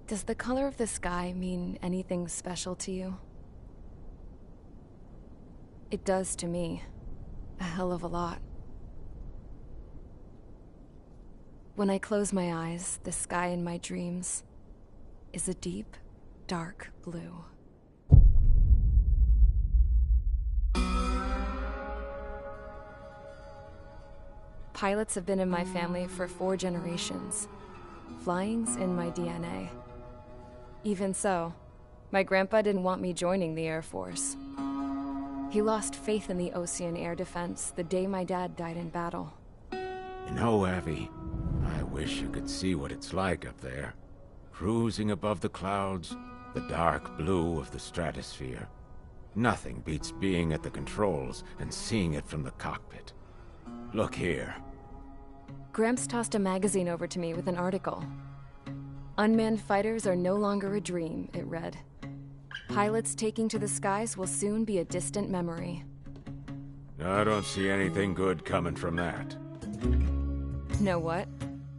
Does the color of the sky mean anything special to you? It does to me. A hell of a lot. When I close my eyes, the sky in my dreams is a deep, dark blue. Pilots have been in my family for 4 generations. Flying's in my DNA. Even so, my grandpa didn't want me joining the Air Force. He lost faith in the Osean air defense the day my dad died in battle. You know, Abby, I wish you could see what it's like up there. Cruising above the clouds, the dark blue of the stratosphere. Nothing beats being at the controls and seeing it from the cockpit. Look here. Gramps tossed a magazine over to me with an article. Unmanned fighters are no longer a dream, it read. Pilots taking to the skies will soon be a distant memory. I don't see anything good coming from that. Know what?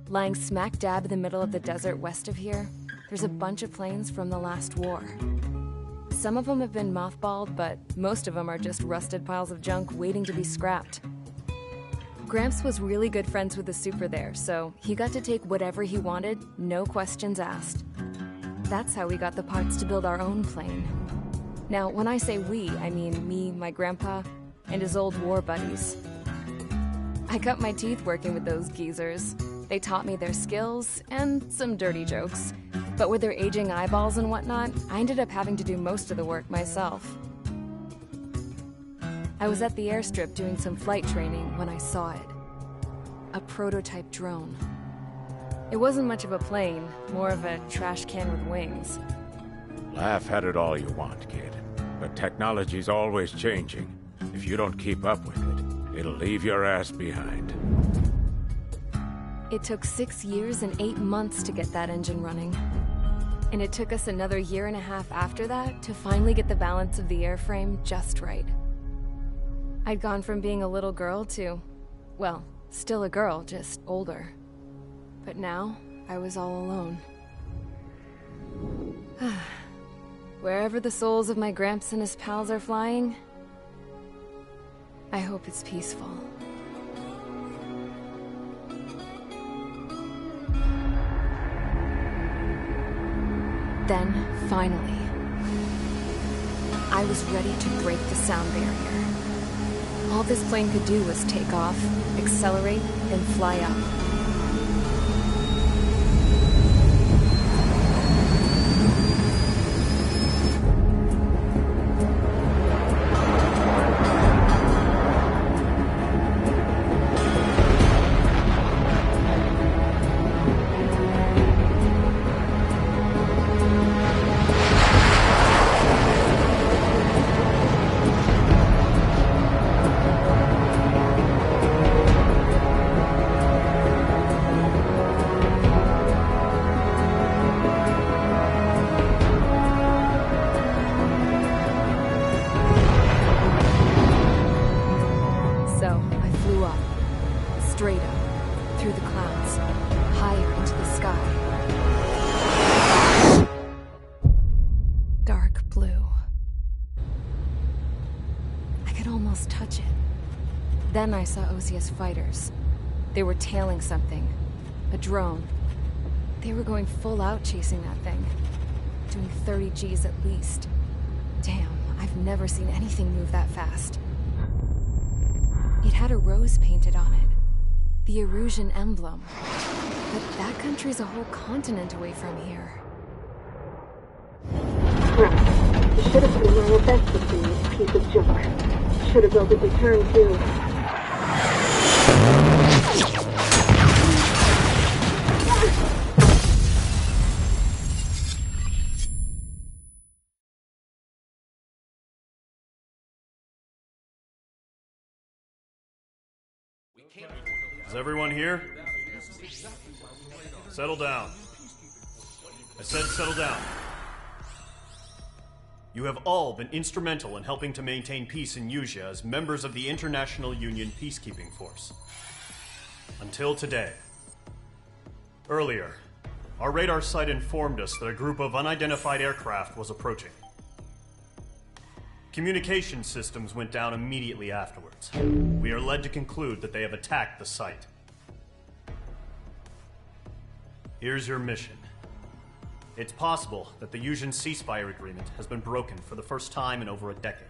Lying smack dab in the middle of the desert west of here, there's a bunch of planes from the last war. Some of them have been mothballed, but most of them are just rusted piles of junk waiting to be scrapped. Gramps was really good friends with the super there, so he got to take whatever he wanted, no questions asked. That's how we got the parts to build our own plane. Now, when I say we, I mean me, my grandpa, and his old war buddies. I cut my teeth working with those geezers. They taught me their skills, and some dirty jokes. But with their aging eyeballs and whatnot, I ended up having to do most of the work myself. I was at the airstrip doing some flight training when I saw it. A prototype drone. It wasn't much of a plane, more of a trash can with wings. Laugh at it all you want, kid. But technology's always changing. If you don't keep up with it, it'll leave your ass behind. It took 6 years and 8 months to get that engine running. And it took us another 1.5 years after that to finally get the balance of the airframe just right. I'd gone from being a little girl to, well, still a girl, just older. But now, I was all alone. Wherever the souls of my Gramps and his pals are flying, I hope it's peaceful. Then, finally, I was ready to break the sound barrier. All this plane could do was take off, accelerate, and fly up. Straight up, through the clouds, higher into the sky. Dark blue. I could almost touch it. Then I saw Osea's fighters. They were tailing something. A drone. They were going full out chasing that thing. Doing 30 Gs at least. Damn, I've never seen anything move that fast. It had a rose painted on it. The Erusian emblem. But that country's a whole continent away from here. Right. You should have put in my best with you, piece of junk. Should have built a return too. Is everyone here? Settle down. I said settle down. You have all been instrumental in helping to maintain peace in Usea as members of the International Union Peacekeeping Force. Until today. Earlier, Our radar site informed us that a group of unidentified aircraft was approaching. Communication systems went down immediately afterwards. We are led to conclude that they have attacked the site. Here's your mission. It's possible that the Yuuzhan ceasefire agreement has been broken for the first time in over a decade.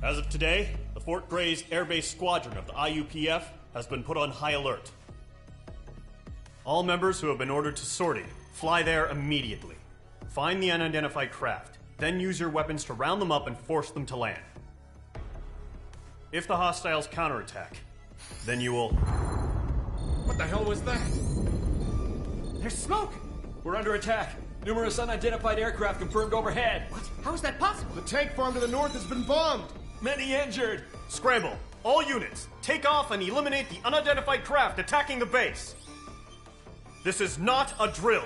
As of today, the Fort Grays Air Base Squadron of the IUPF has been put on high alert. All members who have been ordered to sortie, fly there immediately. Find the unidentified craft, then use your weapons to round them up and force them to land. If the hostiles counterattack, then you will... What the hell was that? There's smoke! We're under attack. Numerous unidentified aircraft confirmed overhead. What? How is that possible? The tank farm to the north has been bombed! Many injured. Scramble! All units, take off and eliminate the unidentified craft attacking the base! This is not a drill!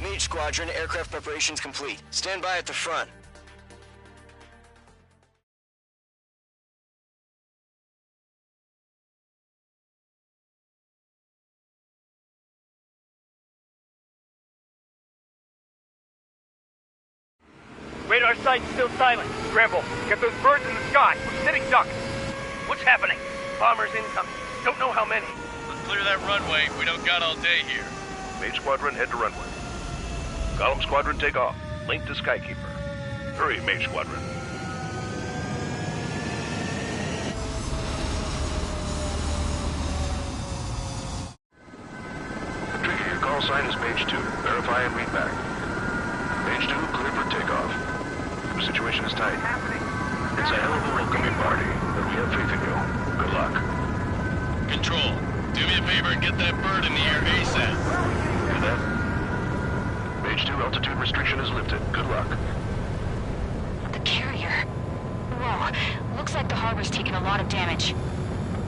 Mage Squadron, aircraft preparations complete. Stand by at the front. Radar site's still silent. Scramble. Get those birds in the sky. We're sitting ducks. What's happening? Bombers incoming. Don't know how many. Let's clear that runway. We don't got all day here. Mage Squadron, head to runway. Golem Squadron, take off. Link to Skykeeper. Hurry, Mage Squadron. Trigger, your call sign is Mage 2. Verify and read back. Mage 2, clear for takeoff. The situation is tight. It's a hell of a welcoming party, but we have faith in you. Good luck. Control, do me a favor and get that bird in the air ASAP. Do that. Mage 2, altitude restriction is lifted. Good luck. The carrier. Whoa, looks like the harbor's taken a lot of damage.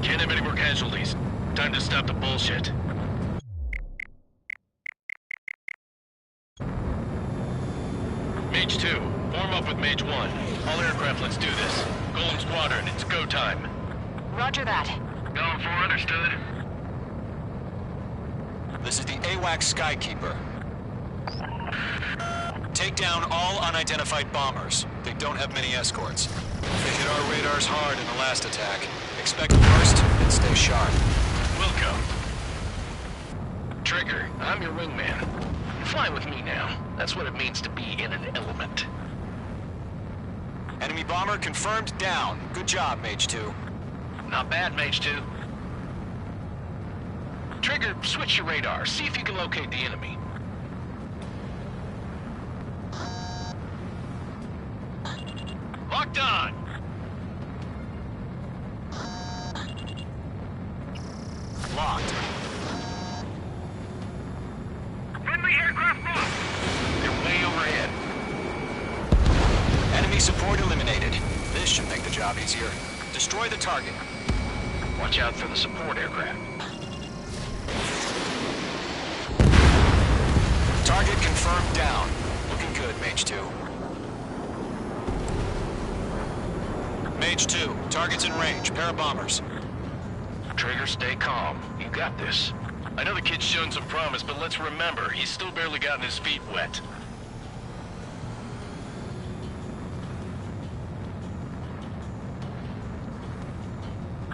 Can't have any more casualties. Time to stop the bullshit. Mage 2, form up with Mage 1. All aircraft, let's do this. Golem Squadron, it's go time. Roger that. Going for understood. This is the AWACS Skykeeper. Take down all unidentified bombers. They don't have many escorts. They hit our radars hard in the last attack. Expect the worst and stay sharp. Wilco. Trigger, I'm your wingman. You're flying with me now. That's what it means to be in an element. Enemy bomber confirmed down. Good job, Mage 2. Not bad, Mage 2. Trigger, switch your radar. See if you can locate the enemy. Locked on! Locked. Friendly aircraft lost! They're way overhead. Enemy support eliminated. This should make the job easier. Destroy the target. Watch out for the support aircraft. Target confirmed down. Looking good, Mage 2. Mage 2, target's in range. Pair of bombers. Trigger, stay calm. You got this. I know the kid's shown some promise, but let's remember, he's still barely gotten his feet wet.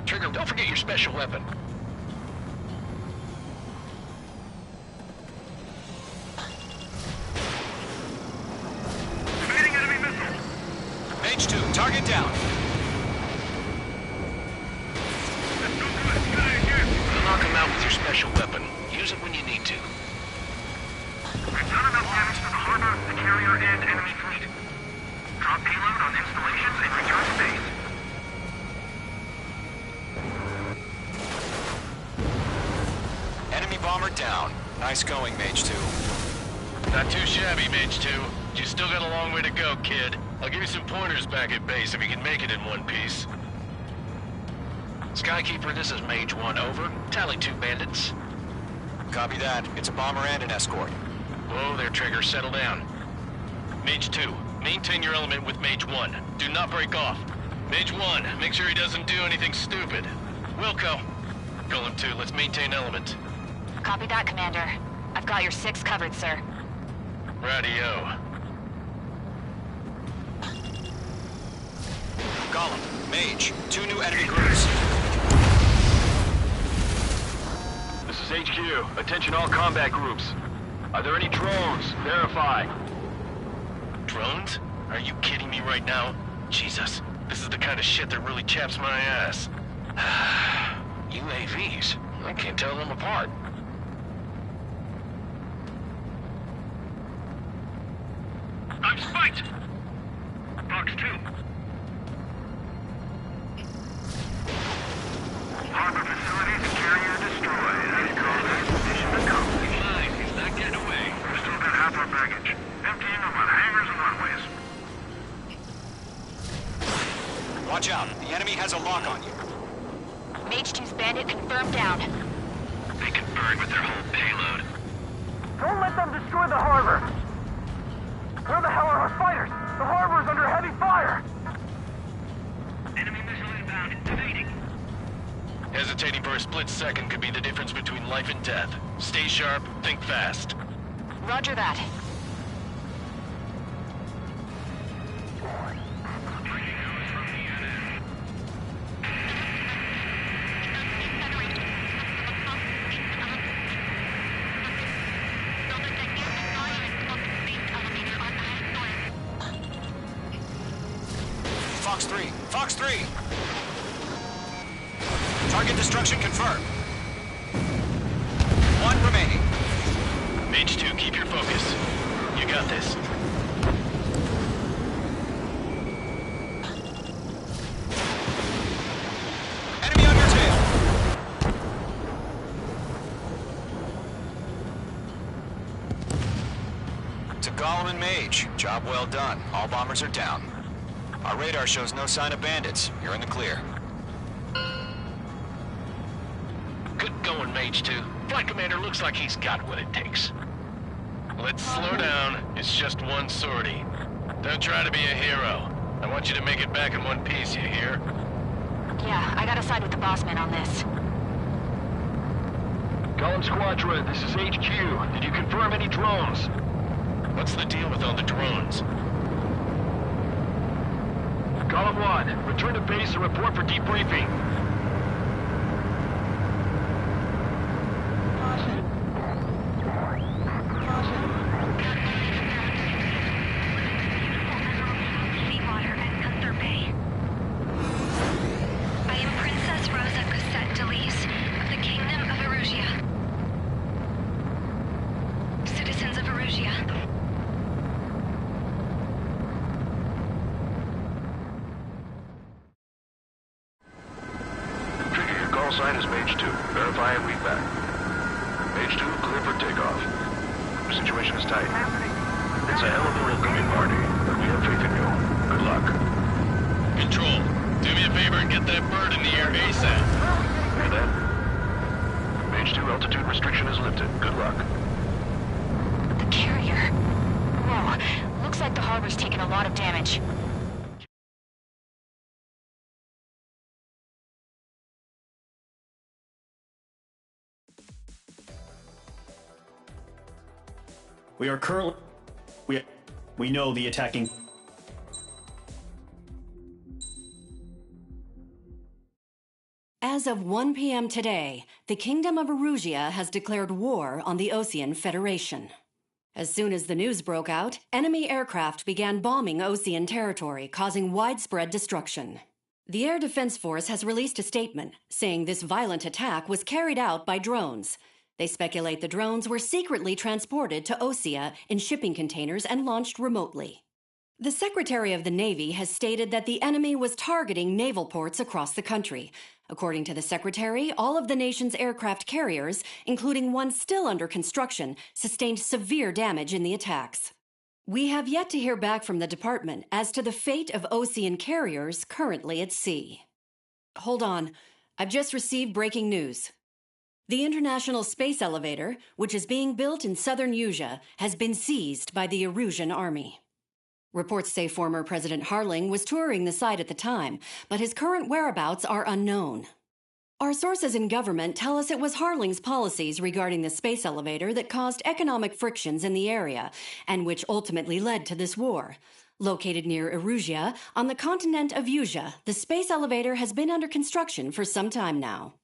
Trigger, don't forget your special weapon. Evading enemy missile! Mage 2, target down. That's no good. Get out of here! You'll knock him out with your special weapon. Use it when you need to. We've done enough damage to the harbor, the carrier, and enemy fleet. Drop payload on installations and return to base. Enemy bomber down. Nice going, Mage 2. Not too shabby, Mage 2. You still got a long way to go, kid. I'll give you some pointers back at base if you can make it in one piece. Skykeeper, this is Mage 1, over. Tally 2 bandits. Copy that. It's a bomber and an escort. Whoa there, Trigger. Settle down. Mage 2, maintain your element with Mage 1. Do not break off. Mage 1, make sure he doesn't do anything stupid. Wilco. Golem 2, let's maintain element. Copy that, Commander. I've got your 6 covered, sir. Radio. Golem, Mage, 2 new enemy groups. This is HQ. Attention all combat groups. Are there any drones? Verify. Drones? Are you kidding me right now? Jesus, this is the kind of shit that really chaps my ass. UAVs? I can't tell them apart. I'm spiked! Box 2. Harbor facilities and carrier destroyed. Nice call, man. Mission accomplished. Fine, he's not getting away. We've still got half our baggage. Emptying them on hangars and runways. Watch out. The enemy has a lock on you. Mage 2's bandit confirmed down. They can burn with their whole payload. Don't let them destroy the harbor! Where the hell are our fighters? The harbor's under heavy fire! Enemy missile inbound. Evading. Hesitating for a split second could be the difference between life and death. Stay sharp, think fast. Roger that. Fox 3. Fox 3! Target destruction confirmed. 1 remaining. Mage 2, keep your focus. You got this. Enemy on your tail! To Gollum and Mage, job well done. All bombers are down. Our radar shows no sign of bandits. You're in the clear. Good going, Mage 2. Flight Commander looks like he's got what it takes. Let's slow down. It's just one sortie. Don't try to be a hero. I want you to make it back in one piece, you hear? Yeah, I gotta side with the boss man on this. Gollum Squadron, this is HQ. Did you confirm any drones? What's the deal with all the drones? Gollum 1, return to base and report for debriefing. Seawater at Gunther Bay. I am Princess Rosa Cosette Delise of the Kingdom of Erusia. Citizens of Erusia. Call sign is Mage 2. Verify and read back. Mage 2, clear for takeoff. The situation is tight. It's a hell of a welcoming party, but we have faith in you. Good luck. Control, do me a favor and get that bird in the air ASAP. Hear that? Mage 2, altitude restriction is lifted. Good luck. The carrier. Whoa, looks like the harbor's taken a lot of damage. We are currently... We know the attacking... As of 1 p.m. today, the Kingdom of Erusia has declared war on the Osean Federation. As soon as the news broke out, enemy aircraft began bombing Osean territory, causing widespread destruction. The Air Defense Force has released a statement saying this violent attack was carried out by drones. They speculate the drones were secretly transported to Osea in shipping containers and launched remotely. The Secretary of the Navy has stated that the enemy was targeting naval ports across the country. According to the Secretary, all of the nation's aircraft carriers, including one still under construction, sustained severe damage in the attacks. We have yet to hear back from the department as to the fate of Osean carriers currently at sea. Hold on. I've just received breaking news. The International Space Elevator, which is being built in southern Usea, has been seized by the Erusian army. Reports say former President Harling was touring the site at the time, but his current whereabouts are unknown. Our sources in government tell us it was Harling's policies regarding the space elevator that caused economic frictions in the area, and which ultimately led to this war. Located near Erusia, on the continent of Usea, the space elevator has been under construction for some time now.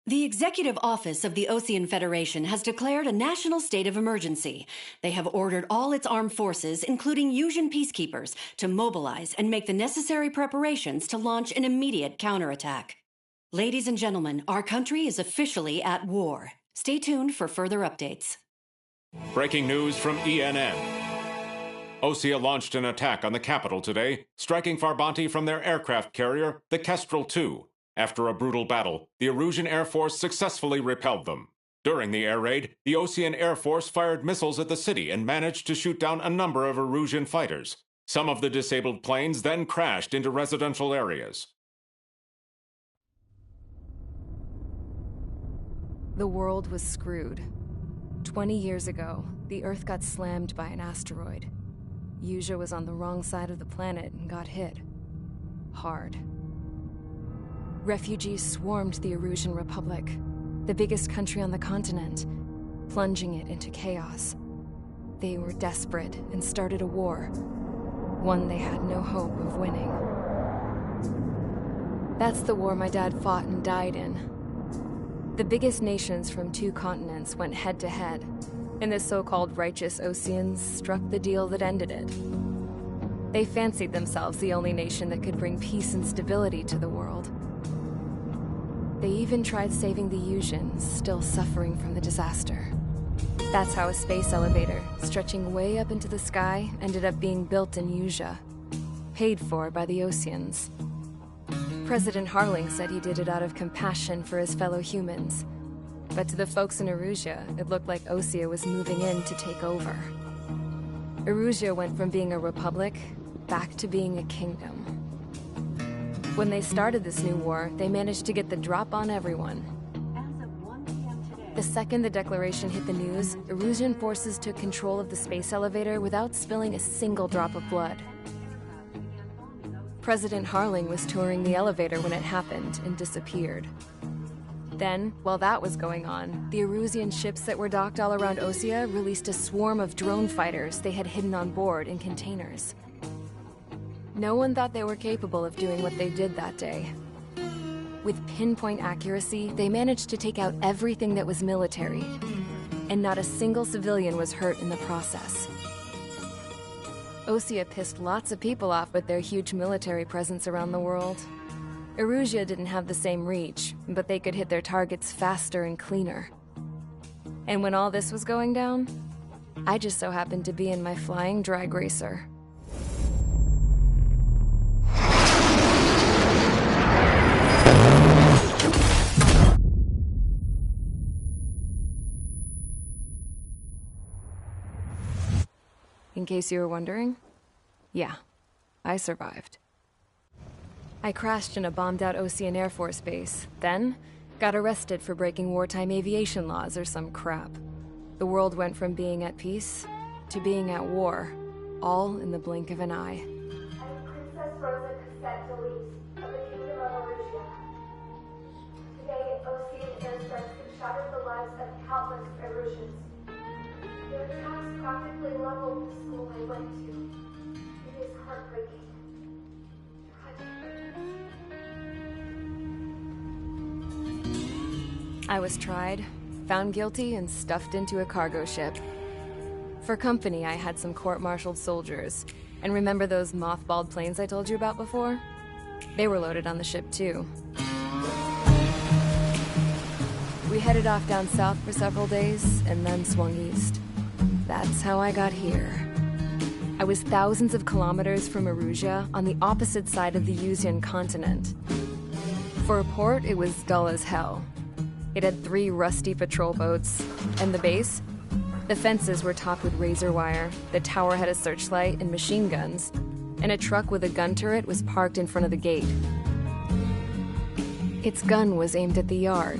The Executive Office of the Osean Federation has declared a national state of emergency. They have ordered all its armed forces, including Usian peacekeepers, to mobilize and make the necessary preparations to launch an immediate counterattack. Ladies and gentlemen, our country is officially at war. Stay tuned for further updates. Breaking news from ENN. Osea launched an attack on the capital today, striking Farbanti from their aircraft carrier, the Kestrel II. After a brutal battle, the Erusian Air Force successfully repelled them. During the air raid, the Osean Air Force fired missiles at the city and managed to shoot down a number of Erusian fighters. Some of the disabled planes then crashed into residential areas. The world was screwed. 20 years ago, the Earth got slammed by an asteroid. Usea was on the wrong side of the planet and got hit. Hard. Refugees swarmed the Erusian Republic, the biggest country on the continent, plunging it into chaos. They were desperate and started a war, one they had no hope of winning. That's the war my dad fought and died in. The biggest nations from 2 continents went head-to-head, and the so-called righteous Oseans struck the deal that ended it. They fancied themselves the only nation that could bring peace and stability to the world. They even tried saving the Usians, still suffering from the disaster. That's how a space elevator, stretching way up into the sky, ended up being built in Usea, paid for by the Oseans. President Harling said he did it out of compassion for his fellow humans. But to the folks in Erusia, it looked like Osea was moving in to take over. Erusia went from being a republic back to being a kingdom. When they started this new war, they managed to get the drop on everyone. The second the declaration hit the news, Erusian forces took control of the space elevator without spilling a single drop of blood. President Harling was touring the elevator when it happened and disappeared. Then, while that was going on, the Erusian ships that were docked all around Osea released a swarm of drone fighters they had hidden on board in containers. No one thought they were capable of doing what they did that day. With pinpoint accuracy, they managed to take out everything that was military, and not a single civilian was hurt in the process. Osea pissed lots of people off with their huge military presence around the world. Erusia didn't have the same reach, but they could hit their targets faster and cleaner. And when all this was going down, I just so happened to be in my flying drag racer. In case you were wondering, yeah, I survived. I crashed in a bombed-out Osean Air Force base, then got arrested for breaking wartime aviation laws or some crap. The world went from being at peace to being at war, all in the blink of an eye. I'm Princess Rosa Cassette Delise of the Kingdom of Erusia. Today, Osean airstrikes have shattered the lives of countless Erusians. Their attacks practically leveled the school I went to. It is heartbreaking. I was tried, found guilty, and stuffed into a cargo ship. For company, I had some court-martialed soldiers. And remember those mothballed planes I told you about before? They were loaded on the ship, too. We headed off down south for several days, and then swung east. That's how I got here. I was thousands of kilometers from Erusia, on the opposite side of the Usian continent. For a port, it was dull as hell. It had 3 rusty patrol boats, and the base? The fences were topped with razor wire, the tower had a searchlight and machine guns, and a truck with a gun turret was parked in front of the gate. Its gun was aimed at the yard.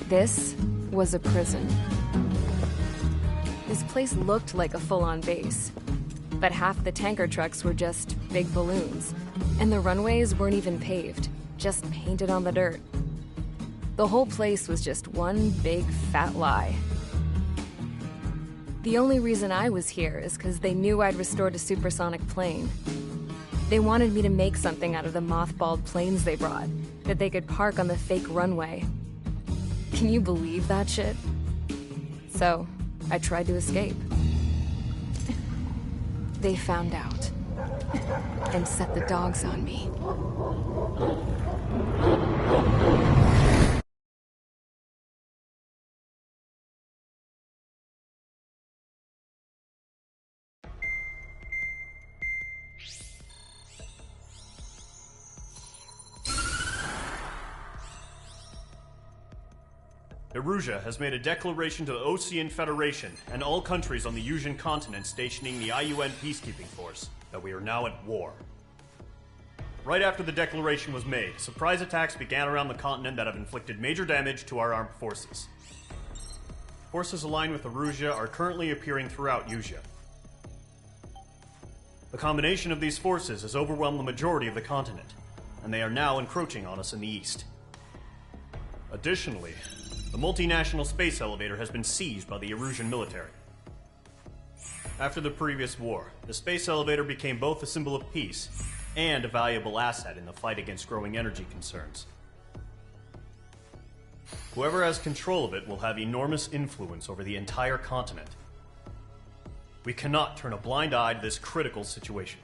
This was a prison. This place looked like a full-on base, but half the tanker trucks were just big balloons, and the runways weren't even paved, just painted on the dirt. The whole place was just one big fat lie. The only reason I was here is because they knew I'd restored a supersonic plane. They wanted me to make something out of the mothballed planes they brought, that they could park on the fake runway. Can you believe that shit? So, I tried to escape. They found out, and set the dogs on me. Erusia has made a declaration to the Osean Federation and all countries on the Usian continent stationing the IUN peacekeeping force that we are now at war. Right after the declaration was made, surprise attacks began around the continent that have inflicted major damage to our armed forces. forces aligned with Erusia are currently appearing throughout Usea. The combination of these forces has overwhelmed the majority of the continent, and they are now encroaching on us in the east. Additionally, the multinational space elevator has been seized by the Erusian military. After the previous war, the space elevator became both a symbol of peace and a valuable asset in the fight against growing energy concerns. Whoever has control of it will have enormous influence over the entire continent. We cannot turn a blind eye to this critical situation.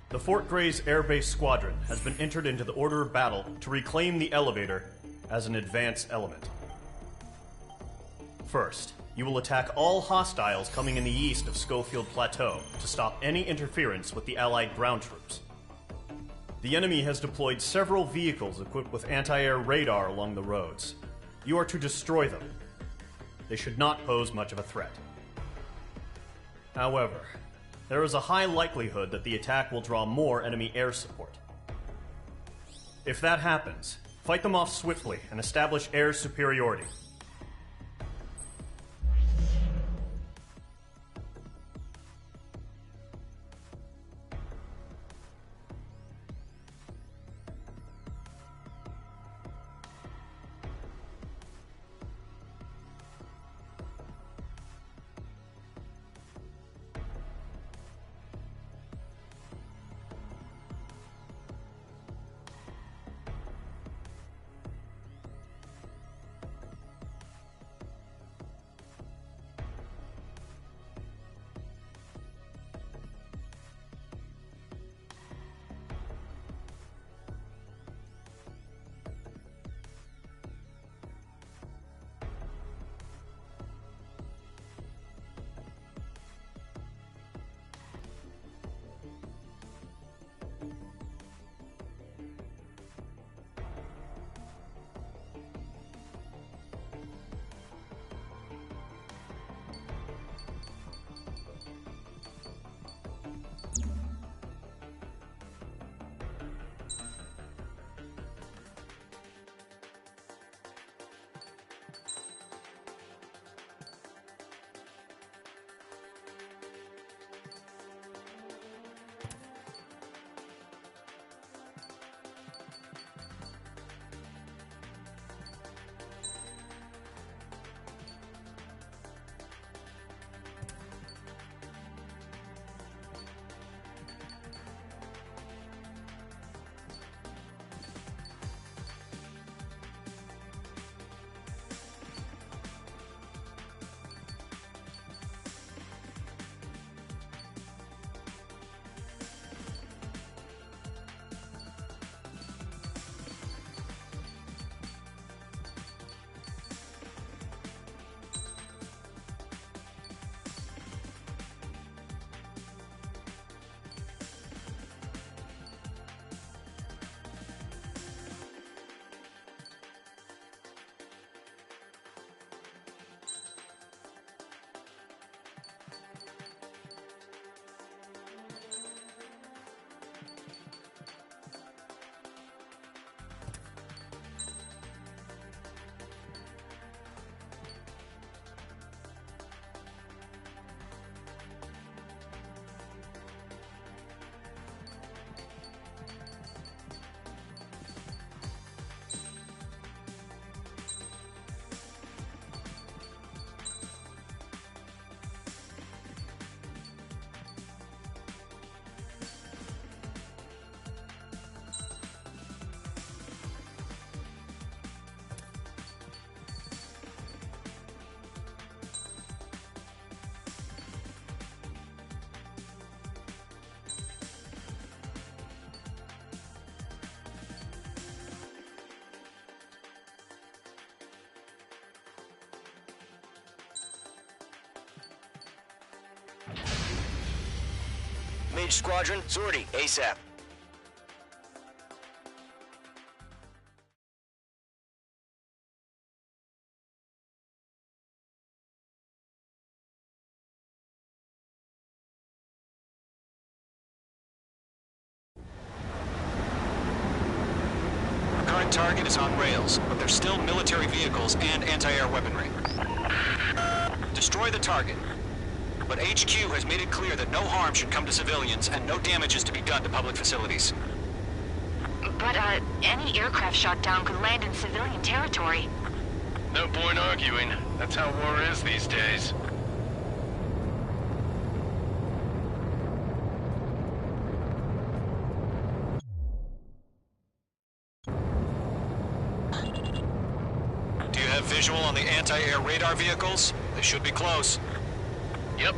The Fort Gray's Air Base Squadron has been entered into the order of battle to reclaim the elevator as an advance element. First, you will attack all hostiles coming in the east of Schofield Plateau to stop any interference with the Allied ground troops. The enemy has deployed several vehicles equipped with anti-air radar along the roads. You are to destroy them. They should not pose much of a threat. However, there is a high likelihood that the attack will draw more enemy air support. If that happens, fight them off swiftly and establish air superiority. Mage Squadron, sortie, ASAP. Our current target is on rails, but there's still military vehicles and anti-air weaponry. Destroy the target. But HQ has made it clear that no harm should come to civilians and no damage is to be done to public facilities. But, any aircraft shot down could land in civilian territory. No point arguing. That's how war is these days. Do you have visual on the anti-air radar vehicles? They should be close. Yep.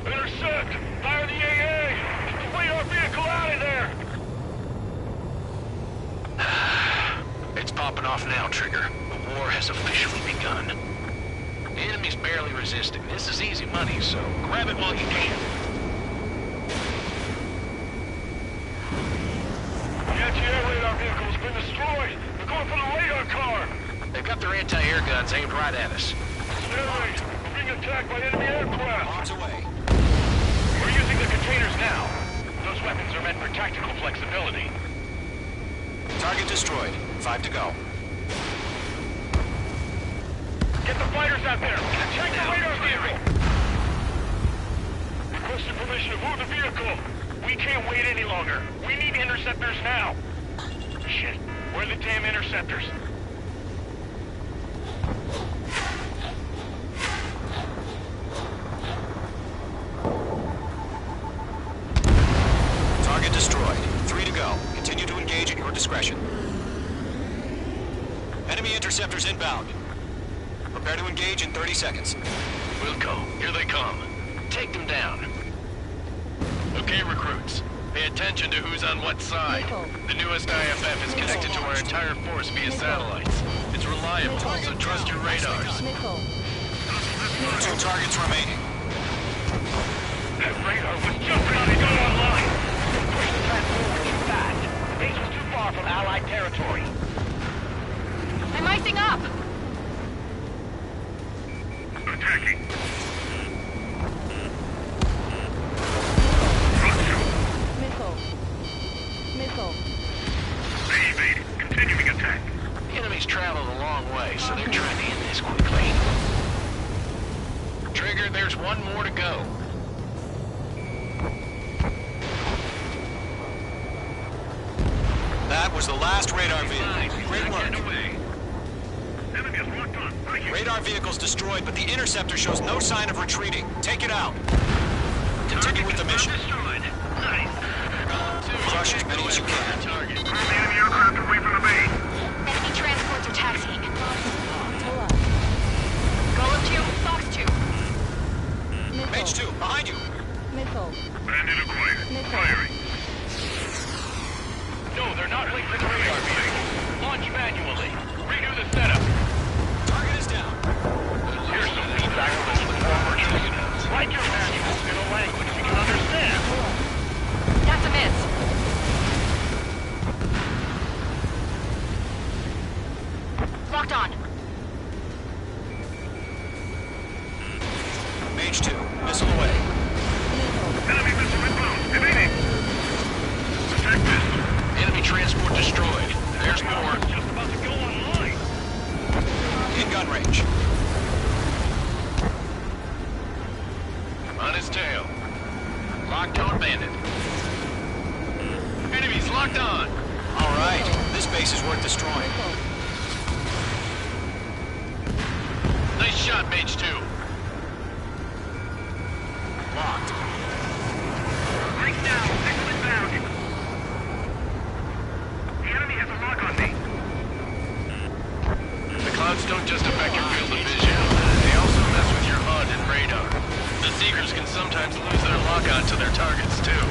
Intercept! Fire the AA! Get the radar vehicle out of there! It's popping off now, Trigger. The war has officially begun. The enemy's barely resisting. This is easy money, so grab it while you can. The anti-air radar vehicle's been destroyed! They're going for the radar car! They've got their anti-air guns aimed right at us. Stanley, we're being attacked by enemy aircraft! Bombs away. We're using the containers now. Those weapons are meant for tactical flexibility. Target destroyed. 5 to go. Get the fighters out there! Check the radar vehicle! Requesting permission to move the vehicle! We can't wait any longer. We need interceptors now! Shit, where are the damn interceptors? Target destroyed. 3 to go. Continue to engage at your discretion. Enemy interceptors inbound. Prepare to engage in 30 seconds. Wilco, here they come. Take them down. Okay, recruits. Pay attention to who's on what side. The newest IFF is connected to our entire force via satellites. It's reliable, so trust your radars. 2 targets remaining. That radar was just ready to go online! Push the transport fast. The base was too far from Allied territory. I'm icing up! Attacking. Missile. They evaded. Continuing attack. The enemy's traveled a long way, so they're trying to end this quickly. Trigger, there's one more to go. That was the last radar vehicle. Great work. Radar vehicle's destroyed, but the interceptor shows no sign of retreating. Take it out. Continue with the mission. Crush as many as you can. Enemy aircraft away from the base. Enemy transports are taxiing. Golem 2, Fox 2. Mage 2, behind you. Missile. Bandit acquired. Firing. No, they're not linked to the radar vehicle. Launch manually. Redo the setup. Target is down. Here's some feedback from the former. Write your manual in a language we can understand. That's a miss. Locked on. Mage 2, missile away. Enemy missile inbound. Evading. Attack this. Enemy transport destroyed. There's more. Just about to go online. In gun range. On his tail. Locked on bandit. Enemies locked on. All right, this base is worth destroying. Nice shot, Mage 2. Locked. Right now, missile inbound. The enemy has a lock on me. The clouds don't just affect your field of vision. They also mess with your HUD and radar. The Seekers can sometimes lose their lock-on to their targets, too.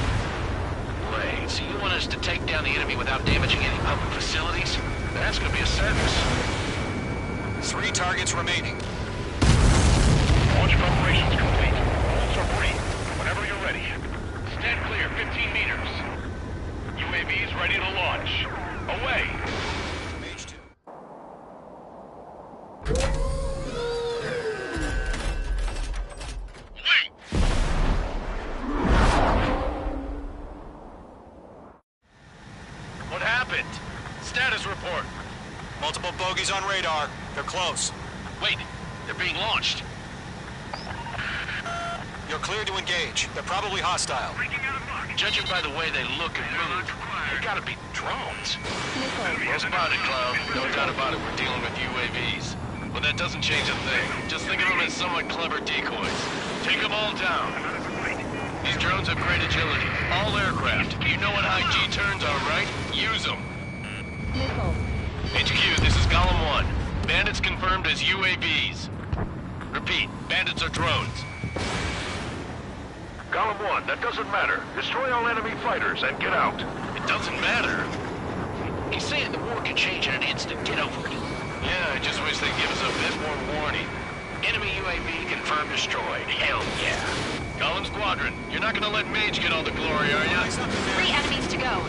Wait, so you want us to take down the enemy without damaging any public facilities? That's gonna be a sentence. 3 targets remaining. Launch preparations complete. Bolts are free. Whenever you're ready. Stand clear, 15 meters. UAVs ready to launch. Away. Mage 2. happened? Status report. Multiple bogies on radar. They're close. Wait, they're being launched. You're clear to engage. They're probably hostile. Judging by the way they look and move, they gotta be drones. Well spotted, Cloud. No doubt about it, we're dealing with UAVs. But that doesn't change a thing. Just think of them as somewhat clever decoys. Take them all down. These drones have great agility. All aircraft. You know what high G turns are, right? Use them. HQ, this is Golem 1. Bandits confirmed as UAVs. Repeat, bandits are drones. Golem 1, that doesn't matter. Destroy all enemy fighters and get out. It doesn't matter. He's saying the war could change in an instant. Get over it. Yeah, I just wish they'd give us a bit more warning. Enemy UAV confirmed destroyed. Hell yeah. Golem Squadron, you're not gonna let Mage get all the glory, are ya? 3 enemies to go.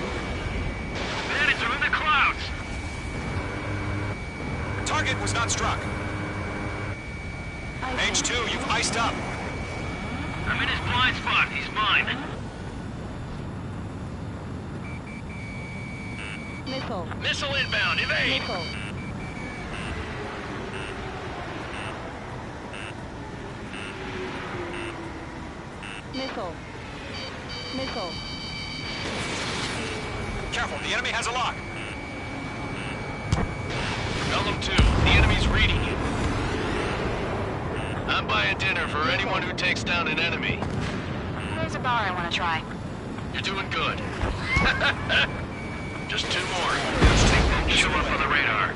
Bandits are in the clouds. Target was not struck. Mage 2, you've iced up. I'm in his blind spot. He's mine. Missile inbound, evade! Missile. Careful, the enemy has a lock. Golem 2, the enemy's reading you. I'm buying dinner for anyone who takes down an enemy. There's a bar I want to try. You're doing good. Just 2 more. Show up on the radar.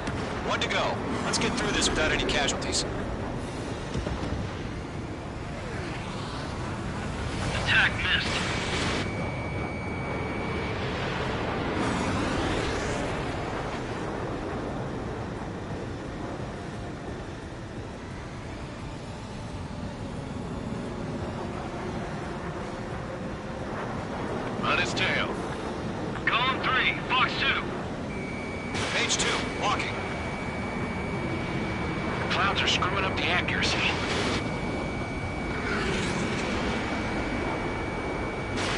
1 to go. Let's get through this without any casualties. Attack missed. On his tail. Golem 3, Fox 2. Mage 2, walking. The clouds are screwing up the accuracy.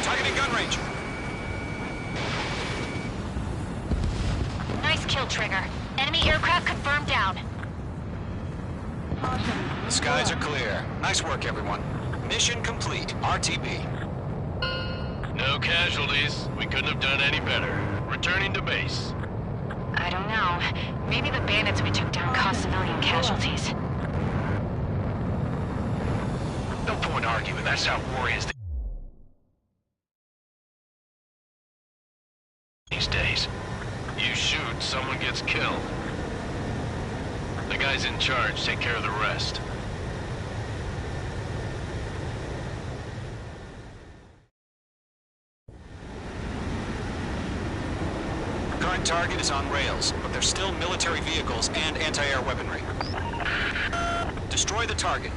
Targeting gun range. Nice kill, Trigger. Enemy aircraft confirmed down. The skies are clear. Nice work, everyone. Mission complete. RTB. No casualties. We couldn't have done any better. Returning to base. I don't know. Maybe the bandits we took down caused civilian casualties. No point arguing. That's how war is these days. You shoot, someone gets killed. The guys in charge take care of the rest. Current target is on rails, but there's still military vehicles and anti-air weaponry. Destroy the target.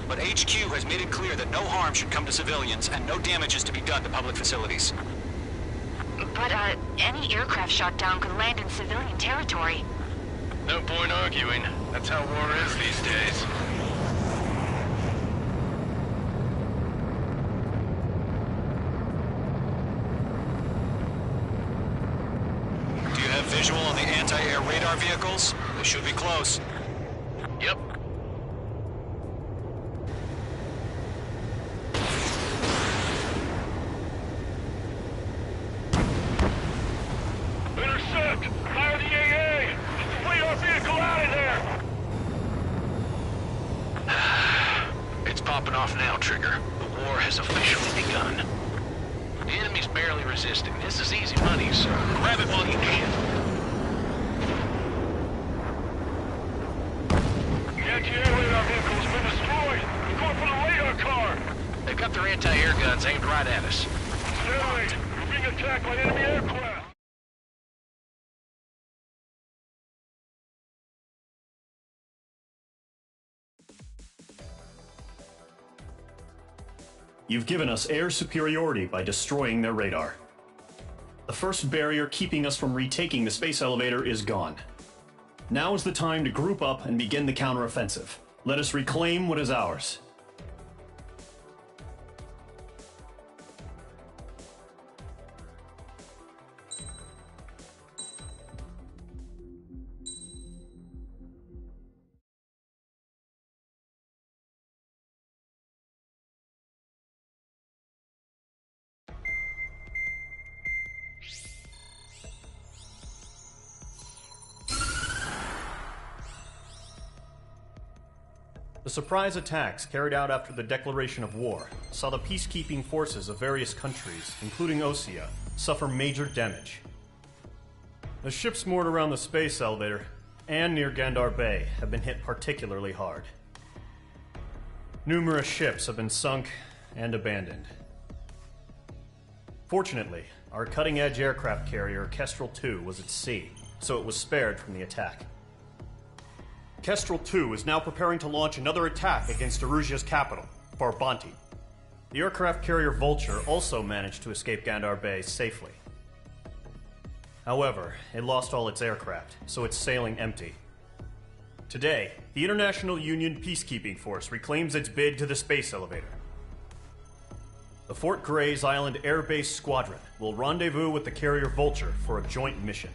But HQ has made it clear that no harm should come to civilians and no damage is to be done to public facilities. But, any aircraft shot down could land in civilian territory. No point arguing. That's how war is these days. Do you have visual on the anti-air radar vehicles? They should be close. Yep. Intercept! Fire the AA! Flee our vehicle out of there! It's popping off now, Trigger. The war has officially begun. The enemy's barely resisting. This is easy money, sir. Grab it while you can. The anti-air radar vehicle's been destroyed! We're going for the radar car! They've got their anti-air guns aimed right at us. Stay away! We're being attacked by enemy aircraft! You've given us air superiority by destroying their radar. The first barrier keeping us from retaking the space elevator is gone. Now is the time to group up and begin the counteroffensive. Let us reclaim what is ours. surprise attacks carried out after the declaration of war saw the peacekeeping forces of various countries, including Osea, suffer major damage. The ships moored around the space elevator and near Gandar Bay have been hit particularly hard. Numerous ships have been sunk and abandoned. Fortunately, our cutting-edge aircraft carrier Kestrel 2 was at sea, so it was spared from the attack. Kestrel 2 is now preparing to launch another attack against Erusia's capital, Farbanti. The aircraft carrier Vulture also managed to escape Gandar Bay safely. However, it lost all its aircraft, so it's sailing empty. Today, the International Union Peacekeeping Force reclaims its bid to the space elevator. The Fort Grays Island Air Base Squadron will rendezvous with the carrier Vulture for a joint mission.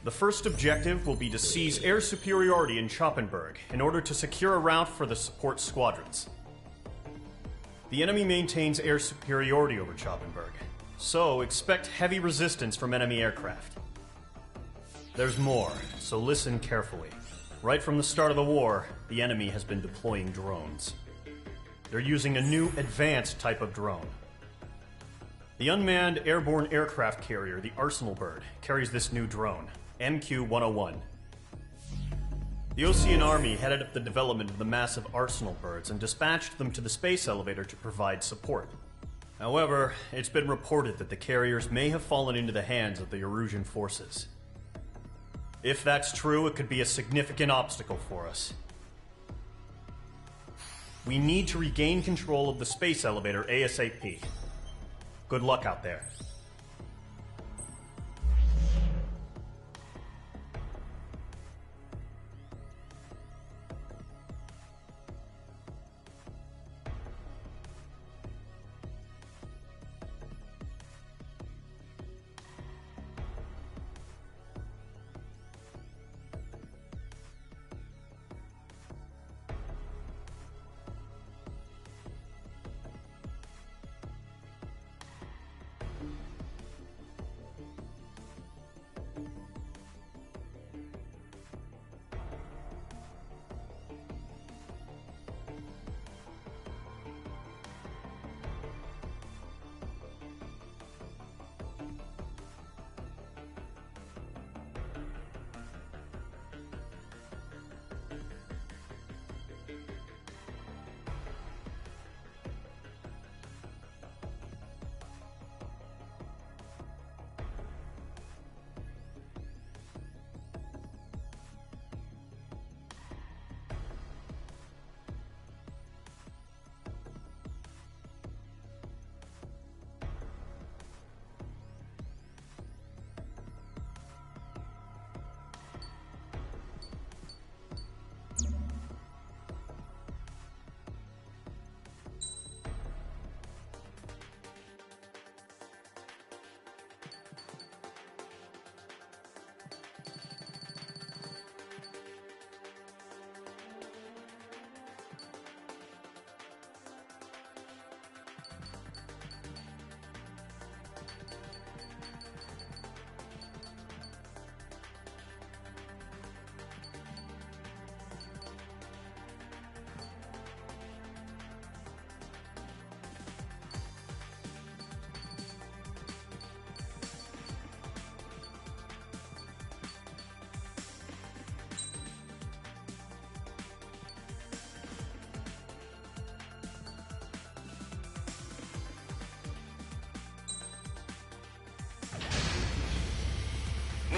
The first objective will be to seize air superiority in Choppenberg in order to secure a route for the support squadrons. The enemy maintains air superiority over Choppenberg, so expect heavy resistance from enemy aircraft. There's more, so listen carefully. Right from the start of the war, the enemy has been deploying drones. They're using a new advanced type of drone. The unmanned airborne aircraft carrier, the Arsenal Bird, carries this new drone, MQ-101. The Osean Army headed up the development of the massive Arsenal Birds and dispatched them to the space elevator to provide support. However, it's been reported that the carriers may have fallen into the hands of the Erusian forces. If that's true, it could be a significant obstacle for us. We need to regain control of the space elevator ASAP. Good luck out there.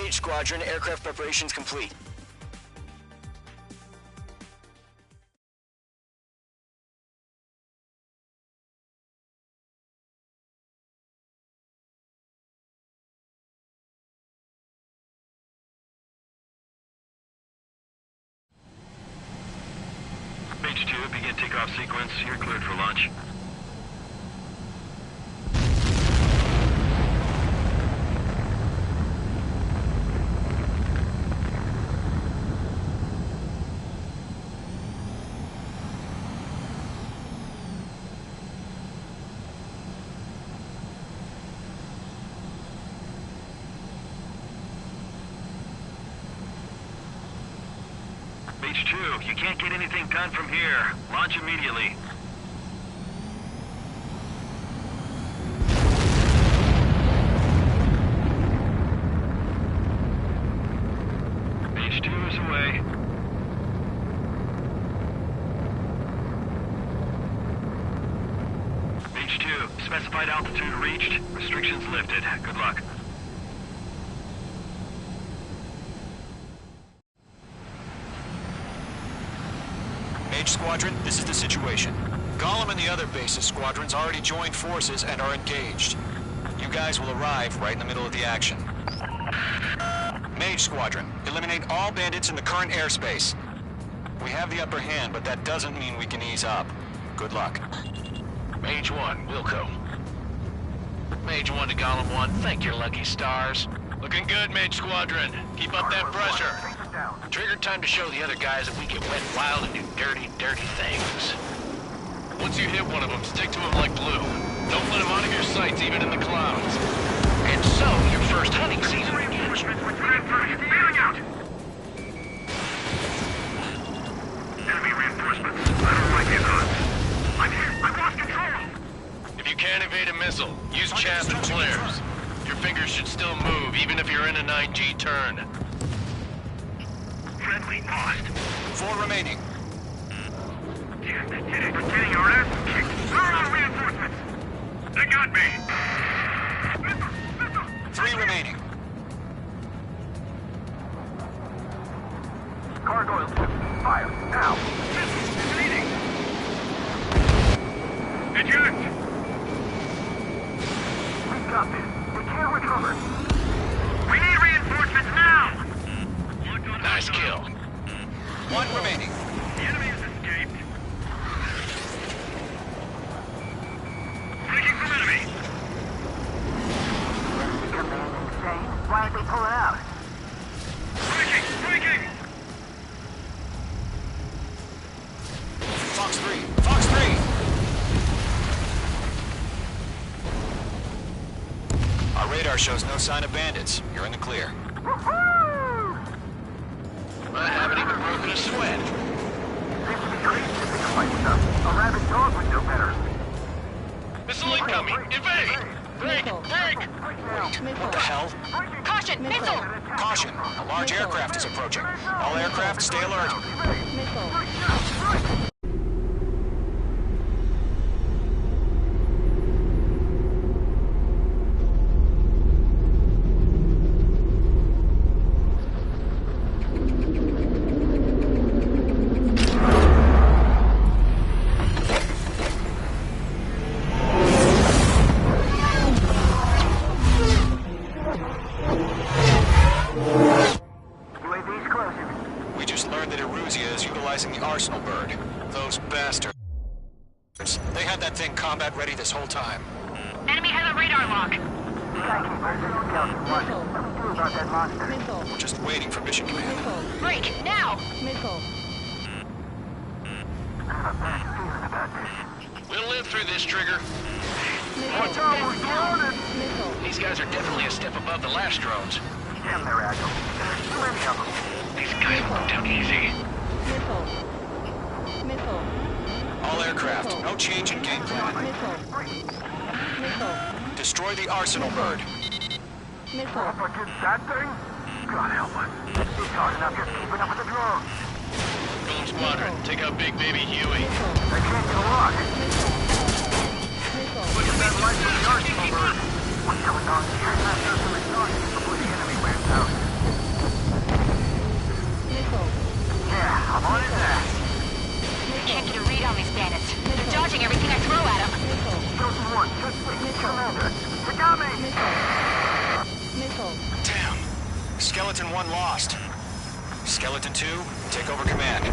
Mage Squadron, aircraft preparations complete. Mage 2, begin takeoff sequence. You're cleared for launch. Mage 2, you can't get anything done from here. Launch immediately. Mage 2 is away. Mage 2, specified altitude reached. Restrictions lifted. Good luck. Mage Squadron, this is the situation. Gollum and the other bases squadrons already joined forces and are engaged. You guys will arrive right in the middle of the action. Mage Squadron, eliminate all bandits in the current airspace. We have the upper hand, but that doesn't mean we can ease up. Good luck. Mage 1, Wilco. Mage 1 to Gollum 1, thank your lucky stars. Looking good, Mage Squadron. Keep up that pressure. Trigger time to show the other guys that we get wet wild and do dirty, dirty things. Once you hit one of them, stick to him like glue. Don't let him out of your sights, even in the clouds. And so, your first hunting season begins. Feeling out! Enemy reinforcements. I don't like these odds. I'm hit. I've lost control. If you can't evade a missile, use chaff and flares. Your fingers should still move, even if you're in a 9G turn. Friendly lost. 4 remaining. Getting our ass kicked. Where are our reinforcements? They got me. 3 remaining. Gargoyle 2. Fire. Now. Leading. Eject. We got this. We can't recover. We need reinforcements now. Nice kill. 1 remaining. The enemy has escaped. Breaking from enemy. Your man insane? Why aren't they pulling out? Breaking! Fox 3! Fox 3! Our radar shows no sign of bandits. You're in the clear. I haven't even broken a sweat. Seems to be crazy to think of fight stuff. A rabid dog would know better. Missile incoming! Evade! Break! What the hell? Caution! Missile! Caution! A large aircraft is approaching. All aircraft, stay alert. We just learned that Eruzia is utilizing the Arsenal bird. Those bastards. They had that thing combat ready this whole time. Enemy has a radar lock. We're just waiting for mission command. Break, now! We'll live through this, Trigger. Watch out, we're surrounded! These guys are definitely a step above the last drones. Damn, they're agile. There's too many of them. These guys won't down easy. All aircraft, no change in game plan. Destroy the Arsenal bird. Up against that thing? God help us. It's hard enough just keeping up with the drones. Gold Squadron, take out Big Baby Huey. They can't go on. Look at that light from the Arsenal bird. What's going on here? Let's have some exhaustion before the enemy wears out. Yeah, I'm on it now. Can't get a read on these bandits. They're dodging everything I throw at them. Chosen 1, just wait. Commander, they got me! Damn. Skeleton 1 lost. Skeleton 2, take over command.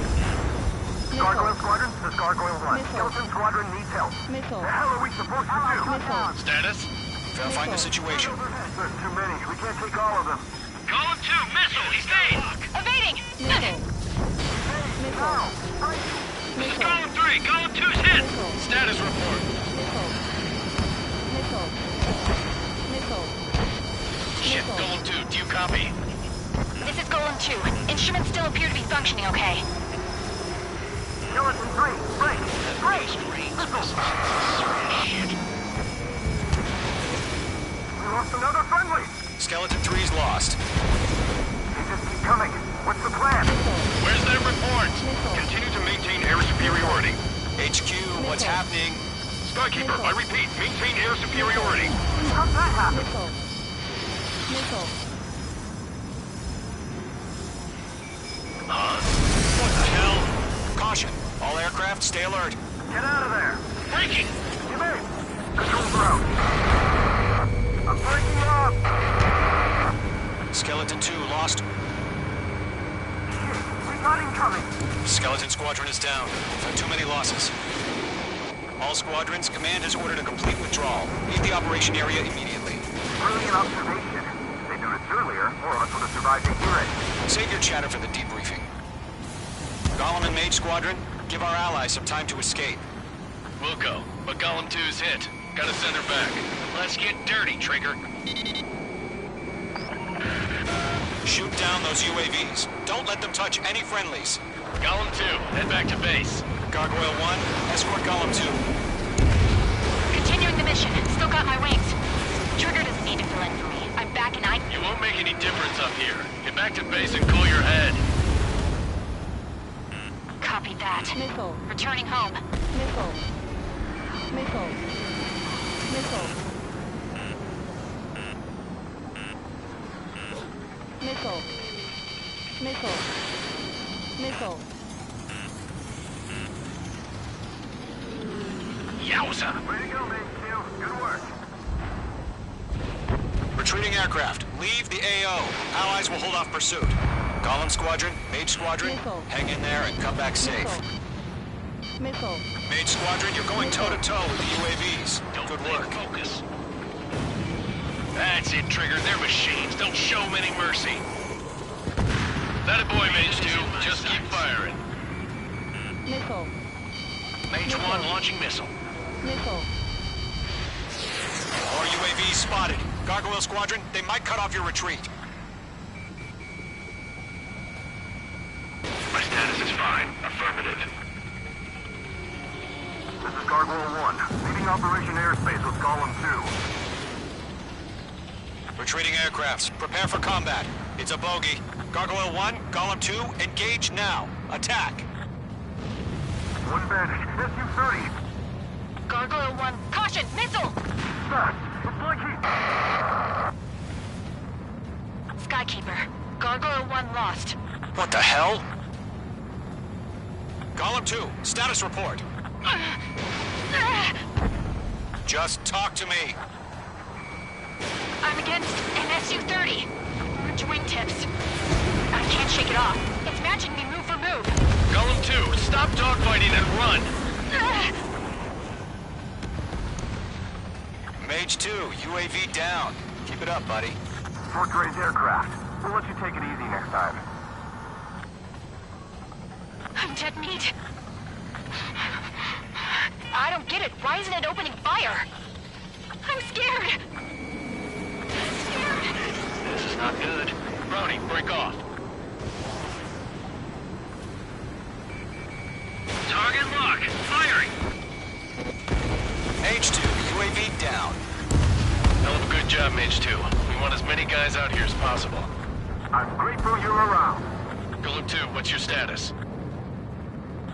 Gargoyle Squadron, this is Gargoyle 1. Skeleton Squadron needs help. The hell are we supposed to do? Status? Verifying the situation. There's too many. We can't take all of them. Column 2, missile, evade! Evading! This is Column 3, Column 2's hit! Status report. Shit, Column 2, do you copy? The This is Golem 2. Instruments still appear to be functioning okay. Skeleton 3, break! Shit. We lost another friendly! Skeleton 3's lost. They just keep coming. What's the plan? Where's their report? Continue to maintain air superiority. HQ, what's happening? Skykeeper, I repeat, maintain air superiority. How'd that happen? Missile. What the hell? Caution. All aircraft, stay alert. Get out of there! Breaking! Give in! Control's out! I'm breaking up! Skeleton 2 lost. Shit, we got incoming! Skeleton Squadron is down. We've had too many losses. All squadrons, command has ordered a complete withdrawal. Leave the operation area immediately. Brilliant observation. They knew this earlier, more of us would have survived to hear it. Save your chatter for the debriefing. Golem and Mage Squadron, give our allies some time to escape. Wilco, but Golem 2's hit. Gotta send her back. Let's get dirty, Trigger. Shoot down those UAVs. Don't let them touch any friendlies. Golem 2, head back to base. Gargoyle 1, escort Golem 2. Continuing the mission. Still got my wings. Trigger doesn't need to fill in for me. I'm back and You won't make any difference up here. Get back to base and cool your head. Copy that. Missile. Returning home. Missile. Missile. Missile. Missile. Missile. Missile. Yowza! Way to go, Mage 2. Good work. Retreating aircraft, leave the AO. Allies will hold off pursuit. Golem Squadron, Mage Squadron, Missile. hang in there and come back safe. Missile. Mage Squadron, you're going toe-to-toe with the UAVs. Good work. Focus. That's it, Trigger. They're machines. Don't show them any mercy. That a boy, Mage 2. Just keep firing. Missile. Mage 1 launching missile. Missile. More UAVs spotted. Gargoyle Squadron, they might cut off your retreat. My status is fine. Affirmative. This is Gargoyle 1, leading Operation Airspace with Golem 2. Retreating aircrafts, prepare for combat. It's a bogey. Gargoyle 1, Golem 2, engage now. Attack. One bandit, SU-30. Gargoyle 1. Caution! Missile! Fast! It's like Skykeeper. Gargoyle 1 lost. What the hell? Golem 2, status report. Just talk to me. I'm against an SU-30. Orange wingtips. I can't shake it off. It's matching me move for move. Golem 2, stop dogfighting and run. Mage 2, UAV down. Keep it up, buddy. Fort Gray's aircraft. We'll let you take it easy next time. I'm dead meat. I don't get it. Why isn't it opening fire? I'm scared. This is not good. Brownie, break off. Target lock. Firing. Mage 2, UAV down. Hell of a good job, Mage 2. We want as many guys out here as possible. I'm grateful you're around. Golem 2, what's your status?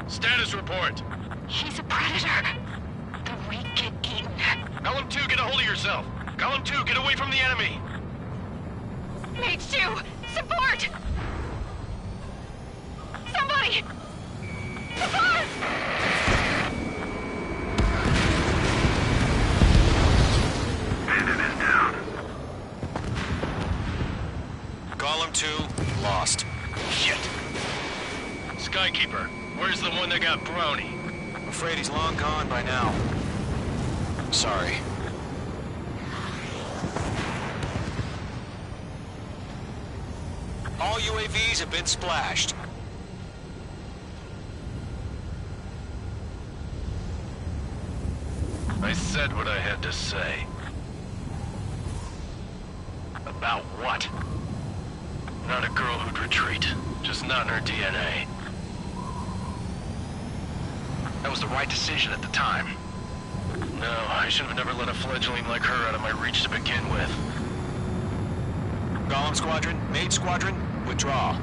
Status report. He's a predator. The weak get eaten. Golem 2, get a hold of yourself. Golem 2, get away from the enemy. Mage 2, support! Somebody! Support! Bandit is down. Golem 2, lost. Shit. Skykeeper, where's the one that got Brownie? I'm afraid he's long gone by now. Sorry. All UAVs have been splashed. I said what I had to say. About what? Not a girl who'd retreat. Just not in her DNA. That was the right decision at the time. No, I should have never let a fledgling like her out of my reach to begin with. Golem Squadron, Mage Squadron, withdraw.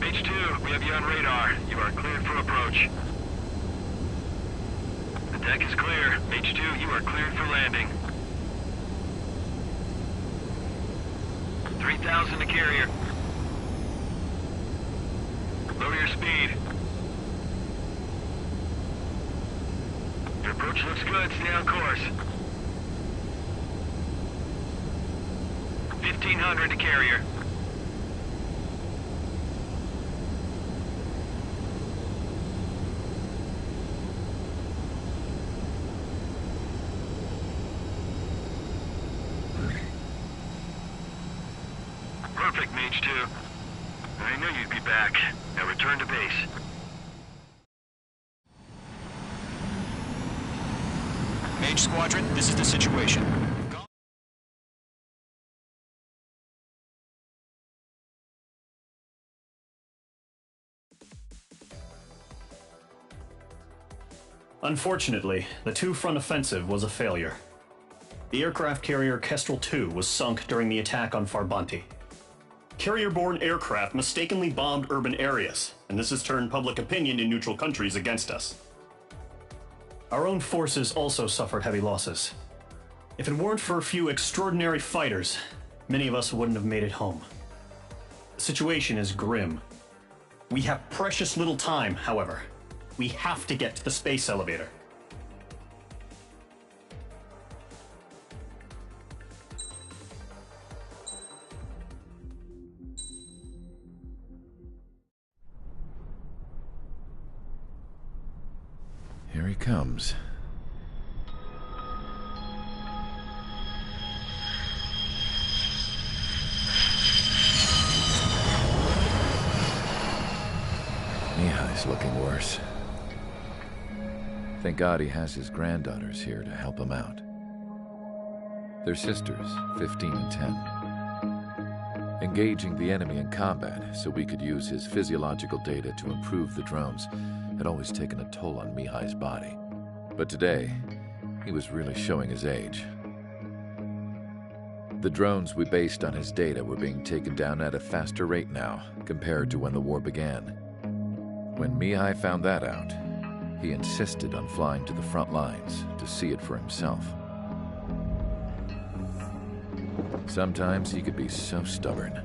H2, we have you on radar. You are cleared for approach. The deck is clear. H2, you are cleared for landing. 3,000 to carrier. Lower your speed. Your approach looks good. Stay on course. 1,500 to carrier. Perfect, Mage 2. I knew you'd be back. Now return to base. Mage Squadron, this is the situation. Unfortunately, the two-front offensive was a failure. The aircraft carrier Kestrel II was sunk during the attack on Farbanti. Carrier-borne aircraft mistakenly bombed urban areas, and this has turned public opinion in neutral countries against us. Our own forces also suffered heavy losses. If it weren't for a few extraordinary fighters, many of us wouldn't have made it home. The situation is grim. We have precious little time, however. We have to get to the space elevator. Here he comes. Mihai's looking worse. Thank God he has his granddaughters here to help him out. They're sisters, 15 and 10. Engaging the enemy in combat so we could use his physiological data to improve the drones had always taken a toll on Mihai's body. But today, he was really showing his age. The drones we based on his data were being taken down at a faster rate now compared to when the war began. When Mihai found that out, he insisted on flying to the front lines to see it for himself. Sometimes he could be so stubborn.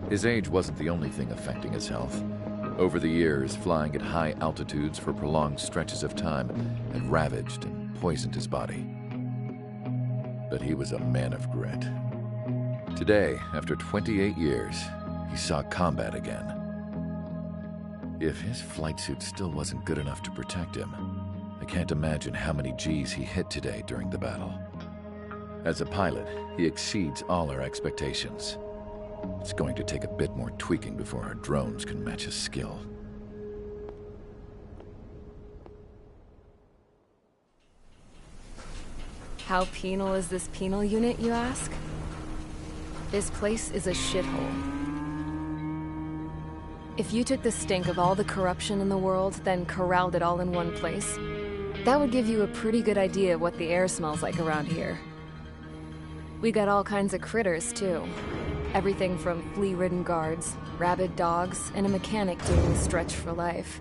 His age wasn't the only thing affecting his health. Over the years, flying at high altitudes for prolonged stretches of time had ravaged and poisoned his body. But he was a man of grit. Today, after 28 years, he saw combat again. If his flight suit still wasn't good enough to protect him, I can't imagine how many Gs he hit today during the battle. As a pilot, he exceeds all our expectations. It's going to take a bit more tweaking before our drones can match his skill. How penal is this penal unit, you ask? This place is a shithole. If you took the stink of all the corruption in the world, then corralled it all in one place, that would give you a pretty good idea of what the air smells like around here. We got all kinds of critters, too. Everything from flea-ridden guards, rabid dogs, and a mechanic doing a stretch for life.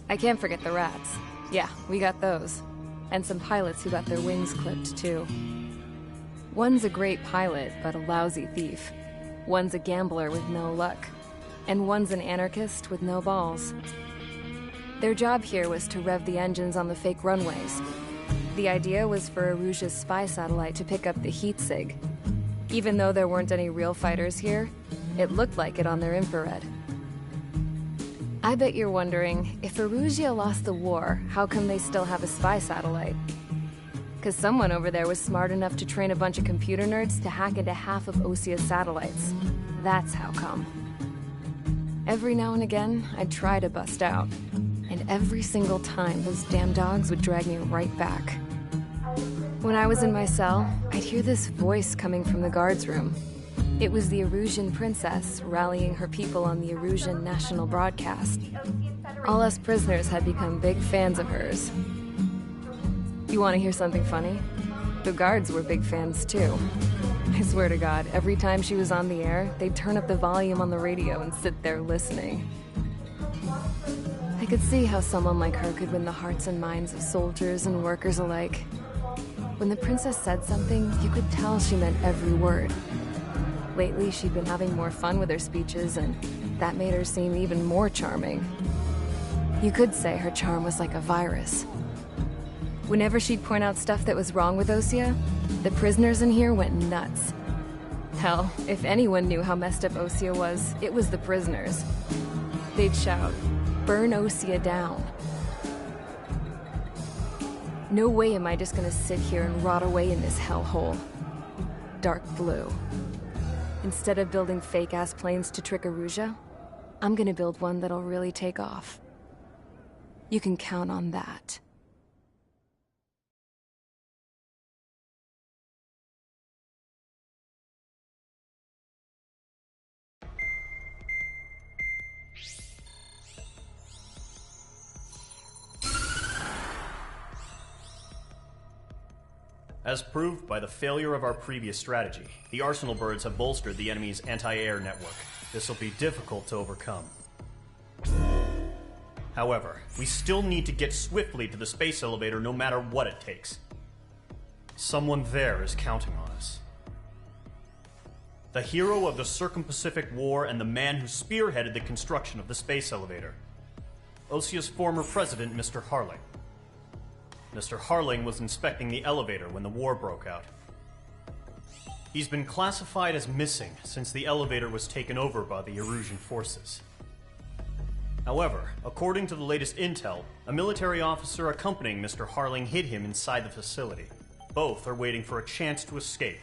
I can't forget the rats. Yeah, we got those. And some pilots who got their wings clipped, too. One's a great pilot, but a lousy thief. One's a gambler with no luck. And one's an anarchist with no balls. Their job here was to rev the engines on the fake runways. The idea was for Erusia's spy satellite to pick up the heat sig. Even though there weren't any real fighters here, it looked like it on their infrared. I bet you're wondering, if Erusia lost the war, how come they still have a spy satellite? Because someone over there was smart enough to train a bunch of computer nerds to hack into half of Osia's satellites. That's how come. Every now and again, I'd try to bust out. And every single time, those damn dogs would drag me right back. When I was in my cell, I'd hear this voice coming from the guards room. It was the Erusian princess rallying her people on the Erusian national broadcast. All us prisoners had become big fans of hers. You want to hear something funny? The guards were big fans too. I swear to God, every time she was on the air, they'd turn up the volume on the radio and sit there listening. I could see how someone like her could win the hearts and minds of soldiers and workers alike. When the princess said something, you could tell she meant every word. Lately, she'd been having more fun with her speeches, and that made her seem even more charming. You could say her charm was like a virus. Whenever she'd point out stuff that was wrong with Osia, the prisoners in here went nuts. Hell, if anyone knew how messed up Osia was, it was the prisoners. They'd shout, "Burn Osia down." No way am I just gonna sit here and rot away in this hellhole. Dark blue. Instead of building fake-ass planes to trick Erusia, I'm gonna build one that'll really take off. You can count on that. As proved by the failure of our previous strategy, the Arsenal birds have bolstered the enemy's anti-air network. This will be difficult to overcome. However, we still need to get swiftly to the space elevator no matter what it takes. Someone there is counting on us. The hero of the Circum-Pacific War and the man who spearheaded the construction of the space elevator. Osia's former president, Mr. Harling. Mr. Harling was inspecting the elevator when the war broke out. He's been classified as missing since the elevator was taken over by the Erusian forces. However, according to the latest intel, a military officer accompanying Mr. Harling hid him inside the facility. Both are waiting for a chance to escape.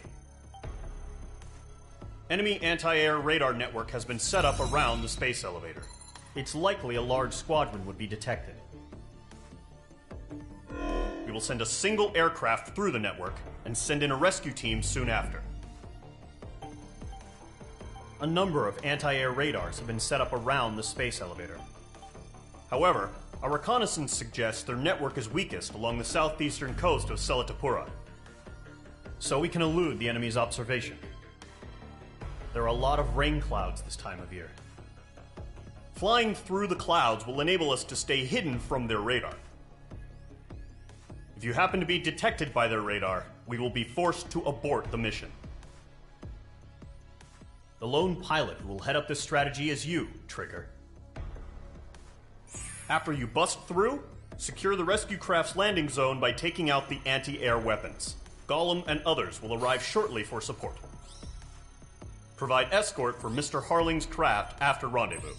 Enemy anti-air radar network has been set up around the space elevator. It's likely a large squadron would be detected. We will send a single aircraft through the network and send in a rescue team soon after. A number of anti-air radars have been set up around the space elevator. However, our reconnaissance suggests their network is weakest along the southeastern coast of Selatapura, so we can elude the enemy's observation. There are a lot of rain clouds this time of year. Flying through the clouds will enable us to stay hidden from their radar. If you happen to be detected by their radar, we will be forced to abort the mission. The lone pilot who will head up this strategy is you, Trigger. After you bust through, secure the rescue craft's landing zone by taking out the anti-air weapons. Gollum and others will arrive shortly for support. Provide escort for Mr. Harling's craft after rendezvous.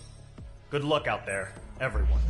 Good luck out there, everyone.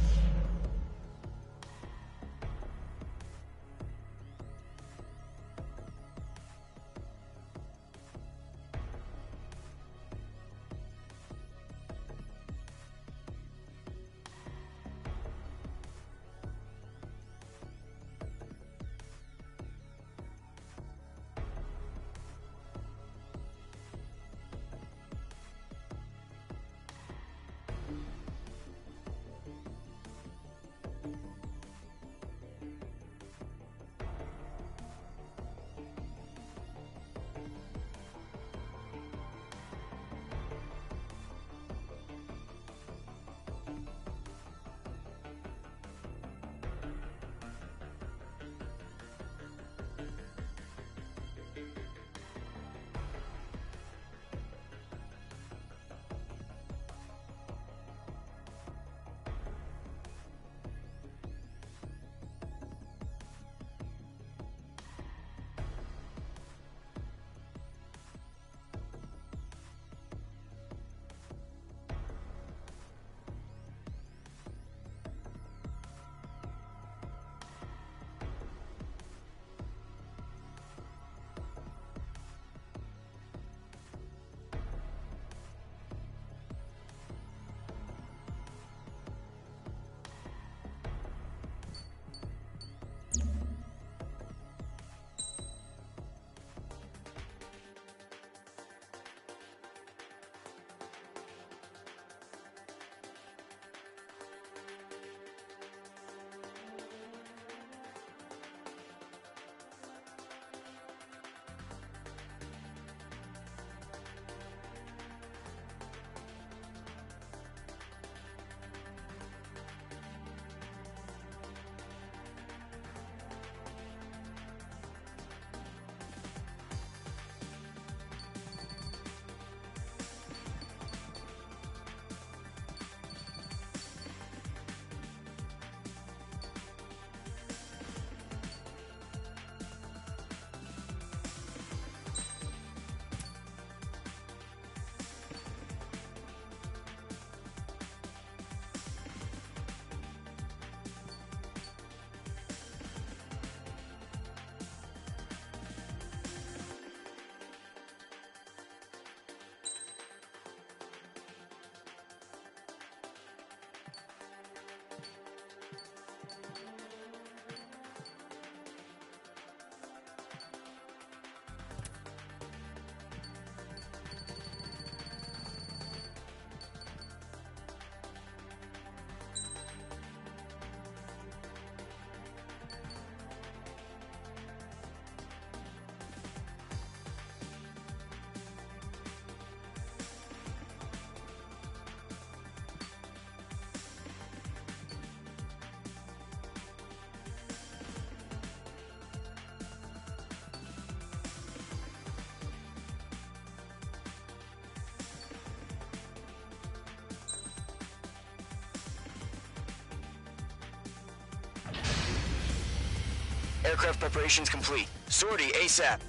Aircraft preparations complete. Sortie ASAP.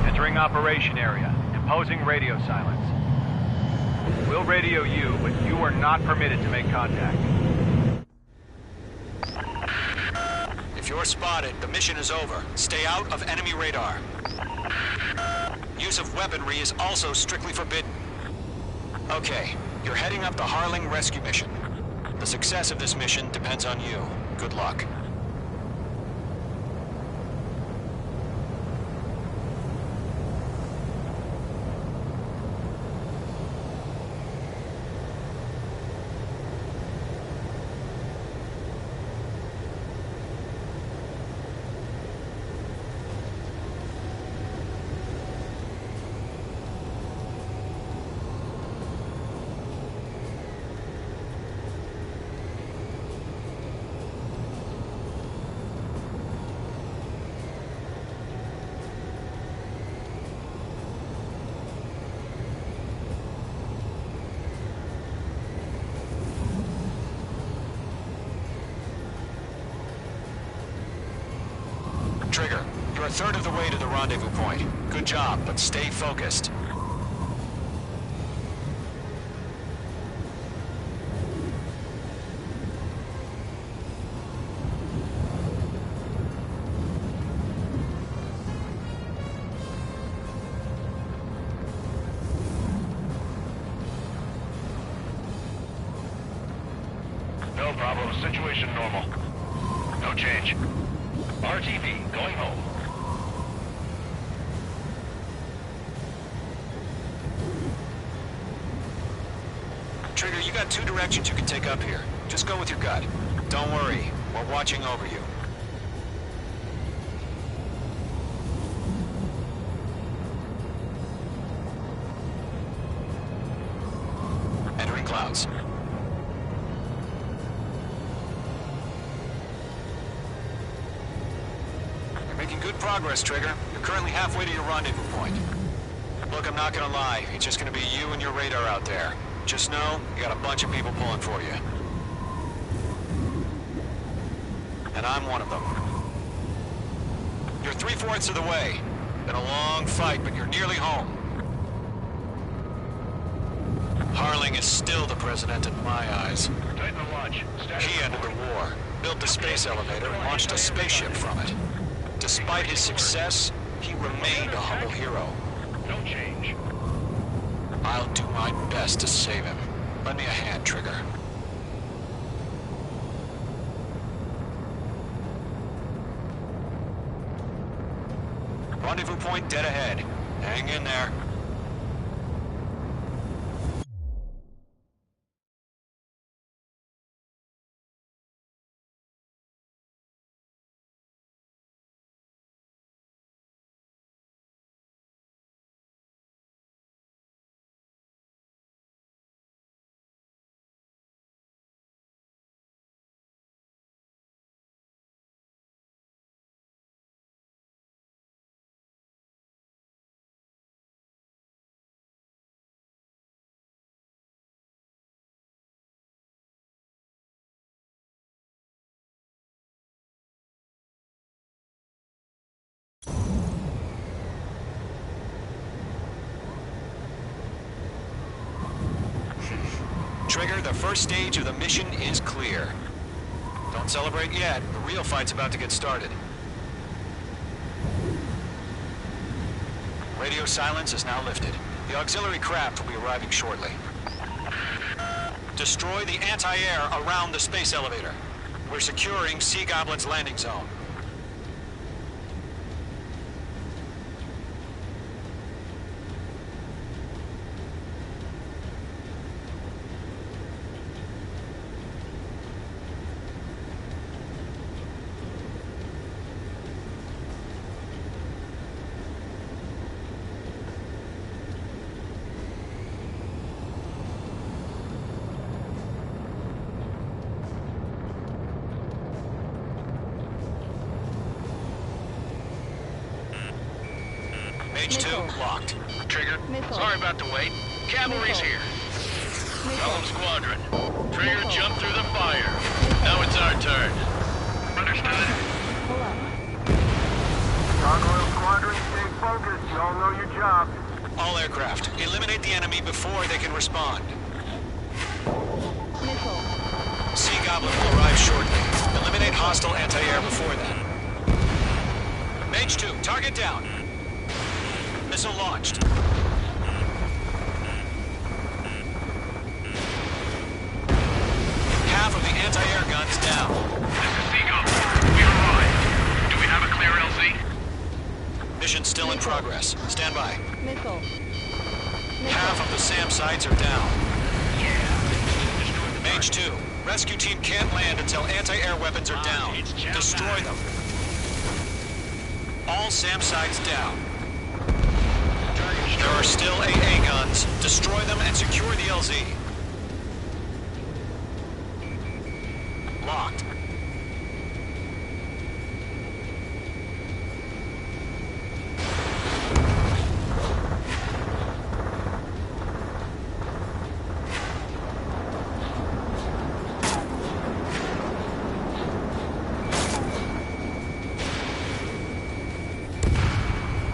Entering operation area. Imposing radio silence. We'll radio you, but you are not permitted to make contact. If you're spotted, the mission is over. Stay out of enemy radar. Use of weaponry is also strictly forbidden. Okay, you're heading up the Harling rescue mission. The success of this mission depends on you. Good luck. Trigger, you're a third of the way to the rendezvous point. Good job, but stay focused. No problem. Situation normal. No change. RTV, going home. Trigger, you got two directions you can take up here. Just go with your gut. Don't worry, we're watching over you. Entering clouds. Making good progress, Trigger. You're currently halfway to your rendezvous point. Look, I'm not gonna lie. It's just gonna be you and your radar out there. Just know, you got a bunch of people pulling for you. And I'm one of them. You're 3/4 of the way. Been a long fight, but you're nearly home. Harling is still the president in my eyes. Tighten the watch. He ended the war, built the space elevator, and launched a spaceship from it. Despite his success, he remained a humble hero. No change. I'll do my best to save him. Lend me a hand, Trigger. Rendezvous point dead ahead. Hang in there. Trigger, the first stage of the mission is clear. Don't celebrate yet. The real fight's about to get started. Radio silence is now lifted. The auxiliary craft will be arriving shortly. Destroy the anti-air around the space elevator. We're securing Sea Goblin's landing zone. Mage 2, locked. Trigger, Missile. sorry about the wait. Cavalry's Missile. here. Missile. Column Squadron. Trigger Missile. jumped through the fire. Now it's our turn. Understood. Pull up. Gargoyle Squadron, stay focused. You all know your job. All aircraft, eliminate the enemy before they can respond. Missile. Sea Goblin will arrive shortly. Eliminate hostile anti-air before then. Mage 2, target down. Missile launched. Half of the anti-air guns down. This is Seagull. We arrived. Do we have a clear LZ? Mission still in progress. Stand by. Missile. Half of the SAM sites are down. Mage 2, rescue team can't land until anti-air weapons are down. Destroy them. All SAM sites down. There are still AA guns. Destroy them and secure the LZ. Locked.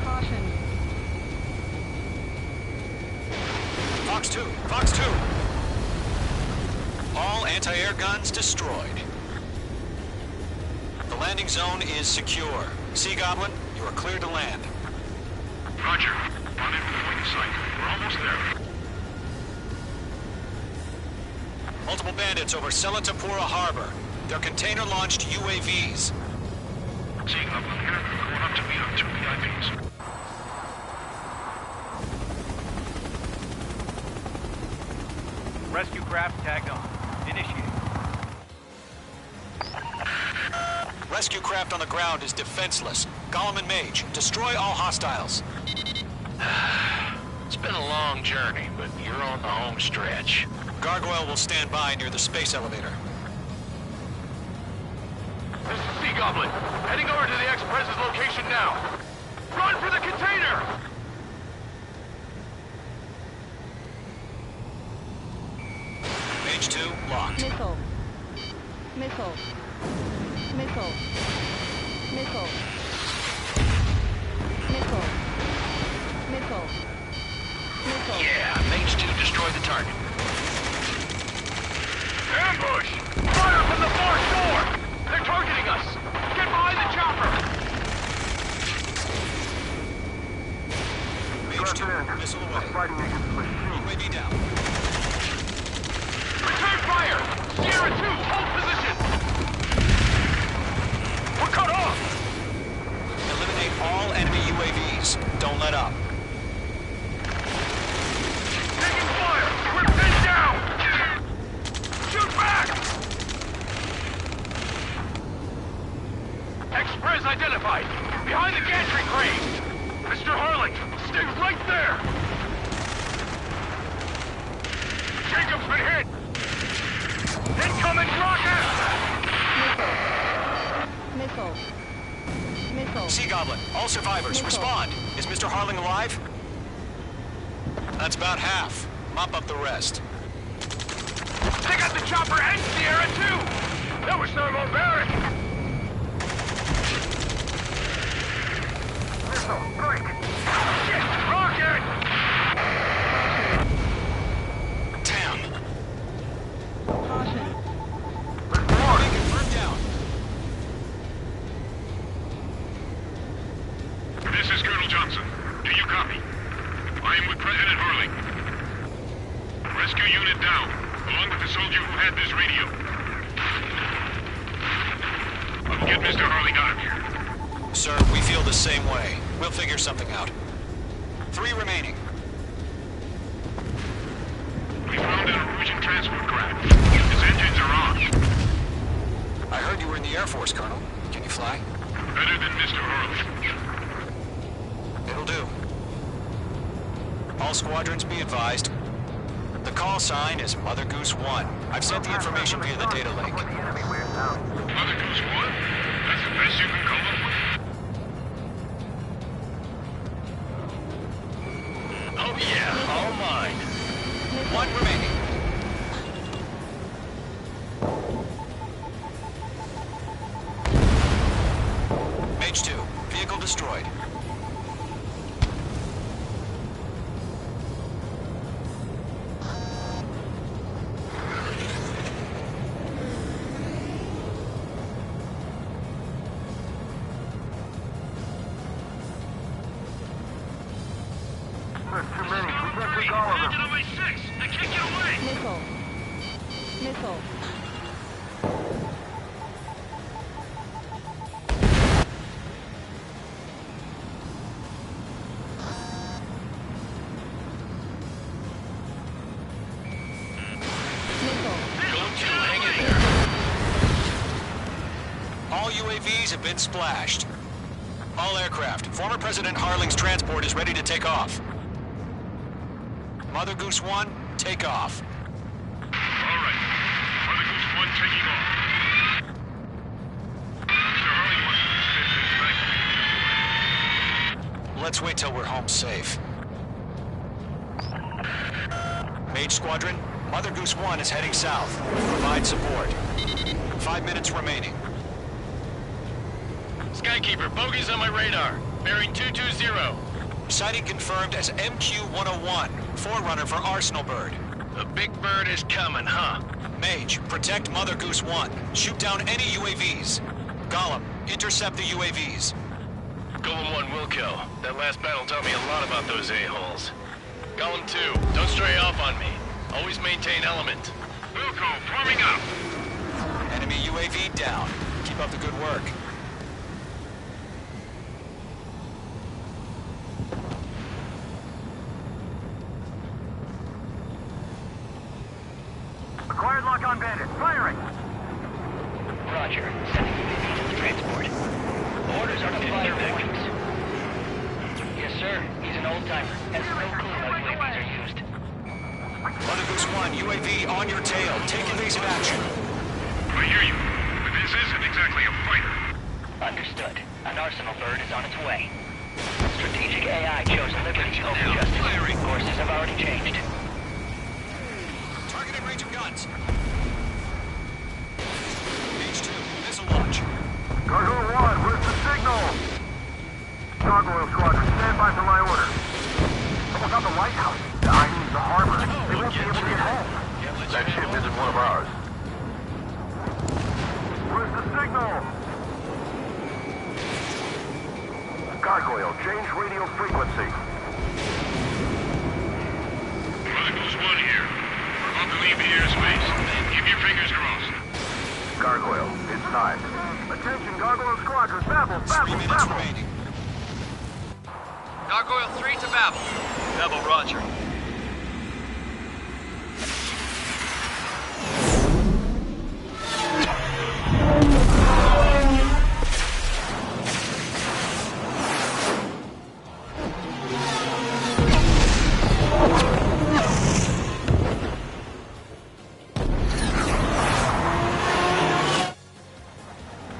Caution. Fox 2, Fox 2. All anti-air guns destroyed. The landing zone is secure. Sea Goblin, you are cleared to land. Roger. Rendezvous point in sight. We're almost there. Multiple bandits over Selatapura Harbor. They're container-launched UAVs. Seagull here. Going up to meet on 2 VIPs. Rescue craft tagged on. Initiate. Rescue craft on the ground is defenseless. Gollum and Mage, destroy all hostiles. It's been a long journey, but you're on the home stretch. Gargoyle will stand by near the space elevator. This is Sea Goblin. Heading over to the Express's location now. Run for the container! Mage 2, locked. Missile. Missile. Missile. Missile. Missile. Missile. Missile. Yeah, Mage 2 destroy the target. Ambush! Fire from the far shore! They're targeting us! Get behind the chopper! Mage 2, missile away. UAV down. Return fire! Sierra 2, hold position! We're cut off! Eliminate all enemy UAVs. Don't let up. Taking fire! We're pinned down! Shoot back! Express identified! Behind the gantry crane! Mr. Harling, stay right there! Jacob's been hit! Incoming rocket! Missile. Missile. Sea Goblin, all survivors, respond. Is Mr. Harling alive? That's about half. Mop up the rest. They got the chopper and Sierra too! That was thermobaric! Missile, break! Shit! Rocket! Damn. Caution. Confirmed down. This is Colonel Johnson. Do you copy? I am with President Harling. Rescue unit down, along with the soldier who had this radio. I'll get Mr. Harling out of here. Sir, we feel the same way. We'll figure something out. 3 remaining. We found an Erusian transport craft. His engines are on. I heard you were in the Air Force, Colonel. Can you fly? Better than Mr. Harling. It'll do. All squadrons be advised. The call sign is Mother Goose 1. I've sent the information via the data link. Mother Goose 1? That's the best you can come up with? One remaining. Mage 2, vehicle destroyed. There's too many. We can't take all of them. On my 6. I can't get away. Missile. Missile. All UAVs have been splashed. All aircraft. Former President Harling's transport is ready to take off. Mother Goose 1, take off. All right. Mother Goose 1 taking off. Mr. Harling wants to dismiss. Let's wait till we're home safe. Mage Squadron, Mother Goose 1 is heading south. Provide support. 5 minutes remaining. Skykeeper, bogey's on my radar. Bearing 220. Sighting confirmed as MQ-101, forerunner for Arsenal Bird. The big bird is coming, huh? Mage, protect Mother Goose 1. Shoot down any UAVs. Gollum, intercept the UAVs. Golem 1 will kill. That last battle taught me a lot about those a-holes. Golem 2, don't stray off on me. Always maintain element. Wilco, forming up. Enemy UAV down. Keep up the good work. Acquired lock on bandit. Firing. Roger. Sending UAV to the transport. Orders are to fire wings. Yes, sir. He's an old-timer. Has no clue how UAVs are used. Mother Goose 1, UAV on your tail. Take evasive action. I hear you. But this isn't exactly a fighter. Understood. An Arsenal Bird is on its way. Strategic AI chosen liberty over justice. Courses have already changed. Targeted range of guns. Mage 2, missile launch. Gargoyle 1, where's the signal? Gargoyle Squadron, stand by for my order. Someone's on the lighthouse. I mean, the harbor. They won't be able to get home. That ship isn't one of ours. Where's the signal? Gargoyle, change radio frequency. Mother Goose 1 here. We're about to leave the airspace. Keep your fingers crossed. Gargoyle, it's time. Attention, Gargoyle Squadron. Babel, Babel, Babel. Gargoyle 3 to Babel. Babel, roger.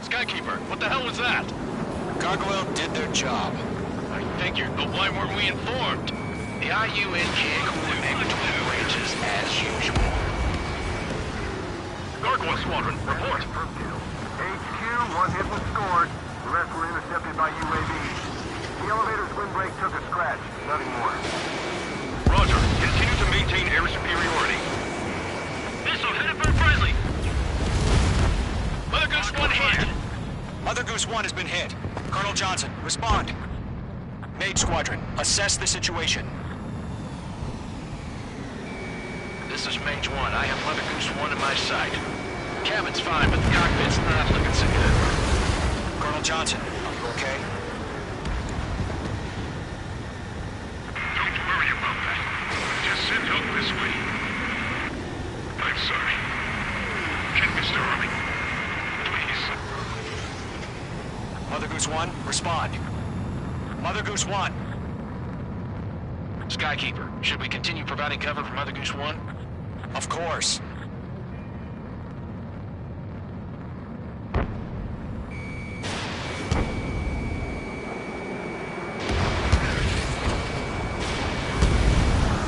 Skykeeper, what the hell was that? Gargoyle did their job. I figured, but why weren't we informed? The IUNK coordinated between ranges as usual. Gargoyle Squadron, report. HQ, one hit was scored. The rest were intercepted by UAVs. The elevator's windbreak took a scratch. Nothing more. Roger. Continue to maintain air superiority. Missile headed for Presley. Mother Goose 1 hit. Mother Goose 1 has been hit. Colonel Johnson, respond. Mage Squadron, assess the situation. This is Mage 1. I have Mother Goose 1 in my sight. Cabin's fine, but the cockpit's not looking so good. Colonel Johnson, are you okay? Don't worry about that. Just send help this way. I'm sorry. Get Mr. Harling. Please. Mother Goose 1, respond. Mother Goose 1. Skykeeper, should we continue providing cover for Mother Goose 1? Of course.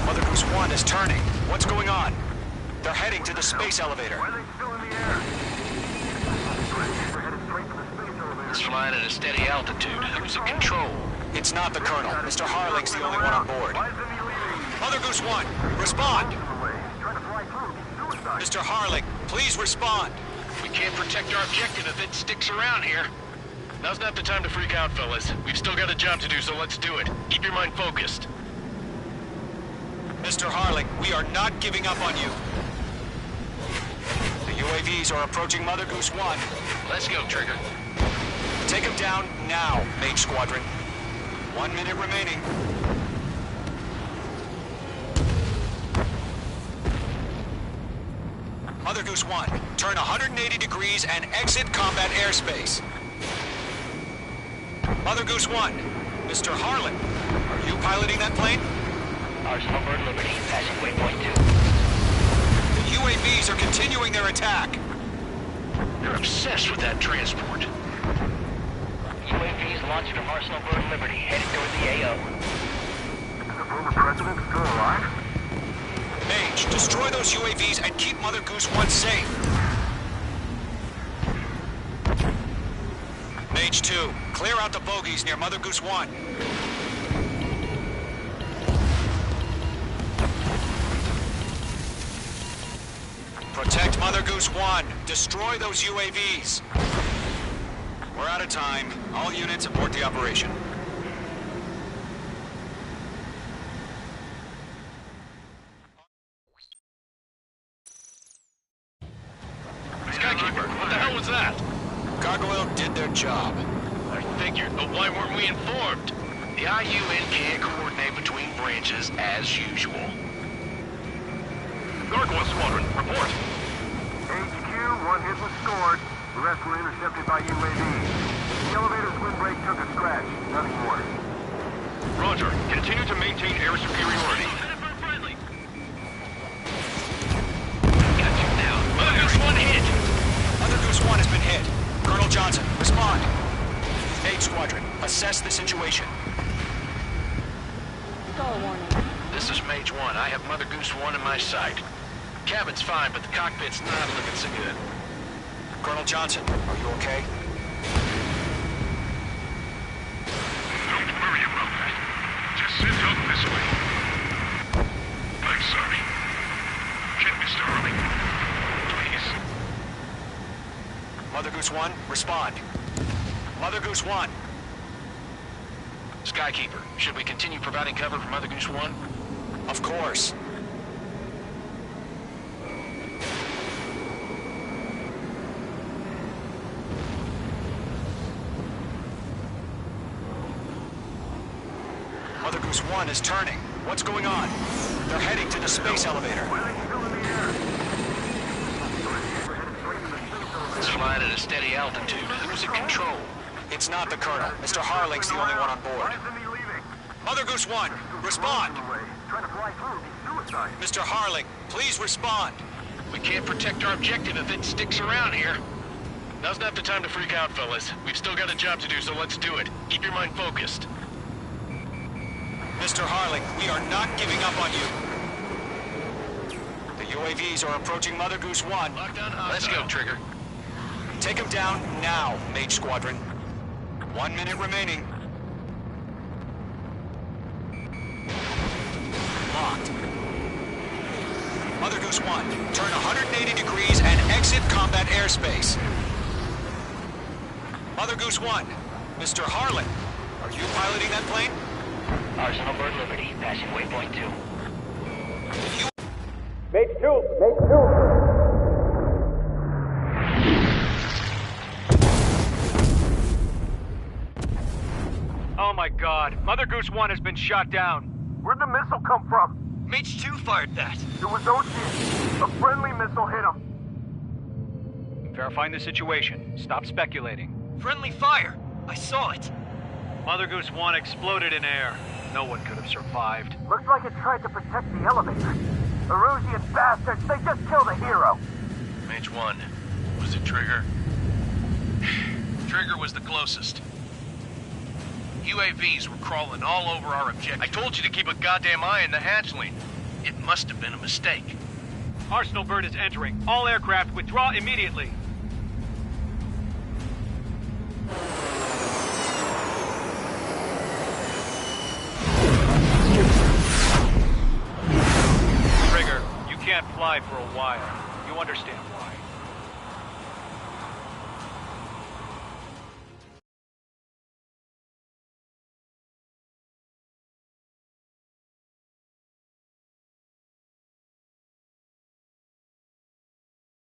Mother Goose 1 is turning. What's going on? They're heading to the space elevator. Why are they still in the air? They're headed straight for the space elevator. It's flying at a steady altitude. Who's in control? It's not the Colonel. Mr. Harling's the only one on board. Mother Goose 1, respond! Mr. Harling, please respond. We can't protect our objective if it sticks around here. Now's not the time to freak out, fellas. We've still got a job to do, so let's do it. Keep your mind focused. Mr. Harling, we are not giving up on you. The UAVs are approaching Mother Goose 1. Let's go, Trigger. Take them down now, Mage Squadron. 1 minute remaining. Mother Goose 1, turn 180 degrees and exit combat airspace. Mother Goose 1, Mr. Harlan, are you piloting that plane? Arsenal Bird Liberty, passing waypoint 2. The UAVs are continuing their attack. You're obsessed with that transport. UAVs launched from Arsenal Bird Liberty, headed toward the AO. Is the former president still alive? Mage, destroy those UAVs and keep Mother Goose 1 safe. Mage 2, clear out the bogies near Mother Goose 1. Protect Mother Goose 1. Destroy those UAVs. We're out of time. All units abort the operation. Skykeeper, what the hell was that? Gargoyle did their job. I figured, but why weren't we informed? The IUN can't coordinate between branches as usual. Gargoyle Squadron, report. HQ, 1 hit was scored. The rest were intercepted by UAVs. The elevator's windbreak took a scratch. Nothing more. Roger. Continue to maintain air superiority. Got you now. Mother Goose 1 hit! Mother Goose 1 has been hit. Colonel Johnson, respond. Mage Squadron, assess the situation. Stall warning. This is Mage 1. I have Mother Goose 1 in my sight. Cabin's fine, but the cockpit's not looking so good. Colonel Johnson, are you okay? Don't worry about that. Just sit up this way. I'm sorry. Get Mr. Harling. Please. Mother Goose 1, respond. Mother Goose 1. Skykeeper, should we continue providing cover for Mother Goose 1? Of course. Mother Goose 1 is turning. What's going on? They're heading to the space elevator. It's flying at a steady altitude. Who's in control? It's not the Colonel. Mr. Harling's the only one on board. Mother Goose 1, respond! Mr. Harling, please respond. We can't protect our objective if it sticks around here. Now's not the time to freak out, fellas. We've still got a job to do, so let's do it. Keep your mind focused. Mr. Harling, we are not giving up on you. The UAVs are approaching Mother Goose 1. Let's go, Trigger. Take them down now, Mage Squadron. 1 minute remaining. Locked. Mother Goose 1, turn 180 degrees and exit combat airspace. Mother Goose 1, Mr. Harlan, are you piloting that plane? Arsenal Bird Liberty, passing waypoint 2. Mage 2! Mage 2! Oh my god. Mother Goose 1 has been shot down. Where'd the missile come from? Mage 2 fired that. It was Ocean. A friendly missile hit him. Verifying the situation. Stop speculating. Friendly fire. I saw it. Mother Goose 1 exploded in air. No one could have survived. Looks like it tried to protect the elevator. Erusian bastards, they just killed a hero. Mage 1, was it Trigger? Trigger was the closest. UAVs were crawling all over our objective. I told you to keep a goddamn eye on the hatchling. It must have been a mistake. Arsenal bird is entering. All aircraft withdraw immediately. Trigger, you can't fly for a while. You understand why.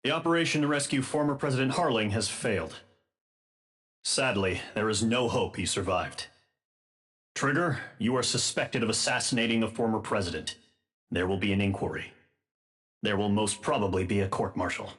The operation to rescue former President Harling has failed. Sadly, there is no hope he survived. Trigger, you are suspected of assassinating the former president. There will be an inquiry. There will most probably be a court-martial.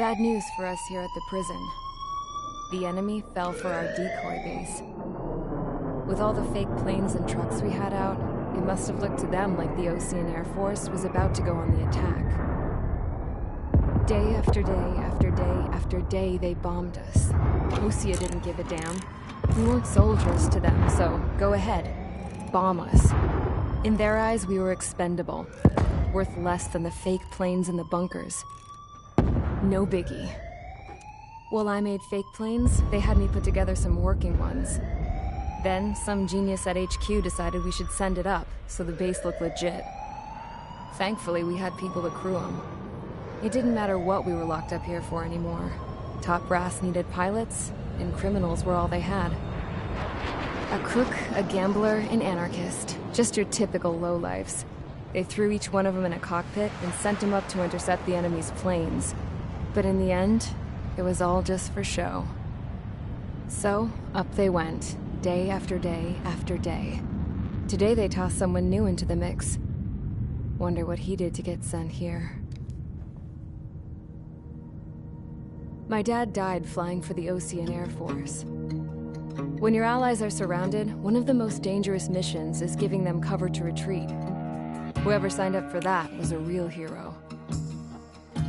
Bad news for us here at the prison. The enemy fell for our decoy base. With all the fake planes and trucks we had out, it must have looked to them like the Osean Air Force was about to go on the attack. Day after day after day after day, they bombed us. Osea didn't give a damn. We weren't soldiers to them, so go ahead. Bomb us. In their eyes, we were expendable. Worth less than the fake planes in the bunkers. No biggie. While I made fake planes, they had me put together some working ones. Then, some genius at HQ decided we should send it up, so the base looked legit. Thankfully, we had people to crew them. It didn't matter what we were locked up here for anymore. Top brass needed pilots, and criminals were all they had. A crook, a gambler, an anarchist. Just your typical lowlifes. They threw each one of them in a cockpit and sent them up to intercept the enemy's planes. But in the end, it was all just for show. So, up they went. Day after day after day. Today they tossed someone new into the mix. Wonder what he did to get sent here. My dad died flying for the Osean Air Force. When your allies are surrounded, one of the most dangerous missions is giving them cover to retreat. Whoever signed up for that was a real hero.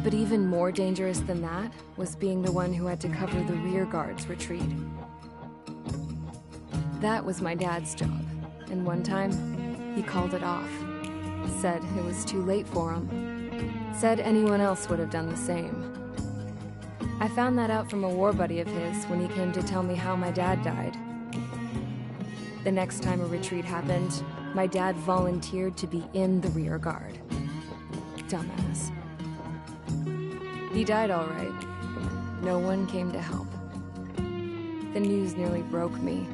But even more dangerous than that was being the one who had to cover the rear guard's retreat. That was my dad's job, and one time, he called it off. Said it was too late for him. Said anyone else would have done the same. I found that out from a war buddy of his when he came to tell me how my dad died. The next time a retreat happened, my dad volunteered to be in the rear guard. Dumbass. He died all right. No one came to help. The news nearly broke me.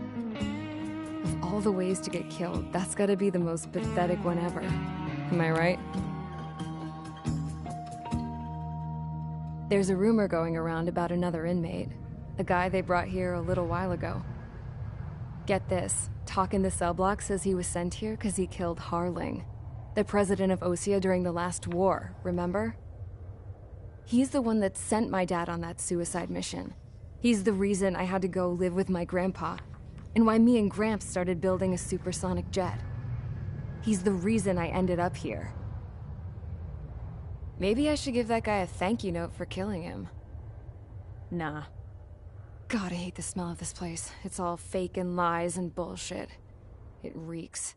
Of all the ways to get killed, that's gotta be the most pathetic one ever. Am I right? There's a rumor going around about another inmate. A guy they brought here a little while ago. Get this, talk in the cell block says he was sent here because he killed Harling, the president of Osea during the last war, remember? He's the one that sent my dad on that suicide mission. He's the reason I had to go live with my grandpa, and why me and Gramps started building a supersonic jet. He's the reason I ended up here. Maybe I should give that guy a thank you note for killing him. Nah. God, I hate the smell of this place. It's all fake and lies and bullshit. It reeks.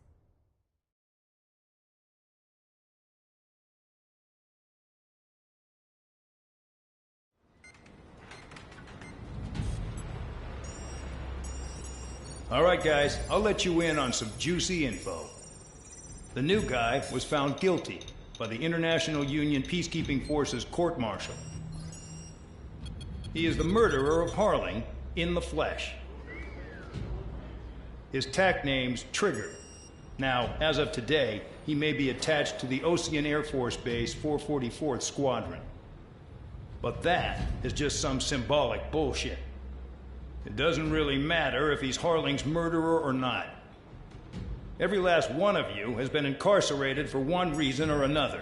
All right, guys, I'll let you in on some juicy info. The new guy was found guilty by the International Union Peacekeeping Forces court-martial. He is the murderer of Harling in the flesh. His TAC name's Trigger. Now, as of today, he may be attached to the Osean Air Force Base 444th Squadron. But that is just some symbolic bullshit. It doesn't really matter if he's Harling's murderer or not. Every last one of you has been incarcerated for one reason or another.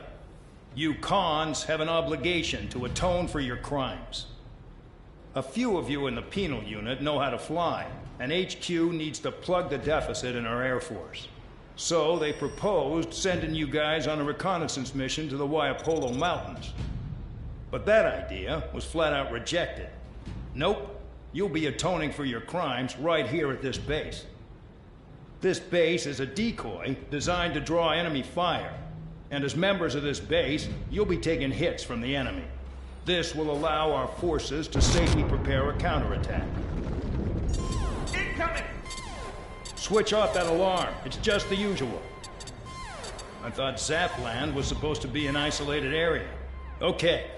You cons have an obligation to atone for your crimes. A few of you in the penal unit know how to fly, and HQ needs to plug the deficit in our Air Force. So they proposed sending you guys on a reconnaissance mission to the Waiapolo Mountains. But that idea was flat out rejected. Nope. You'll be atoning for your crimes right here at this base. This base is a decoy designed to draw enemy fire. And as members of this base, you'll be taking hits from the enemy. This will allow our forces to safely prepare a counterattack. Incoming! Switch off that alarm. It's just the usual. I thought Zapland was supposed to be an isolated area. Okay.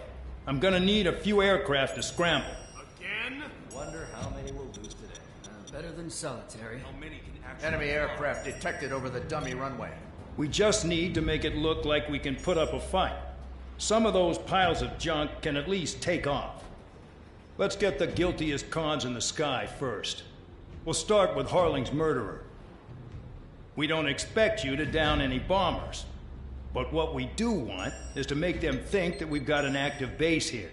I'm gonna need a few aircraft to scramble. Again? Wonder how many we'll lose today. Better than solitary. How many can actually... Enemy aircraft detected over the dummy runway. We just need to make it look like we can put up a fight. Some of those piles of junk can at least take off. Let's get the guiltiest cons in the sky first. We'll start with Harling's murderer. We don't expect you to down any bombers. But what we do want is to make them think that we've got an active base here.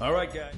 All right, guys.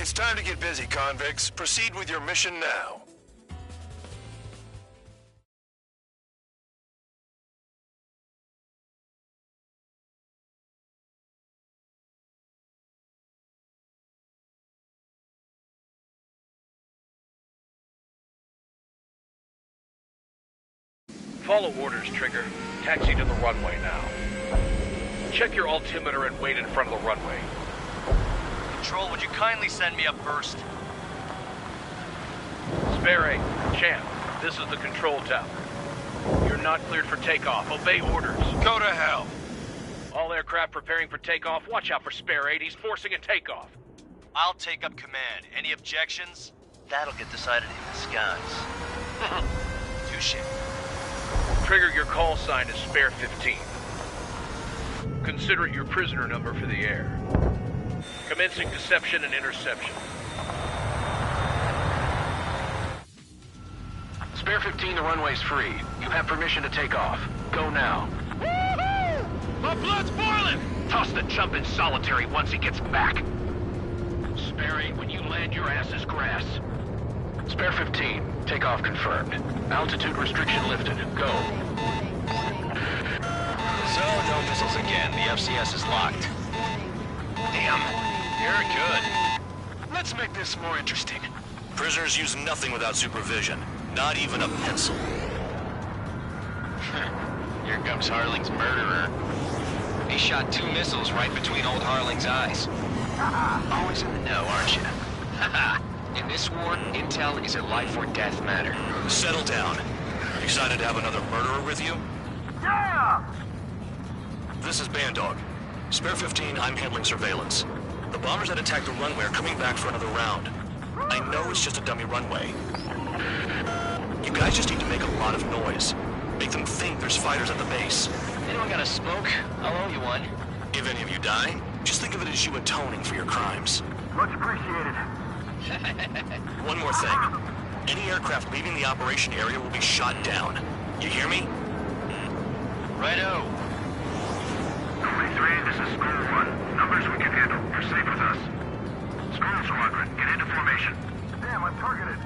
It's time to get busy, convicts. Proceed with your mission now. Follow orders, Trigger. Taxi to the runway now. Check your altimeter and wait in front of the runway. Control, would you kindly send me up first? Spare 8, Champ, this is the control tower. You're not cleared for takeoff. Obey orders. Go to hell. All aircraft preparing for takeoff. Watch out for Spare 8. He's forcing a takeoff. I'll take up command. Any objections? That'll get decided in the skies. Touche. Trigger, your call sign is Spare 15. Consider it your prisoner number for the air. Commencing deception and interception. Spare 15, the runway's free. You have permission to take off. Go now. Woohoo! My blood's boiling! Toss the chump in solitary once he gets back. Spare 8, when you land, your ass is grass. Spare 15, takeoff confirmed. Altitude restriction lifted. Go. So, no missiles again. The FCS is locked. Damn. You're good. Let's make this more interesting. Prisoners use nothing without supervision. Not even a pencil. Here comes Harling's murderer. He shot 2 missiles right between old Harling's eyes. Always in the know, aren't you? In this war, intel is a life or death matter. Settle down. Excited to have another murderer with you? Yeah! This is Bandog. Spare 15, I'm handling surveillance. The bombers that attacked the runway are coming back for another round. I know it's just a dummy runway. You guys just need to make a lot of noise. Make them think there's fighters at the base. Anyone got a smoke? I'll owe you one. If any of you die, just think of it as you atoning for your crimes. Much appreciated. One more thing. Any aircraft leaving the operation area will be shot down. You hear me? Righto. 23, this is School 1. Numbers we can handle. Proceed with us. School Squadron, get into formation. Damn, I'm targeted.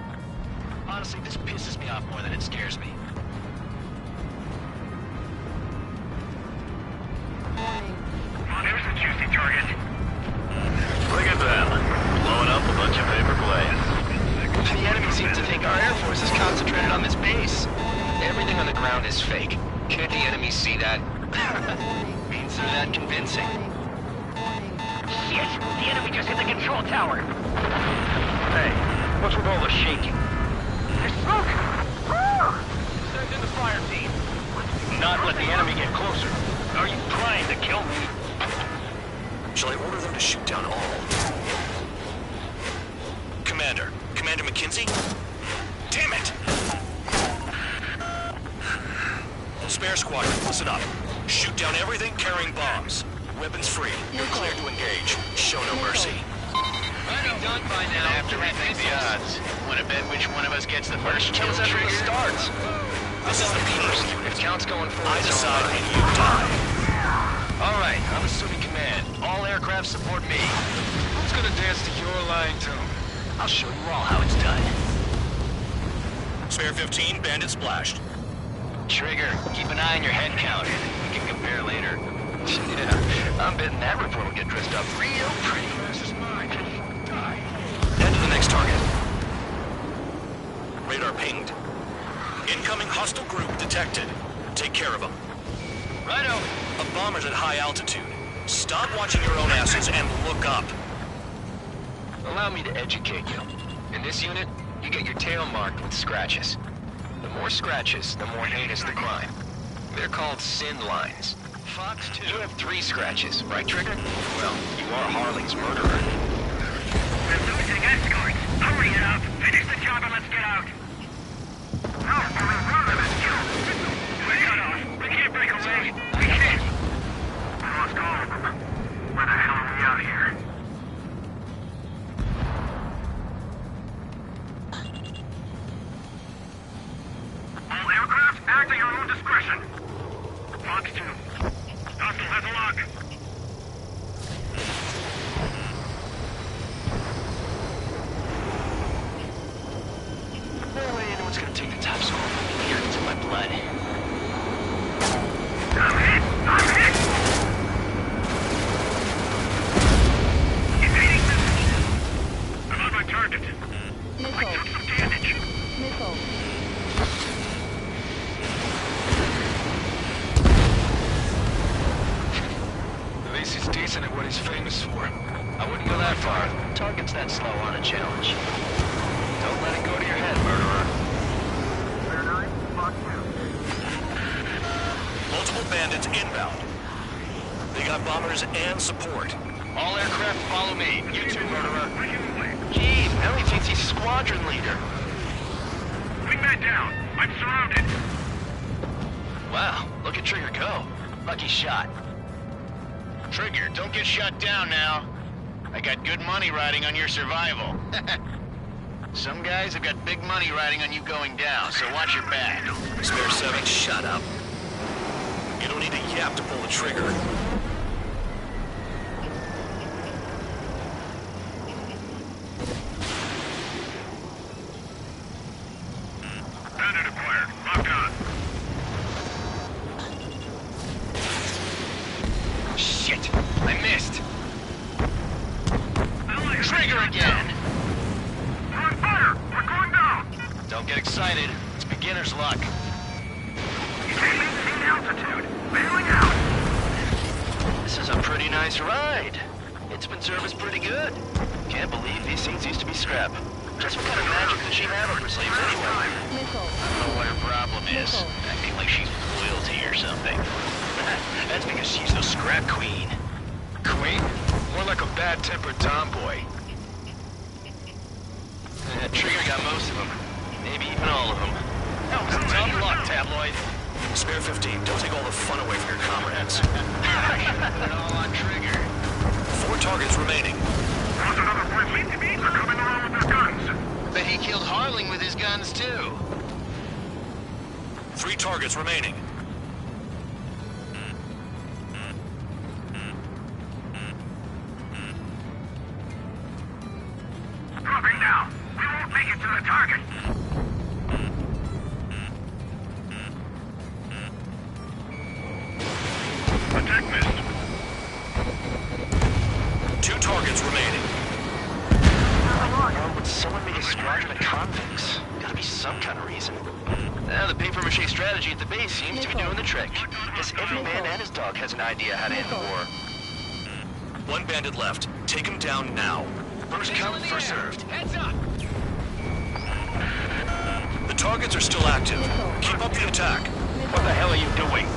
Honestly, this pisses me off more than it scares me. There's a juicy target. Look at them. Blowing up a bunch of paper planes. The enemy seems to think our Air Force is concentrated on this base. Everything on the ground is fake. Can't the enemy see that? Means they're that convincing. Shit! The enemy just hit the control tower! Hey, what's with all the shaking? There's smoke! Woo! Send in the fire team. Not let the enemy get closer. Are you trying to kill me? Shall I order them to shoot down all? Commander McKenzie? Damn it! Spare squadron, listen up. Shoot down everything carrying bombs. Weapons free. You're cleared to engage. Show no mercy. I'd be done by now. I have to rethink the odds. Want to bet which one of us gets the first kill Tell us after trigger? it starts. This is the first. If count's going forward, I decide and you die. All right, I'm assuming command. All aircraft support me. Who's gonna dance to your line tune? I'll show you all how it's done. Spare 15, bandit splashed. Trigger, keep an eye on your head count. We can compare later. Yeah, I'm betting that report will get dressed up real pretty. This is mine. Die. Head to the next target. Radar pinged. Incoming hostile group detected. Take care of them. Righto. A bomber's at high altitude. Stop watching your own asses and look up. Allow me to educate you. In this unit, you get your tail marked with scratches. The more scratches, the more heinous the crime. They're called sin lines. Fox 2. You have 3 scratches, right, Trigger? Well, you are Harling's murderer. We're losing escorts. Hurry it up. Finish the job and let's get out. No, we're running this kill. We're cut off. We can't break away. We can't. We lost all of them. Where the hell are we out here? All aircraft, act at your own discretion. Fox 2. Hostile has a lock. It's gonna take the top score from me here. It's in my blood. I'm hit! I'm hit! Evading missile. I'm on my target. I took some damage. Missile. At least he's decent at what he's famous for. I wouldn't go that far. Target's that slow on a challenge. Don't let it go to your head, murderer. Multiple bandits inbound. They got bombers and support. All aircraft follow me. You too, murderer. Gee, now he thinks he's squadron leader. Wingman down. I'm surrounded. Wow, look at Trigger go. Lucky shot. Trigger, don't get shot down now. I got good money riding on your survival. Some guys have got big money riding on you going down, so watch your back. Spare 7, shut up. You don't need a yap to pull the trigger. Bandit acquired. Locked on. Shit! I missed! Trigger again! We're on fire! We're going down! Don't get excited. It's beginner's luck. Maintain altitude. Bailing out. This is a pretty nice ride. It's been serviced pretty good. Can't believe these things used to be scrap. Just what kind of magic does she have up her sleeves anyway? Missile. I don't know what her problem is. Acting like she's royalty or something. That's because she's the scrap queen. Queen? More like a bad-tempered tomboy. Trigger got most of them. Maybe even all of them. That was dumb luck, Tabloid. Spare 15, don't take all the fun away from your comrades. Put it all on Trigger. 4 targets remaining. There's another friendly. They're coming around with their guns. Bet he killed Harling with his guns, too. 3 targets remaining. Dropping now. We won't make it to the target. Attack missed. 2 targets remaining. Why would someone make a squadron of convicts? Gotta be some kind of reason. Now, the papier-mâché strategy at the base seems to be doing the trick. Guess every man and his dog has an idea how to end the war. 1 bandit left. Take him down now. First come, first served. Heads up! The targets are still active. Keep up the attack. What the hell are you doing?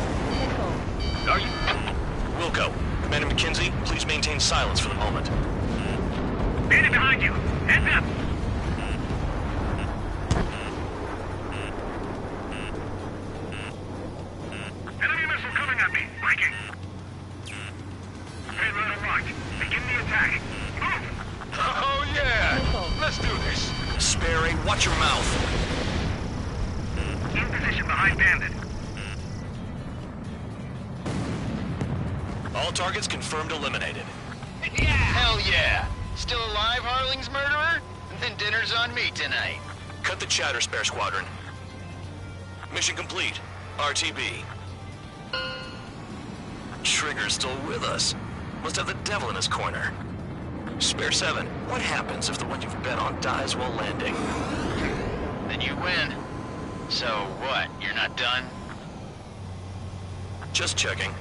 Are you... Wilco, Commander McKenzie, please maintain silence for the moment. Bandit behind you. Heads up. Enemy missile coming at me. Breaking. Payload unlocked. Begin the attack. Move. Oh yeah! Let's do this. Sperry, watch your mouth. In position behind Bandit. All targets confirmed eliminated. Yeah! Hell yeah! Still alive, Harling's murderer? Then dinner's on me tonight. Cut the chatter, Spare Squadron. Mission complete. RTB. Trigger's still with us. Must have the devil in his corner. Spare 7, what happens if the one you've bet on dies while landing? Then you win. So what, you're not done? Just checking.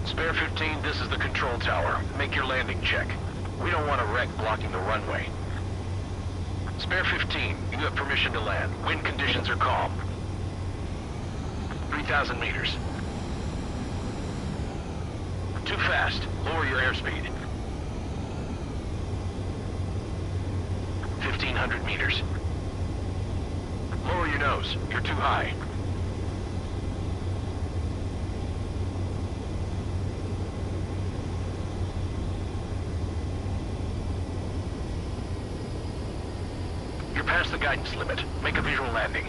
Spare 15, this is the control tower. Make your landing check. We don't want a wreck blocking the runway. Spare 15, you have permission to land. Wind conditions are calm. 3,000 meters. Too fast. Lower your airspeed. 1,500 meters. Lower your nose. You're too high. You're past the guidance limit. Make a visual landing.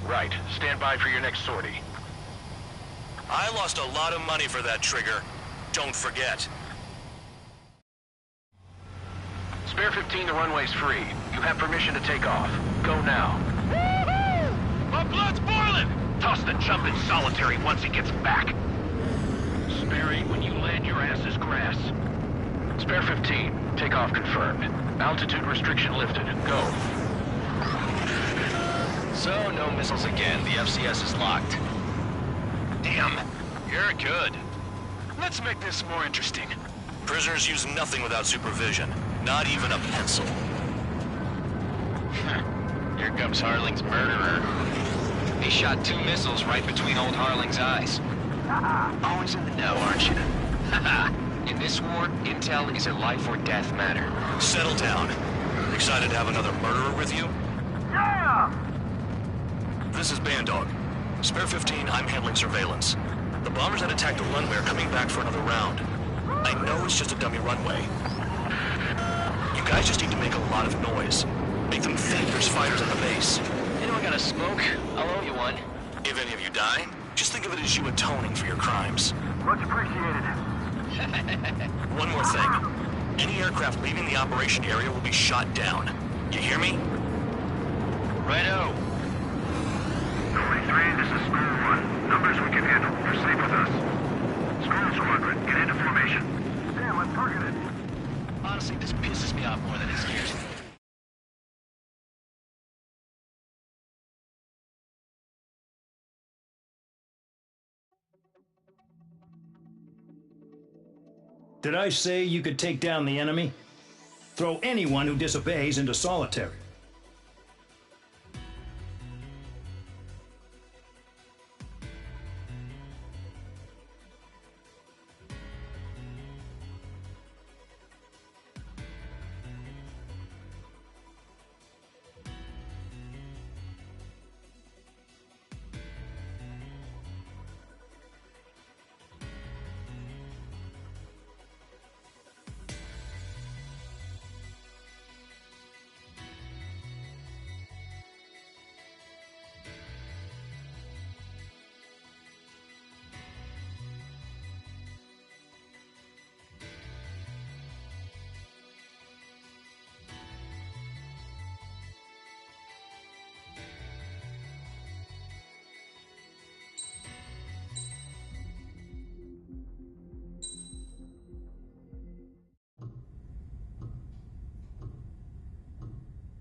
Right. Stand by for your next sortie. I lost a lot of money for that trigger. Don't forget. Spare 15, the runway's free. You have permission to take off. Go now. Woohoo! My blood's boiling! Toss the chump in solitary once he gets back. Sperry, when you land, your ass is grass. Spare 15, takeoff confirmed. Altitude restriction lifted. Go. So, no missiles again. The FCS is locked. Damn. You're good. Let's make this more interesting. Prisoners use nothing without supervision. Not even a pencil. Here comes Harling's murderer. He shot 2 missiles right between old Harling's eyes. Always in the know, aren't you? In this war, intel is a life or death matter. Settle down. Excited to have another murderer with you? Yeah! This is Bandog. Spare 15, I'm handling surveillance. The bombers that attacked the runway are coming back for another round. I know it's just a dummy runway. You guys just need to make a lot of noise. Make them think there's fighters on the base. Anyone got a smoke? I'll owe you one. If any of you die, just think of it as you atoning for your crimes. Much appreciated. One more thing. Any aircraft leaving the operation area will be shot down. You hear me? Righto. 23, this is School 1. Numbers we can handle. You're safe with us. School Squadron, get into formation. Damn, I'm targeted. Honestly, this pisses me off more than it scares me. Did I say you could take down the enemy? Throw anyone who disobeys into solitary.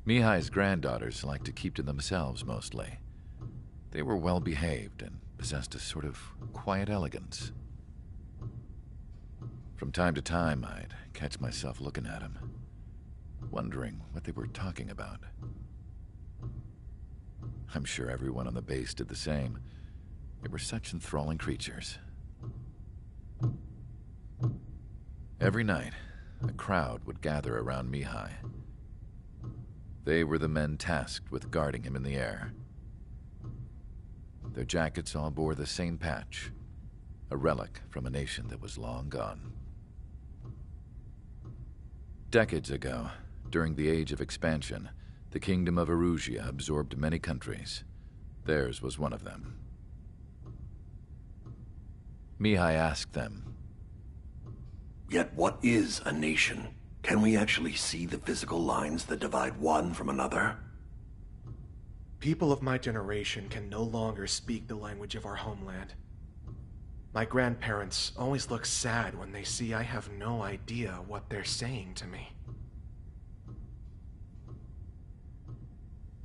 Mihai's granddaughters liked to keep to themselves mostly. They were well behaved and possessed a sort of quiet elegance. From time to time, I'd catch myself looking at them, wondering what they were talking about. I'm sure everyone on the base did the same. They were such enthralling creatures. Every night, a crowd would gather around Mihai. They were the men tasked with guarding him in the air. Their jackets all bore the same patch, a relic from a nation that was long gone. Decades ago, during the Age of Expansion, the Kingdom of Erusia absorbed many countries. Theirs was one of them. Mihai asked them, "Yet what is a nation? Can we actually see the physical lines that divide one from another?" People of my generation can no longer speak the language of our homeland. My grandparents always look sad when they see I have no idea what they're saying to me.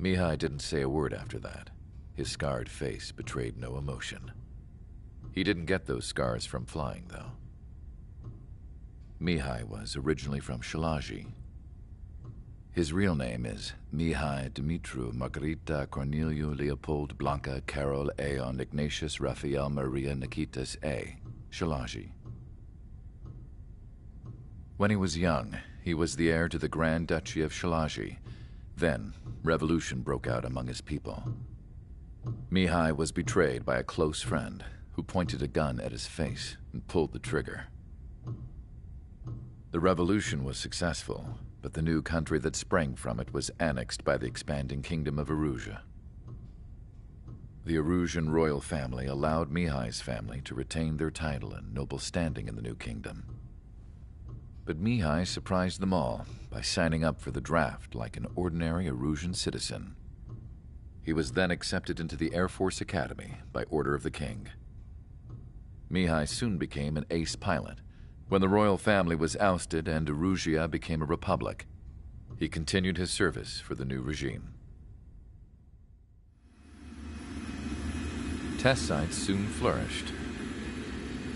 Mihai didn't say a word after that. His scarred face betrayed no emotion. He didn't get those scars from flying, though. Mihai was originally from Shalaji. His real name is Mihai Dumitru Margarita Corneliu Leopold Blanca Carol Aeon Ignatius Raphael Maria Nikitas A. Shalaji. When he was young, he was the heir to the Grand Duchy of Shalaji. Then, revolution broke out among his people. Mihai was betrayed by a close friend who pointed a gun at his face and pulled the trigger. The revolution was successful, but the new country that sprang from it was annexed by the expanding Kingdom of Erusia. The Erusian royal family allowed Mihai's family to retain their title and noble standing in the new kingdom. But Mihai surprised them all by signing up for the draft like an ordinary Erusian citizen. He was then accepted into the Air Force Academy by order of the king. Mihai soon became an ace pilot. When the royal family was ousted and Erusia became a republic, he continued his service for the new regime. Test sites soon flourished.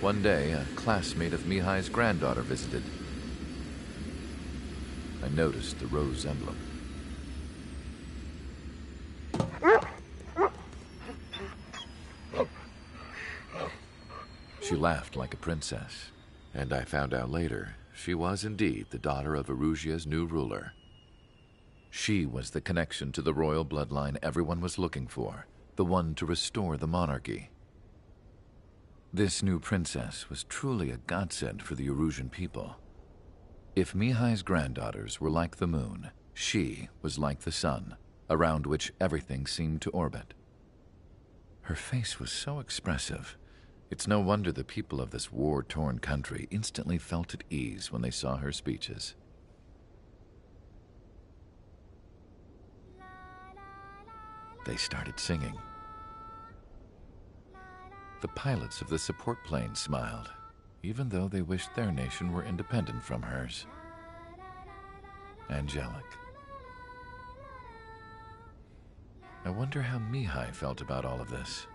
One day, a classmate of Mihai's granddaughter visited. I noticed the rose emblem. She laughed like a princess, and I found out later she was indeed the daughter of Erusia's new ruler. She was the connection to the royal bloodline everyone was looking for, the one to restore the monarchy. This new princess was truly a godsend for the Erusian people. If Mihai's granddaughters were like the moon, she was like the sun, around which everything seemed to orbit. Her face was so expressive. It's no wonder the people of this war-torn country instantly felt at ease when they saw her speeches. They started singing. The pilots of the support plane smiled, even though they wished their nation were independent from hers. Angelic. I wonder how Mihai felt about all of this.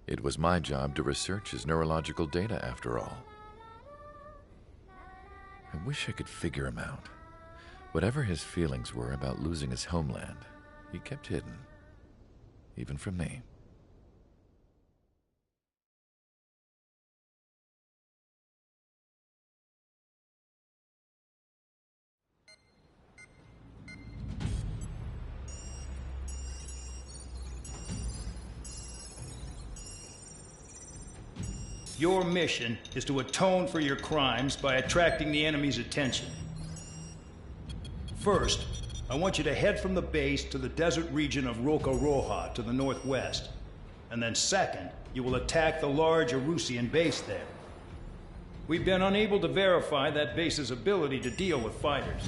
It was my job to research his neurological data, after all. I wish I could figure him out. Whatever his feelings were about losing his homeland, he kept hidden, even from me. Your mission is to atone for your crimes by attracting the enemy's attention. First, I want you to head from the base to the desert region of Roca-Roja to the northwest. And then second, you will attack the large Erusian base there. We've been unable to verify that base's ability to deal with fighters.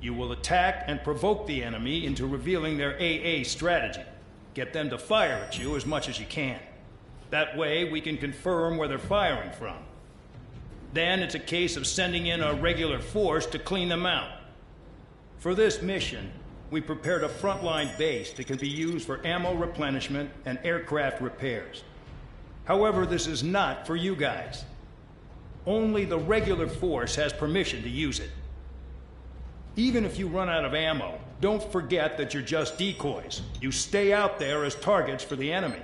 You will attack and provoke the enemy into revealing their AA strategy. Get them to fire at you as much as you can. That way, we can confirm where they're firing from. Then it's a case of sending in a regular force to clean them out. For this mission, we prepared a frontline base that can be used for ammo replenishment and aircraft repairs. However, this is not for you guys. Only the regular force has permission to use it. Even if you run out of ammo, don't forget that you're just decoys. You stay out there as targets for the enemy.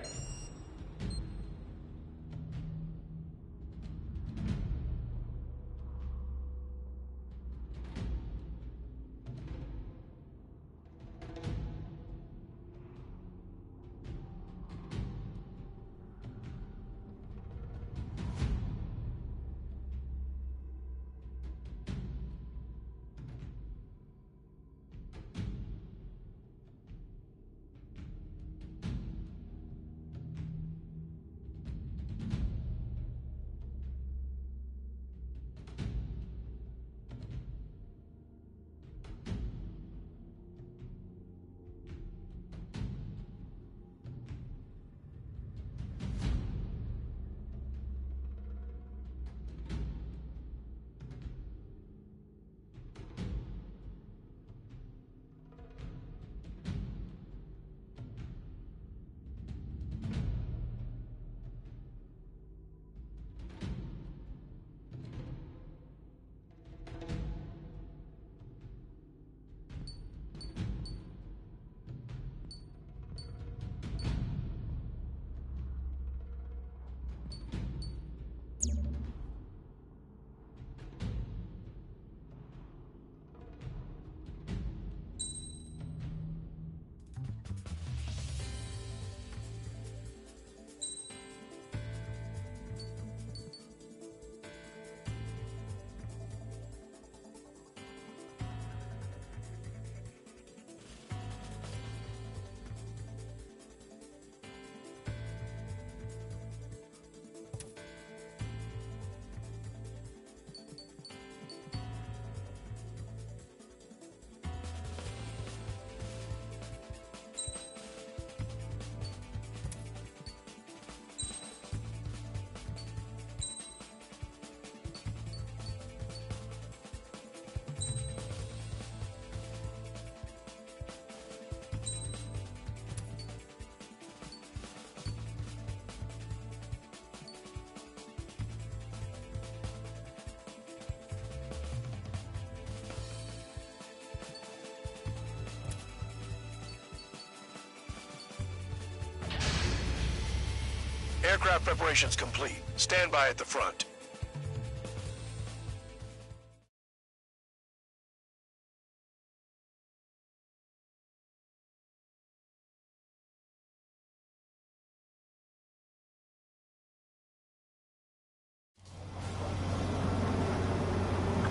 Aircraft preparations complete. Stand by at the front.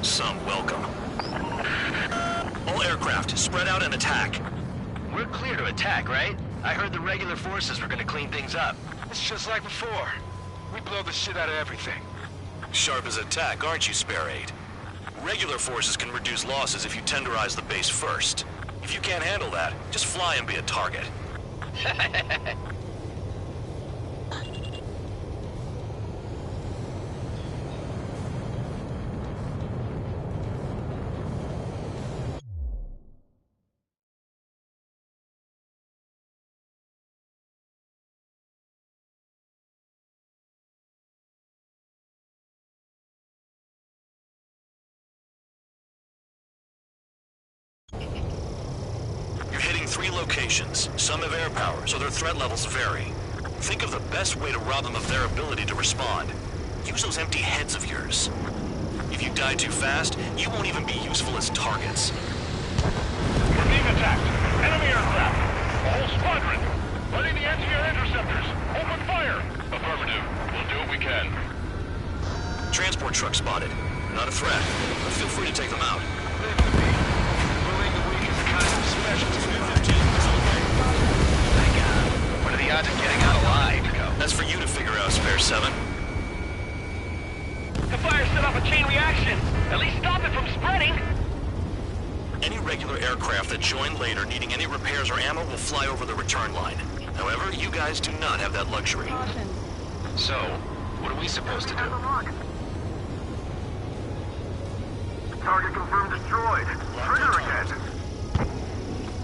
Some welcome. All aircraft, spread out and attack. We're clear to attack, right? I heard the regular forces were gonna clean things up. It's just like before. We blow the shit out of everything. Sharp as attack, aren't you, Spare 8? Regular forces can reduce losses if you tenderize the base first. If you can't handle that, just fly and be a target. You're hitting 3 locations. Some have air power, so their threat levels vary. Think of the best way to rob them of their ability to respond. Use those empty heads of yours. If you die too fast, you won't even be useful as targets. We're being attacked. Enemy aircraft. A whole squadron. Running the anti-air interceptors. Open fire. Affirmative. We'll do what we can. Transport truck spotted. Not a threat, but feel free to take them out. What are the odds of getting out alive? That's for you to figure out, Spare 7. The fire set off a chain reaction. At least stop it from spreading. Any regular aircraft that join later needing any repairs or ammo will fly over the return line. However, you guys do not have that luxury. So, what are we supposed to do? Target confirmed destroyed. Trigger again.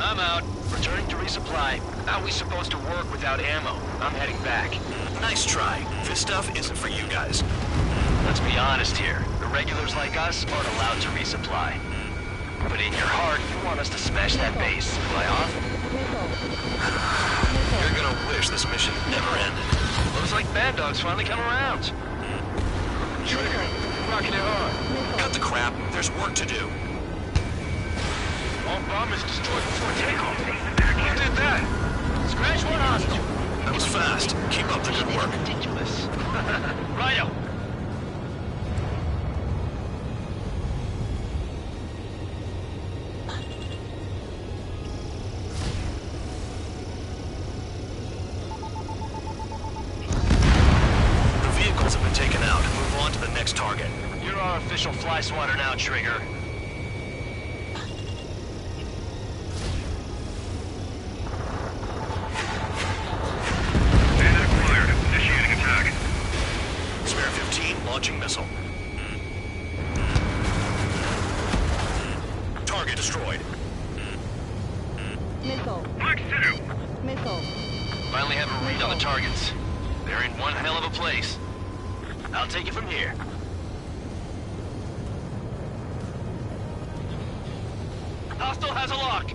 I'm out. Returning to resupply. How are we supposed to work without ammo? I'm heading back. Nice try. This stuff isn't for you guys. Let's be honest here. The regulars like us aren't allowed to resupply. But in your heart, you want us to smash that base. Fly off? You're gonna wish this mission never ended. Looks like Bad Dog's finally come around. Trigger, rocking it hard. Cut the crap. There's work to do. All bombers destroyed before takeoff. Who did that? Scratch one hostage. That was fast. Keep up the good work. Ridiculous. Righto. The vehicles have been taken out. Move on to the next target. You're our official fly swatter now, Trigger. Spare 15, launching missile. Target destroyed. Missile. Missile. Finally have a read on the targets. They're in one hell of a place. I'll take it from here. Hostile has a lock.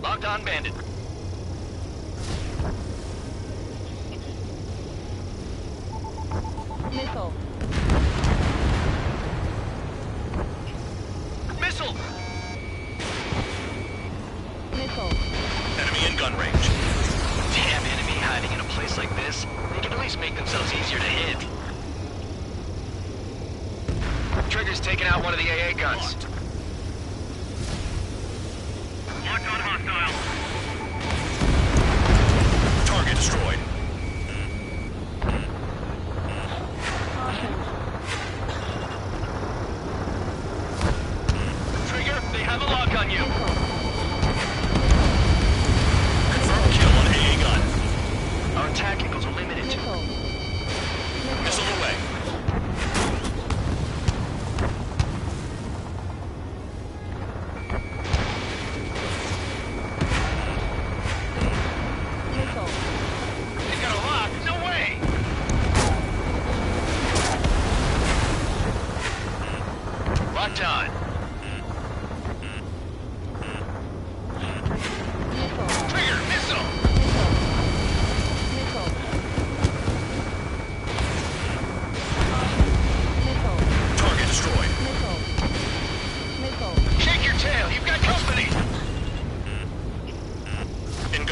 Locked on bandit. Missile. Missile! Missile. Enemy in gun range. Damn enemy hiding in a place like this. They can at least make themselves easier to hit. Trigger's taking out one of the AA guns. Locked on hostile. Target destroyed. Trigger, they have a lock on you. Confirm kill on AA gun. Our attack angles are limited. Missile away.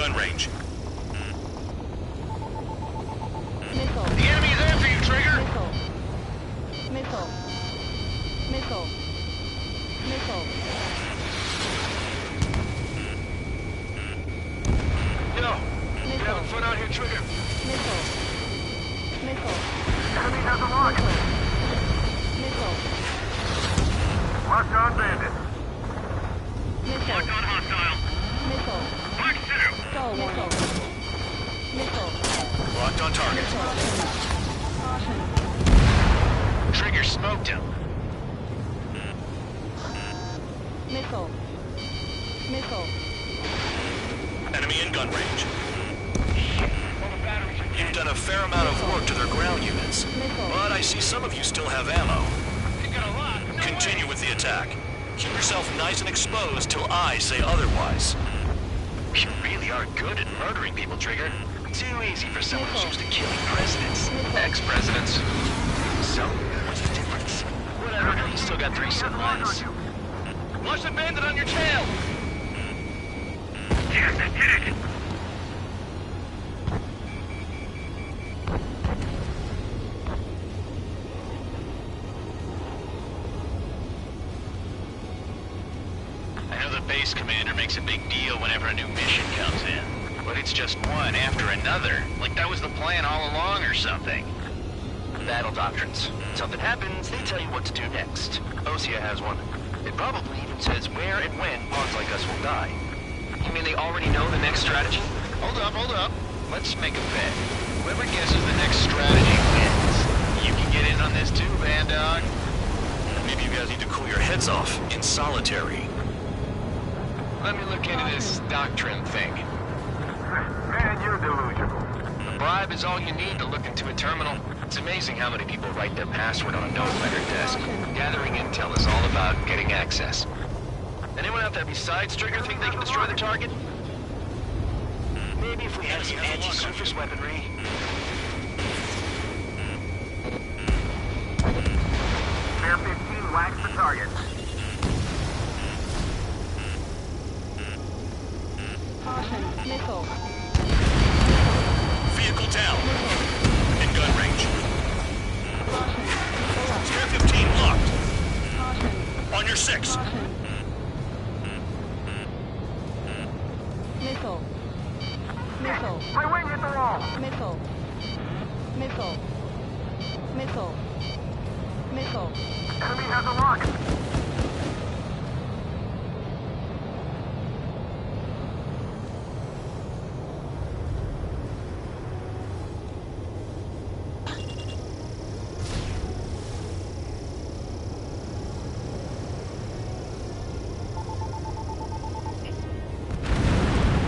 gun range. Missile. The enemy's after you, Trigger! Missile. Missile. Missile. Yo, you having fun out here, Trigger? Missile. Missile. Enemy has a lock. Missile. Locked on bandit. Missile. Locked on hostile. Missile. Mark 2. Stall warning. Missile. Locked on target. Caution. Trigger smoked him. Missile. Missile. Enemy in gun range. You've done a fair amount of work to their ground units, but I see some of you still have ammo. Continue with the attack. Keep yourself nice and exposed till I say otherwise. You really are good at murdering people, Trigger. Too easy for someone who's used to killing presidents. Ex-presidents. So, what's the difference? Whatever, you still got 3 civil lives. Watch the bandit on your tail! Yes, hit it! I know the base commander makes a big deal whenever a new mission comes in. But it's just one after another. Like that was the plan all along or something. Battle doctrines. Something happens, they tell you what to do next. Osea has one. It probably even says where and when pawns like us will die. You mean they already know the next strategy? Hold up. Let's make a bet. Whoever guesses the next strategy wins. You can get in on this too, Bandog. Maybe you guys need to cool your heads off in solitary. Let me look into this doctrine thing. Man, you're delusional. A bribe is all you need to look into a terminal. It's amazing how many people write their password on a note letter desk. Gathering intel is all about getting access. Anyone out there besides Trigger think they can destroy the target? Maybe if we had some anti-surface weaponry. Air 15 whacks the target. Caution. Missile. Vehicle down. In gun range. Spare 15 locked. On your 6. Missile. Missile. My wing hit the wall. Missile. Missile. Missile. Missile. Enemy has a lock.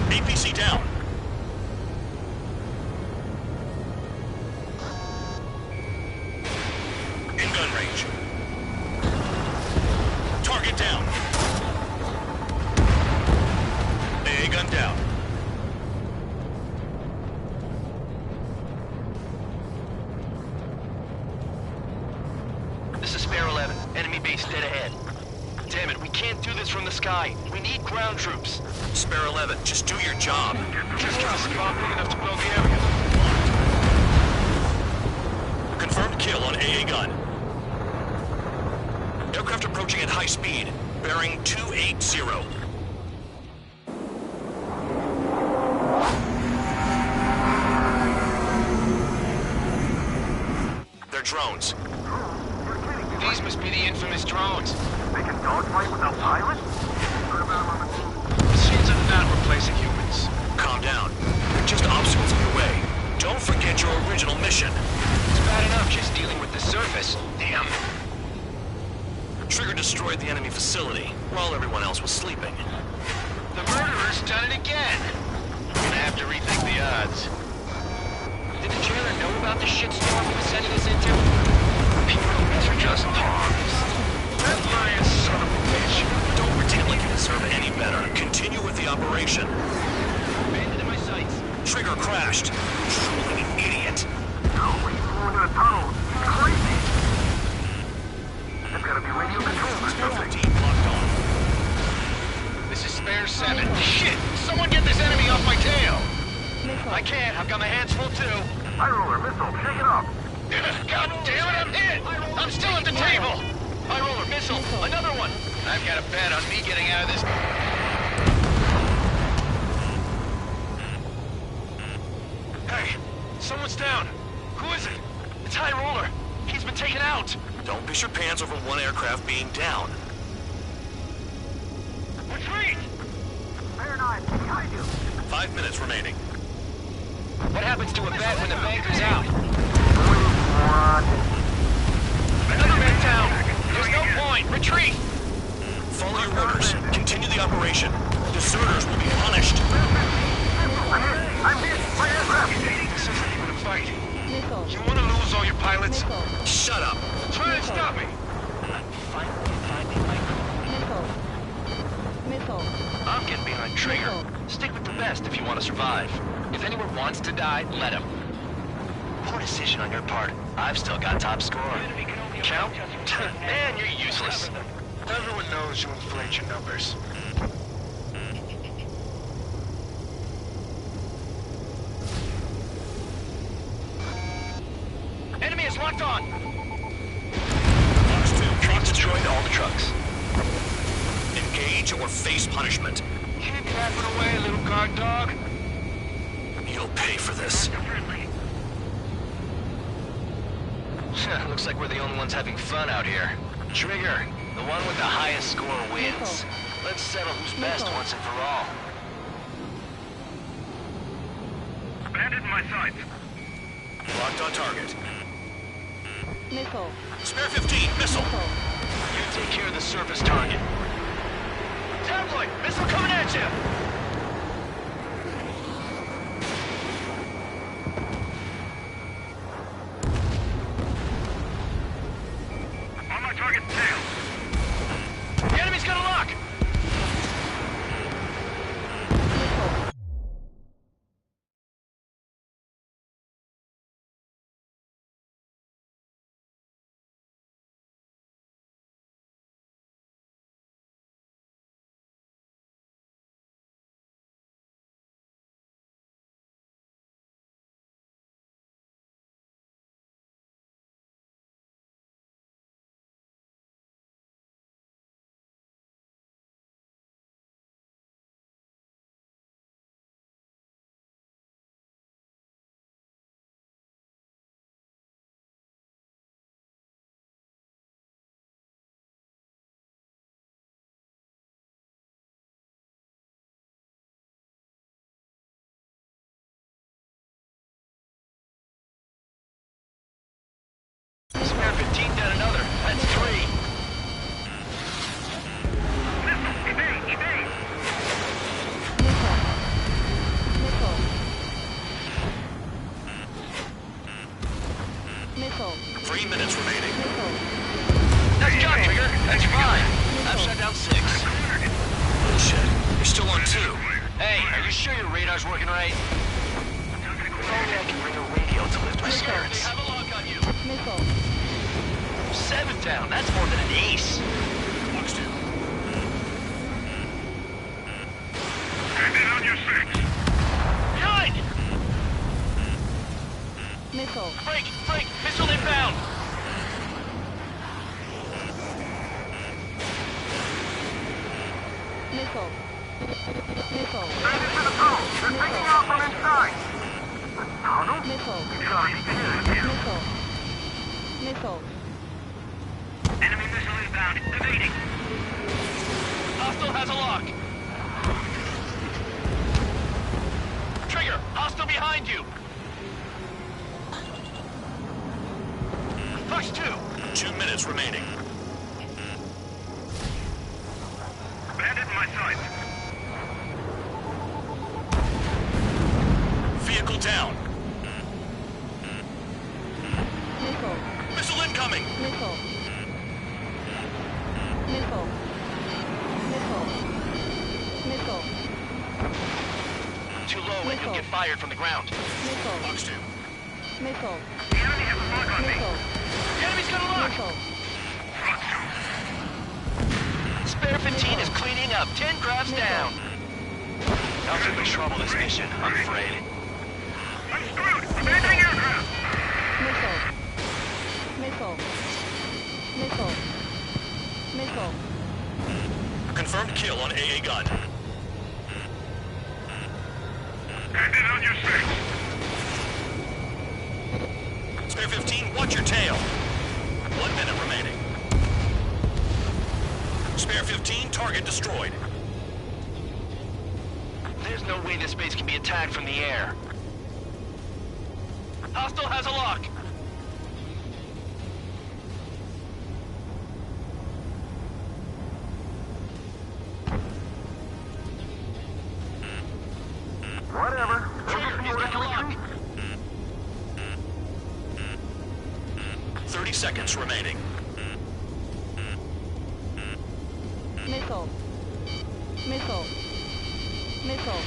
APC down. In gun range. Target down. AA gun down. This is Spare 11. Enemy base dead ahead. Damn it, we can't do this from the sky. We need ground troops. Spare 11, just do your job. Just give us a bomb big enough to blow the area. Confirmed kill on AA gun. Aircraft approaching at high speed. Bearing 280. They're drones. These must be the infamous drones. They can dogfight without pilots? Machines are not replacing humans. Calm down. They're just obstacles in your way. Don't forget your original mission. It's bad enough just dealing with the surface. Damn. Trigger destroyed the enemy facility while everyone else was sleeping. The murderer's done it again. We're gonna have to rethink the odds. Did the jailer know about the shitstorm he was sending us into? These are just pawns. That lying son of a bitch. Don't pretend like you deserve any better. Continue with the operation. Bandit in my sights. Trigger crashed. Truly an idiot. No, he flew into a tunnel. He's crazy. There's gotta be radio control or something. Locked on. This is Spare 7. Shit! Someone get this enemy off my tail! I can't. I've got my hands full too. High roller, missile, shake it off. God damn it, I'm hit! I'm still at the table! High roller, missile, another one! I've got a bet on me getting out of this. Hey, someone's down. Who is it? It's High roller. He's been taken out. Don't piss your pants over one aircraft being down. Retreat! Fair 9, behind you. 5 minutes remaining. What happens to a bet when the banker's out? Another man down! There's no point! Retreat! Follow your orders. Continue the operation. Deserters will be punished. I'm hit! My aircraft! This isn't even a fight. Missile. You want to lose all your pilots? Missile. Shut up. Try to stop me! Missile. Missile. I'm getting behind Trigger. Stick with the best if you want to survive. If anyone wants to die, let him. Poor decision on your part. I've still got top score. Count? Man, you're useless. Everyone knows you inflate your numbers. Enemy is locked on! Fox 2, We've destroyed all the trucks. engage or face punishment. Keep clapping away, little guard dog. You'll pay for this. Looks like we're the only ones having fun out here. Trigger, the one with the highest score wins. Let's settle who's best once and for all. Bandit in my sights. Locked on target. Missile. Spare 15, missile. You take care of the surface target. Tabloid, missile coming at you! On my target tail. The enemy's got a lock! Spare 15 down another. That's 3. Missile, evade, evade. Missile. Missile. 3 minutes remaining. Missile. Nice job, Trigger. That's 5. I've shut down 6. Bullshit. You're still on 2. Hey, are you sure your radar's working right? If only I can bring a radio to lift my spirits. They have a lock on you. Missile. 7 down. That's more than an ace. Fox 2. Bandit on your 6. Behind! Missile. Break! Break! Missile inbound! Missile. Missile. Bandits in the tunnel. They're taking out from inside. The tunnel? Missile. You gotta be kidding me. Missile. Missile. Enemy missile inbound. Evading. Hostile has a lock. Trigger! Hostile behind you! Fox 2! 2 minutes remaining. Bandit in my sights. Vehicle down. Missile. Missile incoming. Missile. Missile. Missile. Missile. Too low and you'll get fired from the ground. Missile. Fox 2. Missile. The enemy has a lock on me. Missile. The enemy's got a lock! Missile. Spare 15 is cleaning up. 10 crafts down. Not too much trouble this mission, I'm afraid. Missile. Missile. Missile. Confirmed kill on AA gun. Hand it on your six. Spare 15, watch your tail. 1 minute remaining. Spare 15, target destroyed. There's no way this base can be attacked from the air. Hostile has a lock. Whatever. He's got a lock. 30 seconds remaining. Missile. Missile. Missile.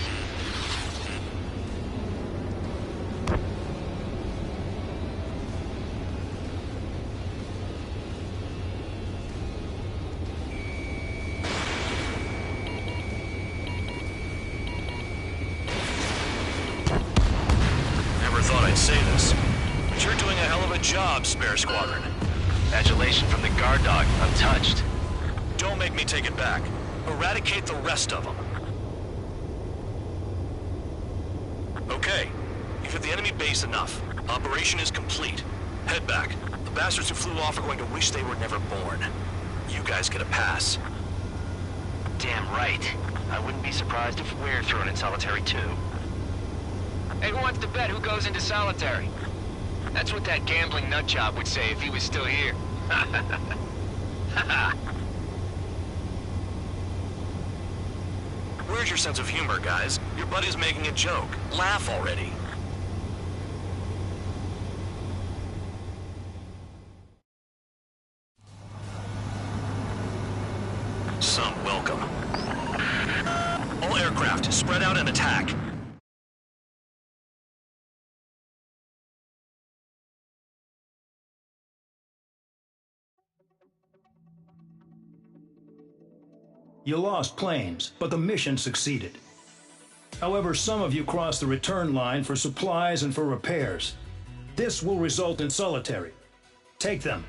Never thought I'd say this, but you're doing a hell of a job, Spare Squadron. Adulation from the guard dog, untouched. Don't make me take it back. Eradicate the rest of them. Okay, you've hit the enemy base enough. Operation is complete. Head back. The bastards who flew off are going to wish they were never born. You guys get a pass. Damn right. I wouldn't be surprised if we're thrown in solitary too. Hey, who wants to bet who goes into solitary? That's what that gambling nutjob would say if he was still here. Where's your sense of humor, guys? Your buddy's making a joke. Laugh already. Some welcome. All aircraft, spread out and attack. You lost planes, but the mission succeeded. However, some of you crossed the return line for supplies and for repairs. This will result in solitary. Take them.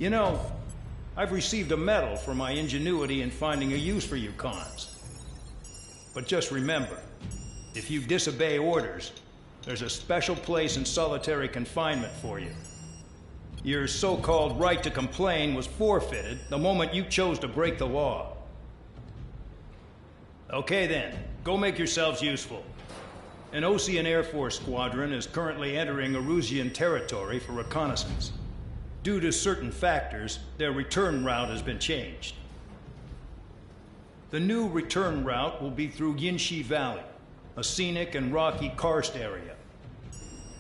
You know, I've received a medal for my ingenuity in finding a use for you cons. But just remember, if you disobey orders, there's a special place in solitary confinement for you. Your so-called right to complain was forfeited the moment you chose to break the law. Okay then, go make yourselves useful. An Osean Air Force squadron is currently entering Erusian territory for reconnaissance. Due to certain factors, their return route has been changed. The new return route will be through Yinshi Valley, a scenic and rocky karst area.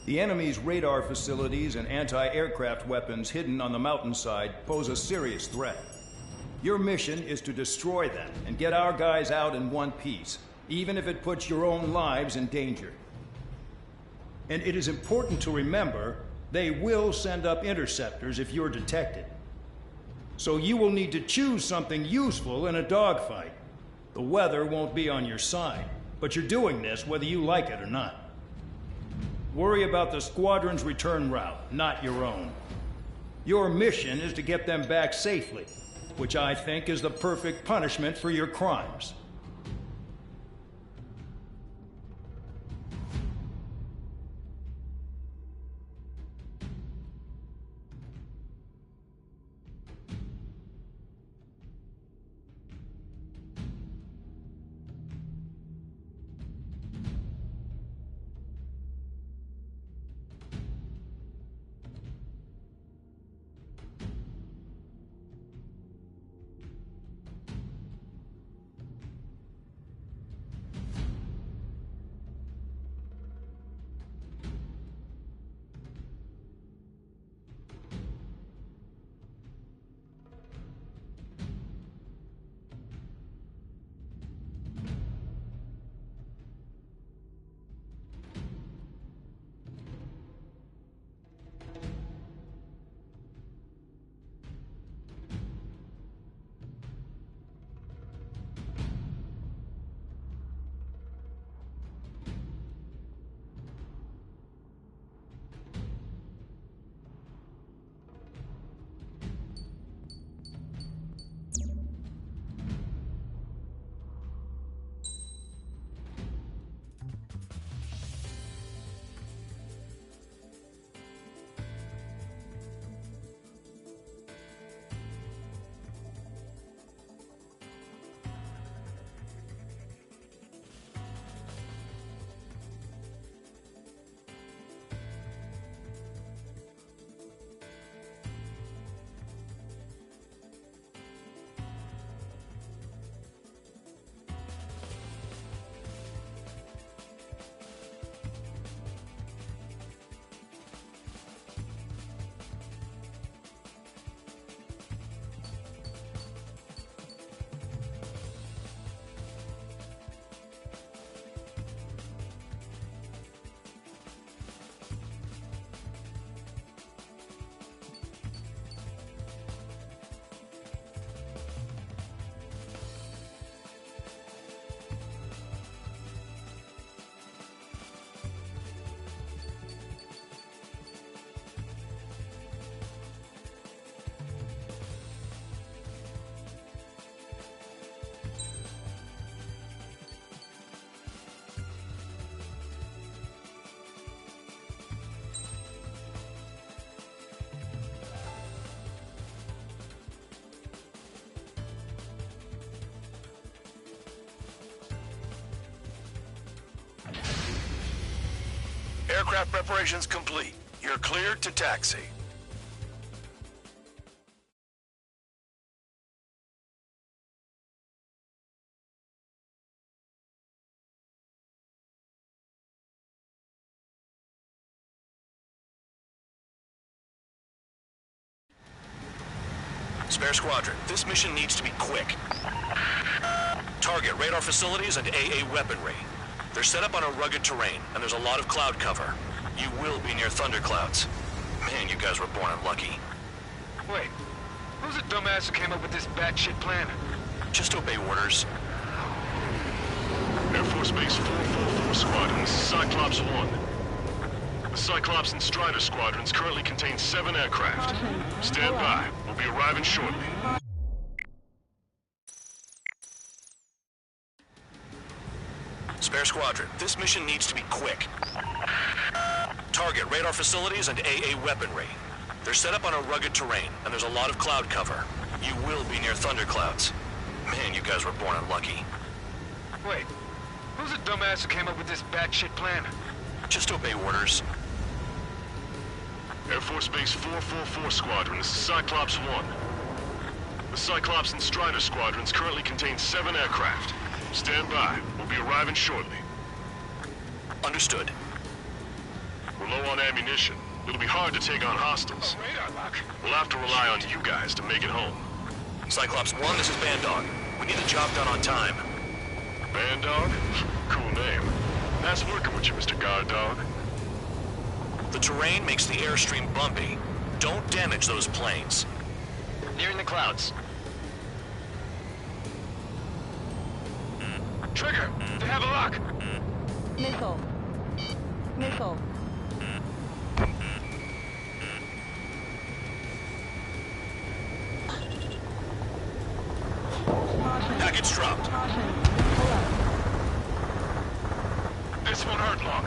The enemy's radar facilities and anti-aircraft weapons hidden on the mountainside pose a serious threat. Your mission is to destroy them and get our guys out in one piece, even if it puts your own lives in danger. And it is important to remember, they will send up interceptors if you're detected. So you will need to choose something useful in a dogfight. The weather won't be on your side, but you're doing this whether you like it or not. Worry about the squadron's return route, not your own. Your mission is to get them back safely, which I think is the perfect punishment for your crimes. Aircraft preparations complete. You're cleared to taxi. Spare Squadron, this mission needs to be quick. Target radar facilities and AA weaponry. They're set up on a rugged terrain, and there's a lot of cloud cover. You will be near thunderclouds. Man, you guys were born unlucky. Wait, who's the dumbass who came up with this batshit plan? Just obey orders. Air Force Base 444 Squadron, this is Cyclops 1. The Cyclops and Strider squadrons currently contain 7 aircraft. Stand by. We'll be arriving shortly. Spare Squadron, this mission needs to be quick. Target radar facilities and AA weaponry. They're set up on a rugged terrain, and there's a lot of cloud cover. You will be near thunderclouds. Man, you guys were born unlucky. Wait, who's the dumbass who came up with this batshit plan? Just obey orders. Air Force Base 444 Squadron, this is Cyclops 1. The Cyclops and Strider Squadrons currently contain 7 aircraft. Stand by. We'll be arriving shortly. Understood. We're low on ammunition. It'll be hard to take on hostiles. We'll have to rely on you guys to make it home. Cyclops 1, this is Bandog. We need the job done on time. Bandog? Cool name. Nice working with you, Mr. Guard Dog. The terrain makes the airstream bumpy. Don't damage those planes. Nearing the clouds. Trigger! They have a lock! Missile. Missile. Package dropped. This won't hurt long.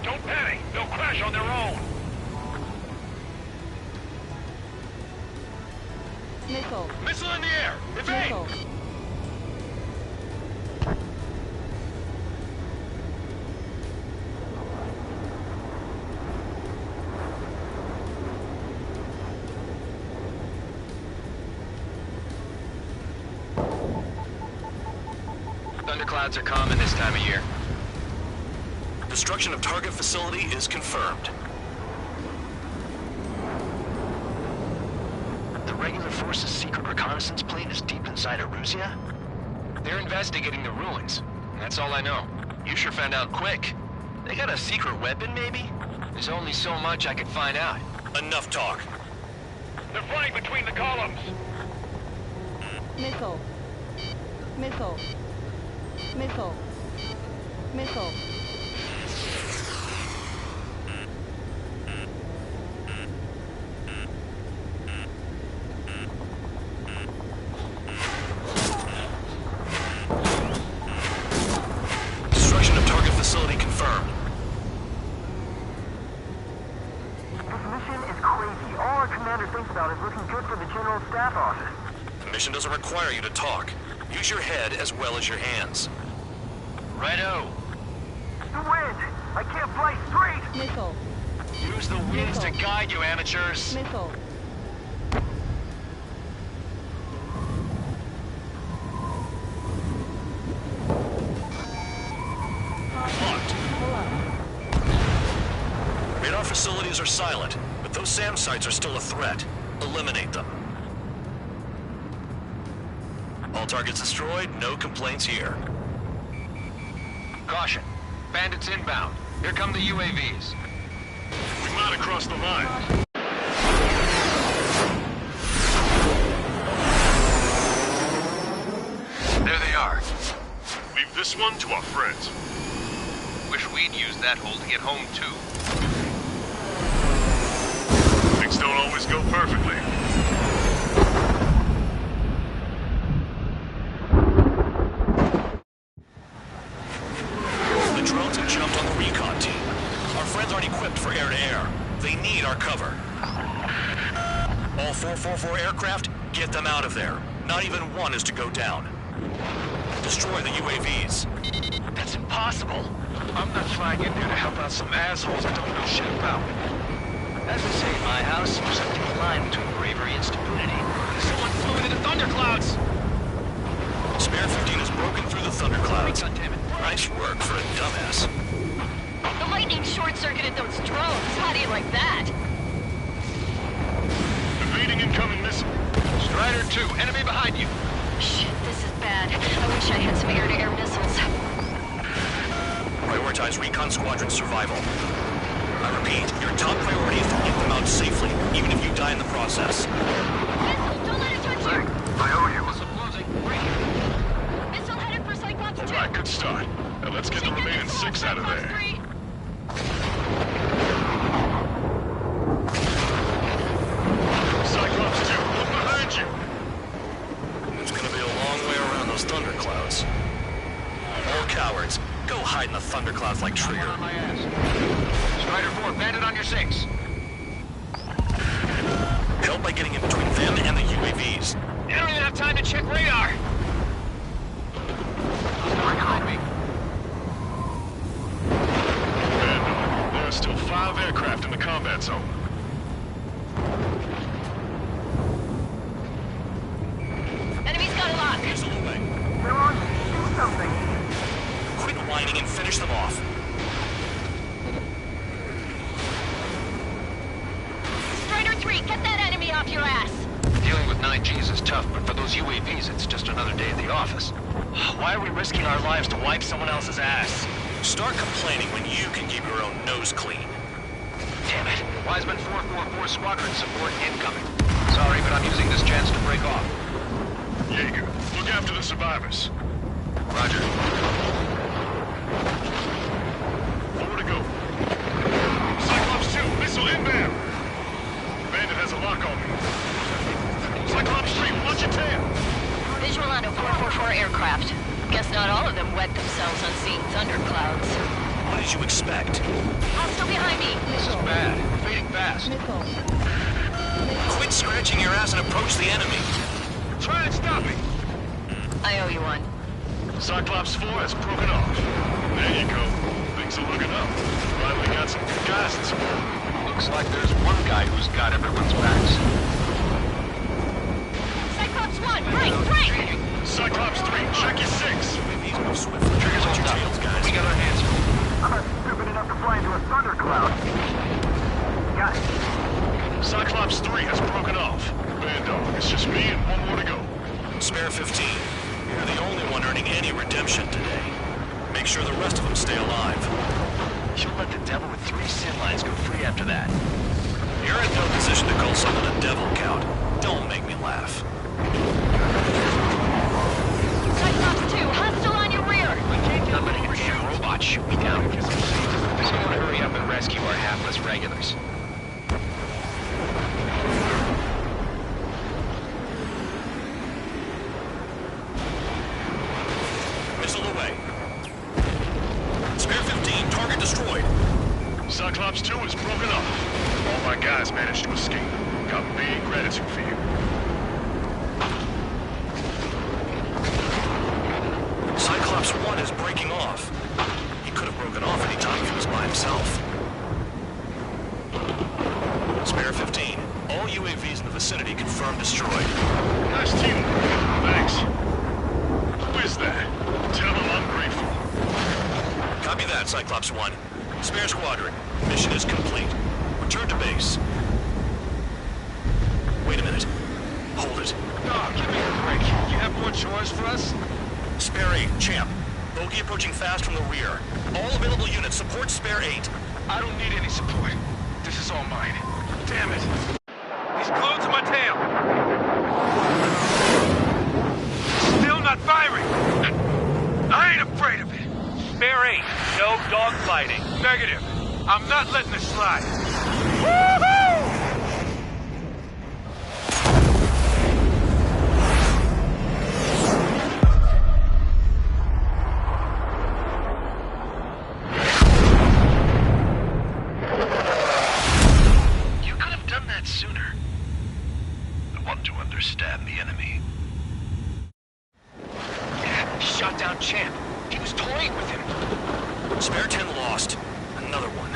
Don't panic. They'll crash on their own. Missile. Missile in the air. Evade! Missile. Thunderclouds are common this time of year. Destruction of target facility is confirmed. The regular force's secret reconnaissance plane is deep inside Erusea? They're investigating the ruins. That's all I know. You sure found out quick. They got a secret weapon, maybe? There's only so much I could find out. Enough talk. They're flying between the columns. Missile. Missile. Missile. Missile. Destruction of target facility confirmed. This mission is crazy. All our commander thinks about is looking good for the General Staff Office. The mission doesn't require you to talk. Use your head as well as your hands. Righto. The wind! I can't fly straight! Missile. Use the winds to guide you, amateurs. Missile. Locked. Radar facilities are silent, but those SAM sites are still a threat. Eliminate them. All targets destroyed, no complaints here. Caution. Bandits inbound. Here come the UAVs. We might have crossed the line. There they are. Leave this one to our friends. Wish we'd used that hole to get home, too. Things don't always go perfectly. The drones have jumped on the recon team. Our friends aren't equipped for air-to-air. They need our cover. All 444 aircraft, get them out of there. Not even one is to go down. Destroy the UAVs. That's impossible. I'm not flying in there to help out some assholes I don't know shit about. As we say in my house, there's a thin line between bravery and stupidity. Someone flew into the thunderclouds! Spare 15 has broken through the thunderclouds. Nice work for a dumbass. The lightning short-circuited those drones. How do you like that? Evading incoming missile. Strider 2, enemy behind you. Shit, this is bad. I wish I had some air-to-air missiles. Prioritize recon squadron survival. I repeat, your top priority is to get them out safely, even if you die in the process. Missile, don't let it touch you! I owe you. Missile closing. Break. Missile headed for Cyclops 2! Alright, good start. Now let's get the remaining 6 out of there. Cyclops 2, hide in the thunderclouds like Trigger. Strider 4, bandit on your 6. Help by getting in between them and the UAVs. You don't even have time to check radar. Behind me. Vandal, there are still 5 aircraft in the combat zone. Enemy's got a lock. Here's a little way. Come on, do something. Quit whining and finish them off. Strider 3, get that enemy off your ass. Dealing with 9Gs is tough, but for those UAVs, it's just another day at the office. Why are we risking our lives to wipe someone else's ass? Start complaining when you can keep your own nose clean. Damn it. Wiseman 444 Squadron support incoming. Sorry, but I'm using this chance to break off. Jaeger, look after the survivors. Roger. Forward to go. Cyclops 2, missile inbound. Bandit has a lock on me. Cyclops 3, watch your tail. Visual on a 444 aircraft. Guess not all of them wet themselves on seeing thunderclouds. What did you expect? Hostile behind me. This is bad. We're fading fast. Quit scratching your ass and approach the enemy. Try and stop me. I owe you one. Cyclops 4 has broken off. There you go. Things are looking up. Finally got some good guys in support. Looks like there's one guy who's got everyone's backs. Cyclops 1, break! Cyclops 3, check your 6. These move swiftly. Triggers Watch on your top. tails, guys. We got our hands full. I'm not stupid enough to fly into a thundercloud. Got it. Cyclops 3 has broken off. Bandog, it's just me and one more to go. Spare 15. You're the only one earning any redemption today. Make sure the rest of them stay alive. You'll let the devil with 3 sin lines go free after that. You're in no position to call someone a devil, Count. Don't make me laugh. Cyclops 2, hostile on your rear. I'm letting a damn robot shoot me down. Someone hurry up and rescue our hapless regulars. Missile away. Spare 15, target destroyed. Cyclops 2 is broken up. All my guys managed to escape. Got big gratitude for you. Cyclops 1 is breaking off. He could have broken off any time if he was by himself. Spare 15. All UAVs in the vicinity confirmed destroyed. Nice teamwork. Thanks. Who is that? Tell him I'm grateful. Copy that, Cyclops 1. Spare squadron. Mission is complete. Return to base. Wait a minute. Hold it. Oh, give me a break. You have more chores for us? Spare 8, Champ. Bogey approaching fast from the rear. All available units support Spare 8. I don't need any support. This is all mine. Damn it. He's glued to my tail. Still not firing. I ain't afraid of it. Spare 8, no dogfighting. Negative. I'm not letting it slide. Woohoo! You could have done that sooner. I want to understand the enemy. Shot down Champ. He was toying with him. Spare 10 lost. Another one.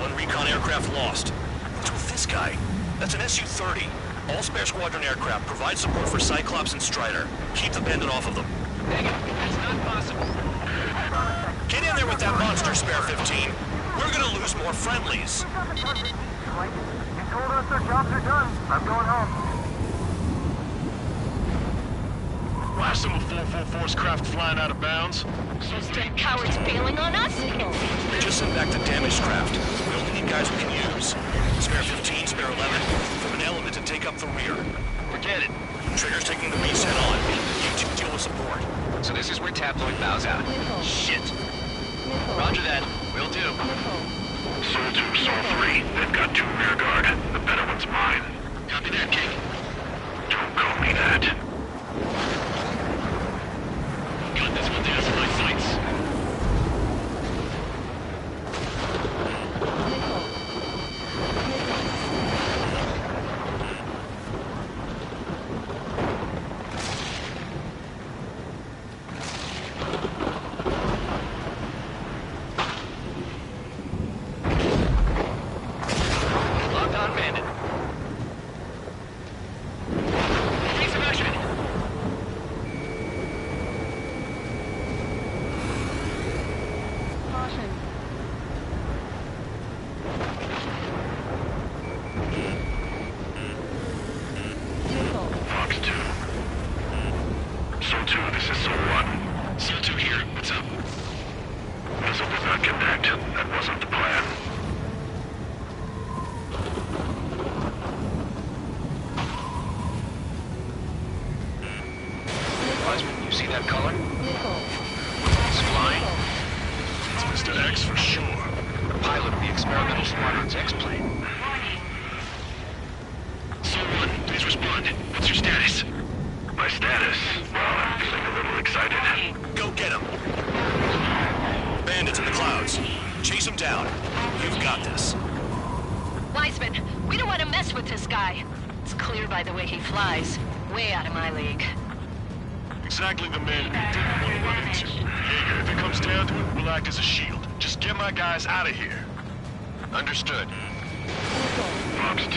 One recon aircraft lost. What's with this guy? That's an Su-30. All Spare Squadron aircraft provide support for Cyclops and Strider. Keep the bandit off of them. Negative. That's not possible. Get in there with that monster, Spare 15. We're gonna lose more friendlies. You told us their jobs are done. I'm going home. Why are some of 444's craft flying out of bounds? So dead cowards bailing on us? Just send back the damaged craft. We only need guys we can use. Spare 15, Spare 11. From an element to take up the rear. Forget it. Trigger's taking the beast head on. You two deal with support. So this is where Tabloid bows out. Shit. Roger that. Will do. Sol 2, Sol 3. They've got 2 rear guard. The better one's mine. Copy that, King. Don't call me that. Got this one down to my sights. Wiseman, you see that color? It's flying. It's Mr. X for sure. The pilot of the experimental squadron's X-plane. Someone, please respond. What's your status? My status? Well, I'm feeling a little excited. Go get him. Bandits in the clouds. Chase them down. You've got this. Wiseman, we don't want to mess with this guy. It's clear by the way he flies. Way out of my league. Exactly the man we didn't run into. Jaeger, if it comes down to it, we'll act as a shield. Just get my guys out of here. Understood. Fox 2.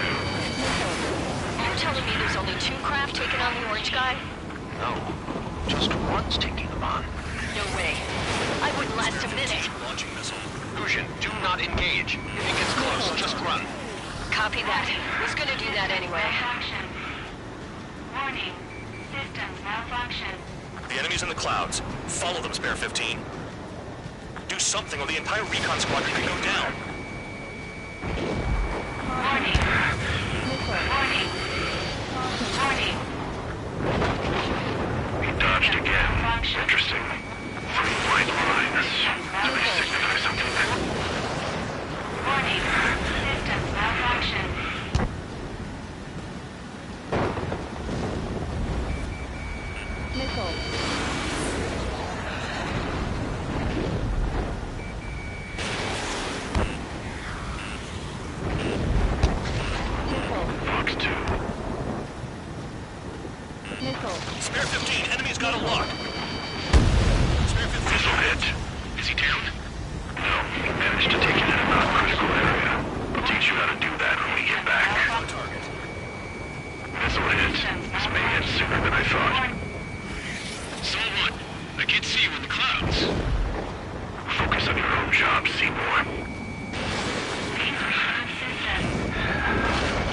You're telling me there's only 2 craft taking on the orange guy? No, just one's taking them on. No way. I wouldn't last a minute. Launching missile. Fusion, do not engage. If it gets close, just run. Copy that. He's gonna do that anyway. Warning. Systems malfunction. The enemy's in the clouds. Follow them, Spare 15. Do something or the entire recon squadron could go down. Warning. Warning. Warning. He dodged again. Interesting. 3 white lines. Do they signify something? Warning. Systems malfunction. Missile. Fox 2. Missile. Spare 15, enemy's got a lock. Spare 15. This'll hit. Is he down? No. He managed to take it in a non-critical area. I'll teach you how to do that when we get back. Target. This'll hit. This may hit sooner than I thought. Someone, I can't see you in the clouds. Focus on your own job, Seymour. Please reboot system.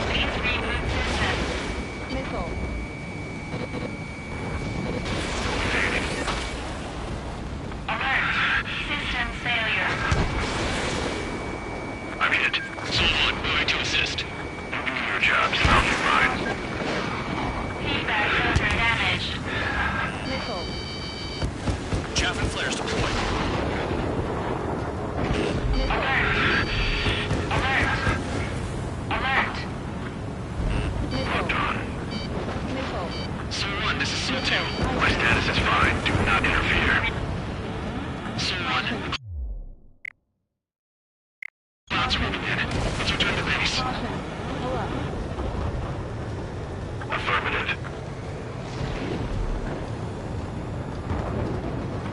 Please reboot system. Missile. Alert. System failure. I'm hit. Someone, moving to assist. You do your jobs and I'll do mine. Feedback filter damaged. Missile. Chaff and flares deployed. Alert. Alert. Alert. Missile. Done. Missile. Someone, this is Su-2. My status is fine. Do not interfere. Someone. Clouds are moving in. Let's return to base. Caution. Pull up. Affirmative.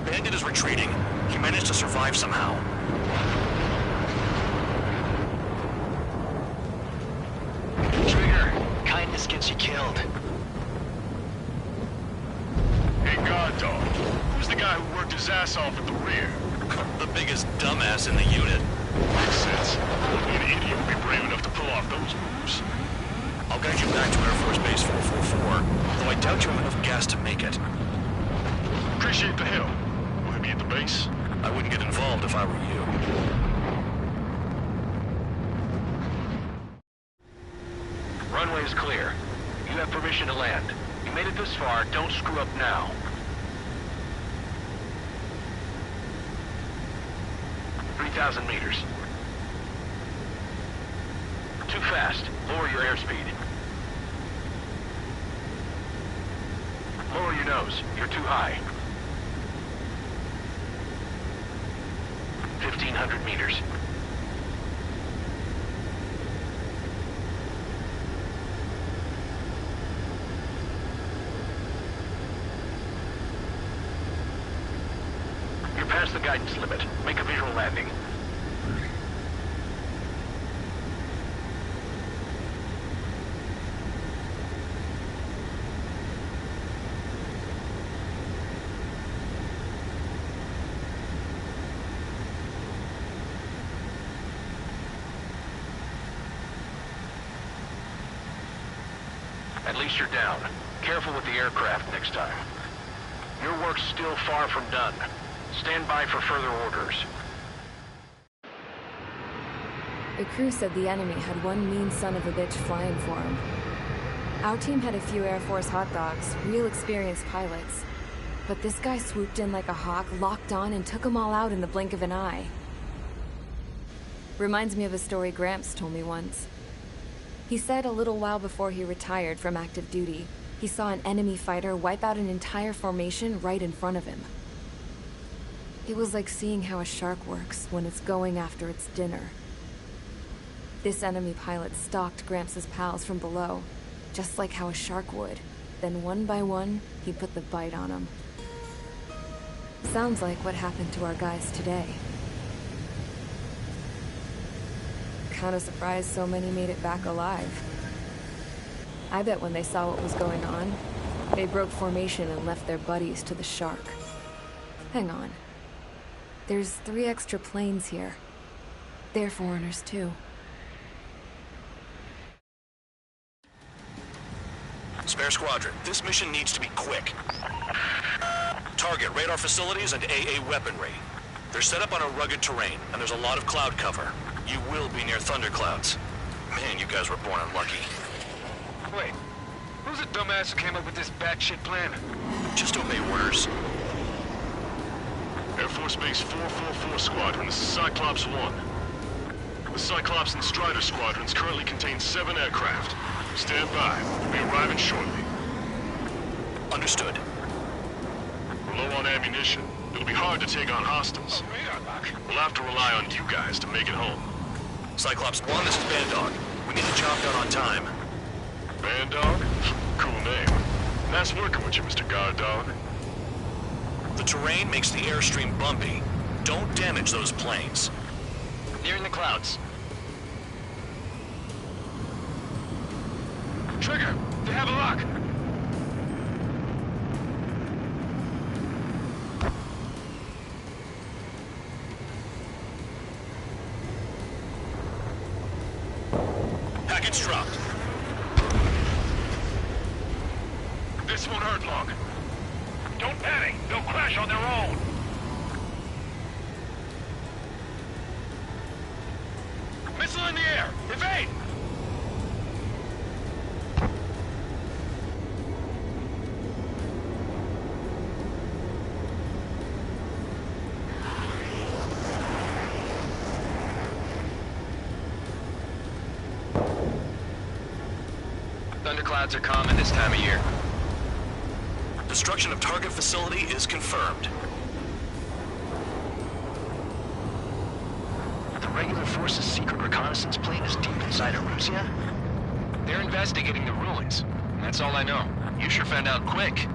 Bandit is retreating. He managed to survive somehow. Trigger, kindness gets you killed. Hey, God Dog. Who's the guy who worked his ass off at the rear? The biggest dumbass in the unit. Makes sense. Only an idiot would be brave enough to pull off those moves. I'll guide you back to Air Force Base 444, though I doubt you have enough gas to make it. Appreciate the help. Will he be at the base? I wouldn't get involved if I were you. Runway is clear. You have permission to land. You made it this far, don't screw up now. ...3,000 meters. Too fast. Lower your airspeed. Lower your nose. You're too high. 1,500 meters. You're past the guidance limit. Make a visual landing. At least you're down. Careful with the aircraft next time. Your work's still far from done. Stand by for further orders. The crew said the enemy had one mean son of a bitch flying for him. Our team had a few Air Force hot dogs, real experienced pilots. But this guy swooped in like a hawk, locked on, and took them all out in the blink of an eye. Reminds me of a story Gramps told me once. He said a little while before he retired from active duty, he saw an enemy fighter wipe out an entire formation right in front of him. It was like seeing how a shark works when it's going after its dinner. This enemy pilot stalked Gramps' pals from below, just like how a shark would. Then one by one, he put the bite on them. Sounds like what happened to our guys today. Kinda surprised so many made it back alive. I bet when they saw what was going on, they broke formation and left their buddies to the shark. Hang on. There's 3 extra planes here. They're foreigners too. Spare Squadron, this mission needs to be quick. Target radar facilities and AA weaponry. They're set up on a rugged terrain, and there's a lot of cloud cover. You will be near thunderclouds. Man, you guys were born unlucky. Wait, who's the dumbass who came up with this batshit plan? Just obey orders. Air Force Base 444 Squadron, this is Cyclops 1. The Cyclops and Strider squadrons currently contain 7 aircraft. Stand by. We'll be arriving shortly. Understood. We're low on ammunition. It'll be hard to take on hostiles. We'll have to rely on you guys to make it home. Cyclops 1, this is Bandog. We need the job done on time. Bandog? Cool name. Nice working with you, Mr. Guard Dog. The terrain makes the airstream bumpy. Don't damage those planes. Nearing the clouds. Trigger, they have a lock. Package dropped. This won't hurt long. Don't panic. They'll crash on their own. Missile in the air. Evade! Thunderclouds are common this time of year. Destruction of target facility is confirmed. The regular force's secret reconnaissance plane is deep inside Erusea? They're investigating the ruins. That's all I know. You sure found out quick.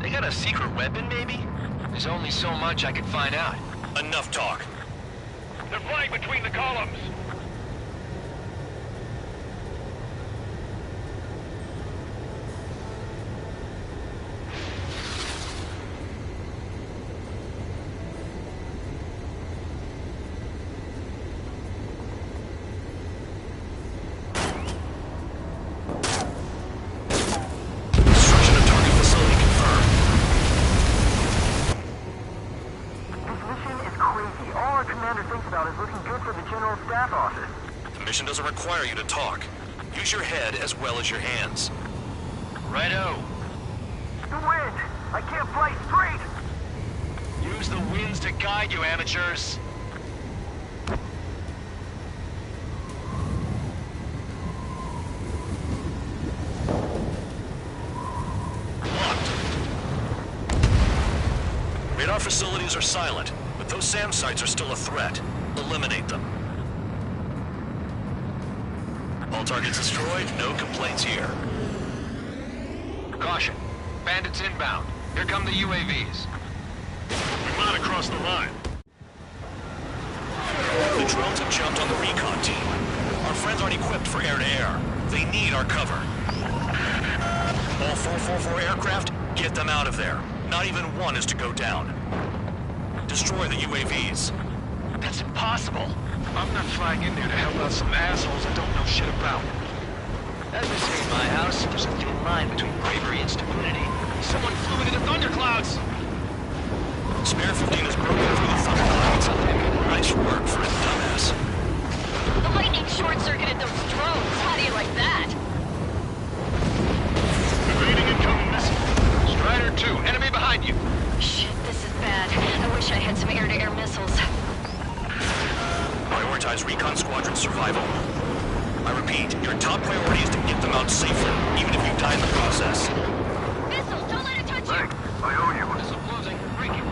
They got a secret weapon, maybe? There's only so much I could find out. Enough talk. They're flying between the columns. Mission doesn't require you to talk. Use your head as well as your hands. Righto. The wind! I can't fly straight! Use the winds to guide you, amateurs. Locked. Radar facilities are silent, but those SAM sites are still a threat. Eliminate them. All targets destroyed, no complaints here. Caution. Bandits inbound. Here come the UAVs. We might have crossed the line. The drones have jumped on the recon team. Our friends aren't equipped for air-to-air. They need our cover. All 444 aircraft, get them out of there. Not even one is to go down. Destroy the UAVs. That's impossible. I'm not flying in there to help out some assholes I don't know shit about. As they say in my house, there's a thin line between bravery and stupidity. Someone flew into the thunderclouds! Spare 15 is broken through the thunderclouds. Nice work for a dumbass. The lightning short-circuited those drones. How do you like that? Evading incoming missile. Strider 2, enemy behind you. rifles. Prioritize recon squadron survival. I repeat, your top priority is to get them out safely, even if you die in the process. Missiles, don't let it touch you! Thanks. I owe you. Missile closing. Breaking.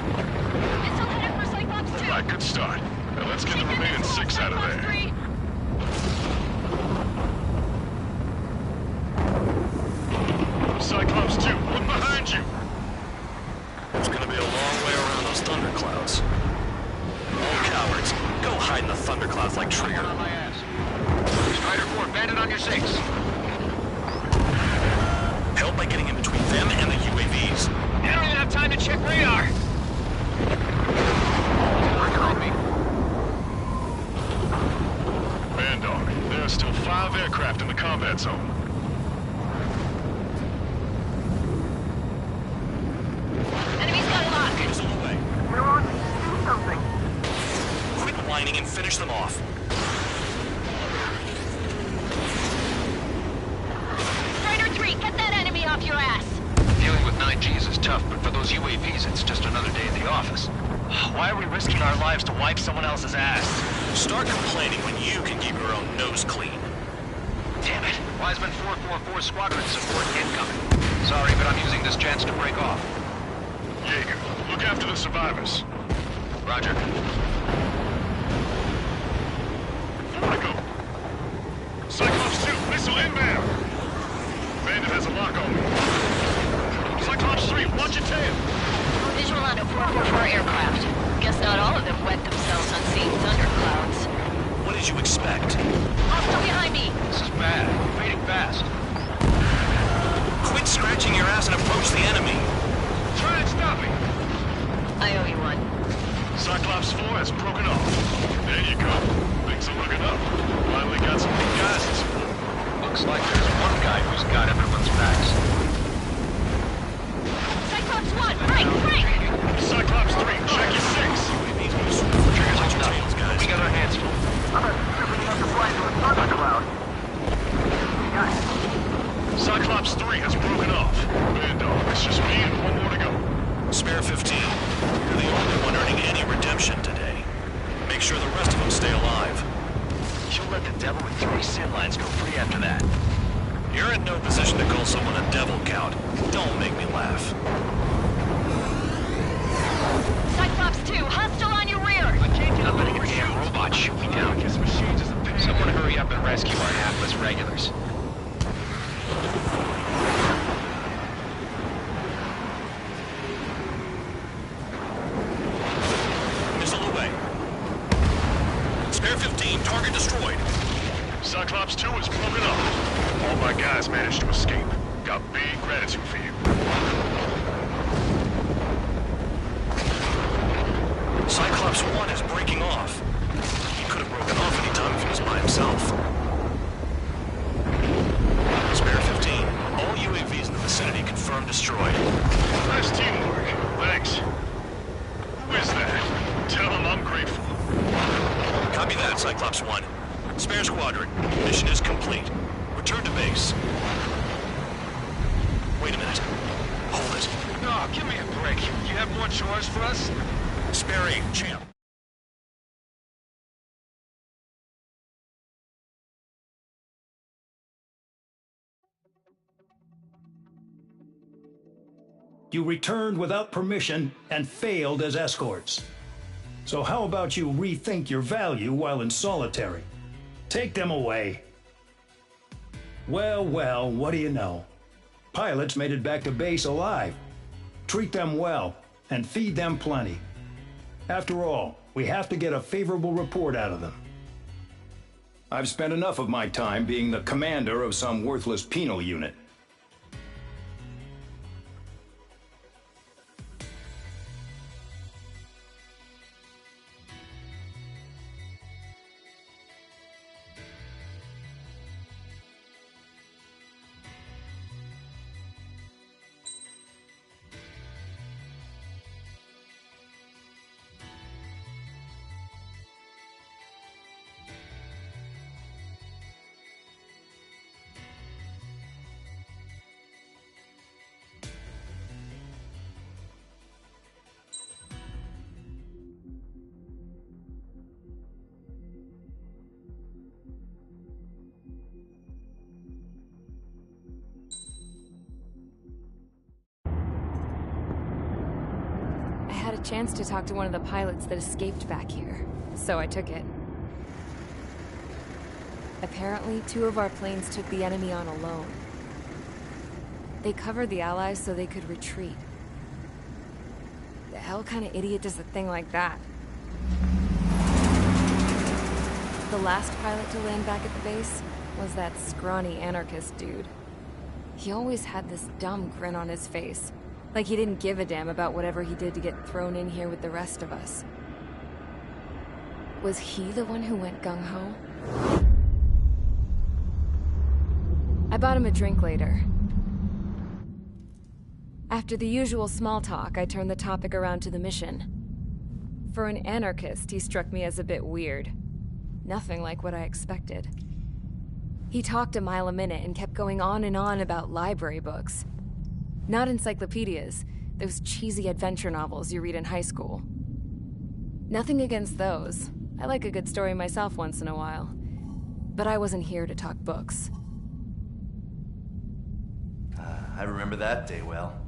Missile headed for Cyclops 2. Right, good start. Now let's get the remaining 6 out of there. 3. Cyclops 2, look behind you! It's gonna be a long way around those thunderclouds. All cowards, go hide in the thunderclouds like Trigger. On my ass. Strider 4, bandit on your 6. Help by getting in between them and the UAVs. You don't even have time to check radar. Bandog, there are still 5 aircraft in the combat zone. Enemy's got a lock. Missile away. We're on. Do something. Quit whining and finish them off. Strider 3, get that enemy off your ass. Dealing with 9Gs is tough, but for those UAVs, it's just another day at the office. Why are we risking our lives to wipe someone else's ass? Start complaining when you can keep your own nose clean. Damn it. Wiseman 444 squadron support incoming. Sorry, but I'm using this chance to break off. Jaeger, look after the survivors. Roger. Go. Cyclops 2, missile inbound. Bandit has a lock on me. Cyclops 3, watch your tail. Visual on a 444 aircraft. Guess not all of them wet themselves on seeing thunderclouds. What did you expect? Hostile behind me. This is bad. We're fading fast. Quit scratching your ass and approach the enemy. Try and stop me. I owe you one. Cyclops 4 has broken off. There you go. Things are looking up. Finally got some big guys to support. Looks like there's one guy who's got everyone's backs. Cyclops 1, right! Cyclops 3, check your 6. Triggers on your tails, guys. We got our hands full. I'm not stripping enough to fly into a thundercloud. Guys, Cyclops 3 has broken off. Bandog, it's just me and 1 more to go. Spare 15. You're the only one earning any redemption today. Make sure the rest of them stay alive. You'll let the devil with 3 sin lines go free after that. You're in no position to call someone a devil, Count. Don't make me laugh. Cyclops 2, hostile on your rear! I can't get up letting a damn robot shoot me down. Someone hurry up and rescue our hapless regulars. Missile away. Spare 15, target destroyed. Cyclops 2 is broken up. All my guys managed to escape. Got big gratitude for you. Cyclops 1 is breaking off. He could have broken off any time if he was by himself. Spare 15. All UAVs in the vicinity confirmed destroyed. Nice teamwork. Thanks. Who is that? Tell him I'm grateful. Copy that, Cyclops 1. Spare squadron. Mission is complete. Return to base. Wait a minute. Hold it. No, give me a break. You have more chores for us? Spare 8, champ. You returned without permission and failed as escorts. So how about you rethink your value while in solitary? Take them away. Well, what do you know? Pilots made it back to base alive. Treat them well and feed them plenty. After all, we have to get a favorable report out of them. I've spent enough of my time being the commander of some worthless penal unit. had a chance to talk to one of the pilots that escaped back here, so I took it. Apparently, 2 of our planes took the enemy on alone. They covered the Allies so they could retreat. The hell kind of idiot does a thing like that? The last pilot to land back at the base was that scrawny anarchist dude. He always had this dumb grin on his face, like he didn't give a damn about whatever he did to get thrown in here with the rest of us. Was he the one who went gung-ho? I bought him a drink later. After the usual small talk, I turned the topic around to the mission. For an anarchist, he struck me as a bit weird. Nothing like what I expected. He talked a mile a minute and kept going on and on about library books. Not encyclopedias, those cheesy adventure novels you read in high school. Nothing against those. I like a good story myself once in a while. But I wasn't here to talk books. I remember that day well.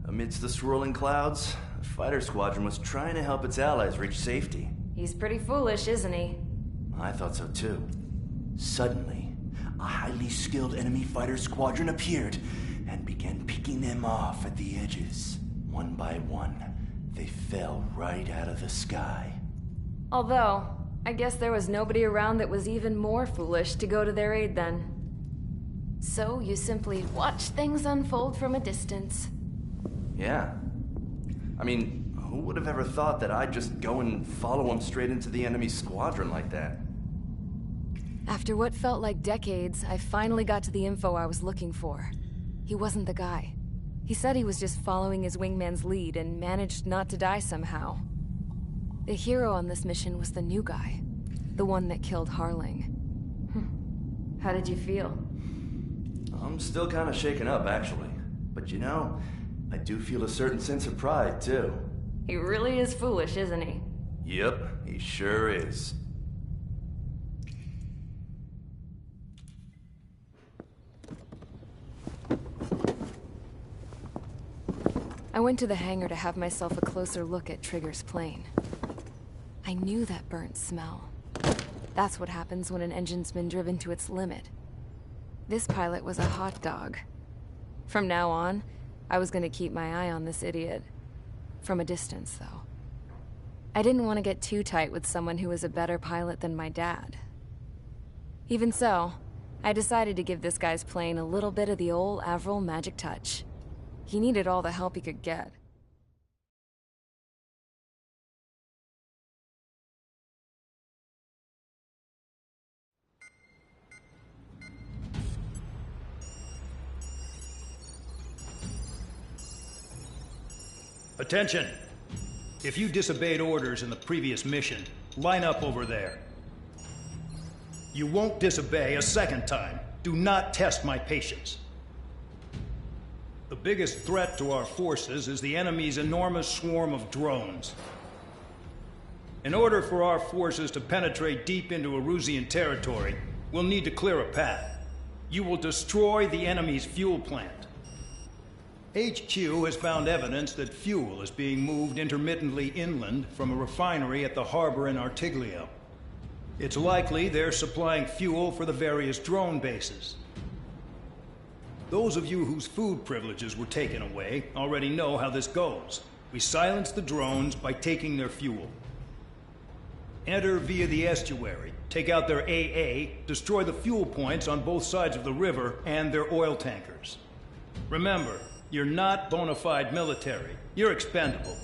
Amidst the swirling clouds, the fighter squadron was trying to help its allies reach safety. He's pretty foolish, isn't he? I thought so too. Suddenly, a highly skilled enemy fighter squadron appeared and began picking them off at the edges. One by one, they fell right out of the sky. Although, I guess there was nobody around that was even more foolish to go to their aid then. So you simply watch things unfold from a distance. Yeah. I mean, who would have ever thought that I'd just go and follow him straight into the enemy squadron like that? After what felt like decades, I finally got to the info I was looking for. He wasn't the guy. He said he was just following his wingman's lead and managed not to die somehow. The hero on this mission was the new guy. The one that killed Harling. How did you feel? I'm still kind of shaken up, actually. But you know, I do feel a certain sense of pride, too. He really is foolish, isn't he? Yep, he sure is. I went to the hangar to have myself a closer look at Trigger's plane. I knew that burnt smell. That's what happens when an engine's been driven to its limit. This pilot was a hot dog. From now on, I was going to keep my eye on this idiot. From a distance, though. I didn't want to get too tight with someone who was a better pilot than my dad. Even so, I decided to give this guy's plane a little bit of the old Avril magic touch. He needed all the help he could get. Attention! If you disobeyed orders in the previous mission, line up over there. You won't disobey a second time. Do not test my patience. The biggest threat to our forces is the enemy's enormous swarm of drones. In order for our forces to penetrate deep into Erusian territory, we'll need to clear a path. You will destroy the enemy's fuel plant. HQ has found evidence that fuel is being moved intermittently inland from a refinery at the harbor in Artiglio. It's likely they're supplying fuel for the various drone bases. Those of you whose food privileges were taken away already know how this goes. We silence the drones by taking their fuel. Enter via the estuary, take out their AA, destroy the fuel points on both sides of the river and their oil tankers. Remember, you're not bona fide military. You're expendable.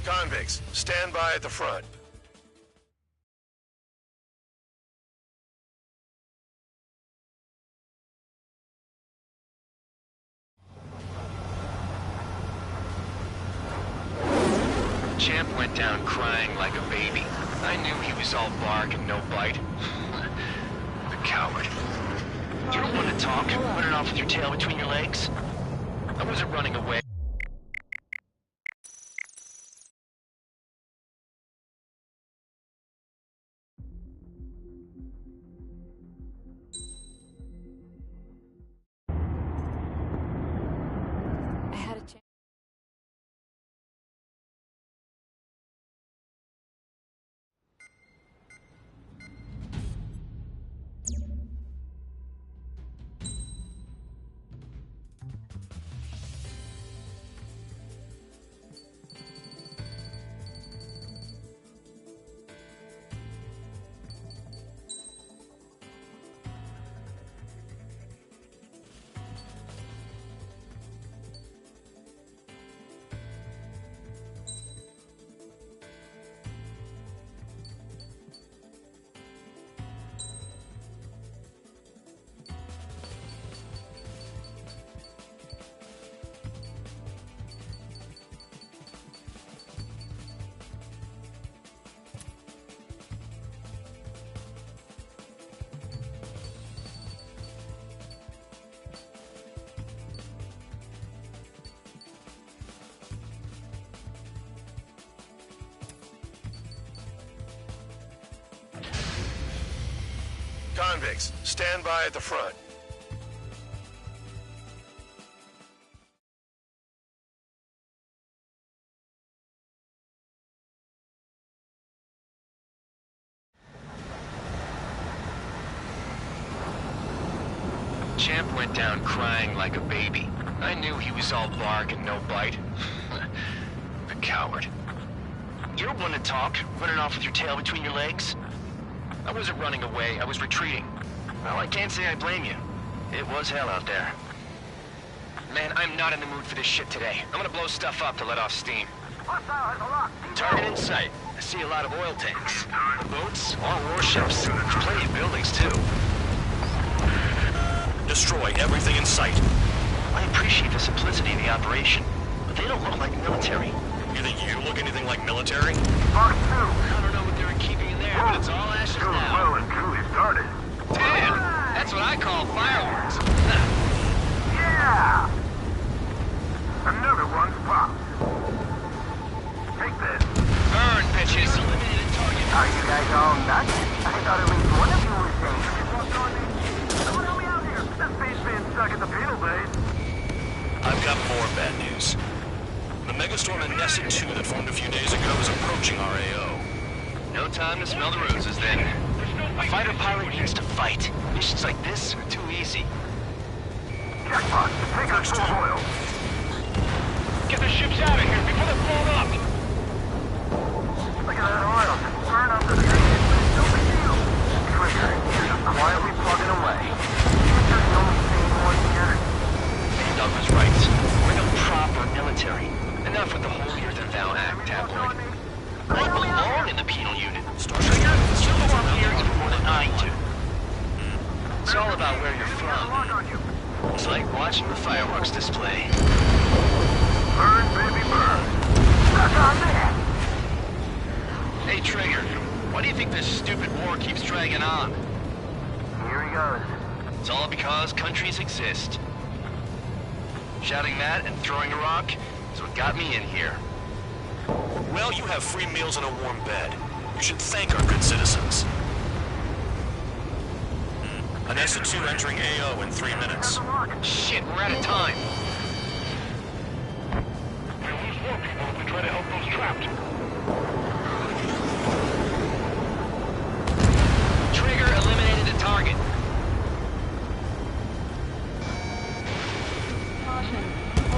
Convicts, stand by at the front. Champ went down crying like a baby. I knew he was all bark and no bite. The coward. You don't want to talk, running off with your tail between your legs? I wasn't running away. I had a chance. Convicts, stand by at the front. Champ went down crying like a baby. I knew he was all bark and no bite. The coward. You don't want to talk, running off with your tail between your legs? I wasn't running away, I was retreating. Well, I can't say I blame you. It was hell out there. Man, I'm not in the mood for this shit today. I'm gonna blow stuff up to let off steam. Target in sight. I see a lot of oil tanks. Boats, all warships. There's plenty of buildings, too. Destroy everything in sight. I appreciate the simplicity of the operation, but they don't look like military. You think you look anything like military? Mark 2. I don't know what they were keeping in there, but it's all ashes now. Well and truly started. Damn! That's what I call fireworks. Yeah! Another one's popped. Take this. Burn, bitches! Are you guys all nuts? I thought at least one of you was safe. Someone help me out here. This space being stuck at the penal base. I've got more bad news. The megastorm in Nesset 2 that formed a few days ago is approaching our AO. No time to smell the roses, then. A fighter pilot needs to fight. Missions like this are too easy. Jackpot, take us to oil. Get the ships out of here before they're blown up! Look at that oil. Just burn up the thing. No big deal. Trigger, you're just quietly plugging away. You're the only sane one here. Doug was right. We're no proper military. Enough with the holier-than-thou act, tabloid. I belong in the penal unit. Trigger, you belong here even more than I do. It's all about where you're from. It's like watching the fireworks display. Burn, baby, burn. Suck on that. Hey, Trigger, why do you think this stupid war keeps dragging on? Here he goes. It's all because countries exist. Shouting that and throwing a rock is what got me in here. Well, you have free meals and a warm bed. You should thank our good citizens. An Nesset-2 entering AO in 3 minutes. Shit, we're out of time. We'll lose more people if we try to help those trapped. Trigger eliminated the target.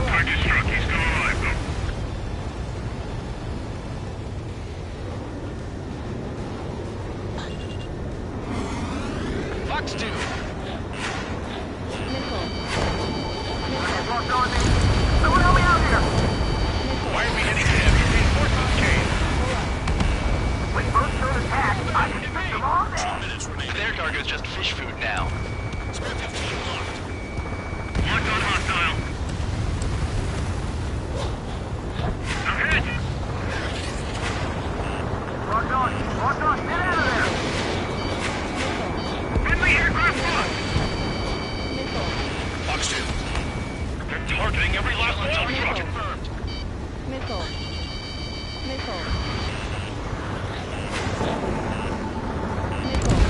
Target struck. He's still alive, though. Fox 2. Someone help me out here. Why are we heading to heavy reinforcements, just fish food now. Spare 15 locked. Locked on hostile. Ahead! Locked on! Locked on! Get out of there! Friendly aircraft lost! Fox 2. They're targeting every last one truck! Confirmed. Missile. Missile.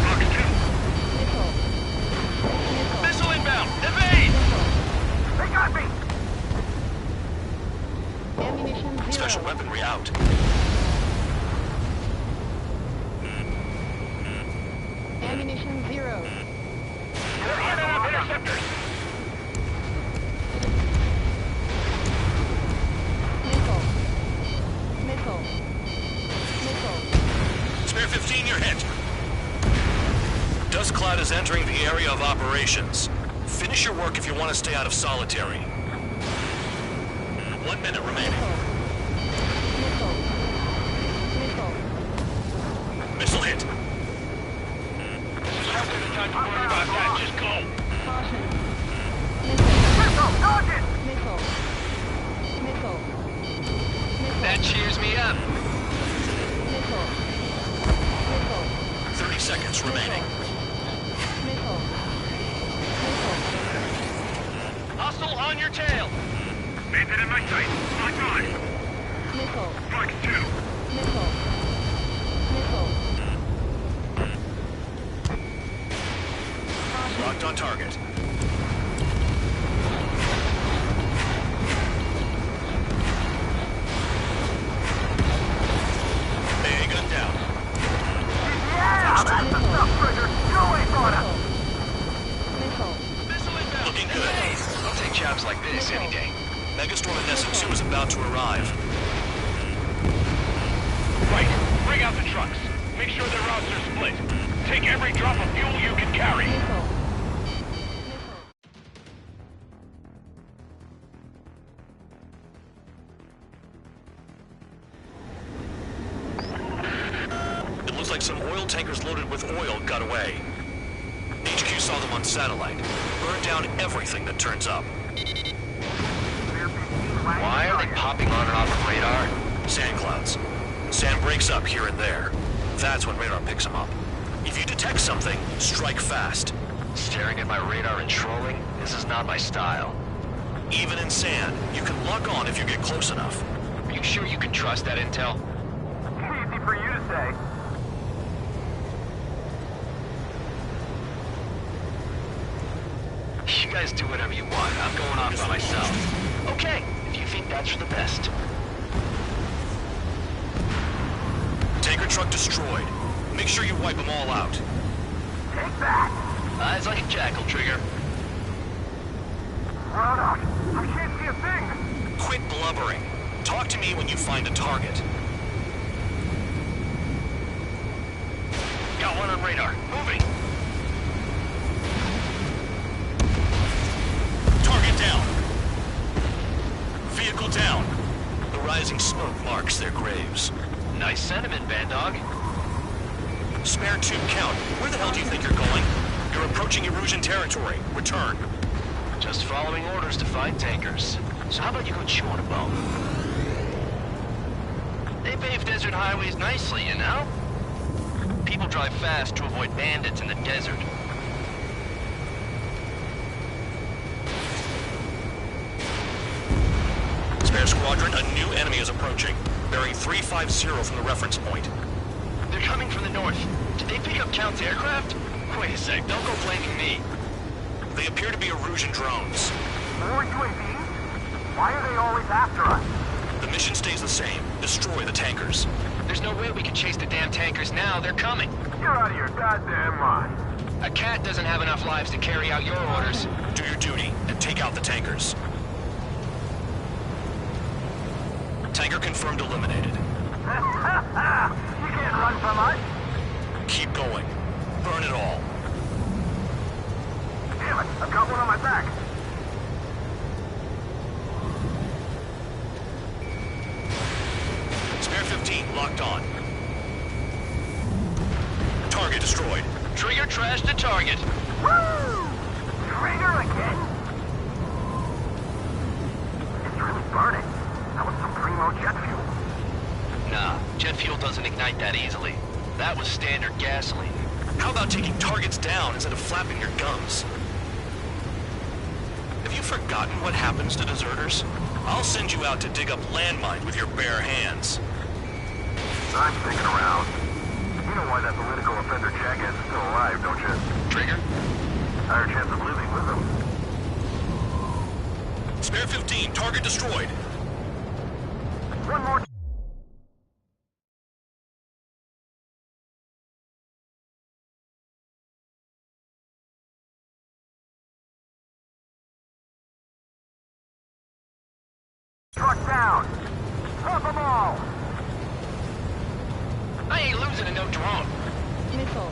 Fox 2. Missile. Missile inbound! Evade! They got me! Ammunition 0. Special weaponry out. Ammunition 0. They're hard enough interceptors! Missile. Missile. Missile. Spare 15, you're hit. Dust cloud is entering the area of operations. Finish your work if you want to stay out of solitary. 1 minute remaining. Missile. Missile. Missile hit. Captain, it's time to worry about that. Just go! Caution. Missile! Dodge it! Missile. Missile. Missile. That cheers me up. Missile. Missile. 30 seconds remaining. Missile. Missile. Hostile on your tail. Bandit in my sight. Locked on. Missile. Fox 2. Missile. Missile. Locked on target. A gun down. Yeah! That's the stuff, Trigger! Go away, Florida! Missile. Missile inbound. Looking good. I'll take jobs like this any day. Megastorm and Nessun 2 is about to arrive. Right. Bring out the trucks. Make sure their routes are split. Take every drop of fuel you can carry. Missile. It looks like some oil tankers loaded with oil got away. HQ saw them on satellite. Burn down everything that turns up. Why are they popping on and off of radar? Sand clouds. Sand breaks up here and there. That's when radar picks them up. If you detect something, strike fast. Staring at my radar and trolling? This is not my style. Even in sand, you can lock on if you get close enough. Are you sure you can trust that intel? Easy for you to say. You guys do whatever you want. I'm going off by myself. Okay, if you think that's for the best. Tanker truck destroyed. Make sure you wipe them all out. Take that! Eyes like a jackal, Trigger. Roanoke, I can't see a thing! Quit blubbering. Talk to me when you find a target. Got one on radar. Moving. Target down. Vehicle down. The rising smoke marks their graves. Nice sentiment, Bandog. Spare tube count. Where the hell do you think you're going? You're approaching Erusian territory. Return. Just following orders to find tankers. So how about you go chew on a bone? They pave desert highways nicely, you know? People drive fast to avoid bandits in the desert. Spare squadron, a new enemy is approaching. Bearing 350 from the reference point. They're coming from the north. Did they pick up Count's aircraft? Wait a sec, don't go blaming me. They appear to be Erusian drones. More UAVs? Why are they always after us? The mission stays the same. Destroy the tankers. There's no way we can chase the damn tankers now. They're coming. You're out of your goddamn mind. A cat doesn't have enough lives to carry out your orders. Do your duty and take out the tankers. Tanker confirmed eliminated. You can't run from us. Keep going. Burn it all. Damn it, I've got one on my back. Spare 15 locked on. Target destroyed. Trigger trashed the target. Woo! Trigger again? It's really burning. That was some primo jet fuel. Nah, jet fuel doesn't ignite that easily. That was standard gasoline. How about taking targets down instead of flapping your gums? Have you forgotten what happens to deserters? I'll send you out to dig up landmines with your bare hands. I'm sticking around. You know why that political offender jackass is still alive, don't you? Trigger? Higher chance of living with him. Spare 15, target destroyed. One more. Truck down! Pump them all! I ain't losing to no drone. Missile.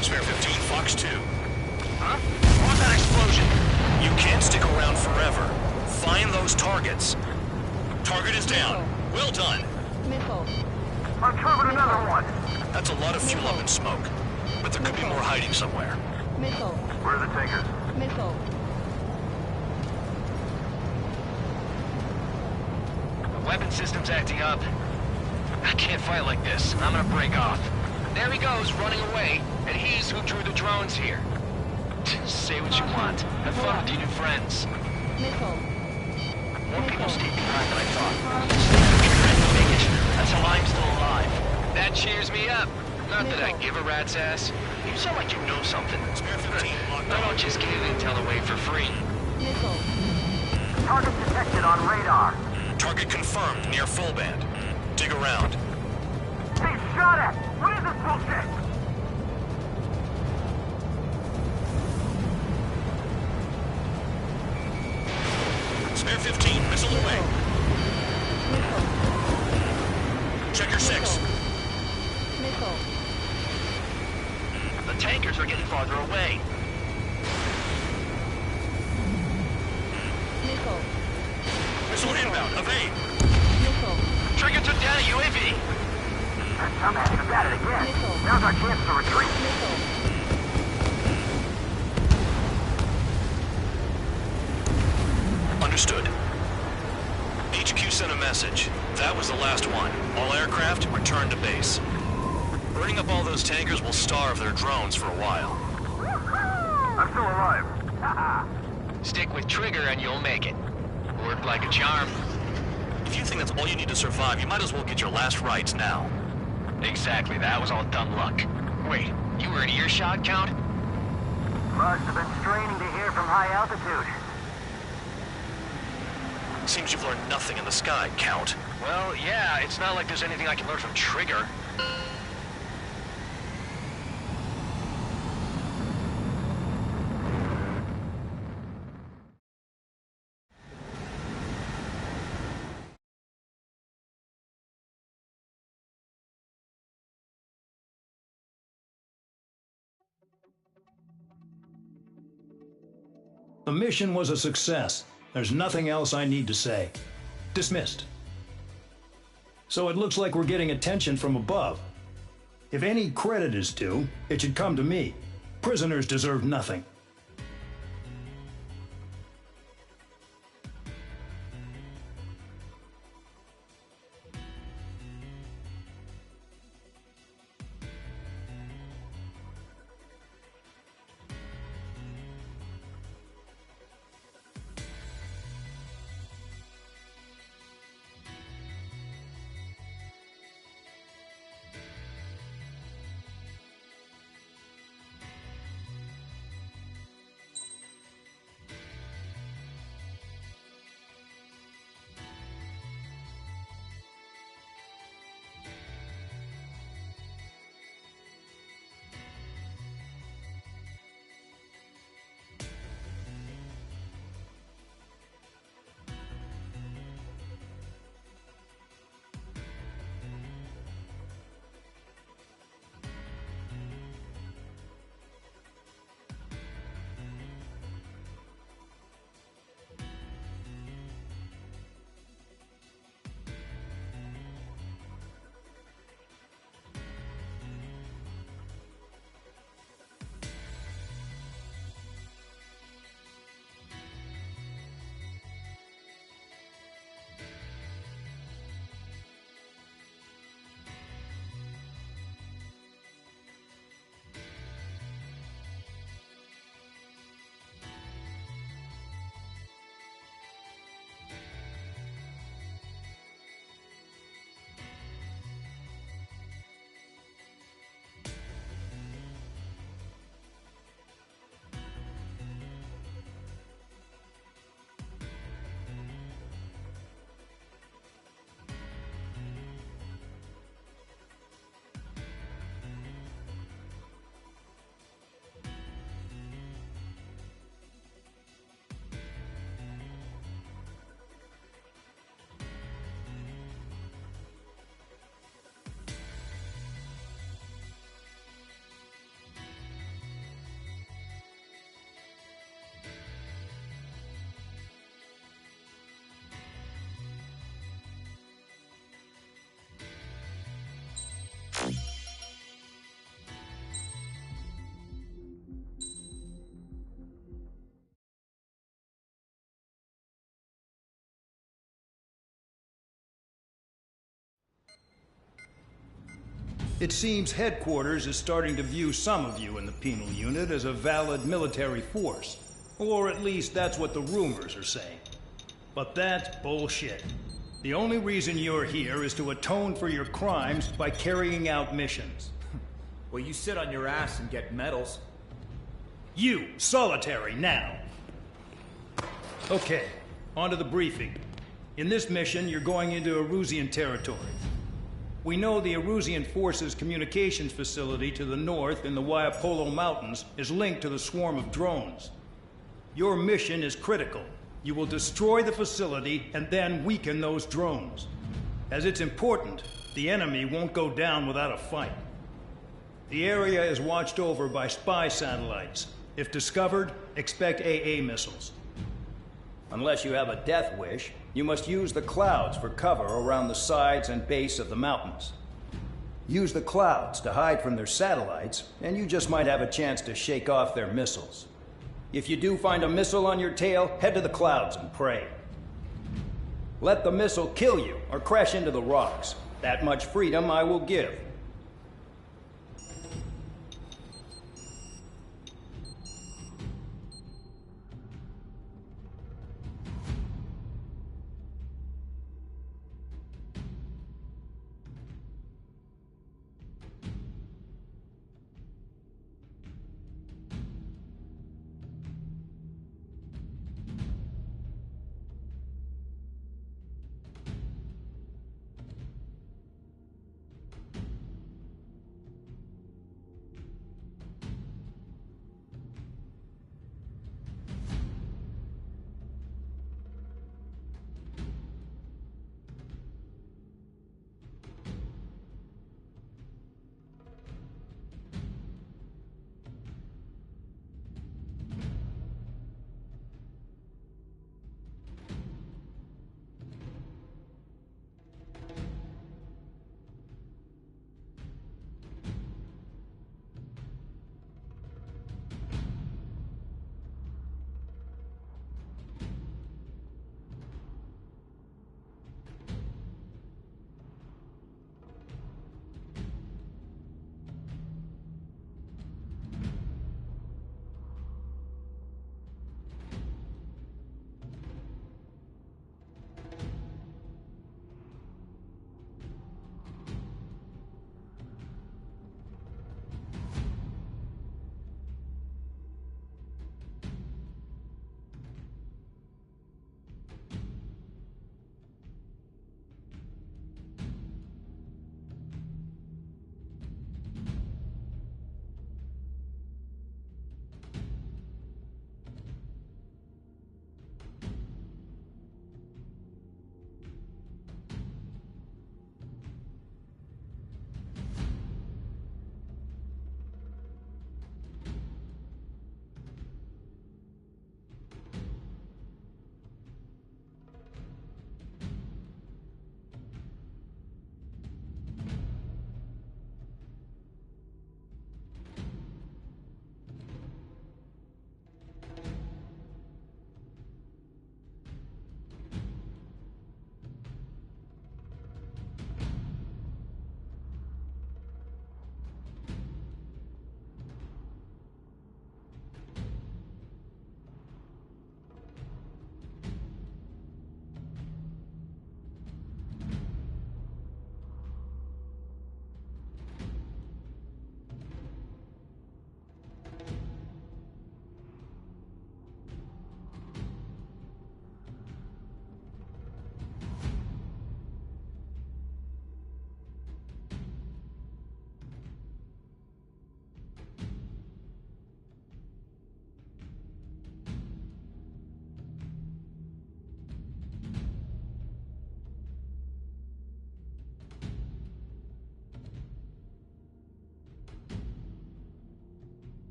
Spare 15, Fox 2. Huh? What was that explosion? You can't stick around forever. Find those targets. Target is down. Well done. Missile. Uncovered another one! That's a lot of fuel up in smoke. But there could be more hiding somewhere. Missile. Where are the tankers? Missile. The weapon system's acting up. I can't fight like this. I'm gonna break off. There he goes, running away, and he's who drew the drones here. Say what you want. Have fun with your new friends. Missile. More people stayed behind than I thought. Make it. That's how I'm still alive. That cheers me up. Not that I give a rat's ass. You sound like you know something. Spare 15, locked I on. don't just give intel away for free. Missile. Target detected on radar. Target confirmed near full band. Dig around. Hey, shot at! What is this bullshit? Spare 15, missile away. Missile. Check your 6. Missile. The tankers are getting farther away. Missile. Missile inbound, evade. Missile. Trigger took down a UAV. That dumbass is at it again. Missile. Now's our chance to retreat. Missile. Understood. HQ sent a message. That was the last one. All aircraft, return to base. Burning up all those tankers will starve their drones for a while. I'm still alive. Stick with Trigger and you'll make it. Worked like a charm. If you think that's all you need to survive, you might as well get your last rites now. Exactly, that was all dumb luck. Wait, you were in earshot, Count? Must have been straining to hear from high altitude. Seems you've learned nothing in the sky, Count. Well, yeah, it's not like there's anything I can learn from Trigger. The mission was a success. There's nothing else I need to say. Dismissed. So it looks like we're getting attention from above. If any credit is due, it should come to me. Prisoners deserve nothing. It seems headquarters is starting to view some of you in the penal unit as a valid military force. Or at least that's what the rumors are saying. But that's bullshit. The only reason you're here is to atone for your crimes by carrying out missions. Well, you sit on your ass and get medals. You, solitary, now. Okay, on to the briefing. In this mission, you're going into Erusian territory. We know the Erusian Forces communications facility to the north in the Waiapolo Mountains is linked to the swarm of drones. Your mission is critical. You will destroy the facility and then weaken those drones. As it's important, the enemy won't go down without a fight. The area is watched over by spy satellites. If discovered, expect AA missiles. Unless you have a death wish, you must use the clouds for cover around the sides and base of the mountains. Use the clouds to hide from their satellites, and you just might have a chance to shake off their missiles. If you do find a missile on your tail, head to the clouds and pray. Let the missile kill you or crash into the rocks. That much freedom I will give.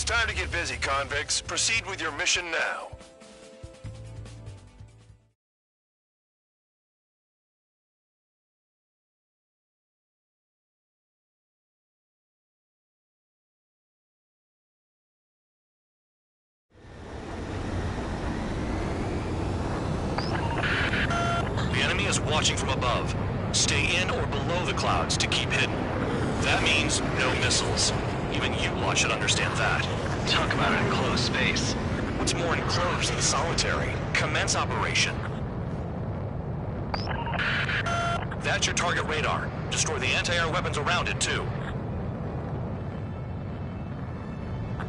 time to get busy, convicts. Proceed with your mission now. The enemy is watching from above. Stay in or below the clouds to keep hidden. That means no missiles. Even you lot should understand that. Talk about an enclosed space. What's more enclosed than solitary? Commence operation. That's your target radar. Destroy the anti-air weapons around it, too.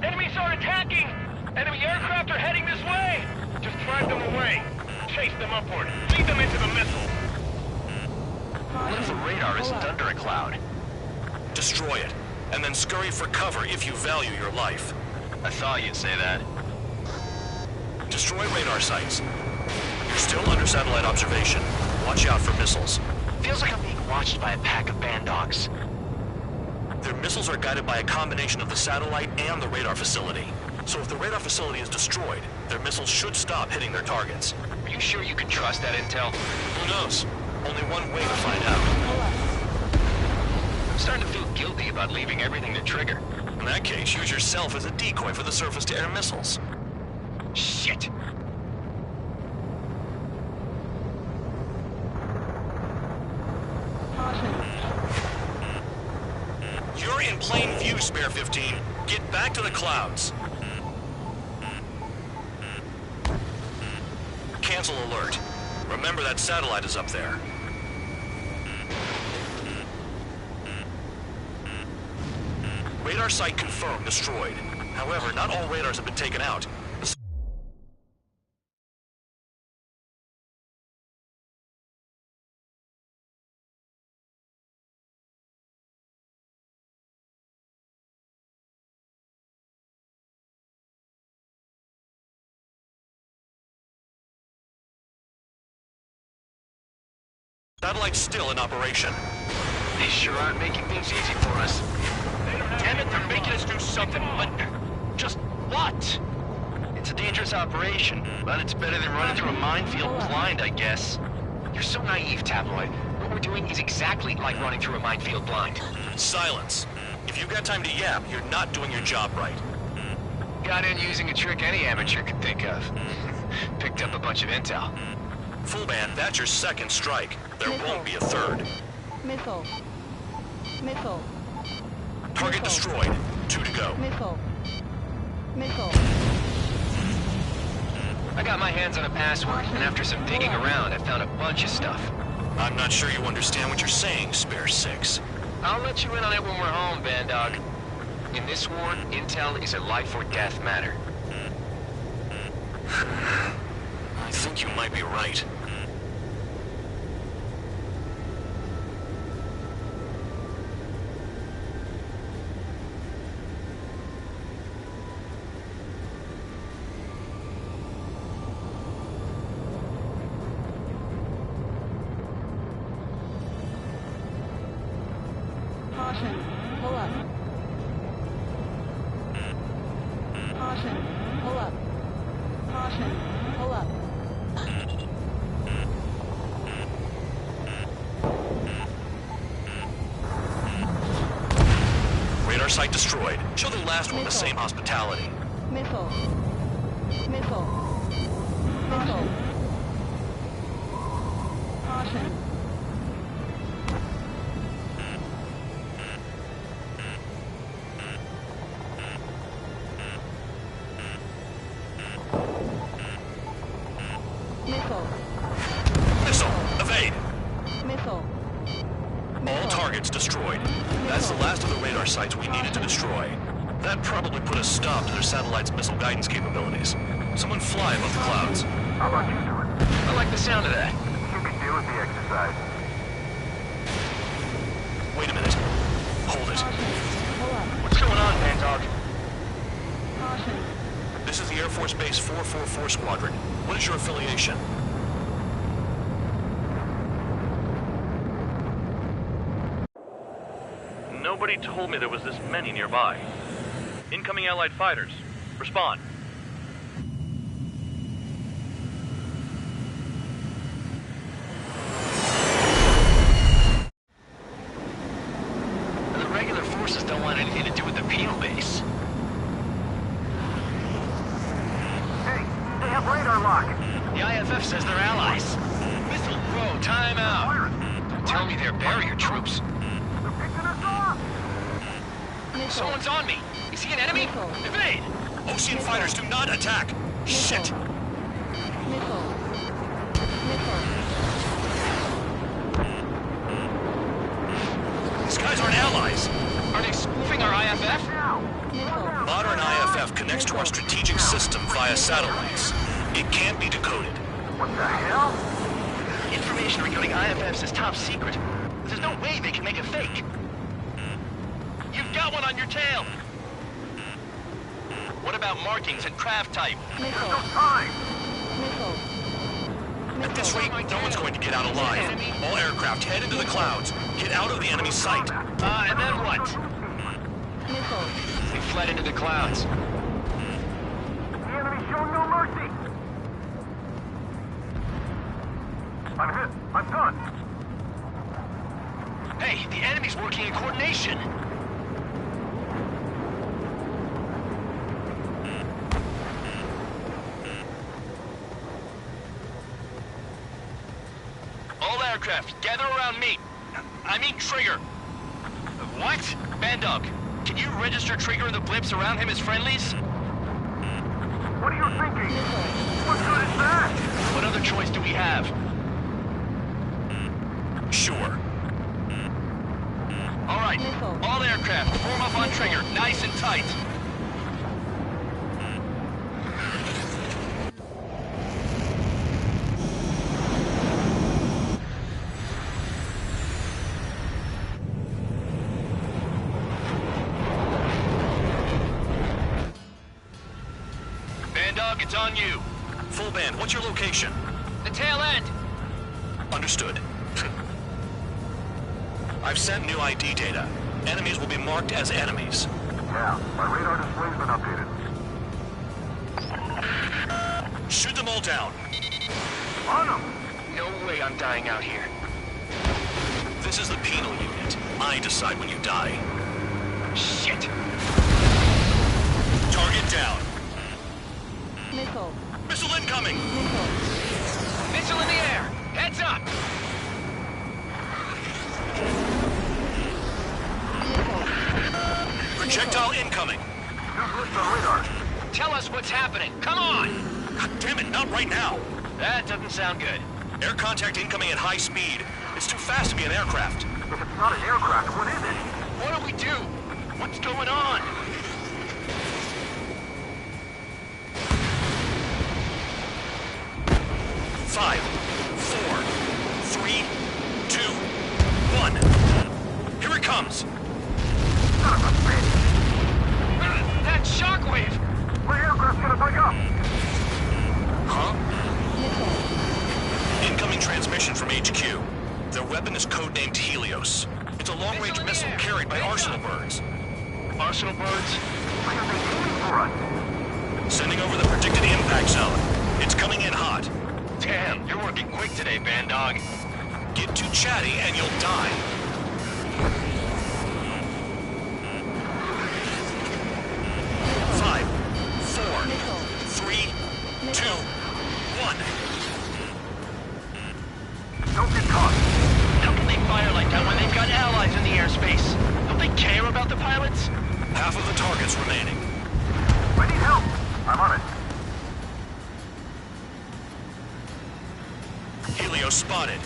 Enemies are attacking! Enemy aircraft are heading this way! Just drive them away. Chase them upward. Lead them into the missile. What if the radar isn't under a cloud? Destroy it, and then scurry for cover if you value your life. I thought you'd say that. Destroy radar sites. You're still under satellite observation. Watch out for missiles. Feels like I'm being watched by a pack of band dogs. Their missiles are guided by a combination of the satellite and the radar facility. So if the radar facility is destroyed, their missiles should stop hitting their targets. Are you sure you can trust that intel? Who knows? Only one way to find out. I'm starting to feel guilty about leaving everything to Trigger. In that case, use yourself as a decoy for the surface-to-air missiles. Shit. You're in plain view, Spare 15. Get back to the clouds. Cancel alert. Remember that satellite is up there. Radar site confirmed destroyed. However, not all radars have been taken out. Satellite's still in operation. They sure aren't making things easy for us. Damn it, they're making us do something, but just what? It's a dangerous operation, but it's better than running through a minefield blind, I guess. You're so naive, Tabloid. What we're doing is exactly like running through a minefield blind. Silence. If you've got time to yap, you're not doing your job right. Got in using a trick any amateur could think of. Picked up a bunch of intel. Full band, that's your second strike. There won't be a third. Missile. Missile. Target destroyed. 2 to go. Missile. Missile. I got my hands on a password, and after some digging around, I found a bunch of stuff. I'm not sure you understand what you're saying, Spare 6. I'll let you in on it when we're home, Bandog. In this war, intel is a life or death matter. I think you might be right. Caution. Pull up. Caution. Pull up. Caution. Pull up. Radar site destroyed. Show the last one the same hospitality. Missile. Missile. Missile. Caution. Missile. Missile! Evade! Missile. All targets destroyed. That's the last of the radar sites we needed to destroy. That probably put a stop to their satellite's missile guidance capabilities. Someone fly above the clouds. How about you do it? I like the sound of that. You can deal with the exercise. Wait a minute. Hold it. What's going on, Bandog? Caution. This is the Air Force Base 444 Squadron. What is your affiliation? Nobody told me there was this many nearby. Incoming Allied fighters. Respond. The regular forces don't want anything to do with the Peel base. Hey, they have radar lock. The IFF says they're allies. Missile Pro, time out. Don't tell me they're barrier troops. They're picking us off. Someone's on me. Is he an enemy? Evade! Ocean fighters do not attack! Shit! These guys aren't allies! Are they spoofing our IFF? Modern IFF connects to our strategic system via satellites. It can't be decoded. What the hell? Information regarding IFFs is top secret. There's no way they can make a fake. You've got one on your tail! What about markings and craft type? There's no time. At this rate, no one's going to get out alive. All aircraft head into the clouds. Get out of the enemy sight. And then what? They fled into the clouds. The enemy showing no mercy. I'm hit. I'm done. Hey, the enemy's working in coordination. All aircraft, gather around me. I mean Trigger. What? Bandog, can you register Trigger and the blips around him as friendlies? What are you thinking? What good is that? What other choice do we have? Sure. All right, all aircraft, form up on Trigger, nice and tight. Bandog, it's on you. Full band, what's your location? The tail end. Understood. I've sent new ID data. Enemies will be marked as enemies. Yeah, my radar display's been updated. Shoot them all down. On them! No way I'm dying out here. This is the penal unit. I decide when you die. Shit! Target down. Missile. Missile incoming! Missile in the air! Heads up! Projectile incoming! Tell us what's happening! Come on! God damn it, not right now! That doesn't sound good. Air contact incoming at high speed. It's too fast to be an aircraft. If it's not an aircraft, what is it? What do we do? What's going on? Five, 4, 3, 2, 1. Here it comes! That shockwave! My aircraft's gonna break up! Huh? Incoming transmission from HQ. Their weapon is codenamed Helios. It's a long-range missile carried by Arsenal birds. Arsenal birds? Why are they aiming for us? Sending over the predicted impact zone. It's coming in hot. Damn, you're working quick today, Bandog. Get too chatty and you'll die. Five, 4, 3, 2, 1. Don't get caught! How can they fire like that when they've got allies in the airspace? Don't they care about the pilots? Half of the targets remaining. I need help! I'm on it. Helios spotted.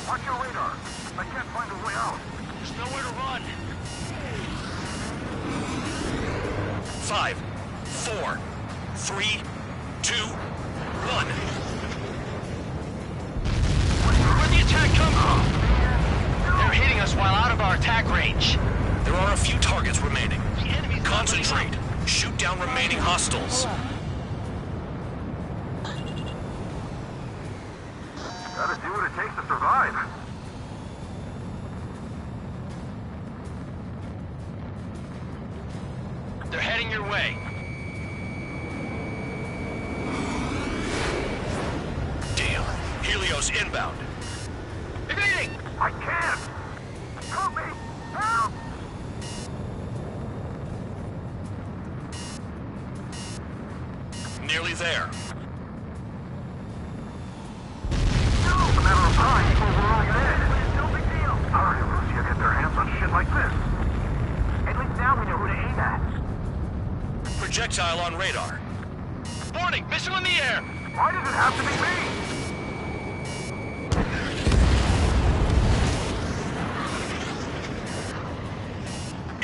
Watch your radar. I can't find a way out. There's nowhere to run. 5, 4, 3, 2, 1. Where'd the attack come from? They're hitting us while out of our attack range. There are a few targets remaining. Concentrate. Shoot down remaining hostiles. Gotta do what it takes to survive. your way. Damn. Helios inbound. Evading! I can't! Help me! Help! Nearly there. No, it's a matter of time before we're all dead. It's no big deal. How did Russia get their hands on shit like this? At least now we know who to aim at. Projectile on radar. Warning! Missile in the air! Why does it have to be me?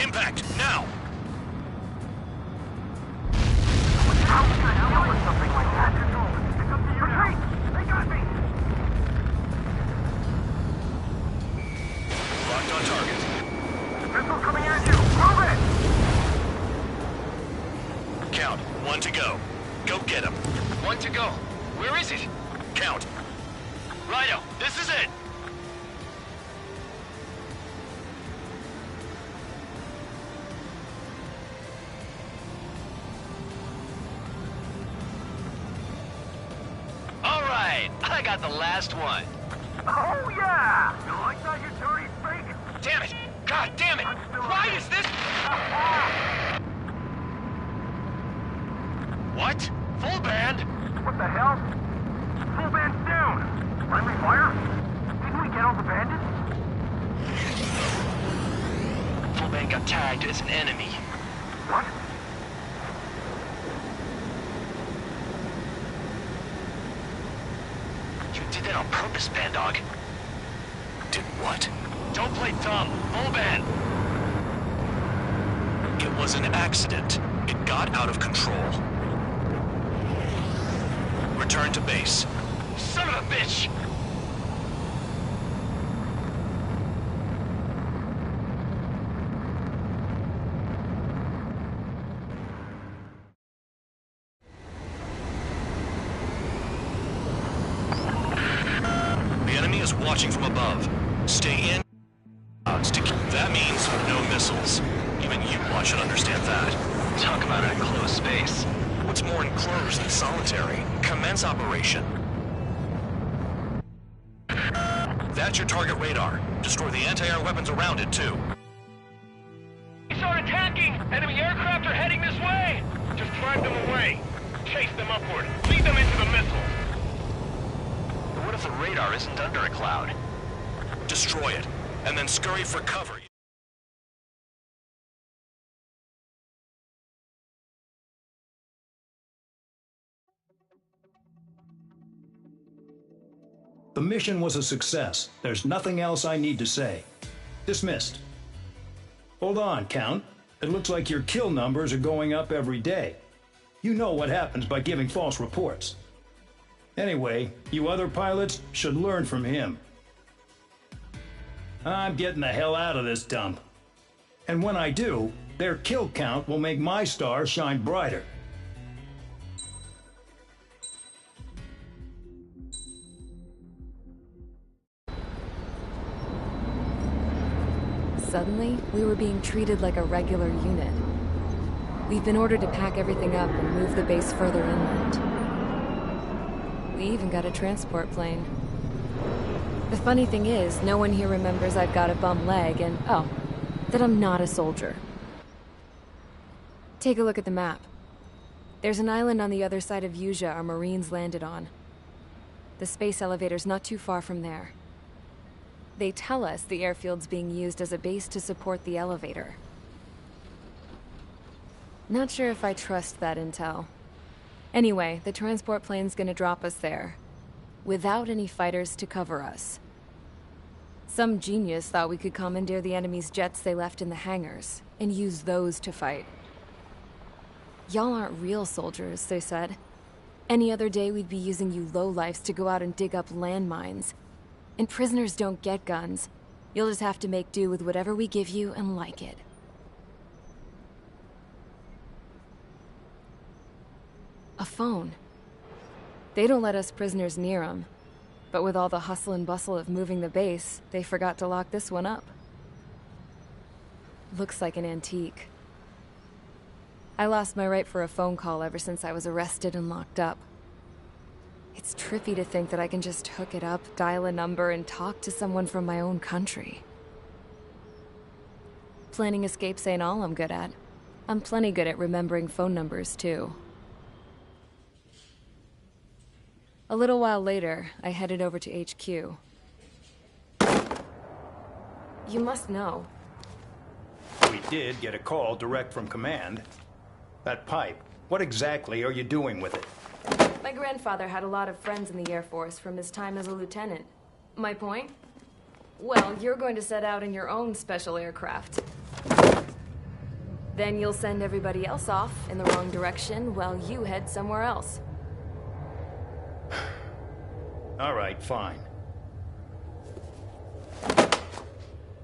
Impact, now! How can I deal with something like that? It's up to you. Retreat! They got me! Locked on target. Missile coming at you! Move it! Count, 1 to go. Go get him. 1 to go. Where is it? Count. Rhino, this is it! Alright, I got the last one. Oh yeah! You like that, you dirty fake? Damn it! God damn it! Why is this... What? Full band? What the hell? Full band's down! Friendly fire? Didn't we get all the bandits? Full band got tagged as an enemy. What? You did that on purpose, Bandog. Did what? Don't play dumb. Full band. It was an accident. It got out of control. Return to base. Son of a bitch! The enemy is watching from above. Stay in. That means no missiles. Even you should understand that. Talk about an enclosed space. What's more enclosed than solitary? Commence operation. That's your target radar. Destroy the anti-air weapons around it, too. They start attacking! Enemy aircraft are heading this way! Just drive them away. Chase them upward. Lead them into the missiles. But what if the radar isn't under a cloud? Destroy it, and then scurry for cover. The mission was a success. There's nothing else I need to say. Dismissed. Hold on, Count. It looks like your kill numbers are going up every day. You know what happens by giving false reports. Anyway, you other pilots should learn from him. I'm getting the hell out of this dump. And when I do, their kill count will make my star shine brighter. Suddenly, we were being treated like a regular unit. We've been ordered to pack everything up and move the base further inland. We even got a transport plane. The funny thing is, no one here remembers I've got a bum leg and, oh, that I'm not a soldier. Take a look at the map. There's an island on the other side of Usea our Marines landed on. The space elevator's not too far from there. They tell us the airfield's being used as a base to support the elevator. Not sure if I trust that intel. Anyway, the transport plane's gonna drop us there, without any fighters to cover us. Some genius thought we could commandeer the enemy's jets they left in the hangars, and use those to fight. Y'all aren't real soldiers, they said. Any other day we'd be using you lowlifes to go out and dig up landmines. And prisoners don't get guns. You'll just have to make do with whatever we give you and like it. A phone. They don't let us prisoners near them. But with all the hustle and bustle of moving the base, they forgot to lock this one up. Looks like an antique. I lost my right for a phone call ever since I was arrested and locked up. It's trippy to think that I can just hook it up, dial a number, and talk to someone from my own country. Planning escapes ain't all I'm good at. I'm plenty good at remembering phone numbers, too. A little while later, I headed over to HQ. You must know. We did get a call direct from command. That pipe, what exactly are you doing with it? My grandfather had a lot of friends in the Air Force from his time as a lieutenant. My point? Well, you're going to set out in your own special aircraft. Then you'll send everybody else off in the wrong direction while you head somewhere else. All right, fine.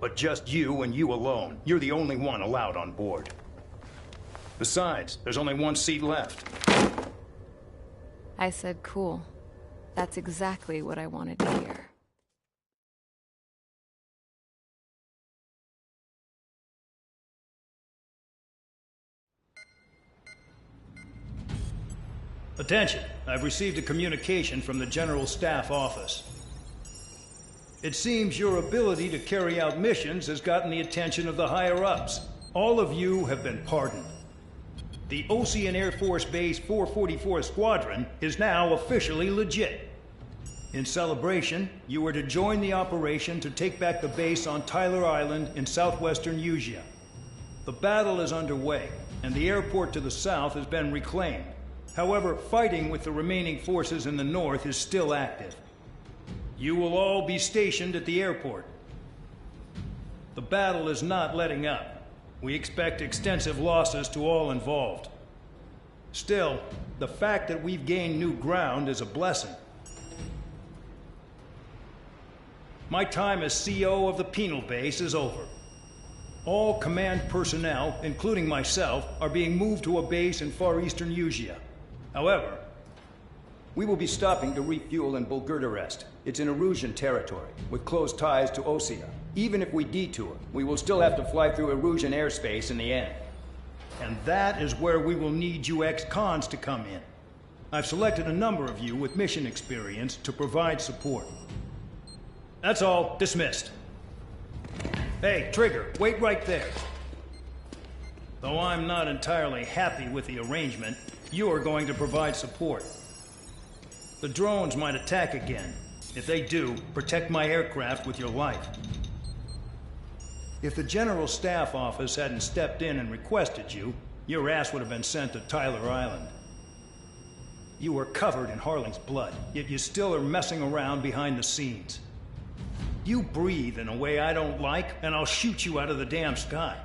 But just you and you alone. You're the only one allowed on board. Besides, there's only one seat left. I said cool. That's exactly what I wanted to hear. Attention, I've received a communication from the General Staff Office. It seems your ability to carry out missions has gotten the attention of the higher-ups. All of you have been pardoned. The Ocean Air Force Base 444 Squadron is now officially legit. In celebration, you are to join the operation to take back the base on Tyler Island in southwestern Usea. The battle is underway, and the airport to the south has been reclaimed. However, fighting with the remaining forces in the north is still active. You will all be stationed at the airport. The battle is not letting up. We expect extensive losses to all involved. Still, the fact that we've gained new ground is a blessing. My time as CO of the penal base is over. All command personnel, including myself, are being moved to a base in far eastern Usea. However, we will be stopping to refuel in Bulgurdarest. It's in Erusian territory, with close ties to Osea. Even if we detour, we will still have to fly through Erusian airspace in the end. And that is where we will need you ex-cons to come in. I've selected a number of you with mission experience to provide support. That's all. Dismissed. Hey, Trigger, wait right there. Though I'm not entirely happy with the arrangement, you're going to provide support. The drones might attack again. If they do, protect my aircraft with your life. If the General Staff Office hadn't stepped in and requested you, your ass would have been sent to Tyler Island. You were covered in Harling's blood, yet you still are messing around behind the scenes. You breathe in a way I don't like, and I'll shoot you out of the damn sky.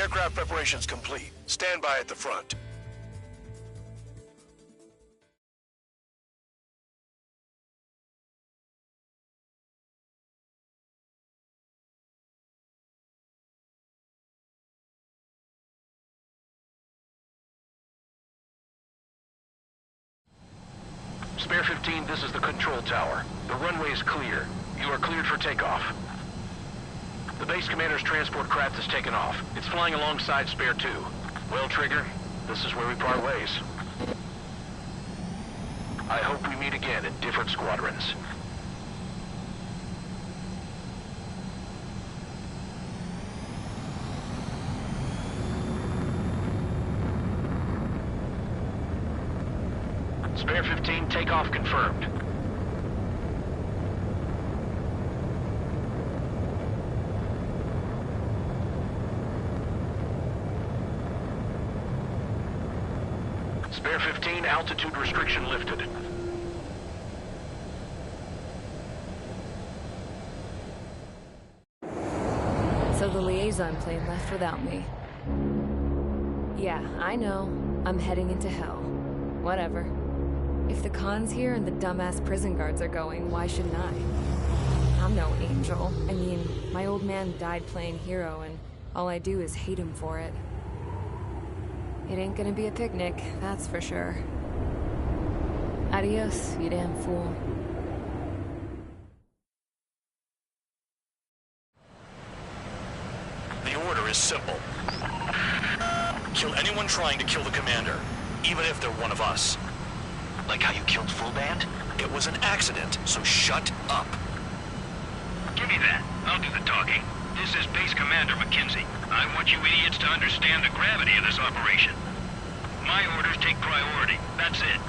Aircraft preparations complete. Stand by at the front. Spare 15, this is the control tower. The runway is clear. You are cleared for takeoff. The base commander's transport craft has taken off. It's flying alongside Spare 2. Well, Trigger, this is where we part ways. I hope we meet again in different squadrons. Spare 15, takeoff confirmed. Spare 15, altitude restriction lifted. So the liaison plane left without me. Yeah, I know. I'm heading into hell. Whatever. If the Khan's here and the dumbass prison guards are going, why shouldn't I? I'm no angel. I mean, my old man died playing hero, and all I do is hate him for it. It ain't gonna be a picnic, that's for sure. Adios, you damn fool. The order is simple. Kill anyone trying to kill the commander, even if they're one of us. Like how you killed Full Band? It was an accident, so shut up. Give me that. I'll do the talking. This is Base Commander McKenzie. I want you idiots to understand the gravity of this operation. My orders take priority. That's it.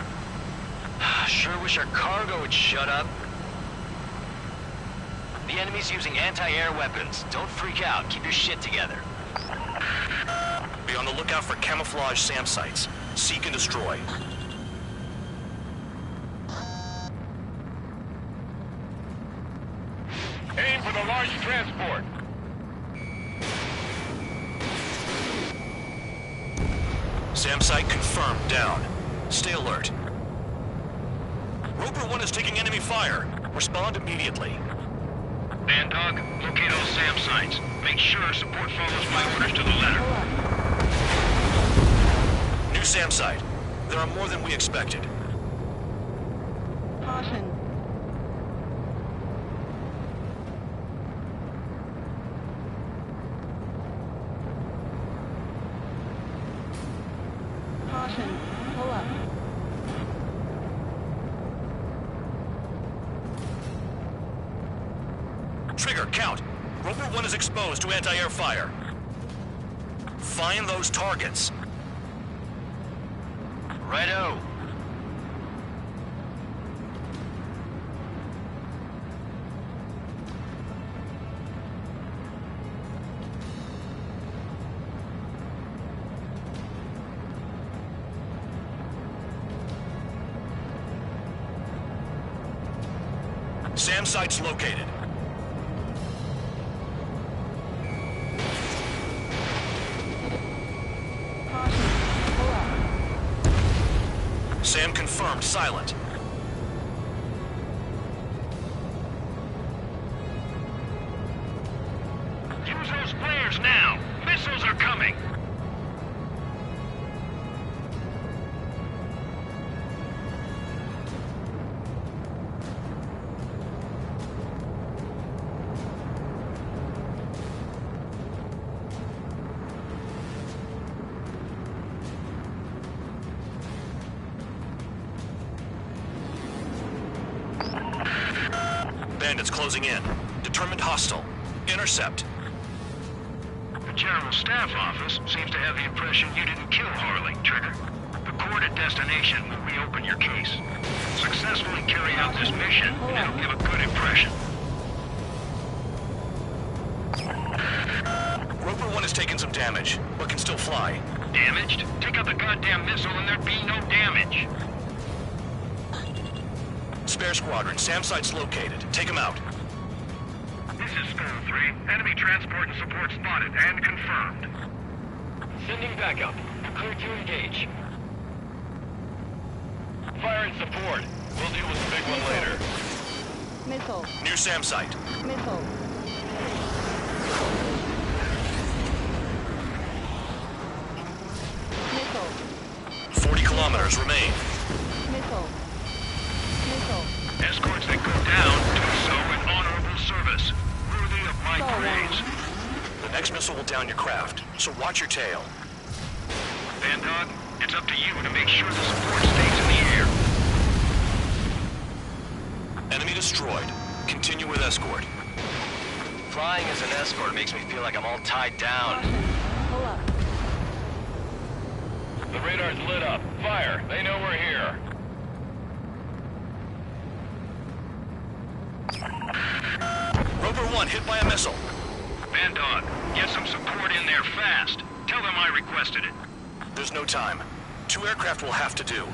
Sure wish our cargo would shut up. The enemy's using anti-air weapons. Don't freak out. Keep your shit together. Be on the lookout for camouflage SAM sites. Seek and destroy. Aim for the large transport. SAM site confirmed, down. Stay alert. Roper 1 is taking enemy fire. Respond immediately. Bandog, locate all SAM sites. Make sure support follows my orders to the letter. New SAM site. There are more than we expected. Caution. Caution. Pull up. Trigger, count. Roper 1 is exposed to anti-air fire. Find those targets. Righto. SAM site's located. SAM confirmed, silent. Use those flares now. Missiles are coming. Bandits closing in. Determined hostile. Intercept. The General Staff Office seems to have the impression you didn't kill Harley, Trigger. The court at destination will reopen your case. Successfully carry out this mission, and it'll give a good impression. Roper 1 has taken some damage, but can still fly. Damaged? Take out the goddamn missile and there'd be no damage. Spare squadron, SAM site's located. Take him out. This is Skull 3. Enemy transport and support spotted and confirmed. Sending backup. You're clear to engage. Fire and support. We'll deal with the big one later. Missile. New SAM site. Missile. Missile. 40 kilometers remain. Missile. Missile. Escorts that go down do so in honorable service. Worthy of my praise. The next missile will down your craft, so watch your tail. Bandog, it's up to you to make sure the support stays in the air. Enemy destroyed. Continue with escort. Flying as an escort makes me feel like I'm all tied down. Pull up. The radar's lit up. Fire. They know we're here. Roper 1 hit by a missile. Bandog, get some support in there fast. Tell them I requested it. There's no time. 2 aircraft will have to do.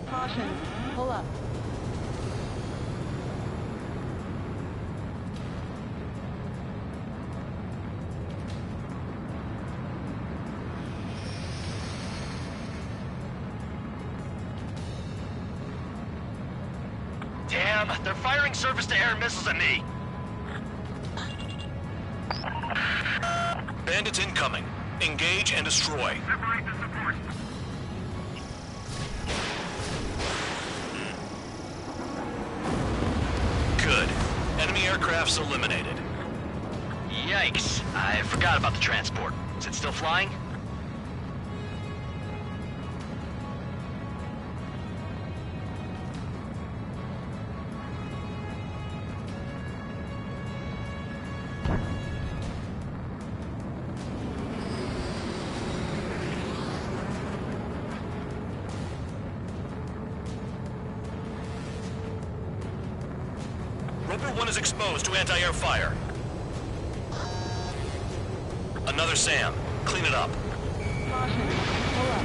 Caution. Pull up. Damn, they're firing surface-to-air missiles at me. Bandits incoming. Engage and destroy. Separate the support. Good. Enemy aircrafts eliminated. Yikes. I forgot about the transport. Is it still flying? Roper 1 is exposed to anti-air fire. Another SAM. Clean it up. Caution. Pull up.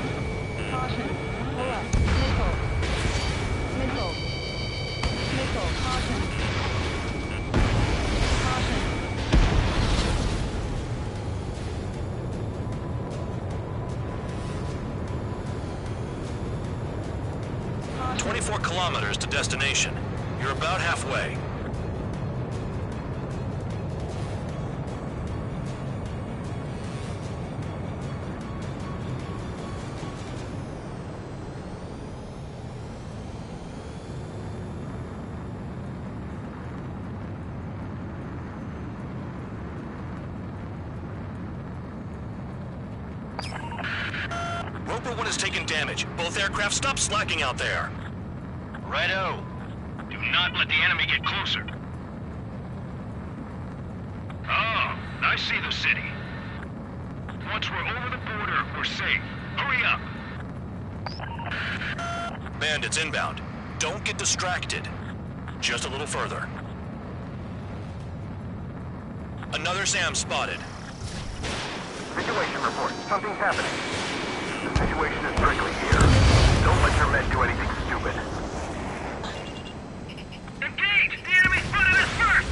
Caution. Pull up. Missile. Missile. Missile. Caution. Caution. 24 kilometers to destination. You're about halfway. Roper 1 has taken damage. Both aircraft, stop slacking out there. Righto. Do not let the enemy get closer. Oh, I see the city. Once we're over the border, we're safe. Hurry up. Bandits inbound. Don't get distracted. Just a little further. Another SAM spotted. Situation report. Something's happening. The situation is prickly here. Don't let your men do anything stupid. Engage! The enemy's spotted us first!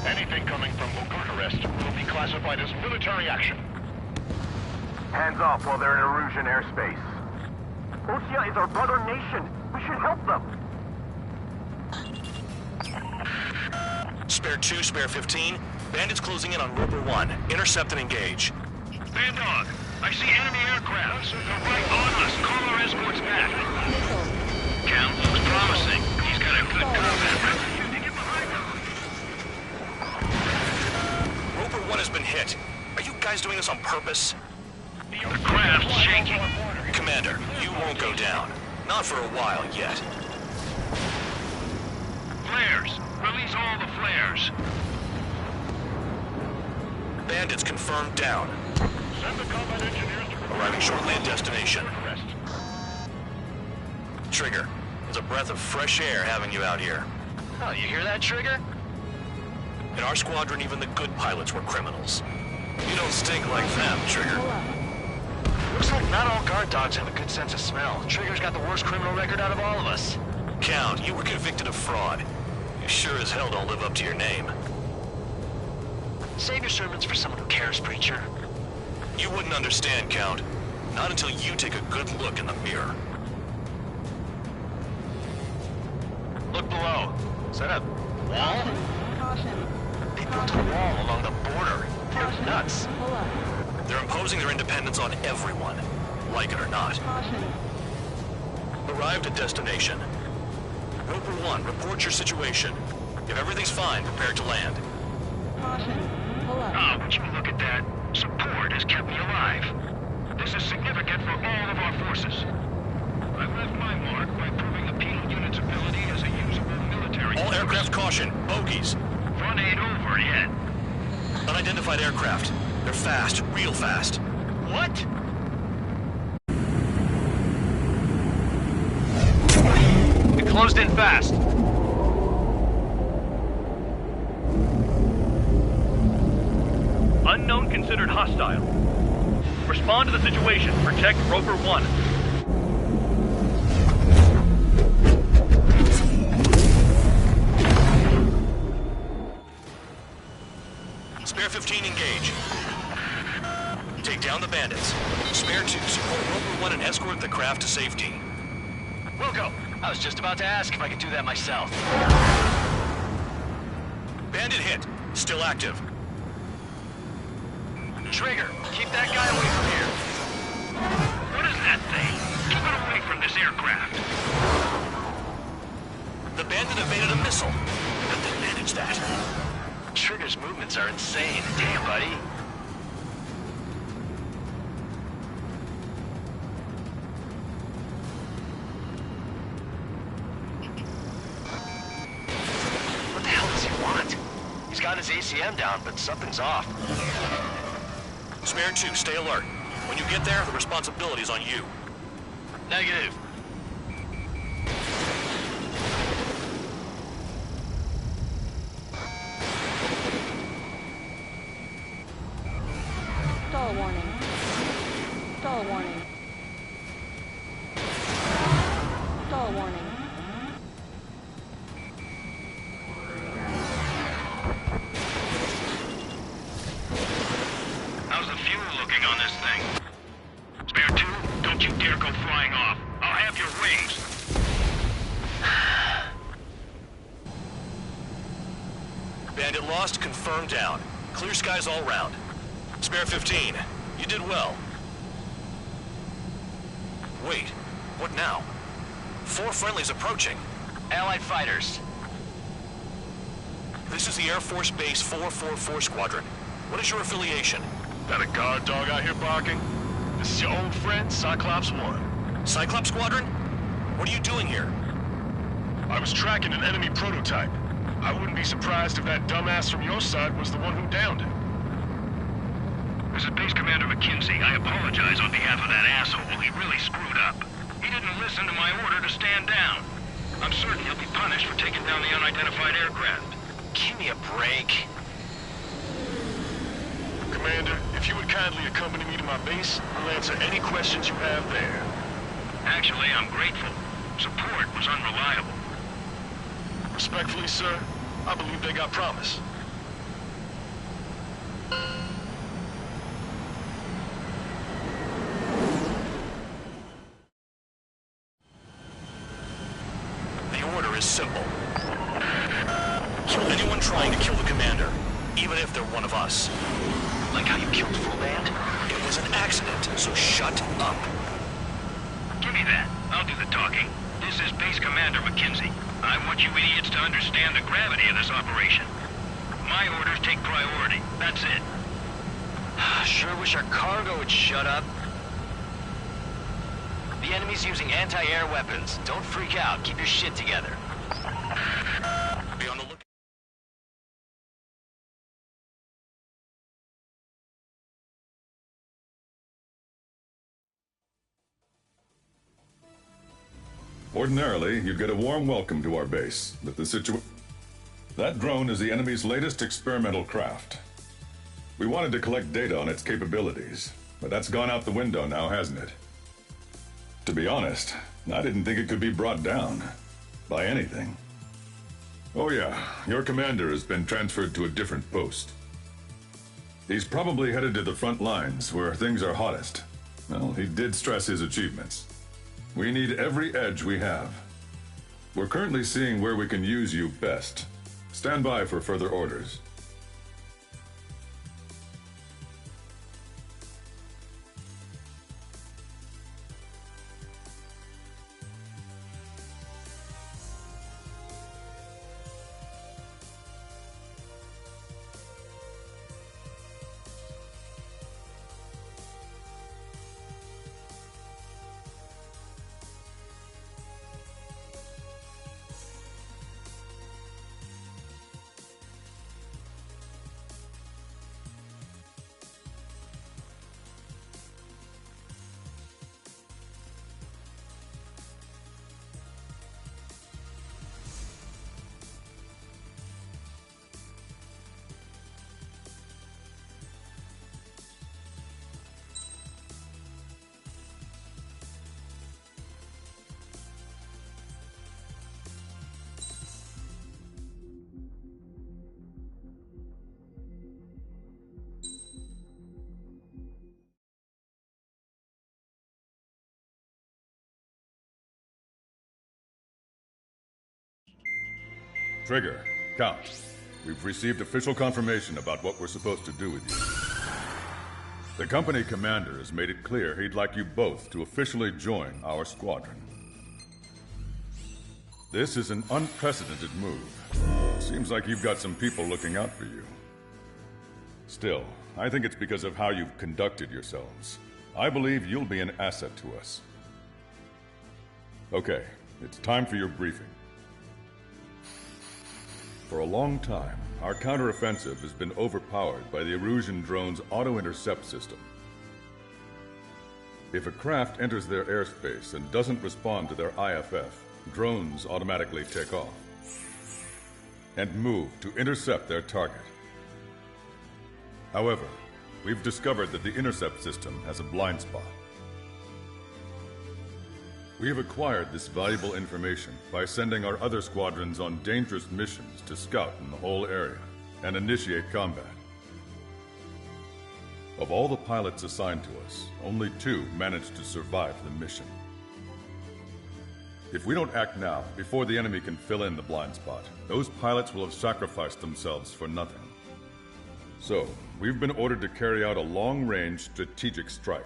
Anything coming from Bucharest will be classified as military action. Hands off while they're in Erusian airspace. Osea is our brother nation. We should help them. Spare 2, spare 15. Bandits closing in on Roper 1. Intercept and engage. Bandog, I see enemy aircraft. They're right on us. Call our escorts back. Count looks promising. He's got a good combat record. Get behind him. Roper 1 has been hit. Are you guys doing this on purpose? The craft's shaking. Commander, you won't go down. Not for a while yet. Flares. Release all the flares. Bandits confirmed down. Send the combat engineers to Arriving shortly at destination. Trigger, it's a breath of fresh air having you out here. Oh, you hear that, Trigger? In our squadron, even the good pilots were criminals. You don't stink like them, Trigger. Looks like not all guard dogs have a good sense of smell. Trigger's got the worst criminal record out of all of us. Count, you were convicted of fraud. You sure as hell don't live up to your name. Save your sermons for someone who cares, preacher. You wouldn't understand, Count. Not until you take a good look in the mirror. Look below. Is that a wall? Caution. They built a wall along the border. They're nuts. Pull up. They're imposing their independence on everyone, like it or not. Caution. Arrived at destination. Roper 1, report your situation. If everything's fine, prepare to land. Caution. Pull up. Oh, would you look at that? Support has kept me alive. This is significant for all of our forces. I've left my mark by proving the penal unit's ability as a usable military All force. aircraft caution, bogies. Front ain't over yet. Unidentified aircraft. They're fast, real fast. What? It closed in fast. Unknown considered hostile. Respond to the situation. Protect Roper 1. Spare 15, engage. Take down the bandits. Spare 2, support Roper 1 and escort the craft to safety. Wilco, I was just about to ask if I could do that myself. Bandit hit. Still active. Trigger, keep that guy away from here. What is that thing? Keep it away from this aircraft. The bandit evaded a missile. How did they manage that? Trigger's movements are insane. Damn, buddy. What the hell does he want? He's got his ACM down, but something's off. Spare 2, stay alert. When you get there, the responsibility's on you. Negative. Stall warning. Stall warning. Stall warning. How's the fuel looking on this thing? Spare 2, don't you dare go flying off. I'll have your wings. Bandit lost, confirmed down. Clear skies all round. Spare 15, you did well. Wait, what now? 4 friendlies approaching. Allied fighters. This is the Air Force Base 444 Squadron. What is your affiliation? Got a guard dog out here barking? This is your old friend, Cyclops 1. Cyclops Squadron? What are you doing here? I was tracking an enemy prototype. I wouldn't be surprised if that dumbass from your side was the one who downed it. This is Base Commander McKenzie. I apologize on behalf of that asshole. He really screwed up. He didn't listen to my order to stand down. I'm certain he'll be punished for taking down the unidentified aircraft. Give me a break. Commander, if you would kindly accompany me to my base, I'll answer any questions you have there. Actually, I'm grateful. Support was unreliable. Respectfully, sir, I believe they got promise. The order is simple. Kill anyone trying to kill the commander, even if they're one of us. Like how you killed Full Band? It was an accident, so shut up. Give me that. I'll do the talking. This is Base Commander McKenzie. I want you idiots to understand the gravity of this operation. My orders take priority. That's it. Sure wish our cargo would shut up. The enemy's using anti-air weapons. Don't freak out. Keep your shit together. Be on the lookout. Ordinarily, you'd get a warm welcome to our base, but the situation... That drone is the enemy's latest experimental craft. We wanted to collect data on its capabilities. But that's gone out the window now, hasn't it? To be honest, I didn't think it could be brought down by anything. Oh yeah, your commander has been transferred to a different post. He's probably headed to the front lines where things are hottest. Well, he did stress his achievements. We need every edge we have. We're currently seeing where we can use you best. Stand by for further orders. Trigger, Count, we've received official confirmation about what we're supposed to do with you. The company commander has made it clear he'd like you both to officially join our squadron. This is an unprecedented move. Seems like you've got some people looking out for you. Still, I think it's because of how you've conducted yourselves. I believe you'll be an asset to us. Okay, it's time for your briefing. For a long time, our counteroffensive has been overpowered by the Erusian drone's auto-intercept system. If a craft enters their airspace and doesn't respond to their IFF, drones automatically take off and move to intercept their target. However, we've discovered that the intercept system has a blind spot. We have acquired this valuable information by sending our other squadrons on dangerous missions to scout in the whole area and initiate combat. Of all the pilots assigned to us, only 2 managed to survive the mission. If we don't act now, before the enemy can fill in the blind spot, those pilots will have sacrificed themselves for nothing. So, we've been ordered to carry out a long-range strategic strike.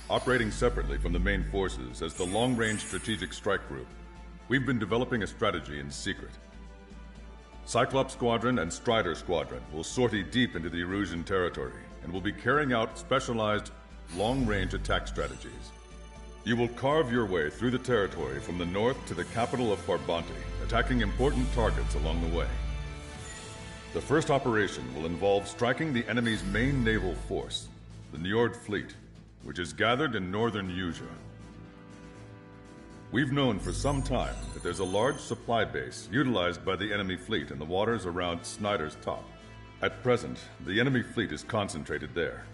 Operating separately from the main forces as the Long-Range Strategic Strike Group, we've been developing a strategy in secret. Cyclops Squadron and Strider Squadron will sortie deep into the Erusian territory and will be carrying out specialized long-range attack strategies. You will carve your way through the territory from the north to the capital of Farbanti, attacking important targets along the way. The first operation will involve striking the enemy's main naval force, the Njord Fleet, which is gathered in northern Usea. We've known for some time that there's a large supply base utilized by the enemy fleet in the waters around Snyder's Top. At present, the enemy fleet is concentrated there.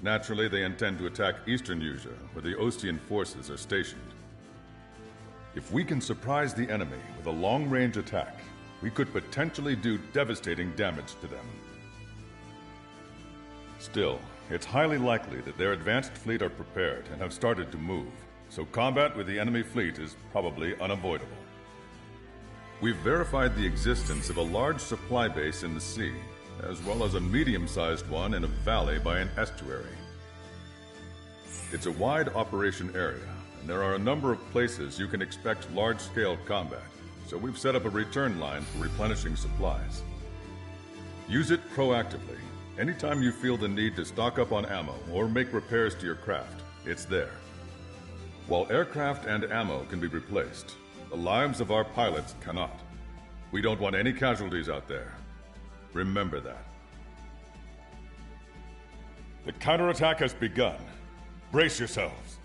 Naturally, they intend to attack eastern Usea, where the Osean forces are stationed. If we can surprise the enemy with a long-range attack, we could potentially do devastating damage to them. Still, it's highly likely that their advanced fleet are prepared and have started to move, so combat with the enemy fleet is probably unavoidable. We've verified the existence of a large supply base in the sea, as well as a medium-sized one in a valley by an estuary. It's a wide operation area, and there are a number of places you can expect large-scale combat, so we've set up a return line for replenishing supplies. Use it proactively. Anytime you feel the need to stock up on ammo or make repairs to your craft, it's there. While aircraft and ammo can be replaced, the lives of our pilots cannot. We don't want any casualties out there. Remember that. The counterattack has begun. Brace yourselves.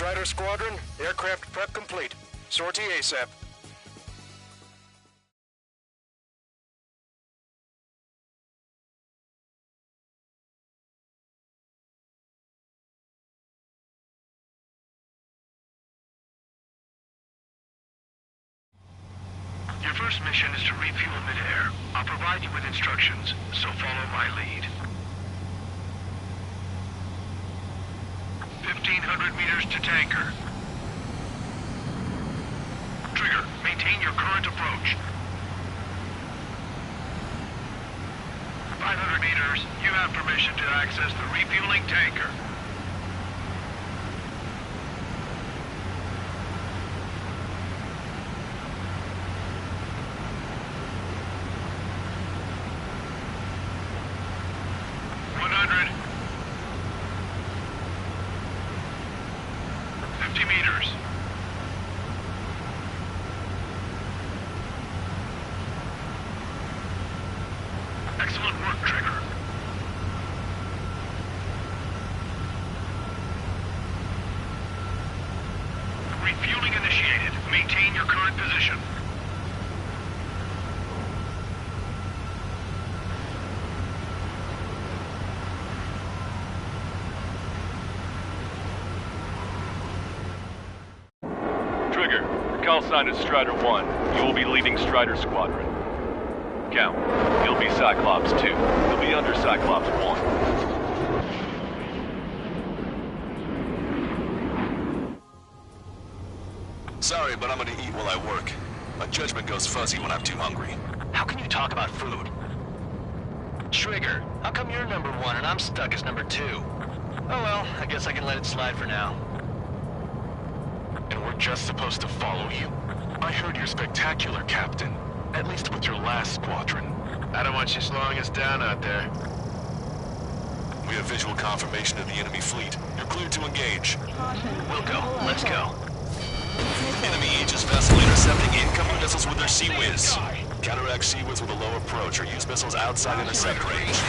Strider Squadron, aircraft prep complete. Sortie ASAP. Your first mission is to refuel midair. I'll provide you with instructions, so follow my lead. 1,500 meters to tanker. Trigger, maintain your current approach. 500 meters, you have permission to access the refueling tanker. Excellent work, Trigger. Refueling initiated. Maintain your current position. Trigger, the call sign is Strider 1. You will be leading Strider Squadron. Count. You'll be Cyclops 2. You'll be under Cyclops 1. Sorry, but I'm gonna eat while I work. My judgment goes fuzzy when I'm too hungry. How can you talk about food? Trigger, how come you're number 1 and I'm stuck as number 2? Oh well, I guess I can let it slide for now. And we're just supposed to follow you? I heard you're spectacular, Captain. At least with your last squadron. I don't want you slowing us down out there. We have visual confirmation of the enemy fleet. You're cleared to engage. Wilco, let's go. Enemy Aegis vessel intercepting incoming missiles with their Sea-Wiz. Counteract Sea-Wiz with a low approach or use missiles outside intercept range.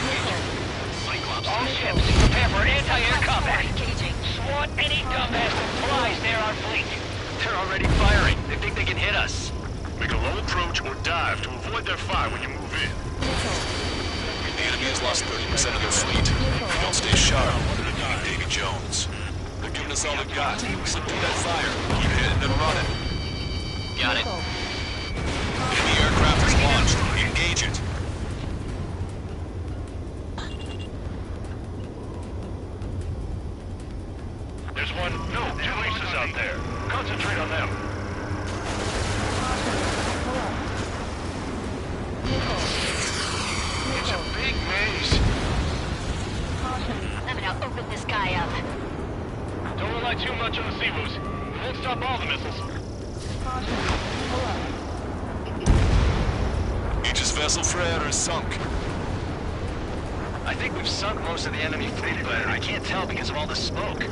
All ships, prepare for anti-air combat. SWAT any dumbass that flies near our fleet. They're already firing. They think they can hit us. Make a low approach or dive to avoid their fire when you move in. The enemy has lost 30% of their fleet. If you don't stay sharp, they're gonna need Davy Jones. They're giving us all they've got. Subdue that fire. Keep hitting and running. Got it. Enemy aircraft is launched. Engage it. There's one, no, 2 aces out there. Concentrate on them. It's a big maze. I'm gonna open this guy up. Don't rely too much on the Sea-Wiz. We won't stop all the missiles. Aegis vessel Frere is sunk. I think we've sunk most of the enemy fleet, but I can't tell because of all the smoke.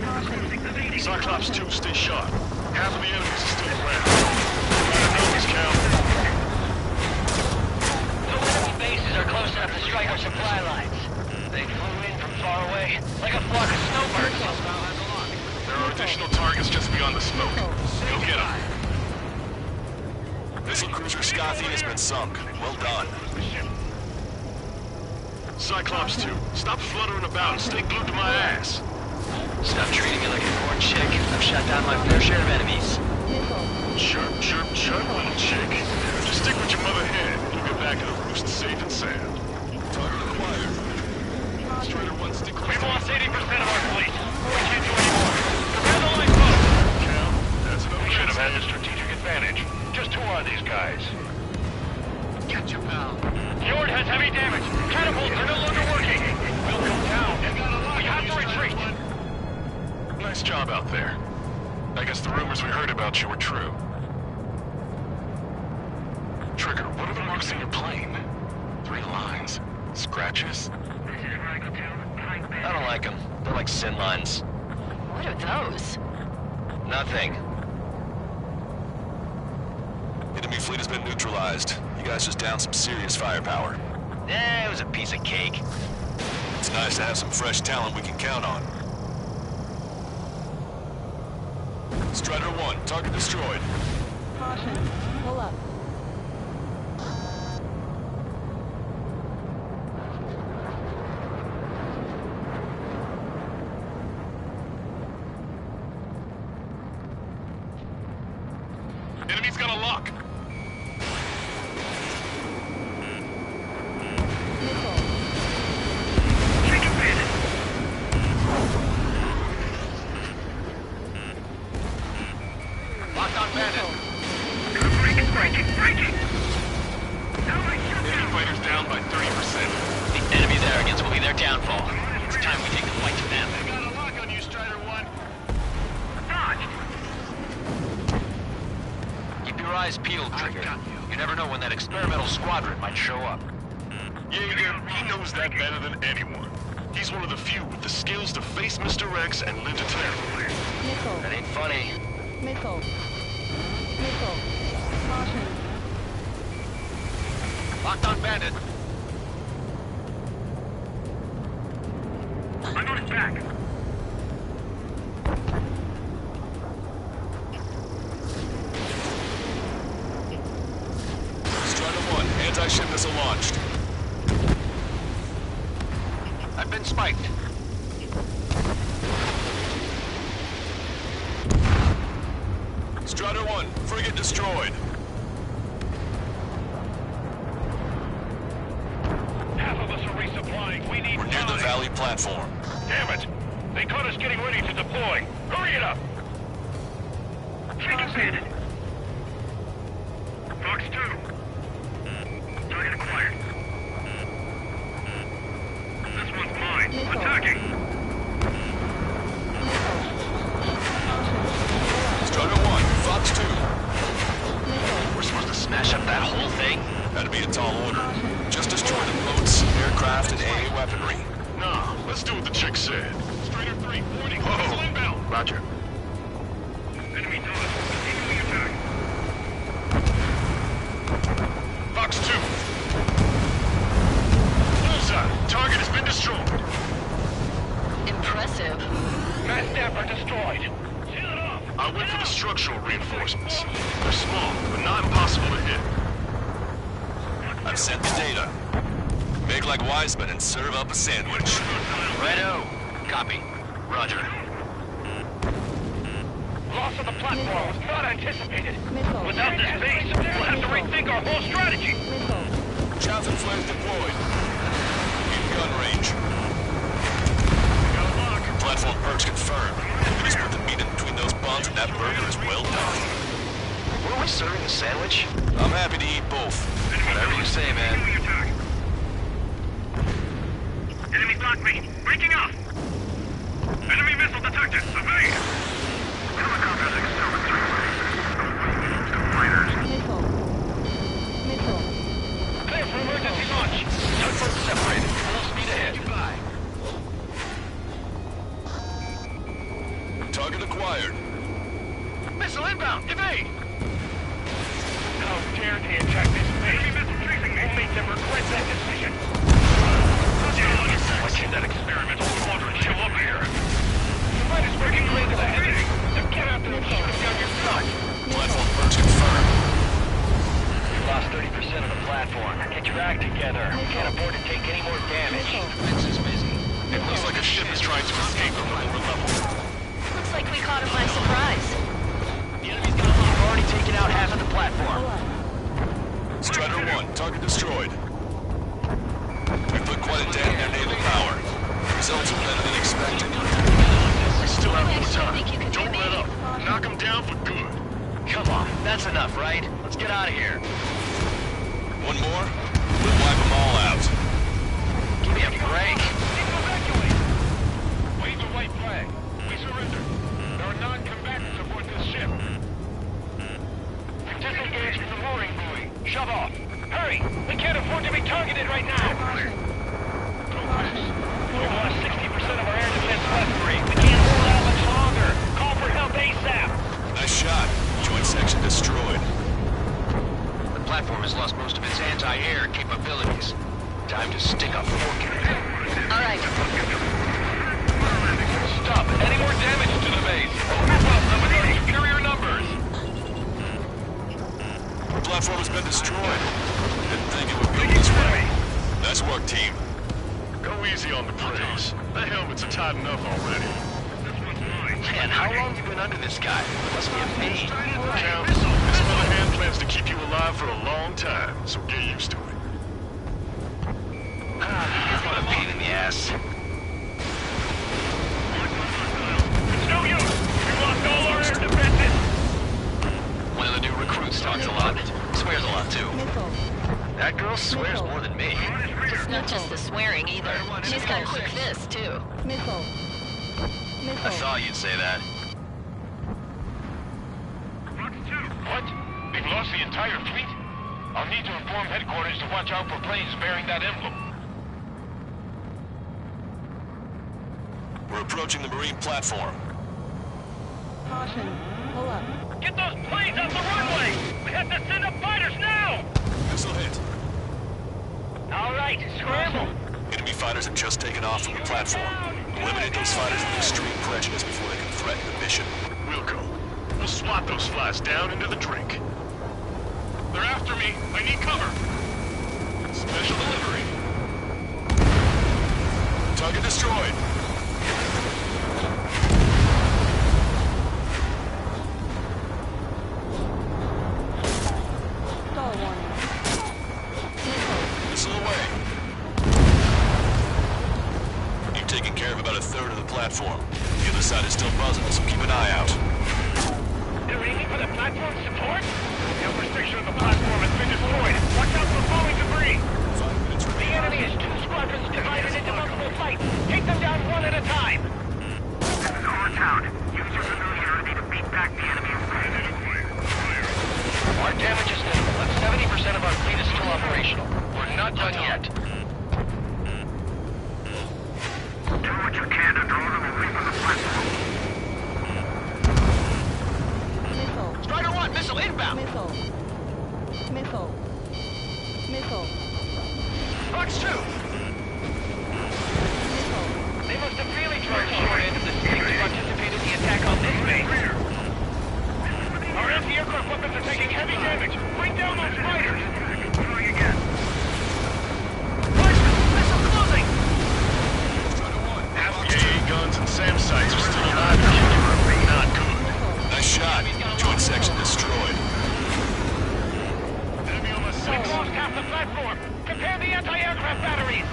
Cyclops 2, stay sharp. Half of the enemies are still around. Try to know this, Cal. No enemy bases are close enough to strike our supply lines. They flew in from far away, like a flock of snowbirds. There are additional targets just beyond the smoke. Go get them. Missile cruiser Scothy has been sunk. Well done. Cyclops 2, stop fluttering about and stay glued to my ass. Stop treating me like a corn chick. I've shot down my fair share of enemies. Chirp, chirp, chirp, little chick. Just stick with your mother hen and you'll get back to the roost safe and sound. Target acquired. Strider 1, stick close. We've lost 80% of our fleet. We can't do any more. Prepare the lifeboat. Cal, that's enough. We should have had the strategic advantage. Just who are these guys? Gotcha, pal. Fjord has heavy damage. Catapults are no longer working. We'll come down. We have to retreat. Nice job out there. I guess the rumors we heard about you were true. Trigger, what are the marks on your plane? 3 lines. Scratches? I don't like them. They're like sin lines. What are those? Nothing. Enemy fleet has been neutralized. You guys just downed some serious firepower. It was a piece of cake. It's nice to have some fresh talent we can count on. Strider 1, target destroyed. Caution. Pull up. Enemy's got a lock. Locked on Bandit. Breaking. Enemy fighters down by 30%. The enemy's arrogance will be their downfall. It's time we take the fight to them. They got a lock on you, Strider 1. Keep your eyes peeled, Trigger. You never know when that experimental squadron might show up. Jaeger, he knows that better than anyone. He's one of the few with the skills to face Mr. X and live to tell. Missile. That ain't funny. Missile. Missile. Caution. Locked on Bandit. I'm on his back. Strider 1, anti-ship missile launched. I've been spiked. Strider 1, frigate destroyed. Half of us are resupplying. We need We're near the valley platform. Damn it! They caught us getting ready to deploy. Hurry it up! Take it. Fox 2. Target acquired. This one's mine. Attacking! Strider 1, Fox 2. We're supposed to smash up that whole thing? That'd be a tall order. Just destroy the boats, aircraft, and AA weaponry. Nah, let's do what the chick said. Strider 3, warning. Whoa. Missile inbound. Roger. Enemy dodge. Continuing attack. Fox 2. Bullseye, target has been destroyed. Impressive. Mass Dapper destroyed. Seal it off. I went for the structural reinforcements. They're small, but not impossible to hit. I've sent the data. Make like Wiseman and serve up a sandwich. Righto. Copy. Roger. Loss of the platform was not anticipated. Missile. Without this base, we'll have to rethink our whole strategy. Missile. Chaff and flares deployed. In gun range. Platform perks confirmed. Please put the meat in between those buns and that burger is well done. Were we serving the sandwich? I'm happy to eat both. Whatever you say, man. Enemy block me. Breaking up. Enemy missile detected. Evade. Helicopters exterminated. Fighters. Missile. Missile. Clear for emergency launch. Tugboat separated. Full speed ahead. Goodbye. Target acquired. Missile inbound. Evade. How dare they attack this base? Enemy missile tracing me. We'll make them regret that decision. Watching that experimental squadron show up here. The fight is working late to the heavy. Now get out there and shoot them down your throat. Platform perks confirmed. You lost 30% of the platform. Get your act together. We can't afford to take any more damage. Defense is busy. It looks like a ship is trying to escape from the lower level. Looks like we caught him by surprise. The enemy's got a lock. We've already taken out half of the platform. Strider 1, target destroyed. We put quite a dent in their naval power. Results are better than expected. We still have more time. Don't let up. Knock them down for good. Come on. That's enough, right? Let's get out of here. One more, we'll wipe them all out. Give me a break. Evacuate. Wave the white flag. We surrender. There are non-combatants aboard this ship. Disengage from the mooring buoy. Shove off. Hurry! We can't afford to be targeted right now. We've lost 60% of our air defense weaponry. We can't hold out much longer. Call for help ASAP. Nice shot. Joint section destroyed. The platform has lost most of its anti-air capabilities. Time to stick a fork in it. All right. Stop. Any more damage to the base? Move up. with our superior numbers. The platform has been destroyed. Didn't think it would be this way. Nice work, team. Go easy on the praise. The helmets are tight enough already. Man, how long have you been under this guy? Must be a pain. Count, this mother hand plans to keep you alive for a long time, so get used to it. What a pain in the ass. It's no use. We lost all our air defenses. One of the new recruits talks a lot. Swears a lot, too. Missile. That girl swears more than me. It's not just the swearing either. She's got quick fists, too. Missile. Missile. I thought you'd say that. What? They've lost the entire fleet? I'll need to inform headquarters to watch out for planes bearing that emblem. We're approaching the Marine platform. Caution. Pull up. Get those planes off the runway. We have to send up fighters now. Missile hit. All right, scramble. Enemy fighters have just taken off from the platform. Eliminate those fighters with extreme prejudice before they can threaten the mission. Wilco, we'll swat those flies down into the drink. They're after me. I need cover. Special delivery. Target destroyed. Stall warning. Missile away. You've taken care of about a third of the platform. The other side is still buzzing, so keep an eye out. They're aiming for the platform support? The upper section of the platform has been destroyed. Watch out for falling debris. 5 minutes The remaining. enemy is 2 squadrons divided into multiple fights. Take them down one at a time. This is our town. Use your familiarity to beat back the enemy. Our damage is minimal, but 70% of our fleet is still operational. We're not done yet. Do what you can to draw them away from the platform. Missile. Strider 1, missile inbound! Missile. Missile. Missile. Fox 2. Missile. They must have really tried the short end of the stick to participate in the attack on this base. Our anti-aircraft weapons are taking heavy damage. Bring down those fighters. Try again. Missile closing. AA guns and SAM sites are still alive and kicking. Not good. Nice shot. Joint section destroyed. Enemy on the We 6. lost half the platform. Prepare the anti-aircraft batteries.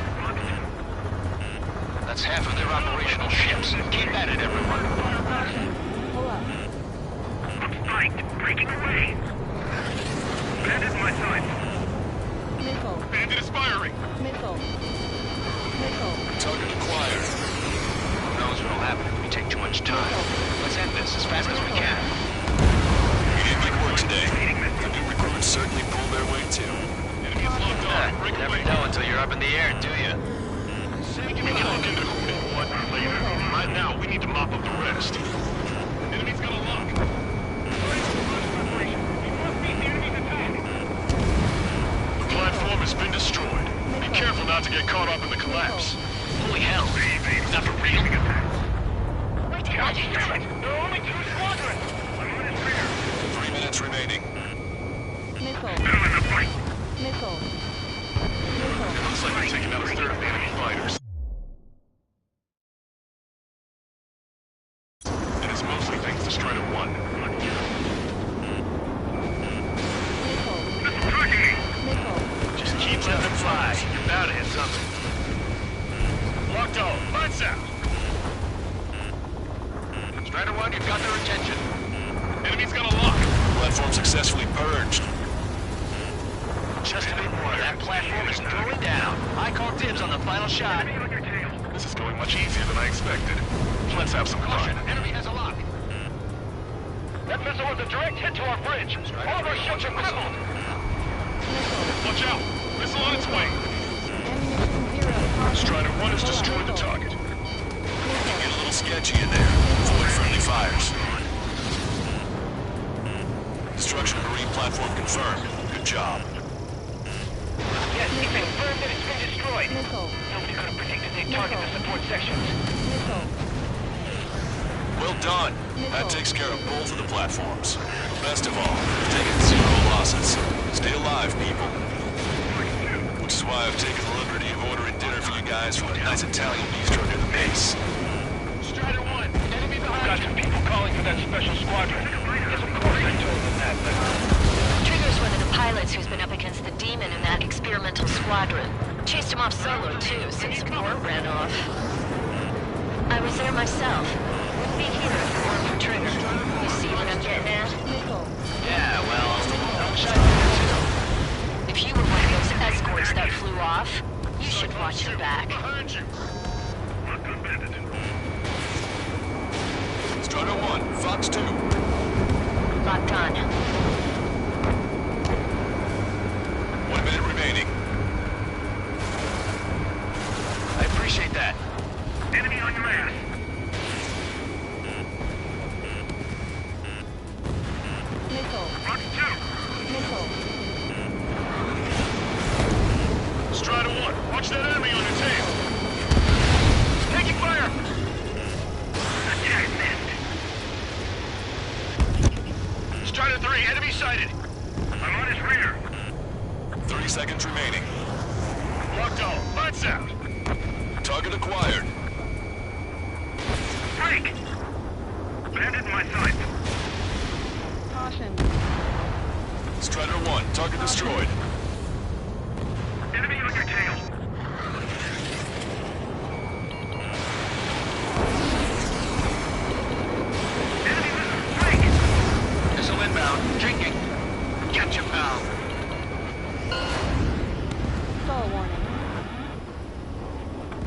That's half of their operational ships. Keep at it, everyone. Caution. Pull up. Flanked. Breaking away. Bandit in my sight. Missile. Bandit is firing. Missile. Missile. Target acquired. Who knows what'll happen if we take too much time. Let's end this as fast as we can. We did good work today. The new recruits certainly pulled their weight too. Enemy is locked on. Break You never away. know until you're up in the air, do you? We can look into who did what later. Right now, we need to mop up the rest. Enemy's got a lock. We must beat the enemy's attack. The platform has been destroyed. Be careful not to get caught up in the collapse. Holy hell. Not for real. Wait, God damn it! There are only 2 squadrons. 3 minutes remaining. Missile. Missile. Missile. Looks like we're taking out a third of the enemy fighters. And it's mostly thanks to Strider 1. Missile. Missile. Just keep letting them fly. You're bound to hit something. Locked on. Lights out. Strider 1, you've got their attention. Enemy's got a lock. Platform successfully purged. Just a bit more. That platform is going down. I call dibs on the final shot. This is going much easier than I expected. Let's have some fun. Enemy has a lock. That missile was a direct hit to our bridge. All of our ships are crippled. Watch out! Missile on its way. Ammunition 0. Caution. Strider 1 has destroyed the target. Get a little sketchy in there. Avoid friendly fires. Destruction of Marine platform confirmed. Good job. Yes, it's confirmed that it's been destroyed. Missile. Nobody could have predicted they'd target the support sections. Missile. Well done. That takes care of both of the platforms. Best of all, we've taken 0 losses. Stay alive, people. Which is why I've taken the liberty of ordering dinner for you guys from a nice Italian bistro near the base. Strider 1, enemy behind you. Got some people calling for that special squadron. Yes, of course I told them that, but... Trigger's one of the pilots who's been up against the demon in that experimental squadron. Chased him off solo, too, since Mort ran off. I was there myself. Wouldn't be here if it weren't for Trigger. You see what I'm getting at? Yeah, well, I wish I did too. If you were one of those escorts that flew off, you should watch your back. Strider 1, Fox 2. Locked on. 1 minute remaining. I appreciate that. Enemy on your ass. Missile. Fox 2. Missile. Strider 1, watch that enemy on your tail. Taking fire. Attack missed. Strider 3, enemy sighted. I'm on his rear. 30 seconds remaining. Locked on. Lights out. Target acquired. Break. Bandit in my sight. Caution. Strider 1, target destroyed. Enemy on your tail. Enemy missile. Break. Missile inbound. Drinking. Gotcha, pal. Stall warning.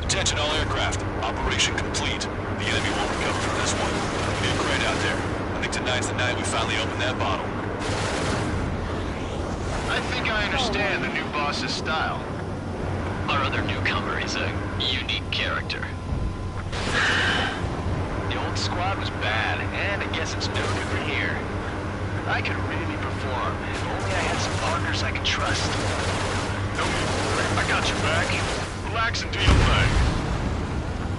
Attention all aircraft. Operation complete. The enemy won't recover from this one. It'll be a great out there. I think tonight's the night we finally open that bottle. I think I understand the new boss's style. Our other newcomer is a unique character. The old squad was bad, and I guess it's no different here. I could really perform if only I had some partners I could trust. No move. I got your back. Relax and do your thing.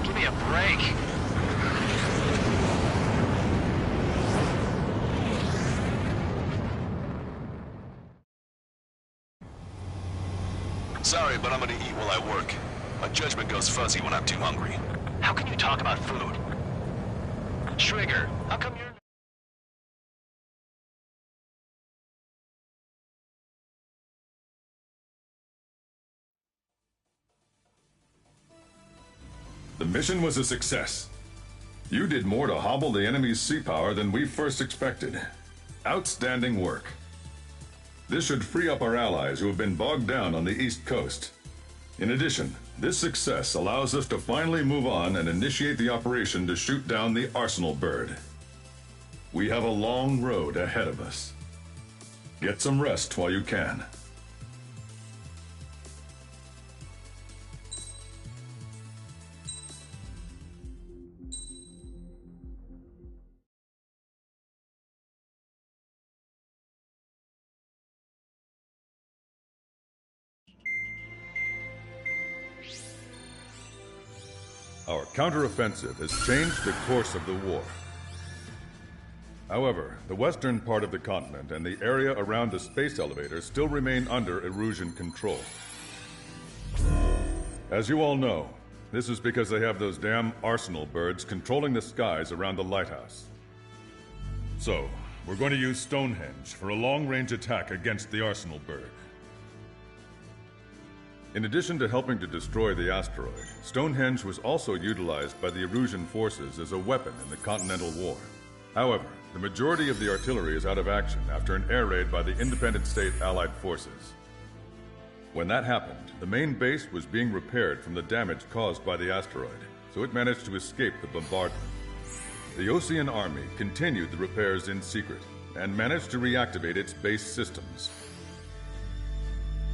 Give me a break. Sorry, but I'm gonna eat while I work. My judgment goes fuzzy when I'm too hungry. How can you talk about food? Trigger, how come you're... The mission was a success. You did more to hobble the enemy's sea power than we first expected. Outstanding work. This should free up our allies who have been bogged down on the East Coast. In addition, this success allows us to finally move on and initiate the operation to shoot down the Arsenal bird. We have a long road ahead of us. Get some rest while you can. Our counteroffensive has changed the course of the war. However, the western part of the continent and the area around the space elevator still remain under Erusian control. As you all know, this is because they have those damn Arsenal birds controlling the skies around the lighthouse. So, we're going to use Stonehenge for a long-range attack against the Arsenal bird. In addition to helping to destroy the asteroid, Stonehenge was also utilized by the Erusian forces as a weapon in the Continental War. However, the majority of the artillery is out of action after an air raid by the Independent State Allied forces. When that happened, the main base was being repaired from the damage caused by the asteroid, so it managed to escape the bombardment. The Osean Army continued the repairs in secret and managed to reactivate its base systems.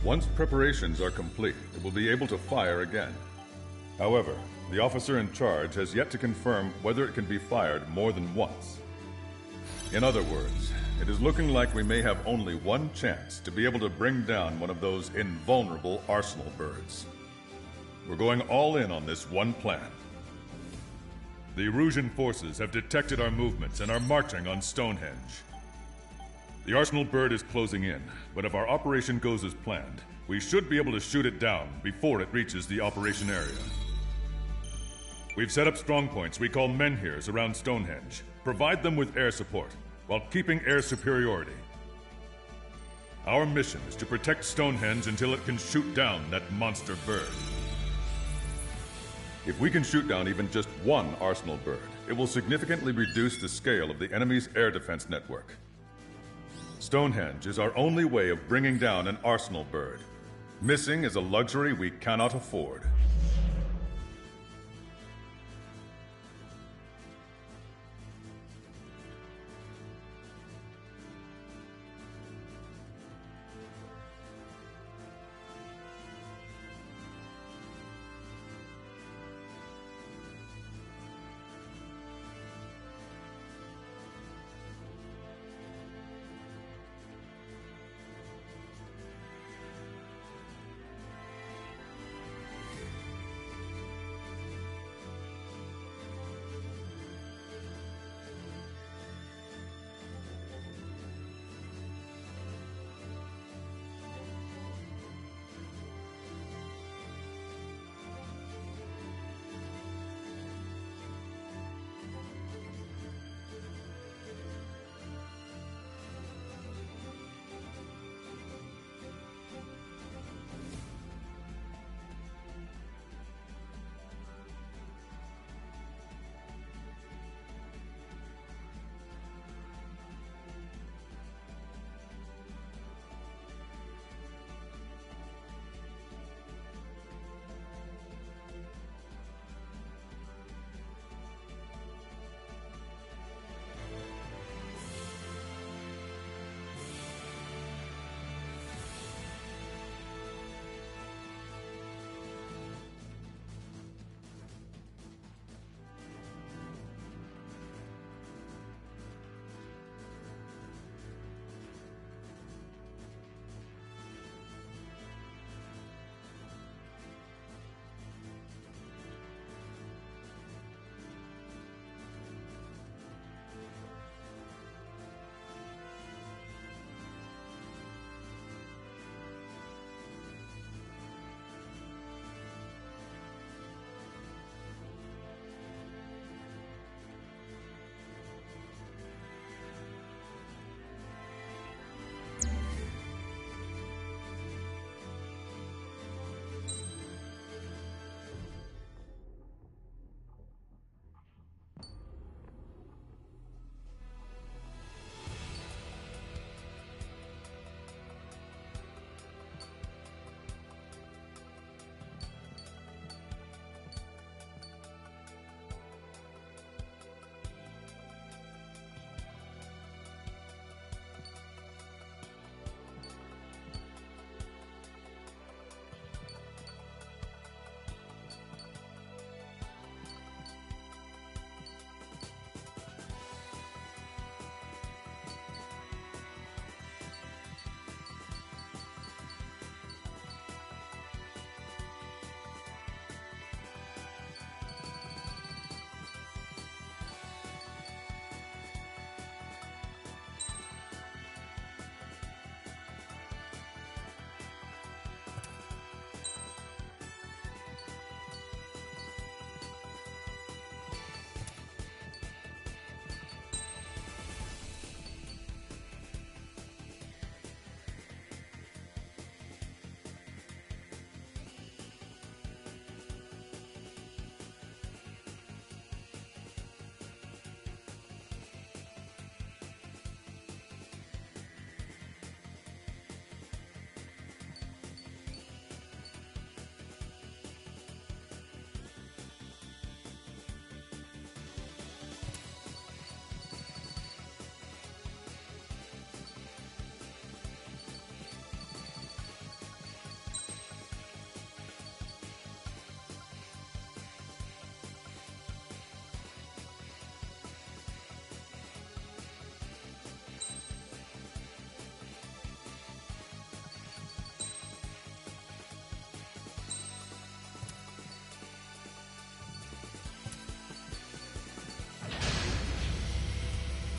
Once preparations are complete, it will be able to fire again. However, the officer in charge has yet to confirm whether it can be fired more than once. In other words, it is looking like we may have only one chance to be able to bring down one of those invulnerable Arsenal birds. We're going all in on this one plan. The Erusian forces have detected our movements and are marching on Stonehenge. The Arsenal bird is closing in, but if our operation goes as planned, we should be able to shoot it down before it reaches the operation area. We've set up strongpoints we call menhirs around Stonehenge. Provide them with air support, while keeping air superiority. Our mission is to protect Stonehenge until it can shoot down that monster bird. If we can shoot down even just one Arsenal bird, it will significantly reduce the scale of the enemy's air defense network. Stonehenge is our only way of bringing down an Arsenal bird. Missing is a luxury we cannot afford.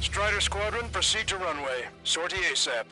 Strider Squadron, proceed to runway. Sortie ASAP.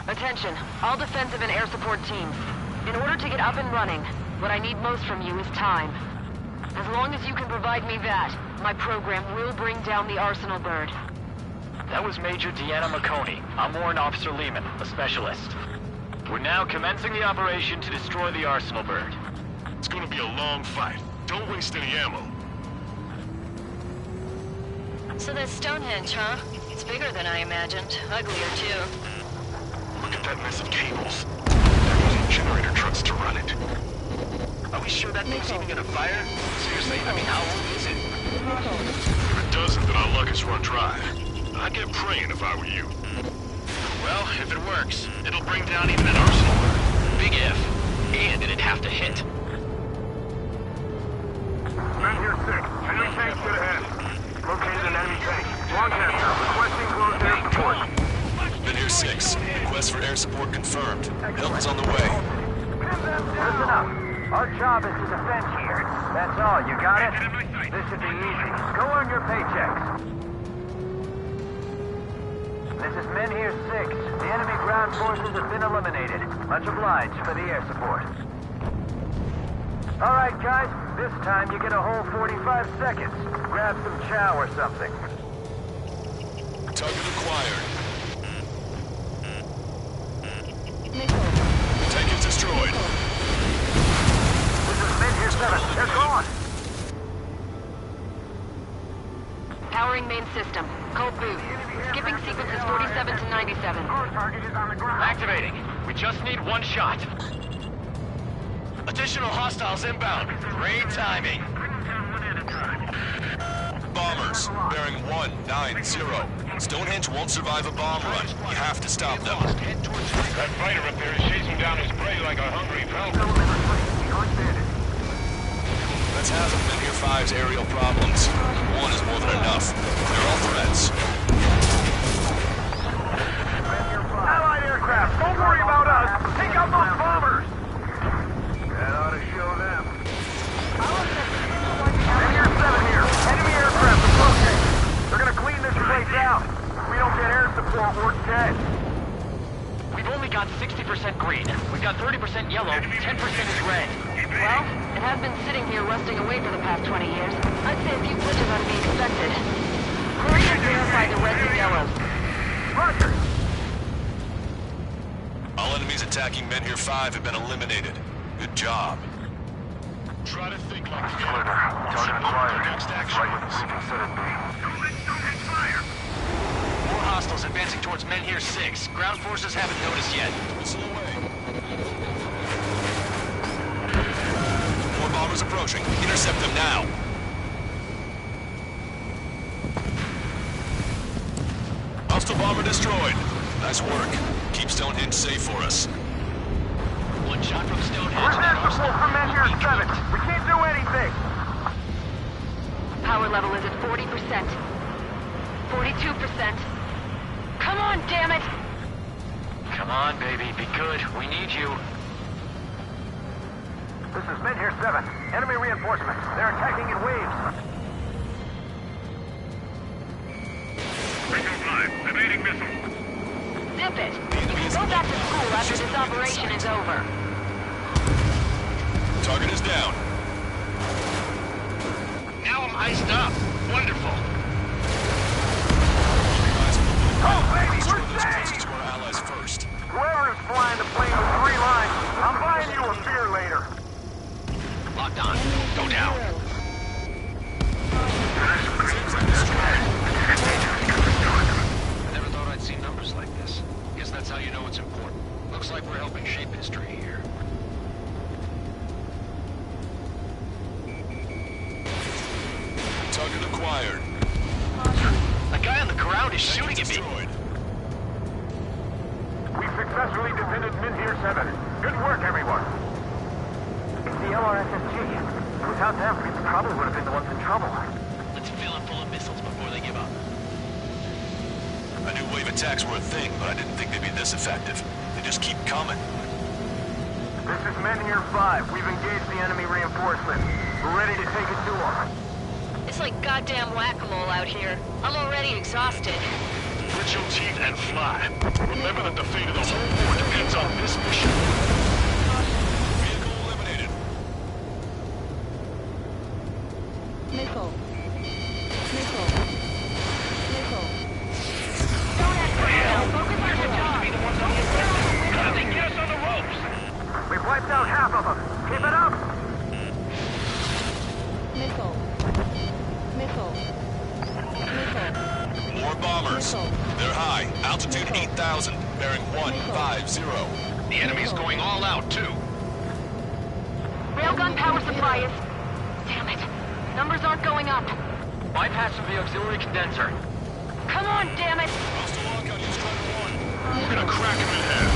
Attention, all defensive and air support teams. In order to get up and running, what I need most from you is time. As long as you can provide me that, my program will bring down the Arsenal bird. That was Major Deanna McConey. I'm Warrant Officer Lehman, a specialist. We're now commencing the operation to destroy the Arsenal bird. It's gonna be a long fight. Don't waste any ammo. So that's Stonehenge, huh? It's bigger than I imagined. Uglier, too. Look at that mess of cables. They're using generator trucks to run it. Are we sure that thing's even gonna fire? Seriously, I mean, how old is it? If it doesn't, then our luck is run dry. I'd get praying if I were you. Well, if it works, it'll bring down even an Arsenal bird. Big if. And it'd have to hit. Men here 6. Enemy tank good ahead. Located an enemy tank. Lancaster, requesting close air support. Men here 6. Request for air support confirmed. Help is on the way. Listen up. Our job is to defend here. That's all. You got it? This should be easy. Go earn your paychecks. This is Men here 6. The enemy ground forces have been eliminated. Much obliged for the air support. All right, guys. This time you get a whole 45 seconds. Grab some chow or something. Target acquired. Tank is destroyed. This is Men here 7. They're gone. Powering main system. Cold boot. Skipping sequences 47 to 97. Activating. We just need one shot. Additional hostiles inbound. Great timing. Bombers, bearing 190. Stonehenge won't survive a bomb run. You have to stop them. That fighter up there is chasing down his prey like a hungry falcon. That's half of Men here 5's aerial problems. One is more than enough. They're all threats. Allied aircraft, don't worry about us. Take out those bombers. That ought to show them. Men here 7 here. Enemy aircraft approaching. They're gonna clean this place out. If we don't get air support, we're dead. We've only got 60% green. We've got 30% yellow, 10% is red. Well, it has been sitting here rusting away for the past 20 years. I'd say a few glitches ought to be expected. Hurry and verify the reds and yellows. Roger. All enemies attacking Men here 5 have been eliminated. Good job. Try to think like Target acquired. Right with the considered me. More hostiles advancing towards Men here 6. Ground forces haven't noticed yet. Whistle away. More bombers approaching. Intercept them now. Hostile bomber destroyed. Nice work. Keep Stonehenge safe for us. One shot from Stonehenge. Where's air support from Men here 7? We can't do anything. Power level is at 40%. 42%. Come on, damn it! Come on, baby. Be good. We need you. This is Men here 7. Enemy reinforcements. They're attacking in waves. Recon 5, evading missile. Zip it! You can go back to school after this operation is over. Target is down. Now I'm iced up. Wonderful. Oh, baby, we're safe! To our allies first. Whoever is flying the plane with 3 lines, I'm buying you a beer later. Locked on. Go down. I never thought I'd see numbers like this. Guess that That's how you know it's important. Looks like we're helping shape history here. Target acquired. A guy on the ground is shooting at me. We successfully defended Minhir 7. Good work, everyone. It's the LRSSG. Without them, we probably would have been the ones in trouble. Let's fill them full of missiles before they give up. I knew wave attacks were a thing, but I didn't think they'd be this effective. They just keep coming. This is Minhir 5. We've engaged the enemy reinforcements. We're ready to take it to them. It's like goddamn whack-a-mole out here. I'm already exhausted. Grit your teeth and fly. Remember that the fate of the whole war depends on this mission. Vehicle eliminated. Missile. Missile. Missile. Get us on the ropes! We've wiped out half of them. Keep it up! Missile. Missile. Missile. More bombers. They're high. Altitude 8,000. Bearing 150. The enemy's going all out, too. Railgun power supply is... Damn it. Numbers aren't going up. Bypassing the auxiliary condenser. Come on, damn it! We're gonna crack him in half.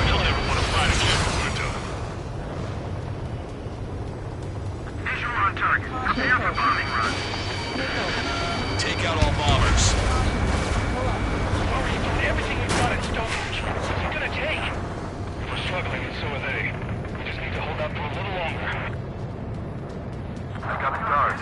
He'll never want to fight again when we're done. Visual on target. Prepare for bombing run. Take out all bombers. Hurry, doing everything we've got at Stonehenge. What's it gonna take? We're struggling, and so are they. We just need to hold out for a little longer. I got the guards.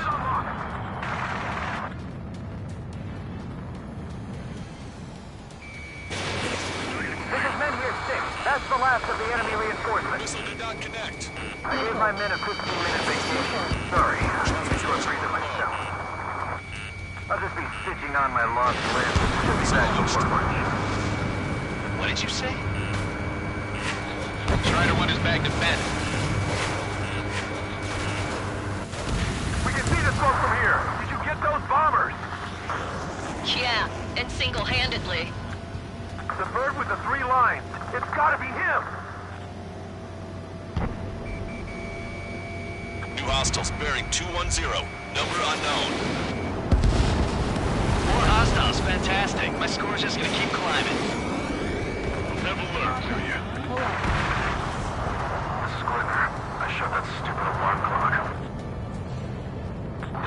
This is Minhir 6. That's the last of the enemy reinforcements. Missile did not connect. I gave my men a 15-minute vacation. Sorry, I'm short breathing myself. I'll just be stitching on my lost limb. Should be back before lunch. What did you say? Strider 1 is back to bed. We can see the smoke from here. Did you get those bombers? Yeah, and single-handedly. The bird with the 3 lines. It's gotta be him. New hostiles bearing 210. Number unknown. More hostiles, fantastic. My score's just gonna keep climbing. Never learn, do you? This is Glitner. I shut that stupid alarm clock.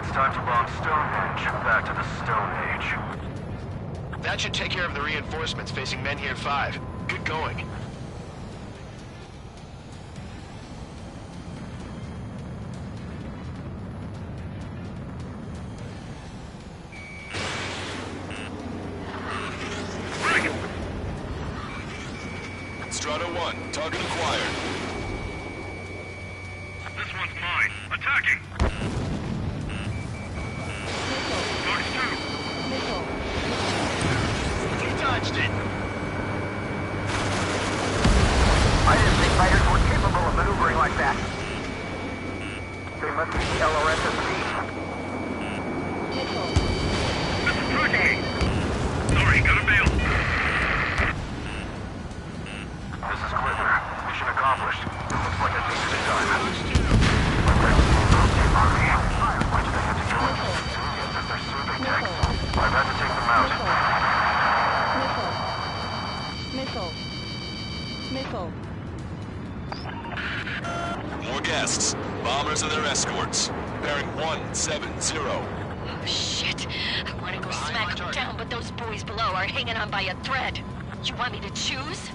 It's time to bomb Stonehenge. Back to the Stone Age. That should take care of the reinforcements facing Minhir 5. Good going. Strata 1, target acquired. This one's mine. Attacking! Guards 2! Missile. You dodged it. I didn't think fighters were capable of maneuvering like that. They must be the LRSSG. Missile. This is tracking me! Sorry, gotta bail. This is Glitner. Mission accomplished. Looks like I think it's done. Why did they have to kill us? Civilians as their survey techs. I've had to take them out. Missile. Missile. More guests. Bombers and their escorts. Bearing 170. Oh, shit. I want to go smack them down, but those boys below are hanging on by a thread. You want me to choose?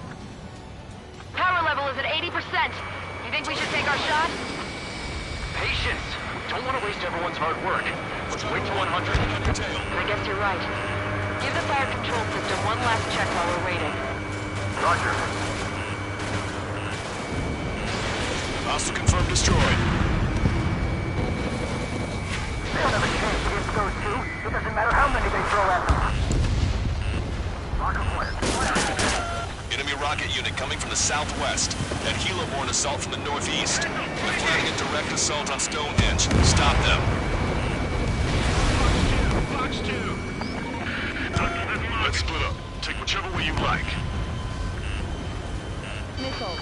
Power level is at 80%. You think we should take our shot? Patience. Don't want to waste everyone's hard work. Let's wait to 100. I guess you're right. Give the fire control system one last check while we're waiting. Roger. Hostile confirmed destroyed. They don't have a chance against those two. It doesn't matter how many they throw at them. Rocket point. Enemy rocket unit coming from the southwest. That helo-borne assault from the northeast. They're planning a direct assault on Stonehenge. Stop them. Box 2! Let's split up. Take whichever way you like. Missile.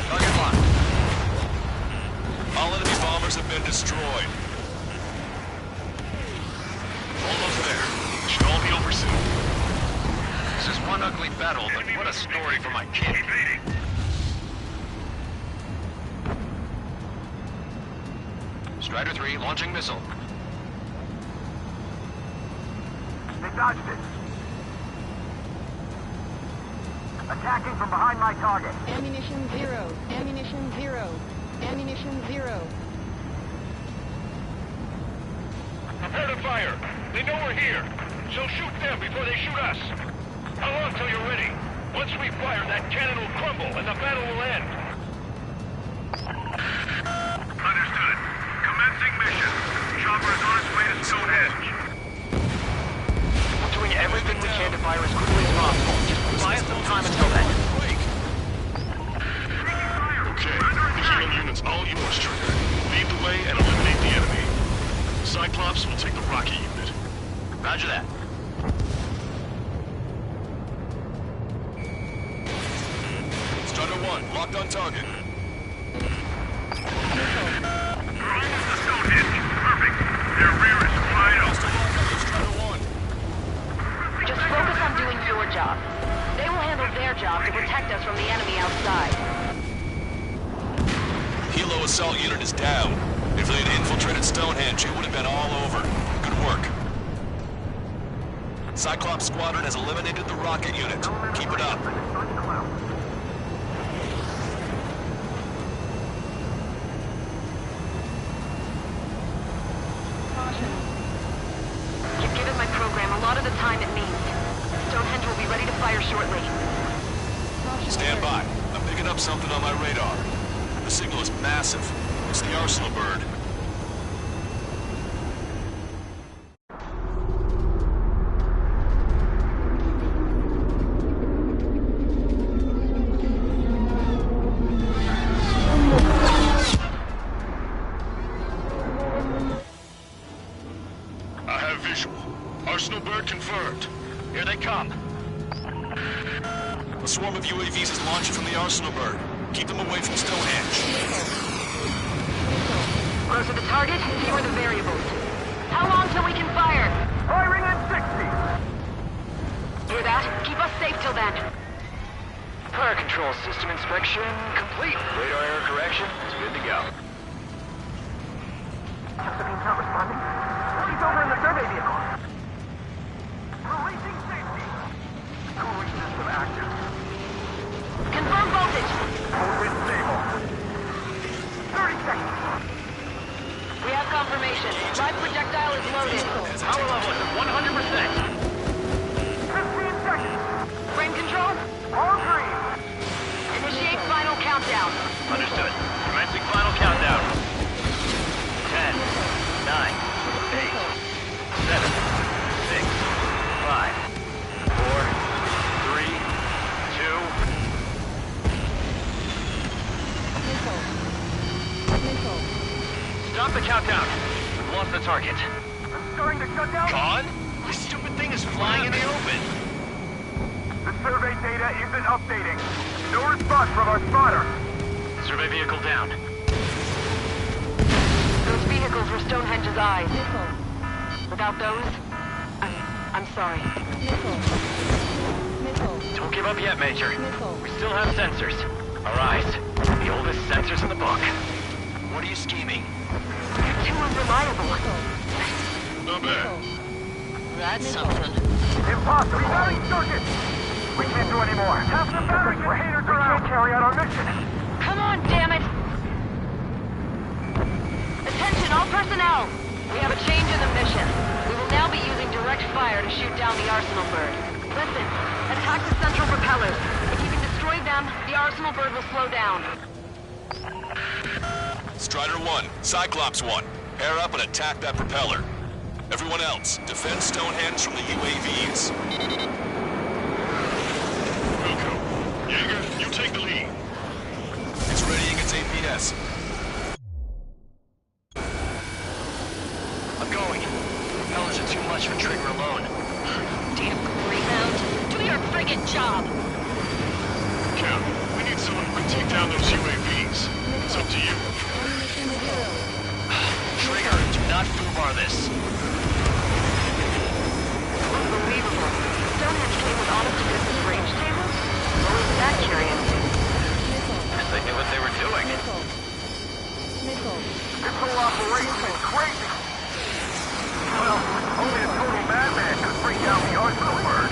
Target locked. All enemy bombers have been destroyed. Almost there. Should all be over soon. This is one ugly battle, but what a story for my kid. Strider 3 launching missile. They dodged it. Attacking from behind my target. Ammunition 0. Ammunition 0. Ammunition 0. Prepare to fire. They know we're here, so shoot them before they shoot us. How long till you're ready? Once we fire, that cannon will crumble and the battle will end. Understood. Commencing mission. Chopper is on its way to Stonehenge. We're doing everything we can to fire as quickly as possible. Just buy us some time until then. Okay, the helo unit's all yours, Trigger. Lead the way and eliminate the enemy. Cyclops will take the rocket unit. Roger that. Strider 1, locked on target. Their rear is wide open. Just focus on doing your job. They will handle their job to protect us from the enemy outside. Helo assault unit is down. If they had infiltrated Stonehenge, it would have been all over. Good work. Cyclops Squadron has eliminated the rocket unit. Keep it up. You've given my program a lot of the time it needs. Stonehenge will be ready to fire shortly. Stand by. I'm picking up something on my radar. The signal is massive. It's the Arsenal bird. I have visual. Arsenal bird confirmed. Here they come. A swarm of UAVs is launching from the Arsenal bird. Keep them away from Stonehenge. Closer the target, fewer the variables. How long till we can fire? Firing at 60! Hear that? Keep us safe till then. Fire control system inspection complete. Radar error correction is good to go. Josephine's not responding. He's over in the survey vehicle. Releasing safety. Cooling system active. Confirm voltage. Open stable. 30 seconds. We have confirmation. Live projectile is loaded. Power level is at 100%. 15 seconds. Frame control? All green. Initiate final countdown. Understood. Commencing final countdown. 10, 9, 8, 7, 6, 5, 4, 3, 2. Stop the countdown. We've lost the target. I'm starting to shut down. Gone? This stupid thing is flying in the open. The survey data isn't updating. No response from our spotter. Survey vehicle down. Those vehicles were Stonehenge's eyes. Without those, I'm sorry. Don't give up yet, Major. We still have sensors. Our eyes. The oldest sensors in the book. What are you scheming? You're too unreliable. Not bad. That's something. Impossible. Rerouting circuit. We can't do any more. Half the battery containers are out. We can't carry out our mission. Come on, damn it! Attention, all personnel! We have a change in the mission. We will now be using direct fire to shoot down the Arsenal bird. Listen, attack the central propellers. If you can destroy them, the Arsenal bird will slow down. Strider 1, Cyclops 1. Pair up and attack that propeller. Everyone else, defend Stonehenge from the UAVs. Wilco. Jaeger, you take the lead. It's readying its APS. I'm going. Propellers are too much for Trigger alone. Damn rebound. Do your friggin' job. this. Unbelievable. Stonehenge came with honest-to-goodness range tables? What was that curious? Because they knew what they were doing. This whole operation is crazy. Well, only a total madman could bring down the arsenal bird.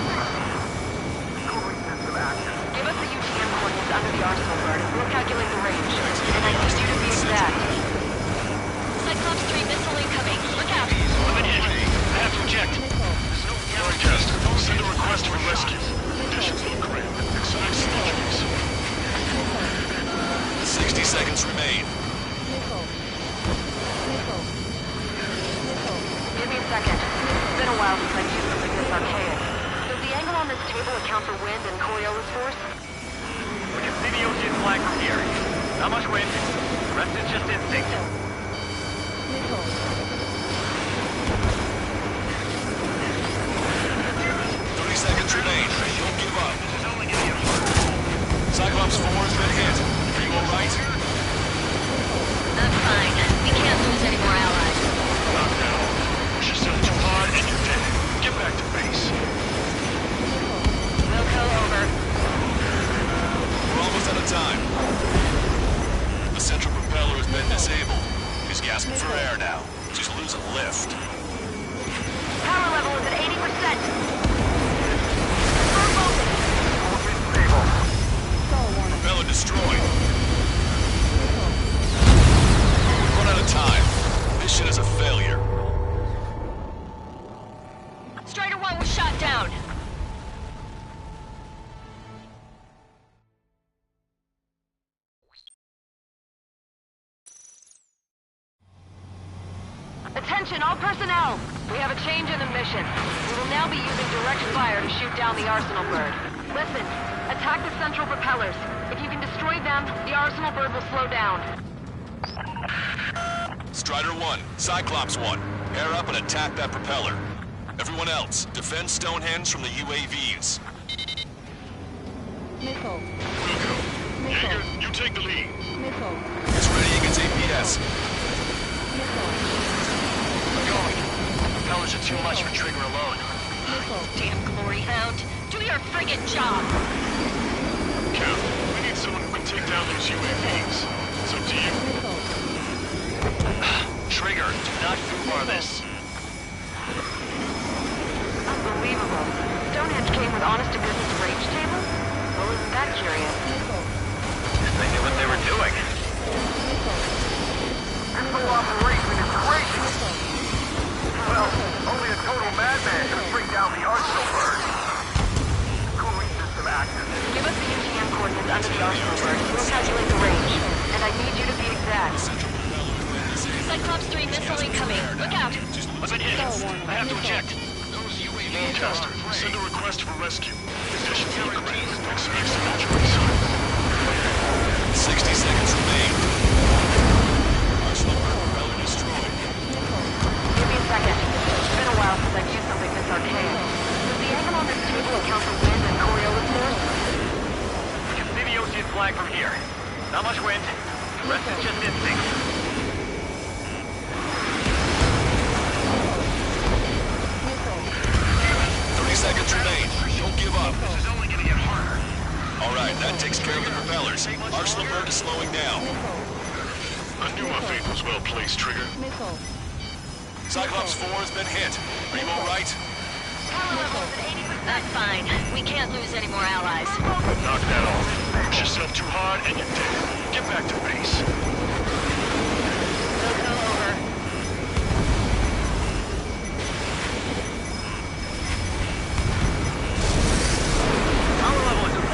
Cooling system active. Give us the UTM coordinates under the arsenal bird, and we'll calculate the range. And I need you to be exact. Cyclops 3 missile incoming. Look out. I'm in hit. I have to eject. Broadcast, send a request for rescue. Conditions look grim. Expect injuries. 60 seconds remain. Give me a second. It's been a while since I've used something this archaic. Does the angle on this table account for wind and Coriolis force? We can see the ocean flag from here. Not much wind. The rest is just instinct. 30 seconds remain. Don't give up. Cyclops 4 has been hit. Are you alright? I'm fine. We can't lose any more allies. Not now. Push yourself too hard and you're dead. Get back to base. Wilco, over. We're almost out of time. The central propeller has been disabled. He's gasping for air now. She's losing lift. Power level is at 80%. Propeller destroyed. We've run out of time. Mission is a failure. Strider 1 was shot down. Attention, all personnel! We have a change in the mission. We will now be using direct fire to shoot down the Arsenal bird. Listen, attack the central propellers. If you can destroy them, the Arsenal bird will slow down. Strider 1, Cyclops 1, pair up and attack that propeller. Everyone else, defend Stonehenge from the UAVs. Missile. Wilco. Jaeger, you take the lead. Missile. It's ready against APS. We're going. Propellers are too much for Trigger alone. Damn glory hound. Do your friggin' job. Cap, we need someone who can take down those UAVs. It's up to you. Trigger, do not foobar this. Unbelievable. Stonehenge came with honest-to-goodness range tables? Well, isn't that curious? They knew what they were doing. This whole operation is crazy. Well, only a total madman could bring down the arsenal bird. Cooling system active. Give us the UTM coordinates under the arsenal bird. We'll calculate the range. And I need you to be exact. Cyclops 3 missile incoming. Look out. I've been hit. I have to eject. Broadcaster, send a request for rescue. Conditions look grim. Expect some injuries. 60 seconds remain. Arsenal bird propeller destroyed. Give me a second. It's been a while since I've used something this archaic. Does the angle on this table account for wind and Coriolis force? We can see the ocean flag from here. Not much wind. The rest is just instinct. 30 seconds remain. Don't give up. This is only gonna get harder. Alright, that takes care of the propellers. Arsenal bird is slowing down. I knew my fate was well placed, Trigger. Missile. Cyclops 4 has been hit. Are you alright? Power level is at 80%. I'm fine. We can't lose any more allies. Knock that off. Push yourself too hard and you're dead. Get back to base. Wilco, over. Power level is at 100%.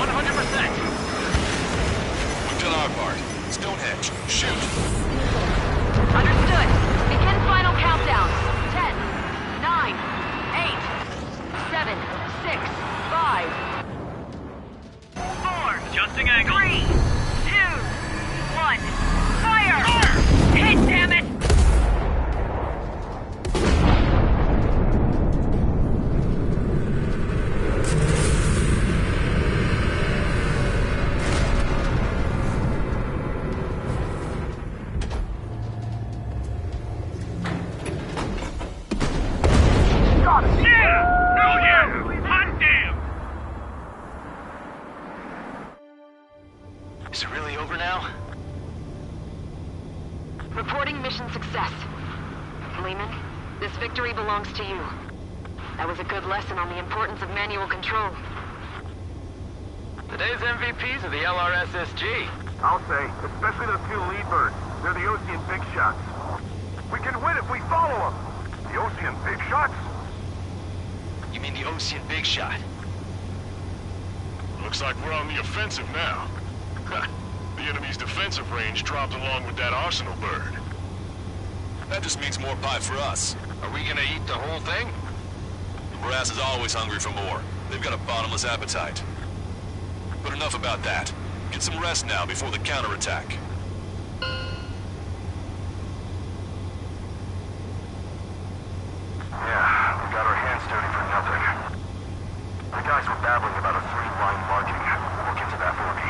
We've done our part. Stonehenge, shoot. Understood. Begin final countdown. 10, 9, 8, 7, 6, 5, 4, Adjusting angle. 3, 2, 1, fire! Hit, damn it! Reporting mission success. Lehman, this victory belongs to you. That was a good lesson on the importance of manual control. Today's MVPs are the LRSSG. I'll say, especially those two lead birds. They're the Osean big shots. We can win if we follow them. The Osean big shots? You mean the Osean big shot? Looks like we're on the offensive now. The enemy's defensive range dropped along with that arsenal bird. That just means more pie for us. Are we gonna eat the whole thing? The brass is always hungry for more. They've got a bottomless appetite. But enough about that. Get some rest now before the counterattack. Yeah, we got our hands dirty for nothing. The guys were babbling about a 3-line marking. Look into that for me.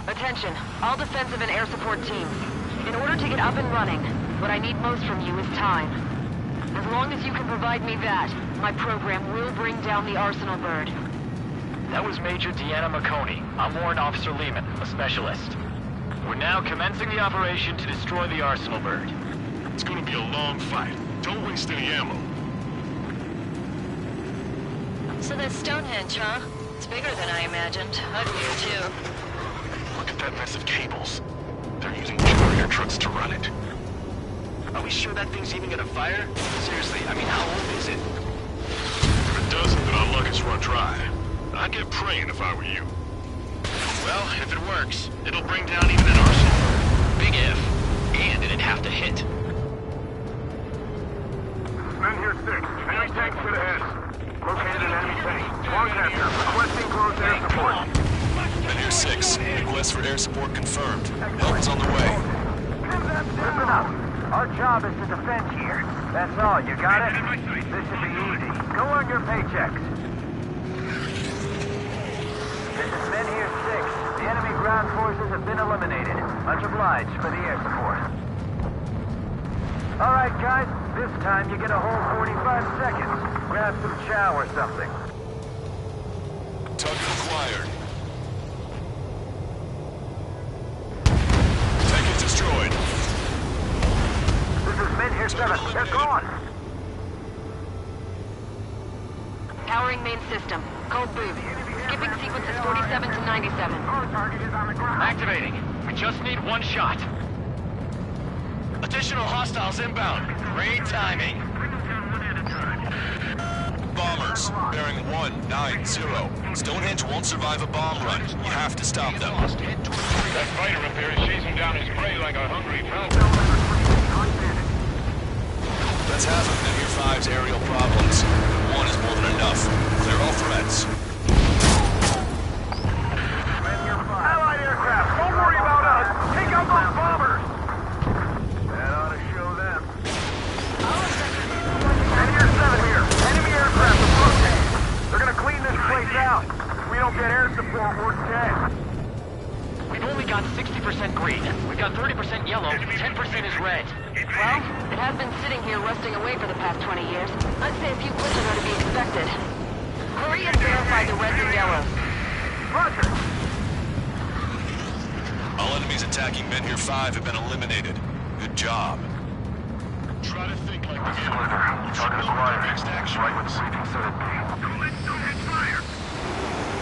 Attention, all defensive and air support teams. In order to get up and running, what I need most from you is time. As long as you can provide me that, my program will bring down the Arsenal bird. That was Major Deanna McConey. I'm Warrant Officer Lehman, a specialist. We're now commencing the operation to destroy the Arsenal bird. It's gonna be a long fight. Don't waste any ammo. So that's Stonehenge, huh? It's bigger than I imagined. Uglier, too. Look at that mess of cables. They're using courier trucks to run it. Are we sure that thing's even gonna fire? Seriously, I mean, how old is it? If it doesn't, then our luck is run dry. I'd get praying if I were you. Well, if it works, it'll bring down even an arsenal. Big if. And it'd have to hit. Men here 6. Enemy tank to the head. Located an enemy tank. Longcaster, requesting close air support. Men here 6. Request for air support confirmed. Help is on the way. Listen up. Our job is to defend here. That's all. You got it? This should be easy. Go on your paychecks. This is Men here 6. The enemy ground forces have been eliminated. Much obliged for the air support. All right, guys. This time you get a whole 45 seconds. Grab some chow or something. Tug required. Tank is destroyed. This is Men here 7. They're gone. Powering main system. Cold boot. Skipping sequences 47 to 97. Activating. We just need one shot. Additional hostiles inbound. Great timing. Bombers, bearing 190. Stonehenge won't survive a bomb run. You have to stop them. That fighter up there is chasing down his prey like a hungry falcon. That's half of Men here 5's aerial problems. One is more than enough. Clear all threats. Allied aircraft, don't worry about us. Take out those bombers. That ought to show them. Men here 7 here. Enemy aircraft approaching. They're gonna clean this place out. If we don't get air support, we're dead. We've only got 60% green. We've got 30% yellow. 10% is red. Well, it has been sitting here rusting away for the past 20 years. I'd say a few glitches are to be expected. Hurry and verify the reds and yellows. Roger. All enemies attacking Men here 5 have been eliminated. Good job. Try to think like the Slither, target acquired. Right with the briefing said it'd be.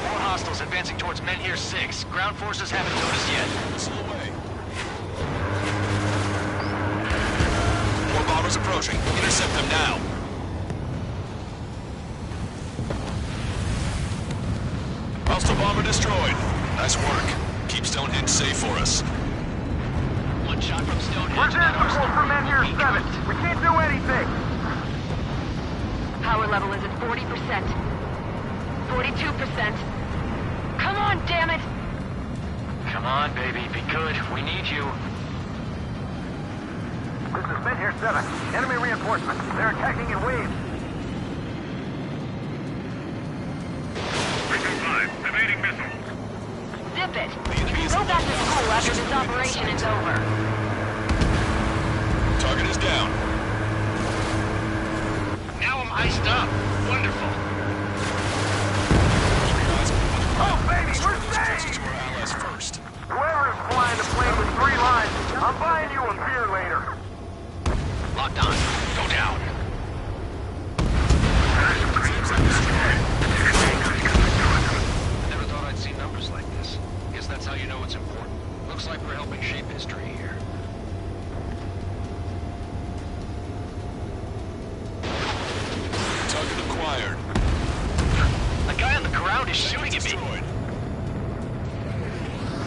More hostiles advancing towards Men here 6. Ground forces haven't noticed yet. Missile away. More bombers approaching. Intercept them now. Hostile bomber destroyed. Nice work. Keep Stonehenge safe for us. One shot from Stonehenge. Where's air support for Men here 7? We can't do anything. Power level is at 40%. 42%. Come on, damn it! Come on, baby. Be good. We need you. This is Men here 7. Enemy reinforcements. They're attacking in waves. Briefing 5, evading missile. Zip it! You can go back to school after this operation is over. Iced up. Wonderful. Oh, baby, we're saved! To our allies first. Whoever is flying the plane with 3 lines, I'm buying you a beer later. Locked on. Go down. Never thought I'd see numbers like this. Guess that's how you know it's important. Looks like we're helping shape history here. Target acquired. The guy on the ground is shooting at me.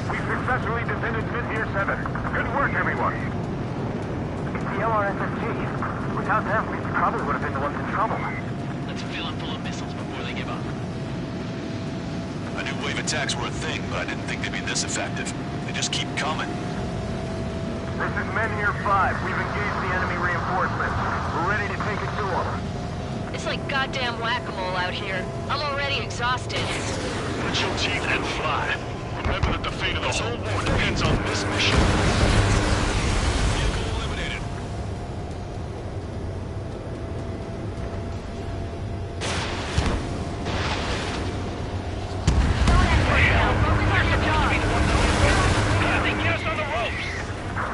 We successfully defended Mid-Tier 7. Good work, everyone. It's the LRSSG. Without them, we probably would have been the ones in trouble. Let's fill it full of missiles before they give up. I knew wave attacks were a thing, but I didn't think they'd be this effective. They just keep coming. This is Men-Tier 5. We've engaged the enemy reinforcements. We're ready to take it to them. It's like goddamn whack-a-mole out here. I'm already exhausted. Put your teeth and fly. Remember that the fate of the whole war depends on this mission. Vehicle eliminated.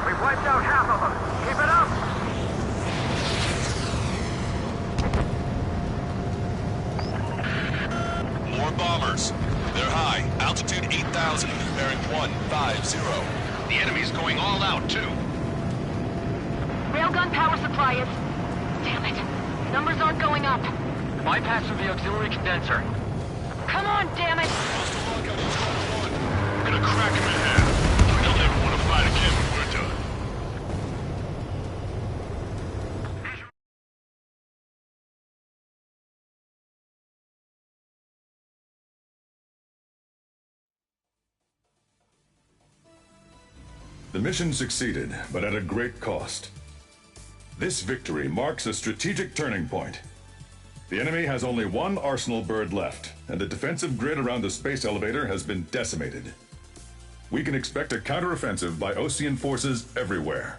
We've wiped out half of them. Keep it up! More bombers. They're high. Altitude 8,000. Bearing 150. The enemy's going all out, too. Railgun power supply is... Damn it. Numbers aren't going up. Bypass through the auxiliary condenser. Come on, damn it! We're gonna crack him in half. They'll never want to fight again when we're done. The mission succeeded, but at a great cost. This victory marks a strategic turning point. The enemy has only one arsenal bird left, and the defensive grid around the space elevator has been decimated. We can expect a counteroffensive by Osean forces everywhere.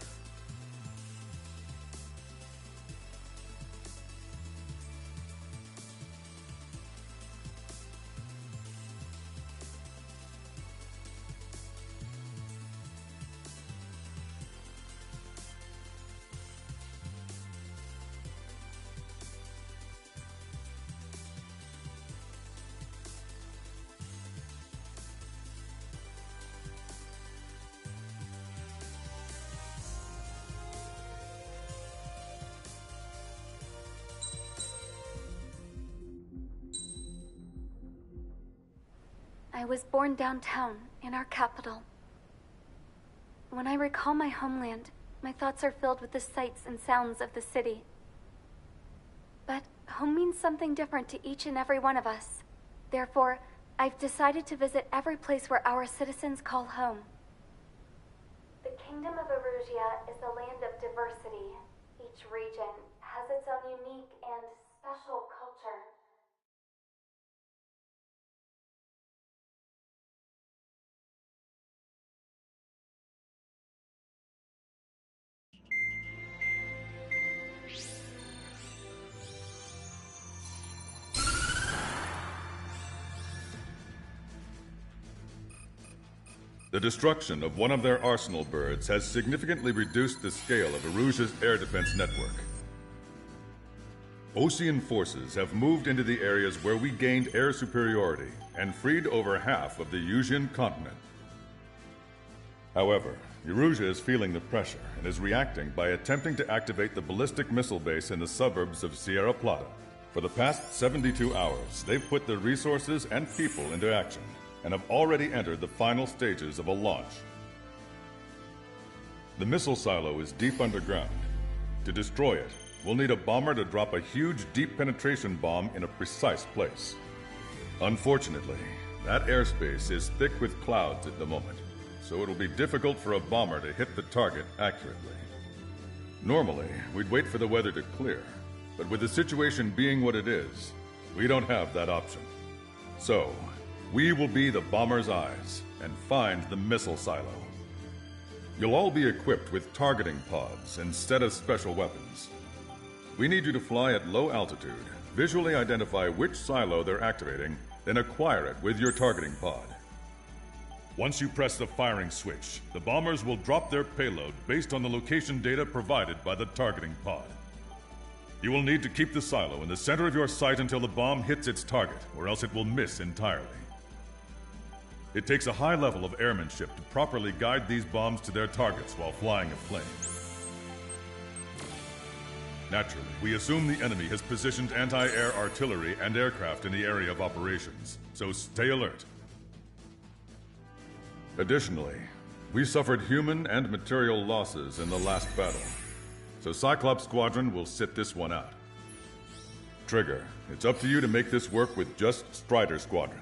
I was born downtown, in our capital. When I recall my homeland, my thoughts are filled with the sights and sounds of the city. But home means something different to each and every one of us. Therefore, I've decided to visit every place where our citizens call home. The Kingdom of Erusia is a land of diversity. Each region has its own unique and special culture. The destruction of one of their arsenal birds has significantly reduced the scale of Erusia's air defense network. Osean forces have moved into the areas where we gained air superiority and freed over half of the Eusian continent. However, Erusia is feeling the pressure and is reacting by attempting to activate the ballistic missile base in the suburbs of Sierra Plata. For the past 72 hours, they've put their resources and people into action and have already entered the final stages of a launch. The missile silo is deep underground. To destroy it, we'll need a bomber to drop a huge deep penetration bomb in a precise place. Unfortunately, that airspace is thick with clouds at the moment, so it'll be difficult for a bomber to hit the target accurately. Normally, we'd wait for the weather to clear, but with the situation being what it is, we don't have that option. So, we will be the bomber's eyes and find the missile silo. You'll all be equipped with targeting pods instead of special weapons. We need you to fly at low altitude, visually identify which silo they're activating, then acquire it with your targeting pod. Once you press the firing switch, the bombers will drop their payload based on the location data provided by the targeting pod. You will need to keep the silo in the center of your sight until the bomb hits its target, or else it will miss entirely. It takes a high level of airmanship to properly guide these bombs to their targets while flying a plane. Naturally, we assume the enemy has positioned anti-air artillery and aircraft in the area of operations, so stay alert. Additionally, we suffered human and material losses in the last battle, so Cyclops Squadron will sit this one out. Trigger, it's up to you to make this work with just Strider Squadron.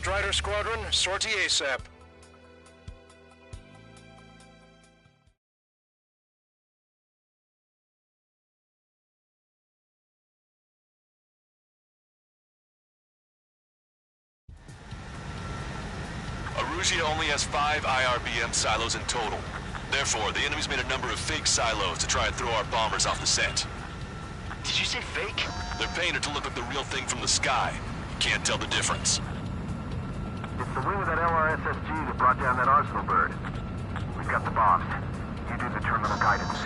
Strider Squadron, sortie ASAP. Erusea only has 5 IRBM silos in total. Therefore, the enemy's made a number of fake silos to try and throw our bombers off the scent. Did you say fake? They're painted to look like the real thing from the sky. You can't tell the difference. It's the wing of that LRSSG that brought down that Arsenal bird. We've got the bombs. You do the terminal guidance.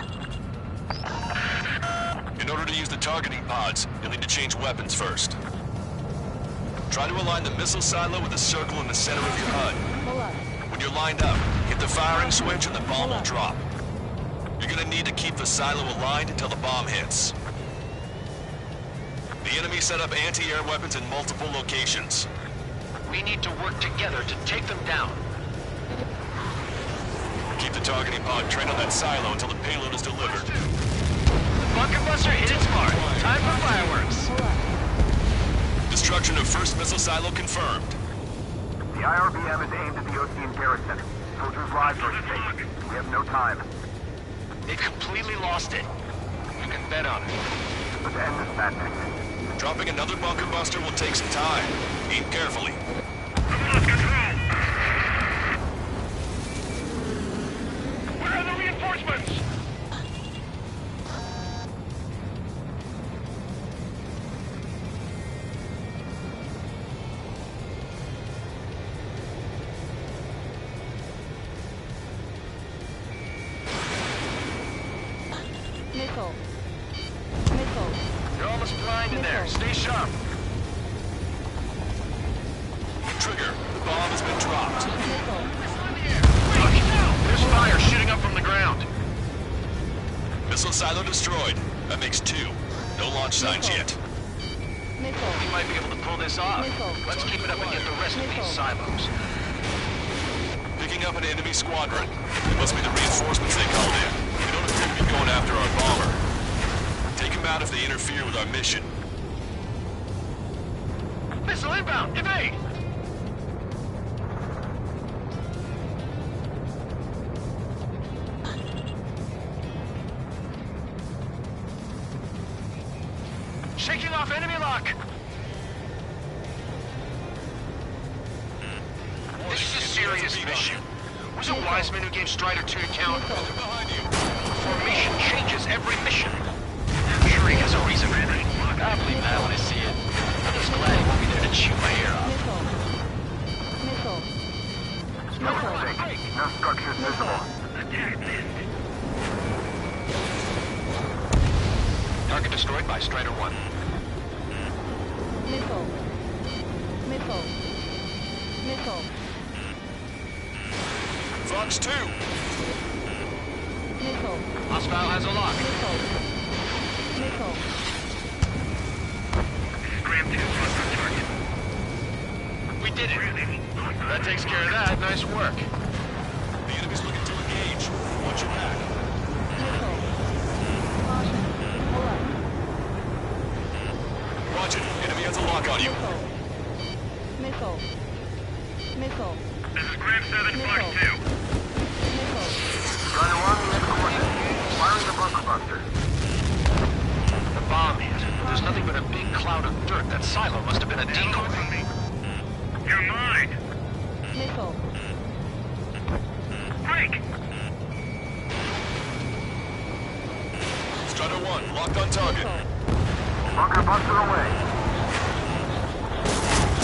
In order to use the targeting pods, you'll need to change weapons first. Try to align the missile silo with the circle in the center of your HUD. When you're lined up, hit the firing switch and the bomb will drop. You're gonna need to keep the silo aligned until the bomb hits. The enemy set up anti-air weapons in multiple locations. We need to work together to take them down. Keep the targeting pod trained on that silo until the payload is delivered. The bunker buster hit its mark. Time for fireworks. Destruction of first missile silo confirmed. The IRBM is aimed at the Osean garrison. Soldiers' lives are at stake. We have no time. They've completely lost it. You can bet on it. Let's end this madness. Dropping another bunker buster will take some time. Aim carefully. Where are the reinforcements? Missile. Missile. You're almost blind in there. Stay sharp. Trigger, the bomb has been dropped. Look, there's fire shooting up from the ground. Missile silo destroyed. That makes 2. No launch signs yet. Missile. We might be able to pull this off. Missile. Let's keep it up and get the rest of these silos. Picking up an enemy squadron. It must be the reinforcements they called in. We don't appear to be going after our bomber. Take them out if they interfere with our mission. Missile inbound! Evade! Shaking off enemy lock! This is a serious mission. Was it Wiseman who gave Strider 2 account? Formation changes every mission. I'm sure he has a reason for it. I'll believe that when I see it. I'm just glad he won't be there to chew my ear off. Missile. No mistake. No structures visible. Target destroyed by Strider 1. Missile. Missile. Missile. Fox 2! Missile. Hostile has a lock. Missile. Missile. Scram 2 on target. We did it. That takes care of that. Nice work. The enemy's looking to engage. Watch your back. Missile. Caution. Pull up. Watch it. Enemy has a lock on you. Missile. Missile. This is Scram 7, Fox 2. Missile. Strider 1, we have coordinates. Firing the bunker buster. The bomb hit. There's nothing but a big cloud of dirt. That silo must have been a decoy. You're mine. Missile. Break. Strider 1, locked on target. Bunker buster away.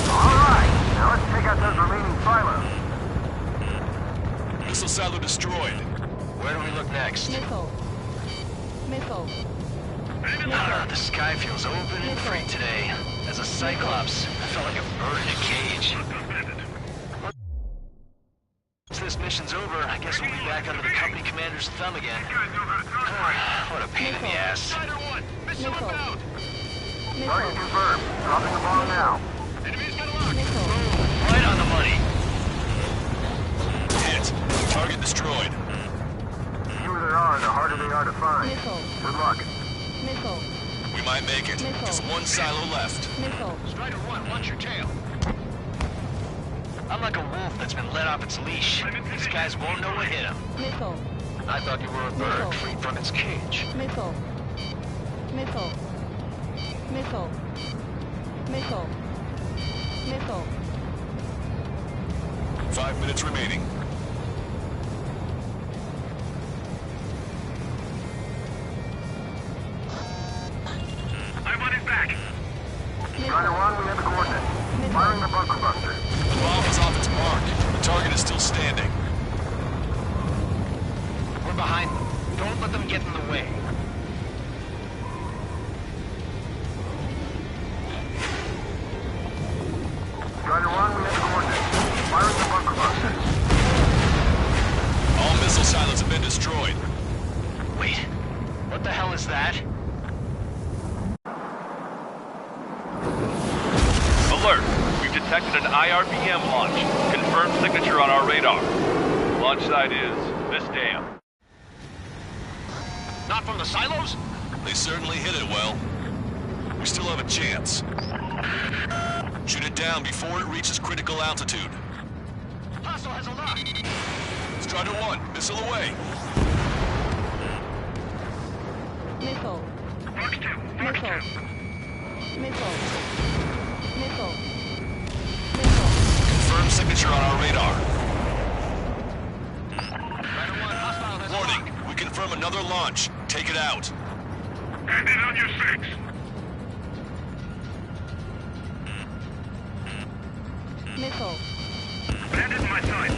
Alright, now let's take out those remaining silos. Missile silo destroyed. Where do we look next? Missile. Missile. The sky feels open and free today. As a Cyclops, I felt like a bird in a cage. Once this mission's over, I guess we'll be back under the company commander's thumb again. What a pain in the ass. Strider 1, missile inbound. Target confirmed. Dropping the bomb now. Enemy's got a lock. Right on the money. Hit. Target destroyed. The fewer there are, the harder they are to find. Missile. Good luck. Missile. We might make it. Missile. Just one silo left. Missile. Strider 1, watch your tail. I'm like a wolf that's been let off its leash. These guys won't know what hit them. Missile. I thought you were a bird freed from its cage. Missile. Missile. Missile. Missile. Missile. 5 minutes remaining. I want it back. Strider 1, we have the coordinates. Firing the bunker buster. The bomb is off its mark. The target is still standing. We're behind them. Don't let them get in the way. Strider 1, we have the coordinates. Firing the bunker buster. All missile silos have been destroyed. Wait, what the hell is that? Alert! We've detected an IRBM launch. Confirmed signature on our radar. Launch site is this dam. Not from the silos? They certainly hit it well. We still have a chance. Shoot it down before it reaches critical altitude. Hostile has a lock. Strider 1, missile away. Missile. Fox 2, Fox 2. Missile. Missile. Confirmed signature on our radar. Strider 1, hostile has Warning, a lock. we confirm another launch. Take it out. And in on your 6. Missile. Bandit in my sights.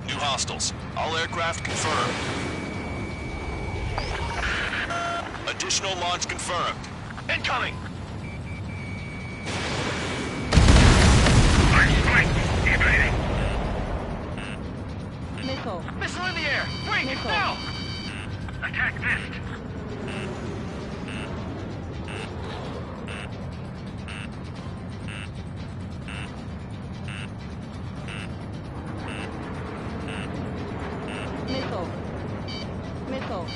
New hostiles. All aircraft confirmed. Additional launch confirmed. Incoming! Evading. Missile. Missile in the air! Wait, Missile. now! Attack missed. Missile. Missile.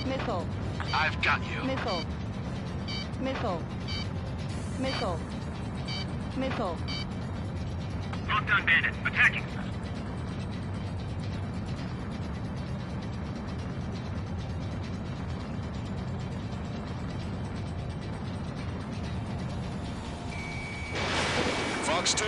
Missile. I've got you. Missile. Missile. Missile. Missile. Lockdown bandit. Attacking. Fox 2.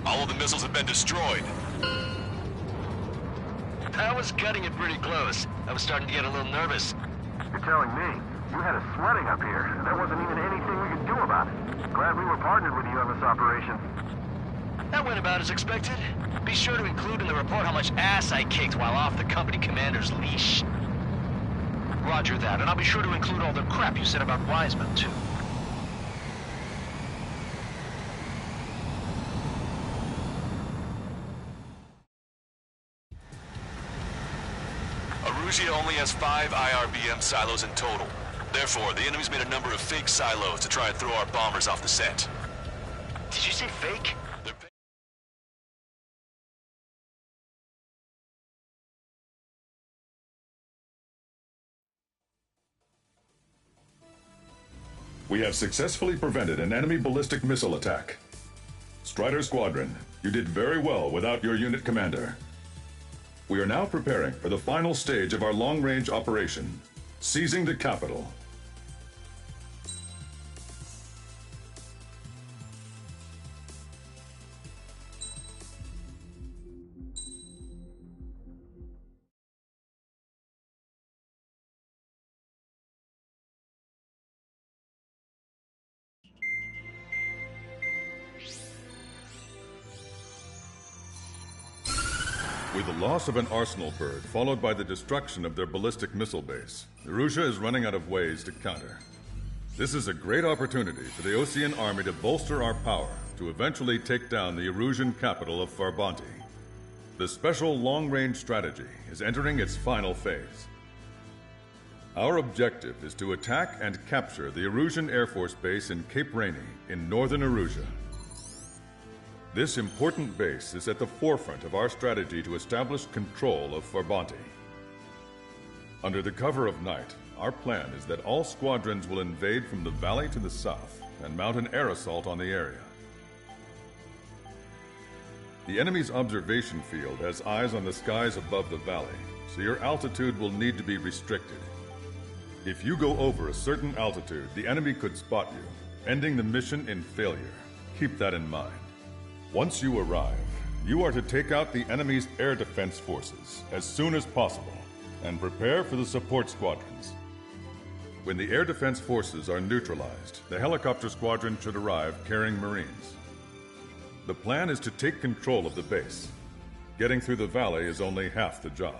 All of the missiles have been destroyed. I was cutting it pretty close. I was starting to get a little nervous. You're telling me you had us sweating up here. There wasn't even anything we could do about it. Glad we were partnered with you on this operation. That went about as expected. Be sure to include in the report how much ass I kicked while off the company commander's leash. Roger that, and I'll be sure to include all the crap you said about Wiseman, too. Erusia only has 5 IRBM silos in total. Therefore, the enemy's made a number of fake silos to try and throw our bombers off the scent. Did you say fake? We have successfully prevented an enemy ballistic missile attack. Strider Squadron, you did very well without your unit commander. We are now preparing for the final stage of our long-range operation, seizing the capital. With the loss of an arsenal bird, followed by the destruction of their ballistic missile base, Erusia is running out of ways to counter. This is a great opportunity for the Osean army to bolster our power to eventually take down the Erusian capital of Farbanti. The special long-range strategy is entering its final phase. Our objective is to attack and capture the Erusian Air Force Base in Cape Rainy in northern Erusia. This important base is at the forefront of our strategy to establish control of Farbanti. Under the cover of night, our plan is that all squadrons will invade from the valley to the south and mount an air assault on the area. The enemy's observation field has eyes on the skies above the valley, so your altitude will need to be restricted. If you go over a certain altitude, the enemy could spot you, ending the mission in failure. Keep that in mind. Once you arrive, you are to take out the enemy's air defense forces as soon as possible and prepare for the support squadrons. When the air defense forces are neutralized, the helicopter squadron should arrive carrying Marines. The plan is to take control of the base. Getting through the valley is only half the job.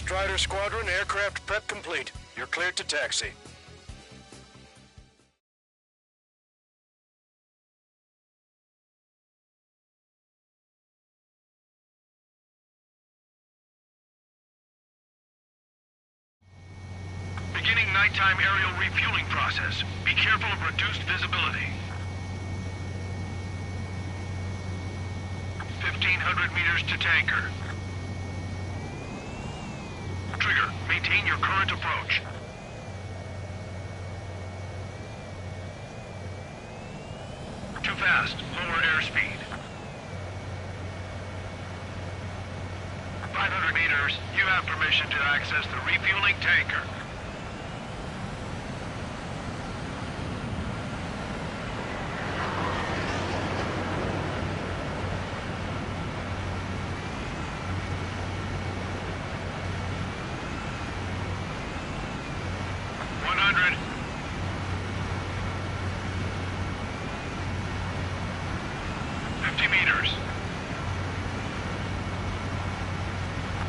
Strider Squadron, aircraft prep complete. You're cleared to taxi. Beginning nighttime aerial refueling process. Be careful of reduced visibility. 1,500 meters to tanker. Trigger, maintain your current approach. Too fast. Lower airspeed. 500 meters. You have permission to access the refueling tanker.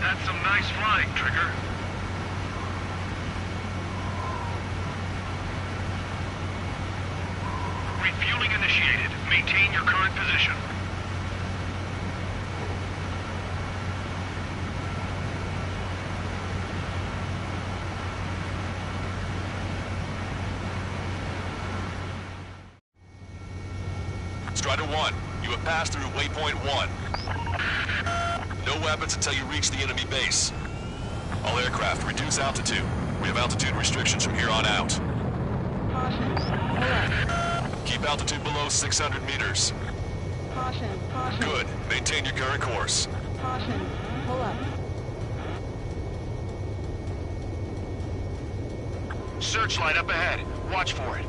That's some nice flying, Trigger. Refueling initiated. Maintain your current position. Strider 1, you have passed through waypoint 1. No weapons until you reach the enemy base. All aircraft, reduce altitude. We have altitude restrictions from here on out. Caution. Pull up. Keep altitude below 600 meters. Caution. Caution. Good. Maintain your current course. Caution. Pull up. Searchlight up ahead. Watch for it.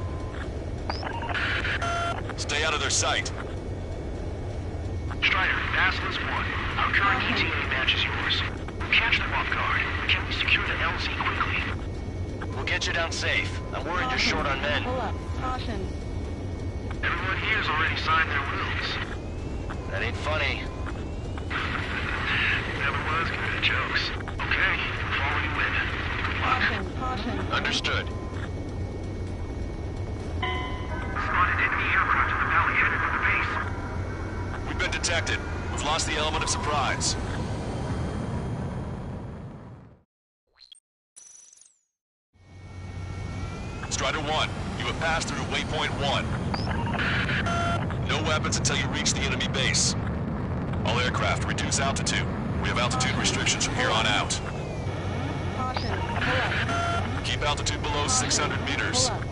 Stay out of their sight. Strider, Assless 1. Our current ETA matches yours. Catch them off guard. Can we secure the LZ quickly? We'll get you down safe. I'm worried you're short on men. Pull up. Caution. Everyone here's already signed their wills. That ain't funny. Never was good at jokes. Okay, follow you in. Good luck. Caution. Understood. Spotted enemy aircraft in the valley headed for the base. We've been detected. We've lost the element of surprise. Strider 1, you have passed through waypoint 1. No weapons until you reach the enemy base. All aircraft, reduce altitude. We have altitude restrictions from here on out. Caution. Pull up. Keep altitude below 600 meters. Pull up.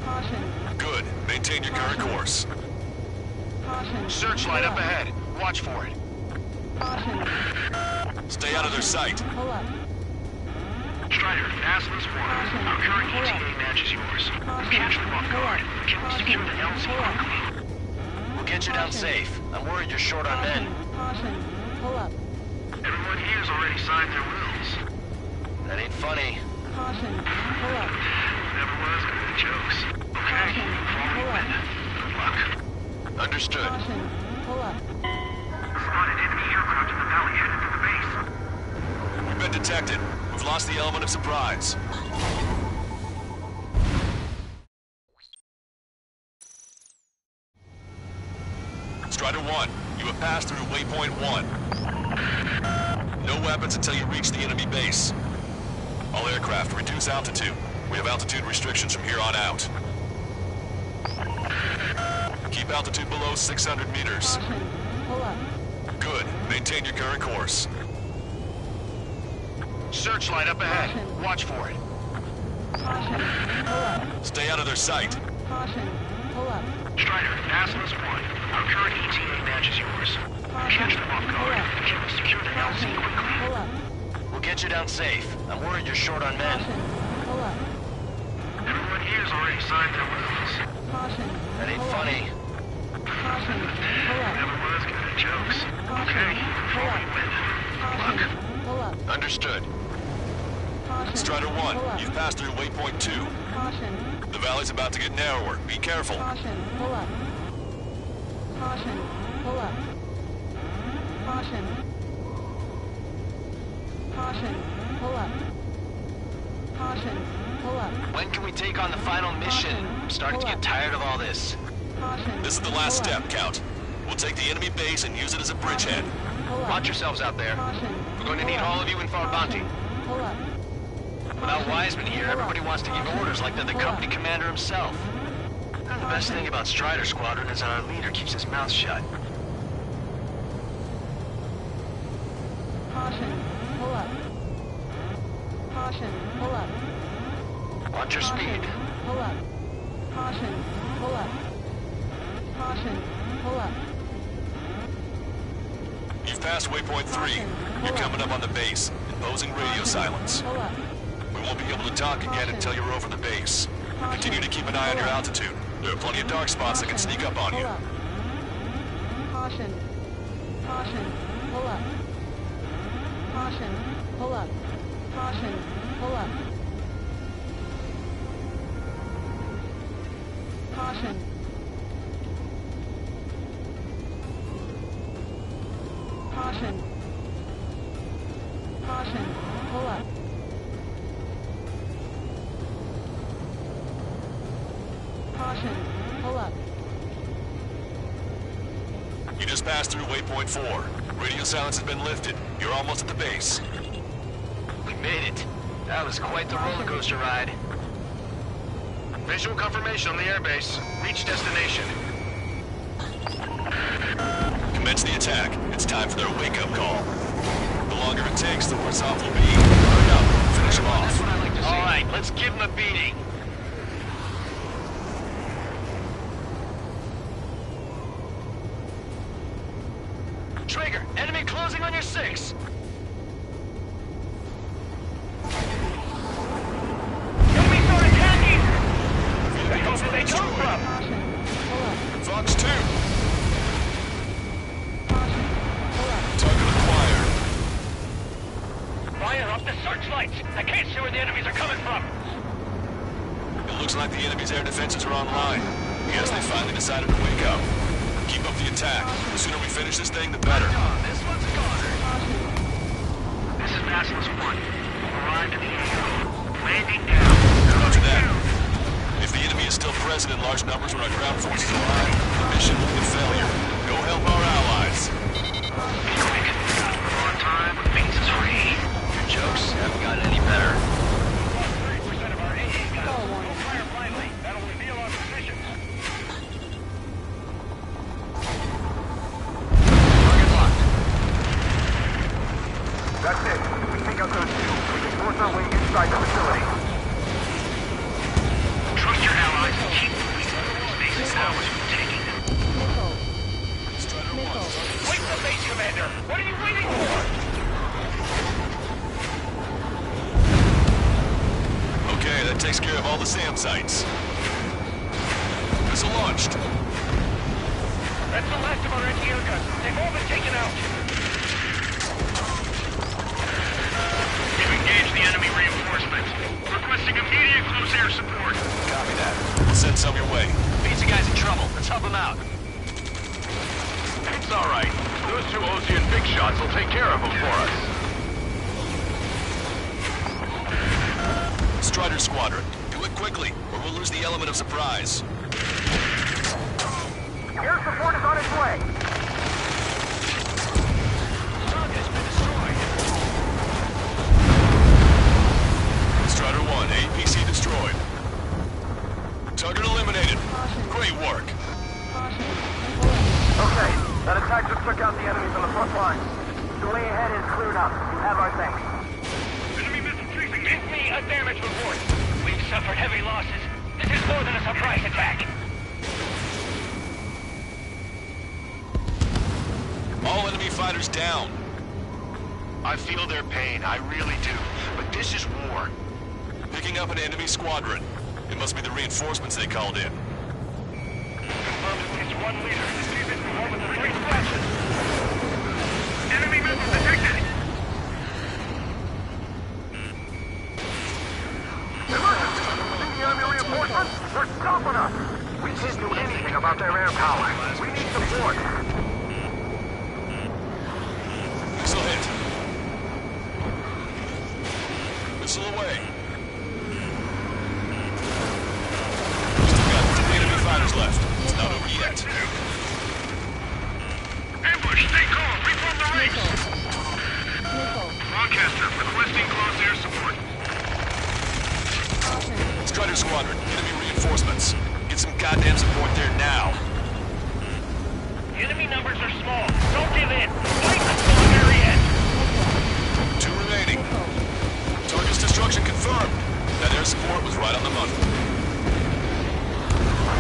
Caution. Good. Maintain your current course. Caution. Searchlight up ahead. Watch for it. Caution. Stay out of their sight. Pull up. Strider, Aslan's 1. Our current ETA matches yours. Catch them off guard. Can we secure the LZ quickly? We'll get you down safe. I'm worried you're short on men. Caution. Pull up. Everyone here's already signed their wills. That ain't funny. Caution. Pull up. Never was good at jokes. Okay, follow you in. Good luck. Understood. Caution. Pull up. Spotted enemy aircraft in the valley headed for the base. We've been detected. We've lost the element of surprise. Strider 1, you have passed through waypoint 1. No weapons until you reach the enemy base. All aircraft, reduce altitude. We have altitude restrictions from here on out. Keep altitude below 600 meters. Caution. Pull up. Good. Maintain your current course. Searchlight up ahead. Watch for it. Caution. Pull up. Stay out of their sight. Caution. Pull up. Strider, Aslan's 1. Our current ETA matches yours. Catch them off guard. Can we secure the LZ quickly? Pull up. We'll get you down safe. I'm worried you're short on men. Caution. Pull up. Everyone here's already signed their wills. Caution. That ain't Pull up. funny. Caution. Pull up. Never was good at jokes. Okay, follow you in. Good luck. Caution. Pull up. Understood. Caution. Strider 1, Pull up. you've passed through waypoint 2. Caution. The valley's about to get narrower. Be careful. Caution. Pull up. Caution. Pull up. Caution. Caution. Pull up. Caution. Pull up. When can we take on the final mission? I'm starting to get tired of all this. Caution. This is the last step, Count. We'll take the enemy base and use it as a bridgehead. Pull up. Watch yourselves out there. Caution. We're going to need all of you in Farbanti. Pull up. Without Wiseman here, everybody wants to give orders like they're the company commander himself. And the best thing about Strider Squadron is that our leader keeps his mouth shut. Caution. Pull up. Caution. Pull up. Watch your speed. Pull up. Caution. Pull up. Caution. Pull up. You've passed waypoint 3. You're coming up on the base, imposing radio silence. Pull up. We won't be able to talk again until you're over the base. Continue to keep an eye on your altitude. There are plenty of dark spots that can sneak up on Pull you. up. Caution. Caution. Pull up. Caution. Pull up. Caution. Pull up. Caution. Caution. Caution. Pull up. Caution. Pull up. You just passed through waypoint 4. Radio silence has been lifted. You're almost at the base. We made it. That was quite the roller coaster ride. Visual confirmation on the airbase. Reach destination. Commence the attack. It's time for their wake-up call. The longer it takes, the worse off we'll be. Hurry up. Finish them off. All right, let's give him a beating. Trigger, enemy closing on your 6. Enemy start attacking! Where the hell did they come from? Fox 2. Target acquired. Fire up the searchlights! I can't see where the enemies are coming from! Looks like the enemy's air defenses are online. Guess they finally decided to wake up. Keep up the attack. The sooner we finish this thing, the better. This one's a goner. This is Basilisk 1. Arrived at the AO. Landing down. Roger that. If the enemy is still present in large numbers when our ground forces arrive, the mission will be a failure. Go help our allies. Quick. On time, means it's free. Your jokes haven't gotten any better. 3% of our AA guns. Don't fire blindly. That'll reveal our positions. Target locked. That's it. We take out those two. We can force our way inside the facility. Trust your allies and keep moving. Space is ours for the taking. Wait for base, Commander! What are you waiting for? Okay, that takes care of all the SAM sites. Missile launched. That's the last of our anti-air guns. They've all been taken out. We've engaged the enemy reinforcements. Requesting immediate close air support. Copy that. We'll send some your way. These guys in trouble. Let's help them out. It's all right. Those two Osean big shots will take care of them for us. Strider Squadron, do it quickly, or we'll lose the element of surprise. Air support is on its way. Target's been destroyed. Strider 1, APC destroyed. Target eliminated. Great work. Okay, that attack just took out the enemies on the front line. The way ahead is cleared up. You have our thanks. Enemy missile chasing me. Give me a damage report. We've suffered heavy losses. This is more than a surprise attack. All enemy fighters down. I feel their pain, I really do. But this is war. Picking up an enemy squadron. It must be the reinforcements they called in. Confirmed at least one leader. See this before with the 3 flashes. Enemy missile detected. Emergency! See the enemy reinforcements? They're stopping us! We can't do anything about their air power. We need support. Missile hit. Missile away. Still got 3 enemy fighters left. It's not over yet. Ambush, stay calm. Reform the ranks. Broadcaster, requesting close air support. Strider Squadron, enemy reinforcements. Get some goddamn support there now. Enemy numbers are small. Don't give in. Fight until the very end. 2 remaining. Target's destruction confirmed. That air support was right on the money.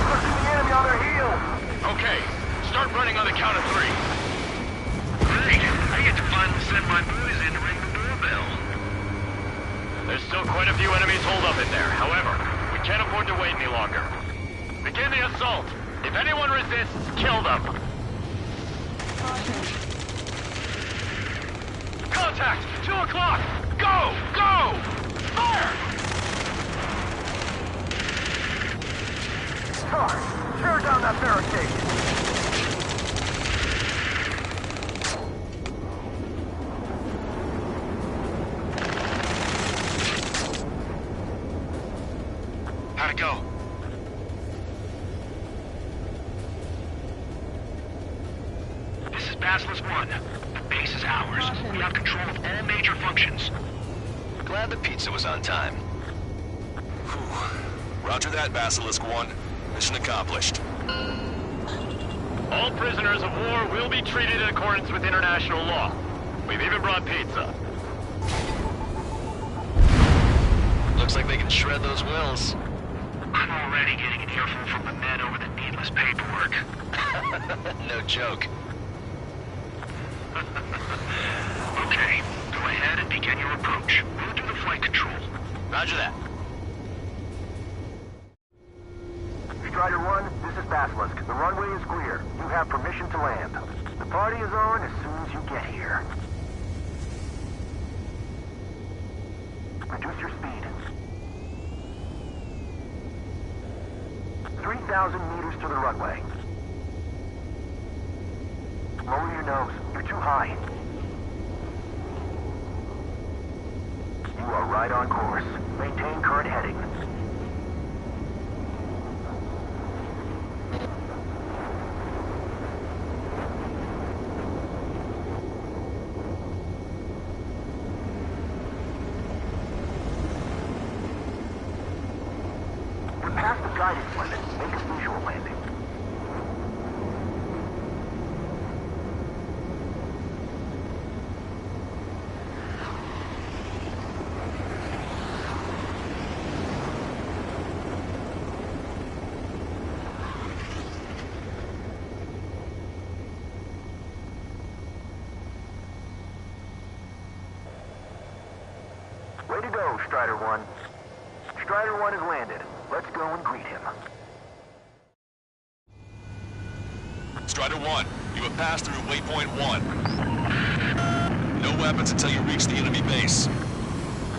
Pushing the enemy on their heels. Okay, start running on the count of 3. Great. I get to finally send my boys in to ring the doorbell. There's still quite a few enemies holed up in there. However, we can't afford to wait any longer. Begin the assault. If anyone resists, kill them. Contact! 2 o'clock! Go! Go! Fire! Sarge, tear down that barricade. How'd it go? This is Basilisk 1. The base is ours. We have control of all major functions. Glad the pizza was on time. Whew. Roger that, Basilisk 1. Mission accomplished. All prisoners of war will be treated in accordance with international law. We've even brought pizza. Looks like they can shred those wills. I'm already getting an earful from the men over the needless paperwork. No joke. Okay, go ahead and begin your approach. We'll do the flight control. Roger that. Strider 1, this is Basilisk. The runway is clear. You have permission to land. The party is on as soon as you get here. Reduce your speed. 3,000 meters to the runway. Lower your nose. You're too high. You are right on course. Maintain current heading. You're past the guidance limit. Make a visual landing. Way to go, Strider 1. Strider 1 has landed. Let's go and greet him. Strider 1, you have passed through waypoint 1. No weapons until you reach the enemy base.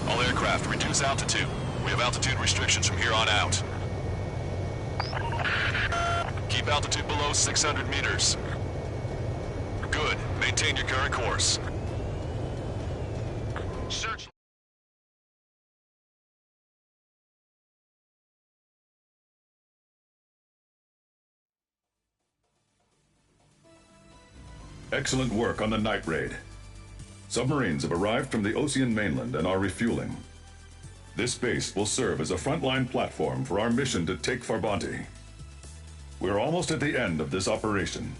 All aircraft, reduce altitude. We have altitude restrictions from here on out. Keep altitude below 600 meters. Good. Maintain your current course. Search. Excellent work on the night raid. Submarines have arrived from the Osean mainland and are refueling. This base will serve as a frontline platform for our mission to take Farbanti. We're almost at the end of this operation.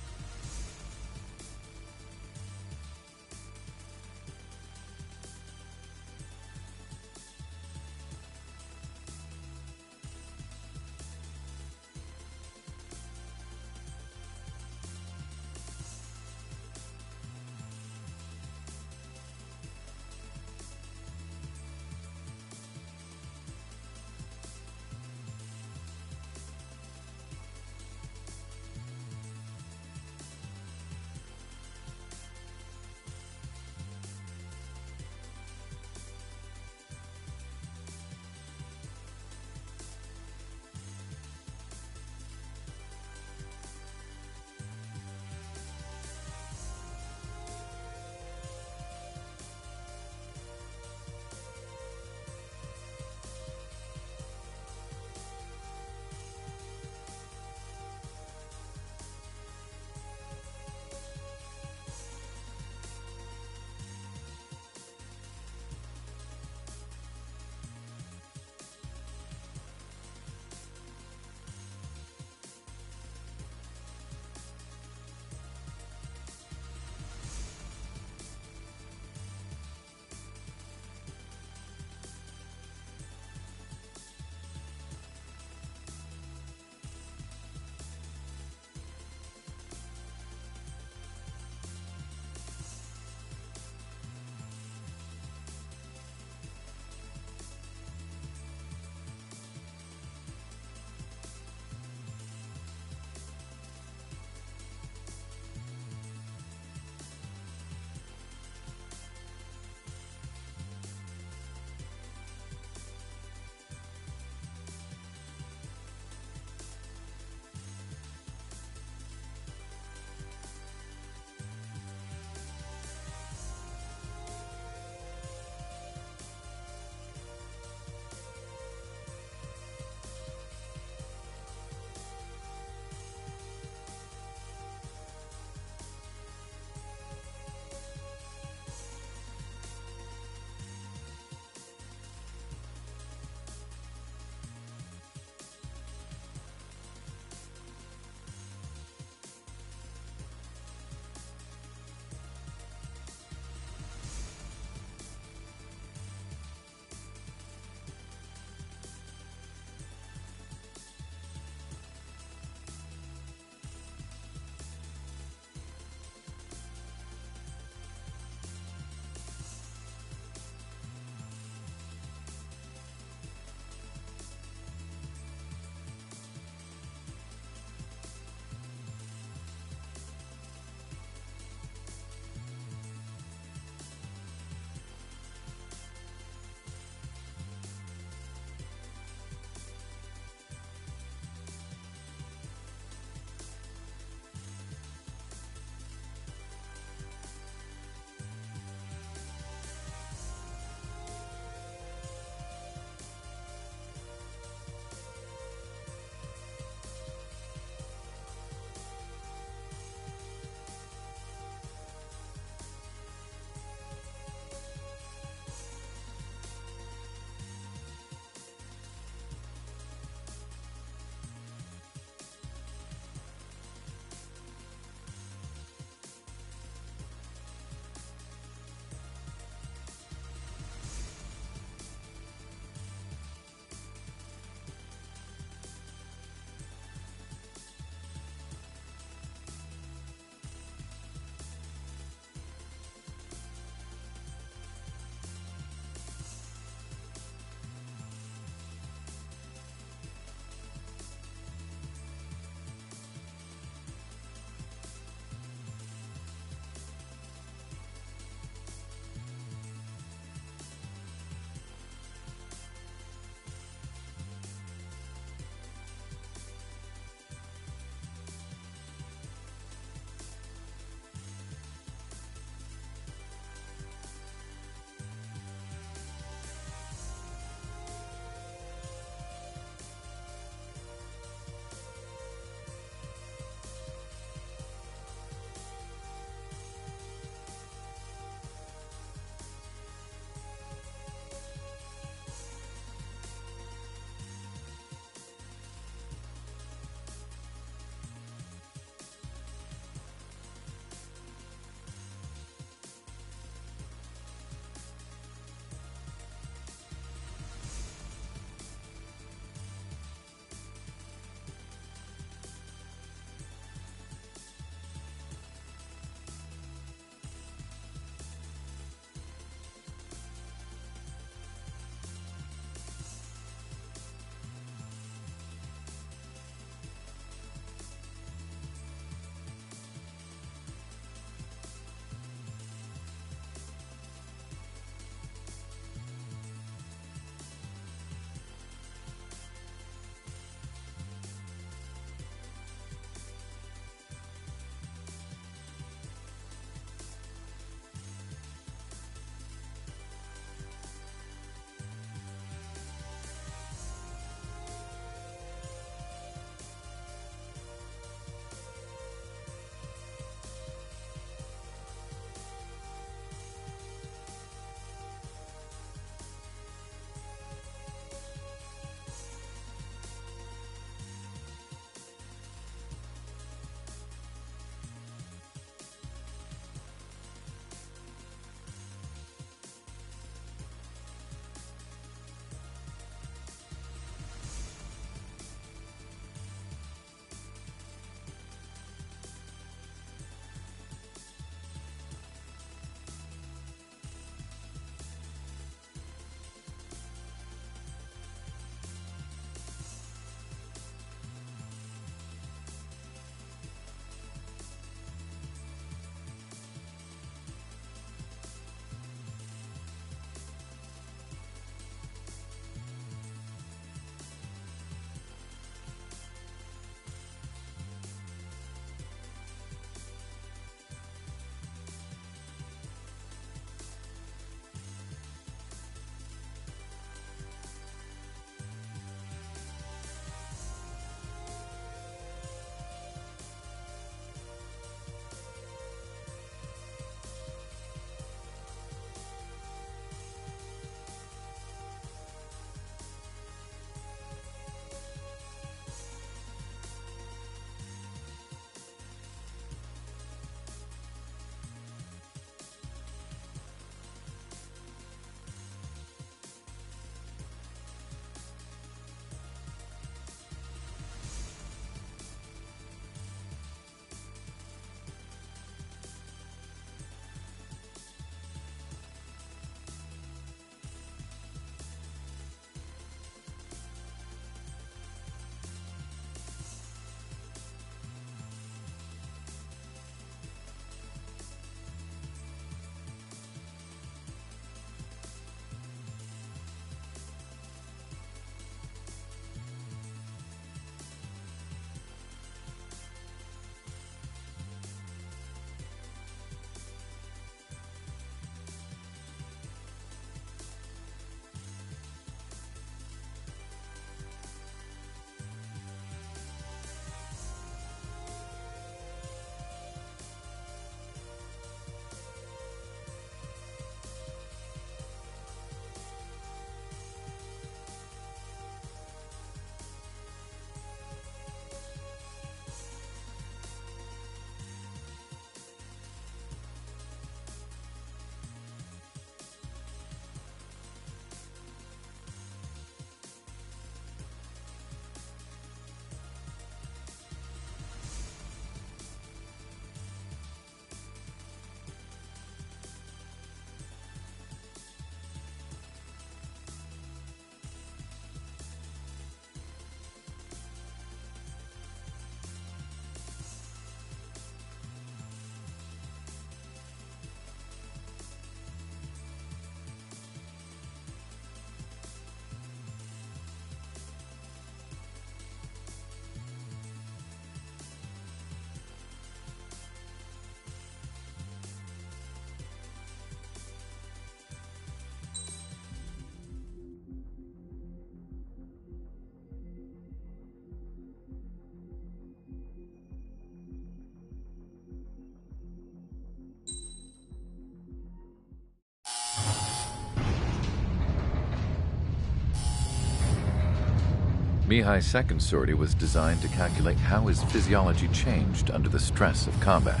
Mihai's second sortie was designed to calculate how his physiology changed under the stress of combat.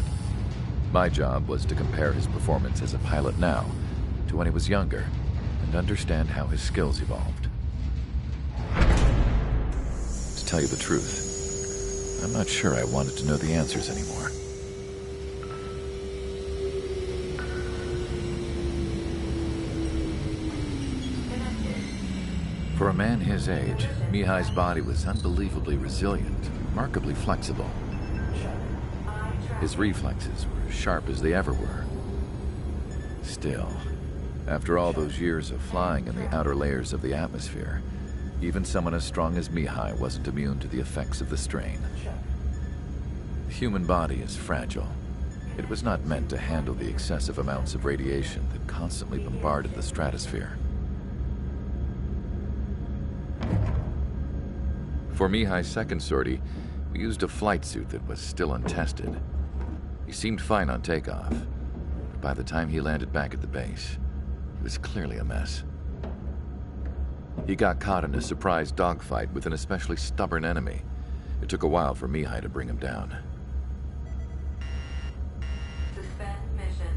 My job was to compare his performance as a pilot now to when he was younger and understand how his skills evolved. To tell you the truth, I'm not sure I wanted to know the answers anymore. For a man his age, Mihai's body was unbelievably resilient, remarkably flexible. His reflexes were as sharp as they ever were. Still, after all those years of flying in the outer layers of the atmosphere, even someone as strong as Mihai wasn't immune to the effects of the strain. The human body is fragile. It was not meant to handle the excessive amounts of radiation that constantly bombarded the stratosphere. For Mihai's second sortie, we used a flight suit that was still untested. He seemed fine on takeoff, but by the time he landed back at the base, he was clearly a mess. He got caught in a surprise dogfight with an especially stubborn enemy. It took a while for Mihai to bring him down. Suspend mission.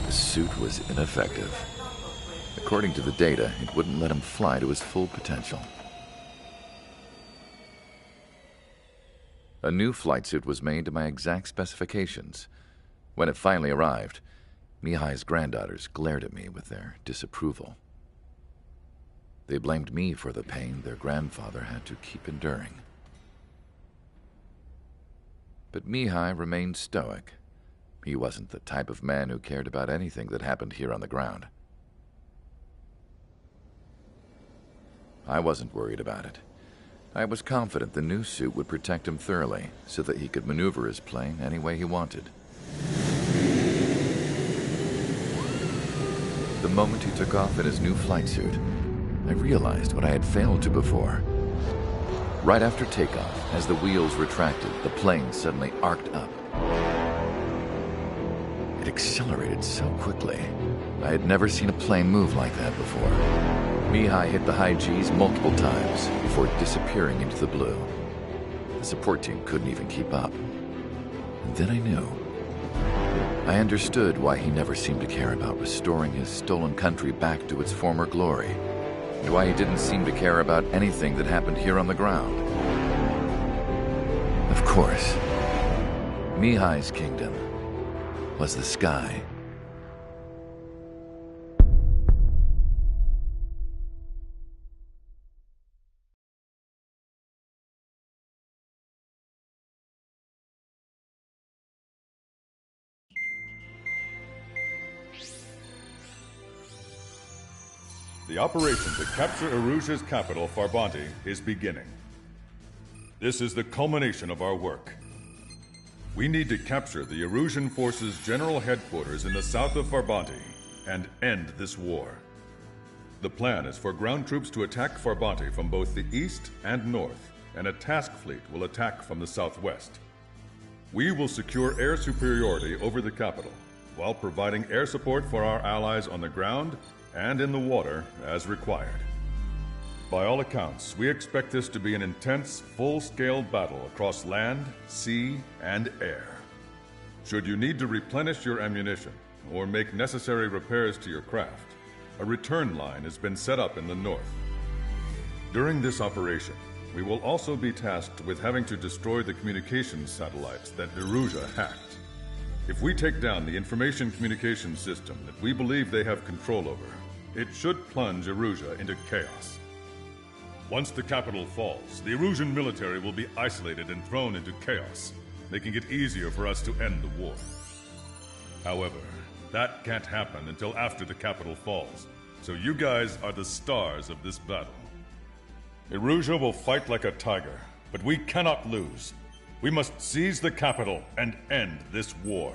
The suit was ineffective. According to the data, it wouldn't let him fly to his full potential. A new flight suit was made to my exact specifications. When it finally arrived, Mihai's granddaughters glared at me with their disapproval. They blamed me for the pain their grandfather had to keep enduring. But Mihai remained stoic. He wasn't the type of man who cared about anything that happened here on the ground. I wasn't worried about it. I was confident the new suit would protect him thoroughly so that he could maneuver his plane any way he wanted. The moment he took off in his new flight suit, I realized what I had failed to before. Right after takeoff, as the wheels retracted, the plane suddenly arced up. It accelerated so quickly. I had never seen a plane move like that before. Mihai hit the high G's multiple times before disappearing into the blue. The support team couldn't even keep up. And then I knew. I understood why he never seemed to care about restoring his stolen country back to its former glory, and why he didn't seem to care about anything that happened here on the ground. Of course, Mihai's kingdom was the sky. The operation to capture Erusia's capital, Farbanti, is beginning. This is the culmination of our work. We need to capture the Erusian forces' general headquarters in the south of Farbanti and end this war. The plan is for ground troops to attack Farbanti from both the east and north, and a task fleet will attack from the southwest. We will secure air superiority over the capital, while providing air support for our allies on the ground and in the water as required. By all accounts, we expect this to be an intense, full-scale battle across land, sea, and air. Should you need to replenish your ammunition or make necessary repairs to your craft, a return line has been set up in the north. During this operation, we will also be tasked with having to destroy the communications satellites that Erusia hacked. If we take down the information communication system that we believe they have control over, it should plunge Erusia into chaos. Once the capital falls, the Erusian military will be isolated and thrown into chaos, making it easier for us to end the war. However, that can't happen until after the capital falls, so you guys are the stars of this battle. Erusia will fight like a tiger, but we cannot lose. We must seize the capital and end this war.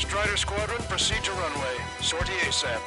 Strider Squadron, proceed to runway. Sortie ASAP.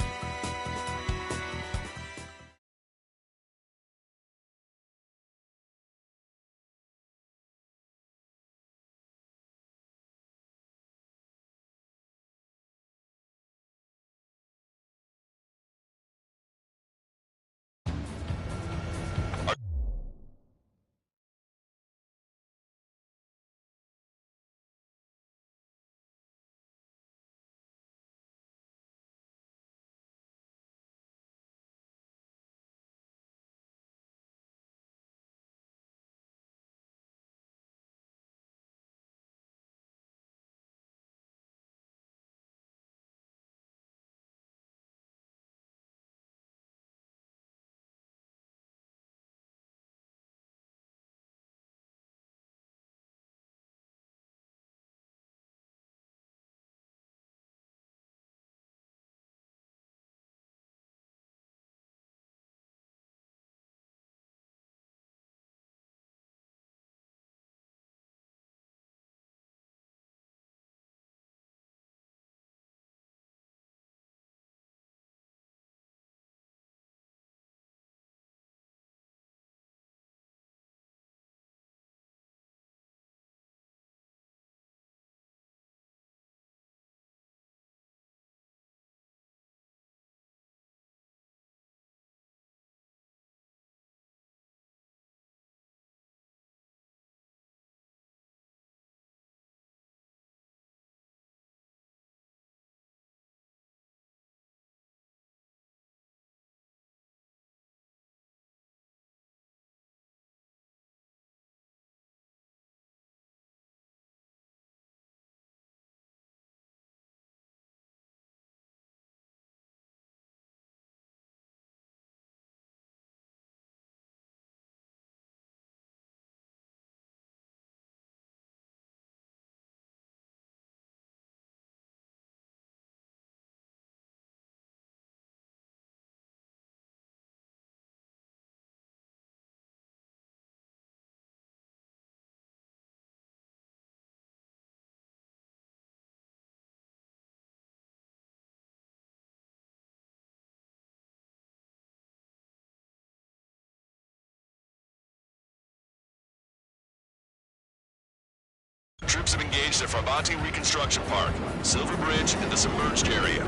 Troops have engaged at Farbanti Reconstruction Park, Silver Bridge, and the submerged area.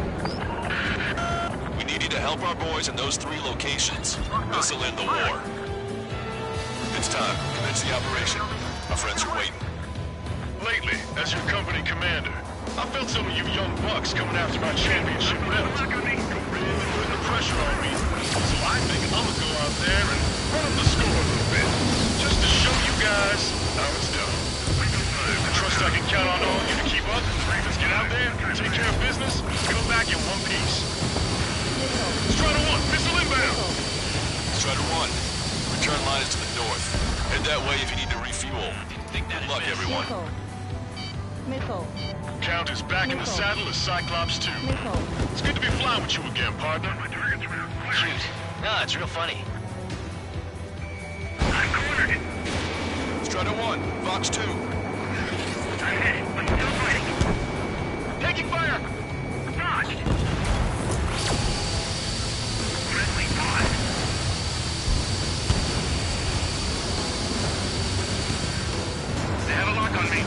We need you to help our boys in those 3 locations. This'll end the war. It's time. Commence the operation. Our friends are waiting. Lately, as your company commander, I felt some of you young bucks coming after my championship belt. Really putting the pressure on me. So I think I'm gonna go out there and run up the score a little bit. Just to show you guys how it's done. I trust I can count on all of you to keep up. Let's get out there, take care of business, come back in one piece. Strider 1, missile inbound! Strider 1, return line is to the north. Head that way if you need to refuel. Good luck, everyone. Missile. Count is back in the saddle as Cyclops 2. It's good to be flying with you again, partner. Shoot. No, it's real funny. I'm cornered. Strider 1, Vox 2. I'm hit, but still fighting. Taking fire! Dodged! Friendly pod. They have a lock on me.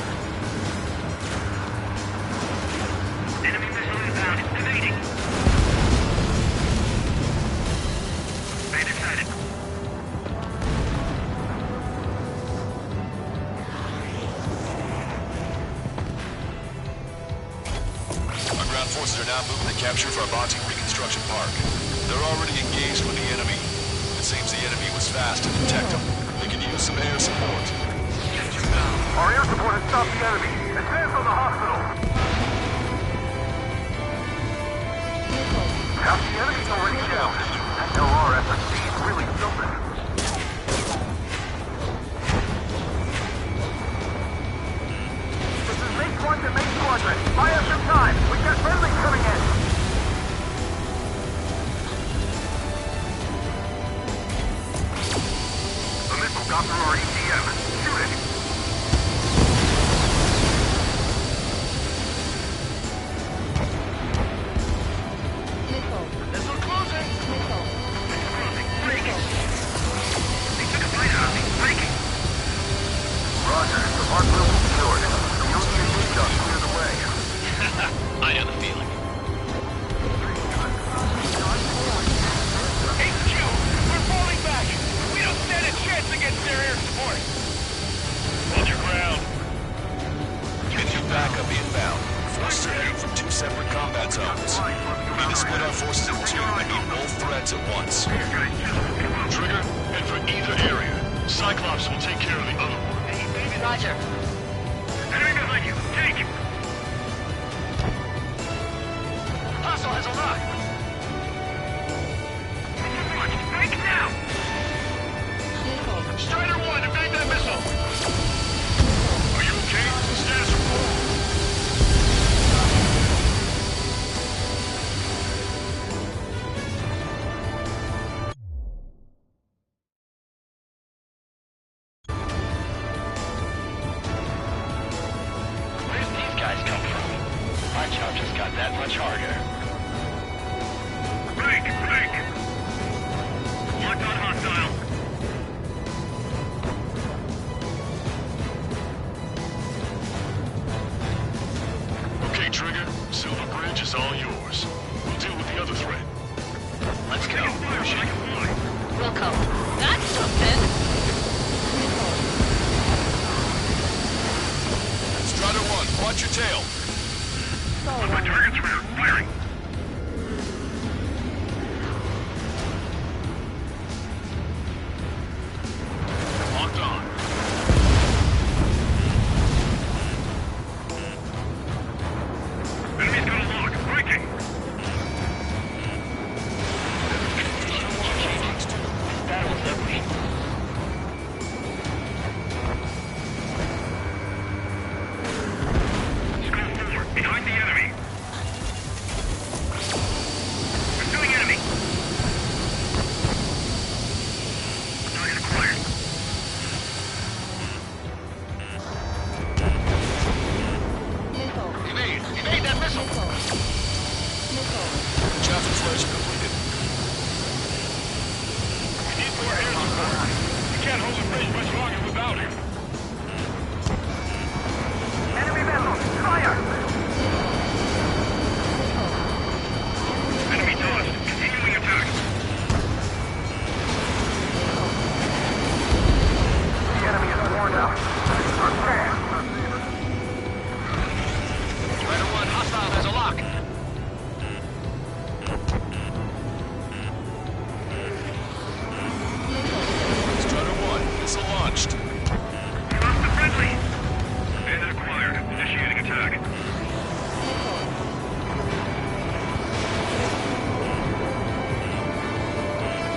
Enemy missile inbound. Evading. Bandit sighted. Forces are now moving to capture Farbanti Reconstruction Park. They're already engaged with the enemy. It seems the enemy was fast to detect them. They can use some air support. Our air support has stopped the enemy. Advance on the hospital. Half the enemy's already down. That LRSSC is really something. This is Mate 1 to Mate Squadron. Buy us some time. We've got friendlies coming in. The missile got through our ECM. Shoot it. combat zones. We need to split our forces in two and meet both threats at once. Trigger, head for either area. Cyclops will take care of the other one. Roger. Enemy behind you. Take! Hostile has a lock. Break it now! Strider 1, evade that missile! Are you okay? Status report. Where's these guys come from? My job just got that much harder. Break! Break! Locked on hostile. Okay, Trigger. Silver Bridge is all yours. We'll deal with the other threat. Let's go. Wilco. That's something. Strider 1, watch your tail. On my target's rear. Firing. Locked on. Enemy's got a lock. Breaking. That was everything. Scope 4. Behind the enemy. Pursuing enemy. Target acquired. Evade! Evade that missile! Chaff installation completed. We need more air support. We can't hold the bridge much longer without it. Enemy vessel! Fire! Enemy dodged. Continuing attack. The enemy is worn out. Prepare. Strider 1, hostile has a lock. Strider 1, missile launched. We lost the friendly. Bandit acquired. Initiating attack.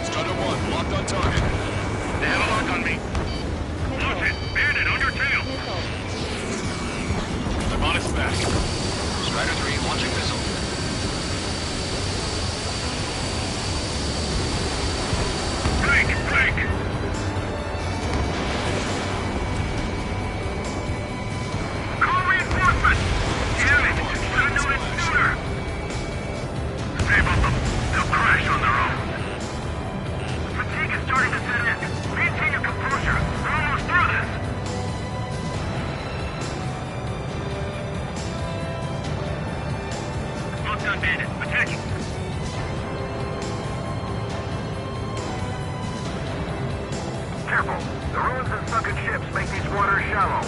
Strider 1, locked on target. They have a lock on me. Launch it. Bandit on your tail. I'm on its back. Strider 3, launching missile. Break! Break! Call reinforcements! Damn it! Should have known it sooner! Save up them. They'll crash on their own. Fatigue is starting to set in. Maintain your composure. We're almost through this. Locked on bandit. Attacking. Careful. The ruins and sunken ships make these waters shallow.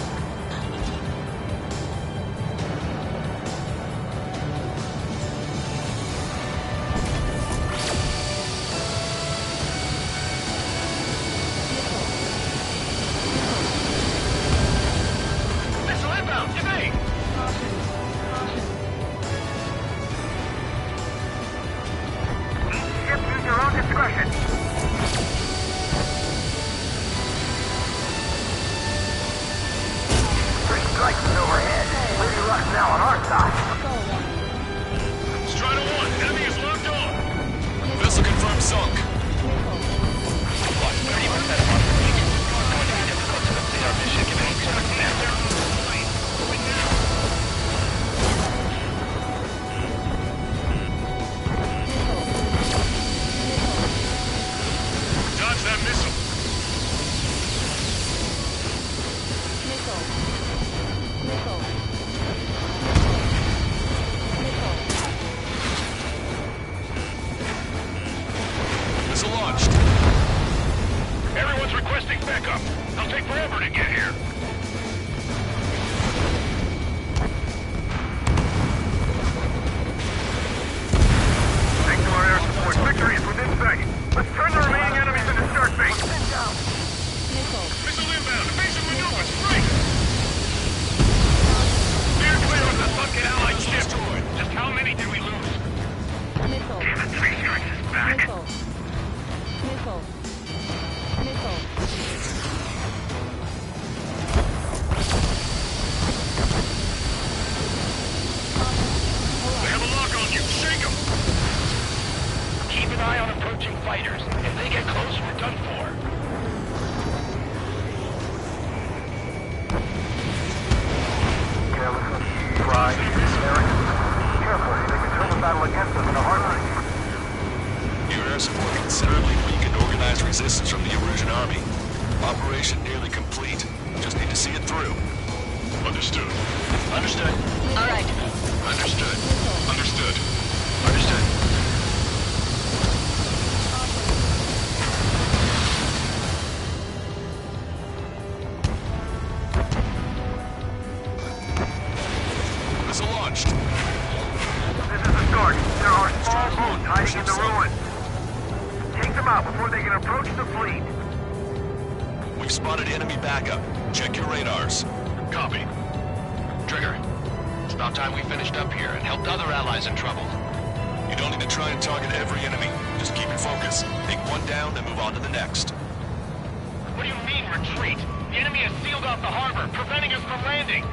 Missile inbound! Evade! Ship use your own discretion. Three strikes is overhead. Lady Luck's now on our side. Strider 1, enemy is locked on! Vessel confirmed sunk. 30% of our fleet. It's going to be difficult to complete our mission given each other's commander. back. Missile. Missile. Missile. They have a lock on you. Shake them. Keep an eye on approaching fighters. If they get close, we're done for. Carelessness, pride, arrogance. Carefully, they can turn the battle against us in a heartbeat. Your air support considerably weakened organized resistance from the Erusian army. Operation nearly complete. Just need to see it through. Understood. Understood. All right. Understood. Understood. Understood. Missile launched. This is the start. There are small boats hiding in the ruins. Take them out before they can approach the fleet. We've spotted enemy backup. Check your radars. Copy. Trigger, it's about time we finished up here and helped other allies in trouble. You don't need to try and target every enemy. Just keep your focus. Take one down, then move on to the next. What do you mean, retreat? The enemy has sealed off the harbor, preventing us from landing.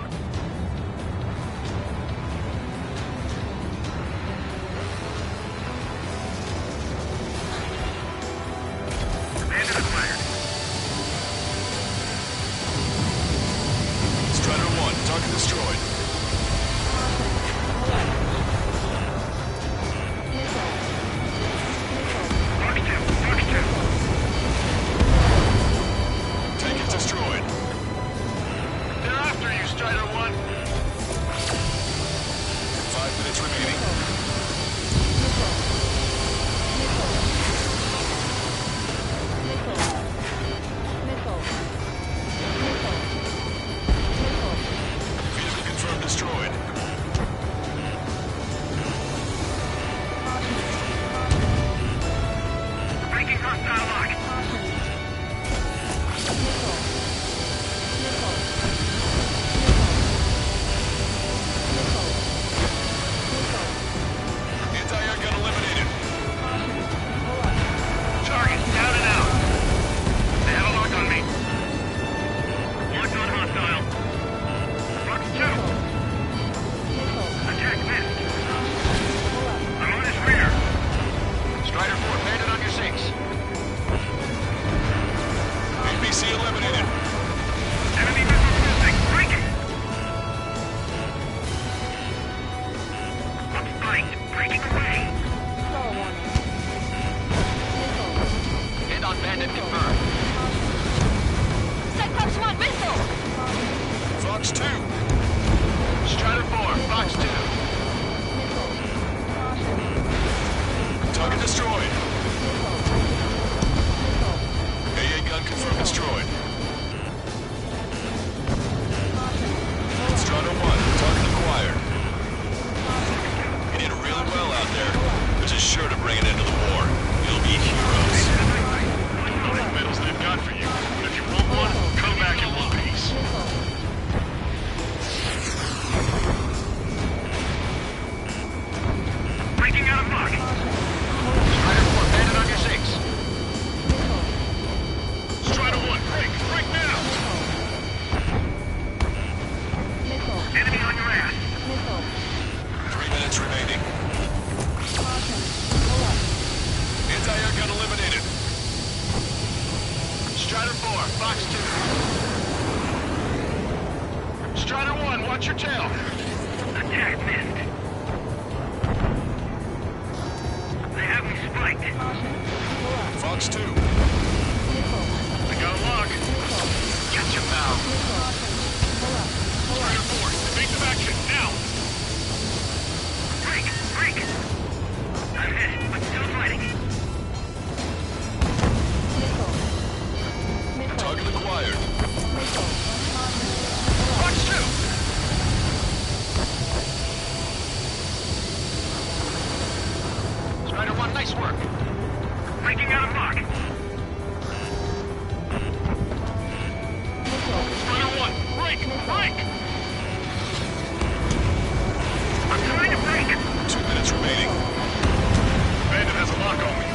Bandit acquired. Strider 1, target destroyed. Tank is destroyed. They're after you, Strider 1. 5 minutes remaining. Vehicle confirmed destroyed. Breaking hostile lock. Anti-air gun eliminated. Target down and out. They have a lock on me. Locked on hostile. Fox 2. Attack missed. I'm on his rear. Strider 4, bandit on your 6. APC eliminated. Enemy missile missing. Break it. What's flank? Breaking away. Hit on bandit confirmed. Cyclops 1, missile! Fox 2. Strider 4, Fox 2. Target destroyed. AA gun confirmed destroyed. Strider 1, target acquired. You did really well out there. This is sure to bring an end to the war. You'll be heroes. All these medals they've got for you. But if you want one, come back in one piece. Breaking out of lock. Strider 4, bandit on your 6. Strider 1, break! Break now! Enemy on your ass. 3 minutes remaining. Anti-air gun eliminated. Strider 4, Fox 2. Strider 1, watch your tail. Attack missed. They have me spiked. Fox 2. I got a lock. Catch him now. Strider 4, evasive action, now! Break! Break! I'm hit, but still fighting. Target acquired. Fox 2. Strider 1, nice work. Breaking out of lock. Strider 1, break! Break! I'm trying to break. 2 minutes remaining. Bandit has a lock on me.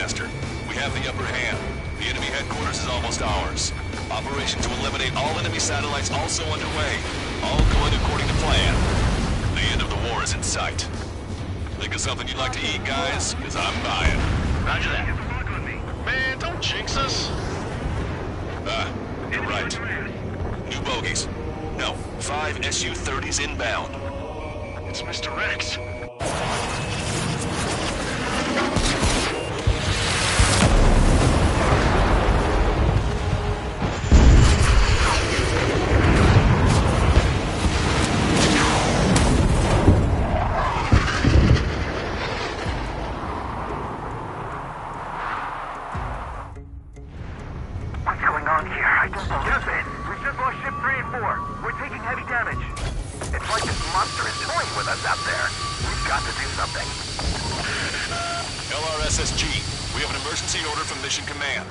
faster. We have the upper hand. The enemy headquarters is almost ours. Operation to eliminate all enemy satellites also underway. All going according to plan. The end of the war is in sight. Think of something you'd like to eat, guys? Because I'm buying. Roger that. Man, don't jinx us. You're right. New bogies. No, 5 Su-30s inbound. It's Mr. Rex. What's going on here? I don't know. Captain, we've just lost ship 3 and 4. We're taking heavy damage. It's like this monster is toying with us out there. We've got to do something. LRSSG, we have an emergency order from Mission Command.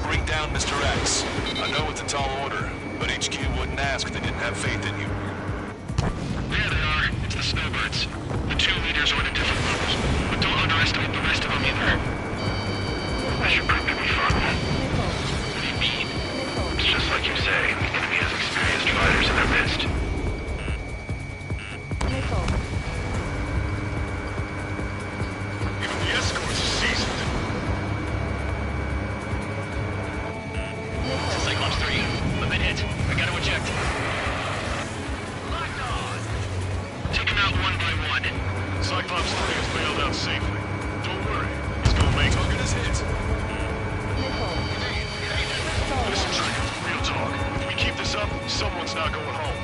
Bring down Mr. X. I know it's a tall order, but HQ wouldn't ask if they didn't have faith in you. There they are. It's the snowbirds. The 2 leaders are at a different levels, but don't underestimate the rest of them either. That should prove to be fun. What do you mean? It's just like you say. The enemy has experienced fighters in their midst. Even the escorts are seasoned. Cyclops 3, I'm in hit. I gotta eject. Locked on! Take them out one by one. Cyclops 3 has bailed out safely. Don't worry, he's gonna make Target is hit. Listen, Trigger, real talk. If we keep this up, someone's not going home.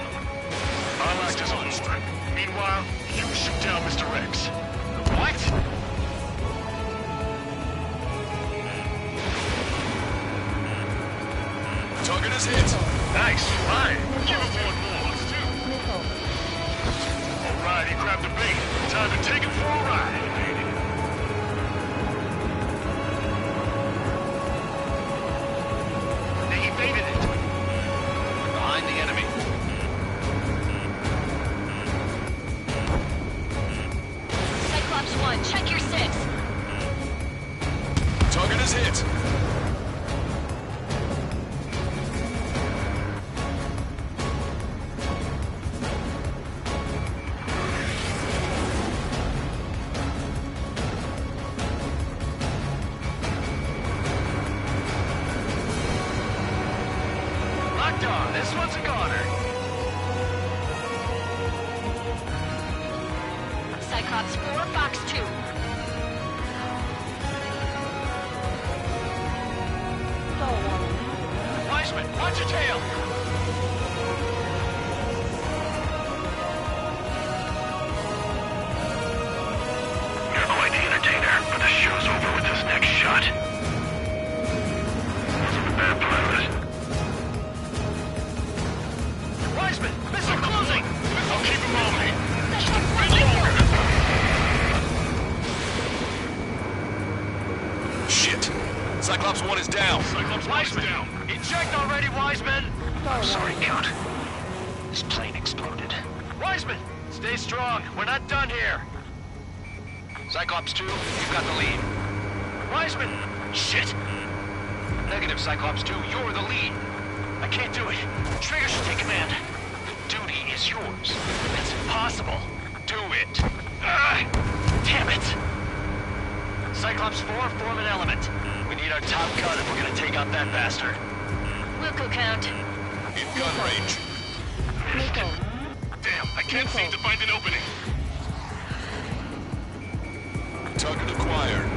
I'll act as a lure. Meanwhile, you shoot down Mr. X. What? Target is hit. Nice. Fine. Give him one more. Let's do. All right, he grabbed the bait. Time to take him for a ride. They evaded it. Behind the enemy. Cyclops 1, check your 6. Target is hit. Locked on. This one's a goner. Cyclops 4, Fox 2. Weissman, watch your tail. You're quite the entertainer, but the show's over with this next shot. Wasn't a bad pilot. Weissman, missile closing. I'll keep him on me. Shit. Cyclops 1 is down. Cyclops Weissman down. Eject already, Weissman. I'm sorry, Count. This plane exploded. Weissman, stay strong. We're not done here. Cyclops 2, you've got the lead. Weissman! Shit! Negative, Cyclops 2, you're the lead. I can't do it. Trigger should take command. The duty is yours. That's impossible. Do it. Damn it! Cyclops 4, form an element. We need our top gun if we're gonna take out that bastard. Wilco count. In gun range. Damn, I can't seem to find an opening. Target acquired.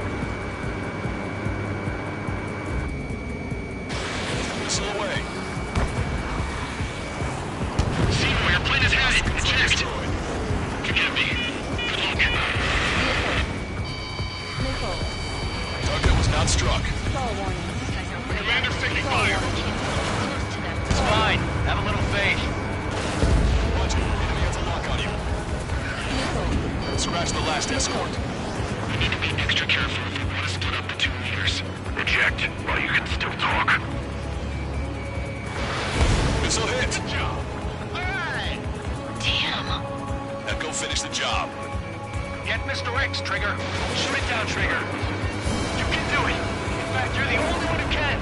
Missile away. See where your plane is headed. Eject. Forgive me. Good luck. Target was not struck. Commander's taking fire. It's fine. Have a little faith. Roger. Enemy has a lock on you. Scratch the last escort. We need to be extra careful if we want to split up the 2 leaders. Eject while you can still talk. Missile hit. Good job. All right. Damn. Now go finish the job. Get Mr. X, Trigger. Shoot it down, Trigger. You can do it! In fact, you're the only one who can!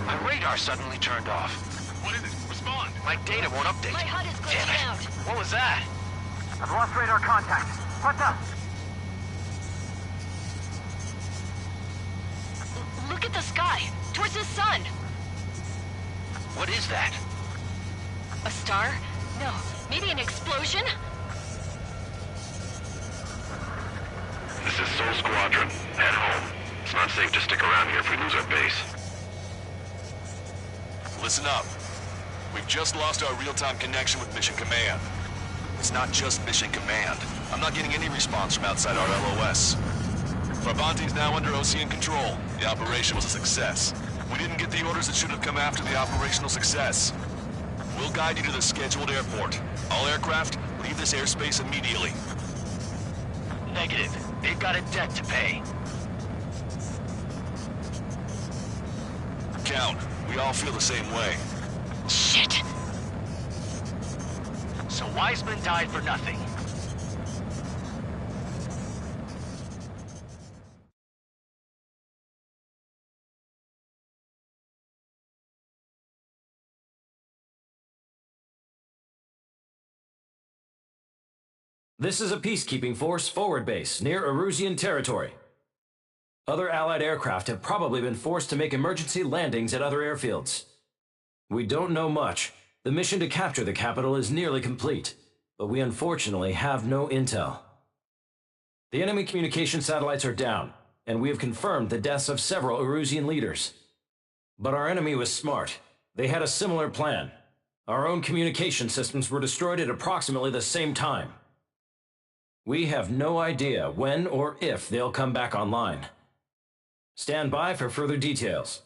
My radar suddenly turned off. What is it? Respond! My data won't update. My HUD is Damn glitching it. out. What was that? I've lost radar contact. What's up? Look at the sky, towards the sun. What is that? A star? No, maybe an explosion? This is Soul Squadron. Head home. It's not safe to stick around here if we lose our base. Listen up. We've just lost our real-time connection with Mission Command. It's not just Mission Command. I'm not getting any response from outside our LOS. Farbanti's now under Osean control. The operation was a success. We didn't get the orders that should have come after the operational success. We'll guide you to the scheduled airport. All aircraft, leave this airspace immediately. Negative. They've got a debt to pay. Count, we all feel the same way. Shit. So Wiseman died for nothing. This is a peacekeeping force forward base near Erusian territory. Other Allied aircraft have probably been forced to make emergency landings at other airfields. We don't know much. The mission to capture the capital is nearly complete, but we unfortunately have no intel. The enemy communication satellites are down, and we have confirmed the deaths of several Erusian leaders. But our enemy was smart. They had a similar plan. Our own communication systems were destroyed at approximately the same time. We have no idea when or if they'll come back online. Stand by for further details.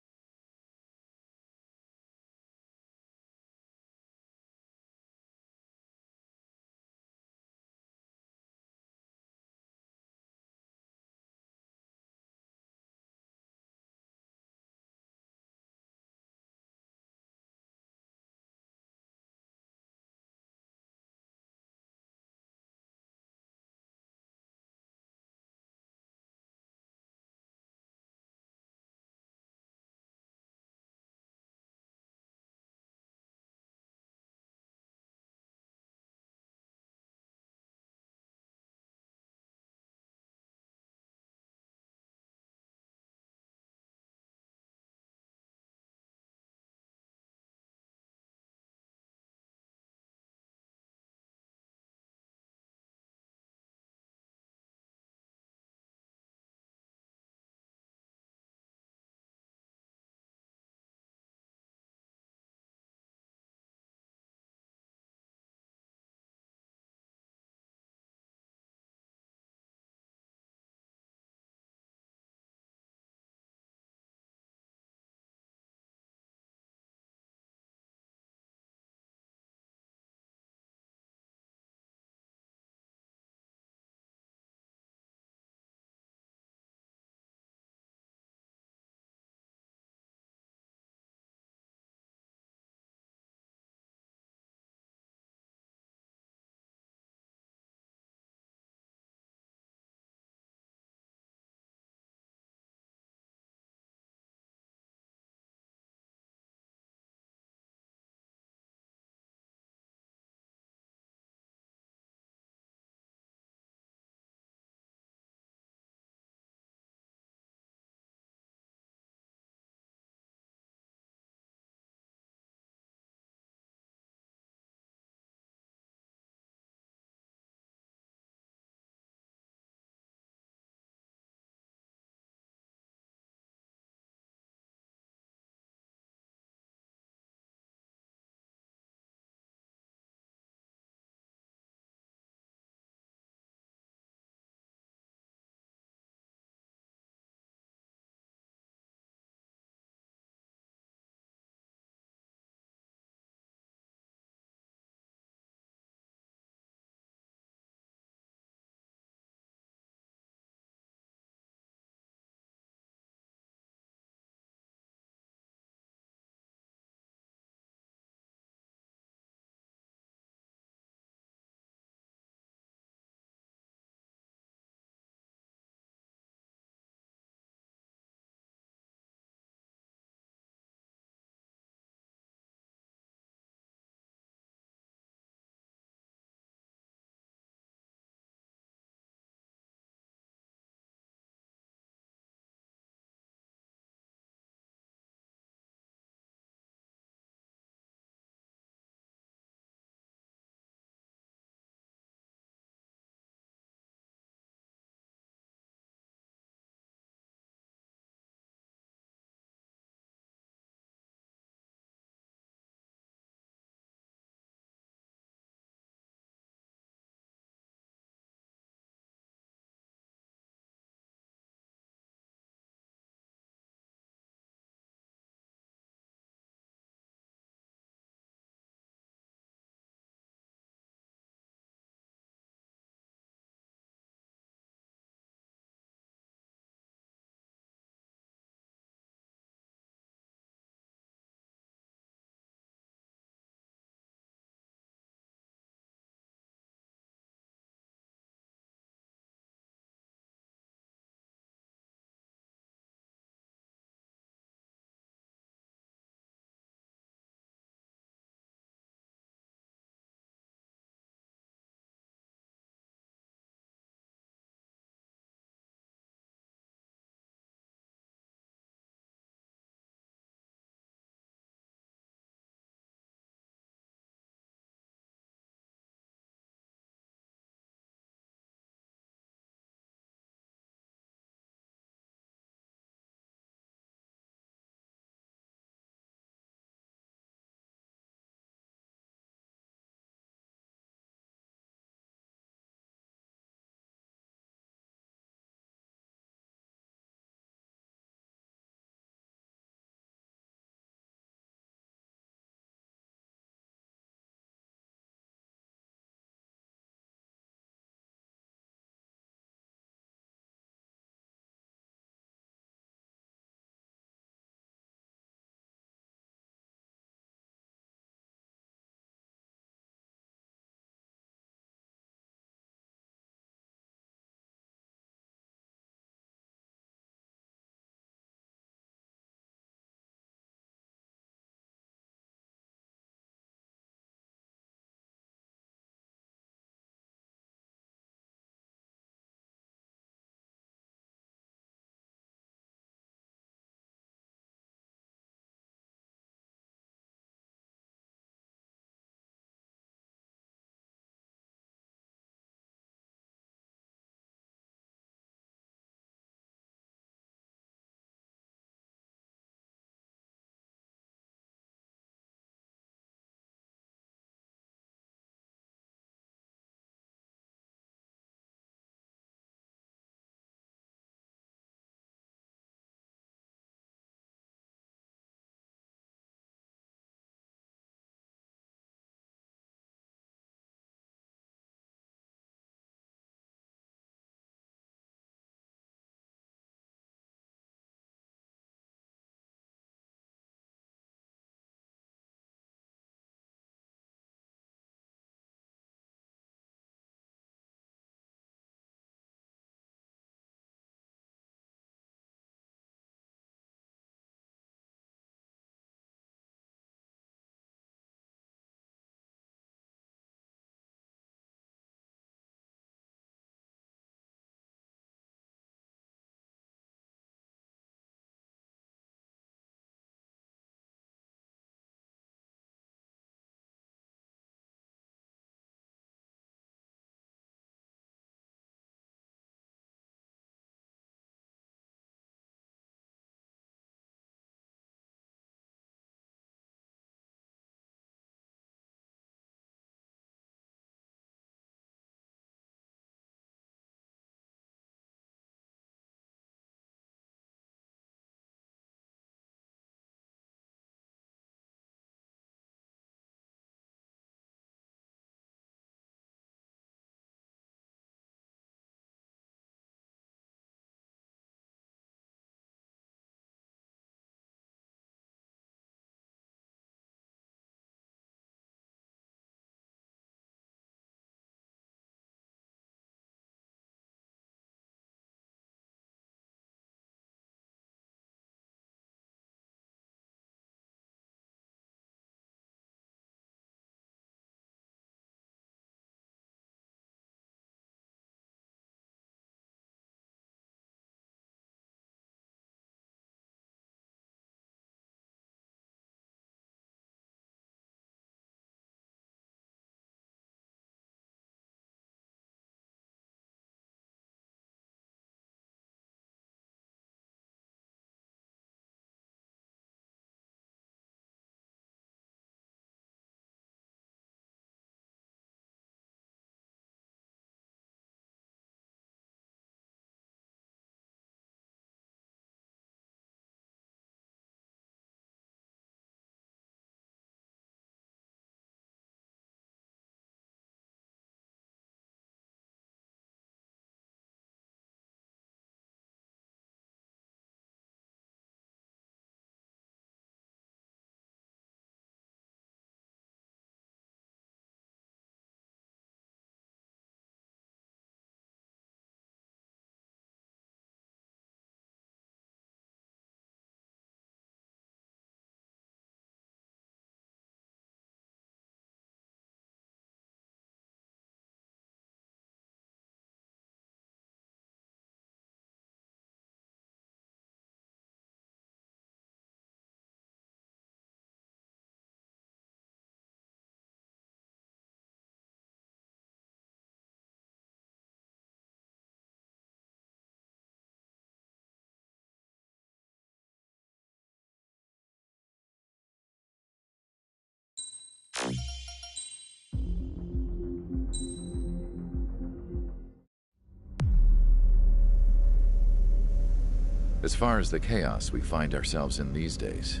As far as the chaos we find ourselves in these days,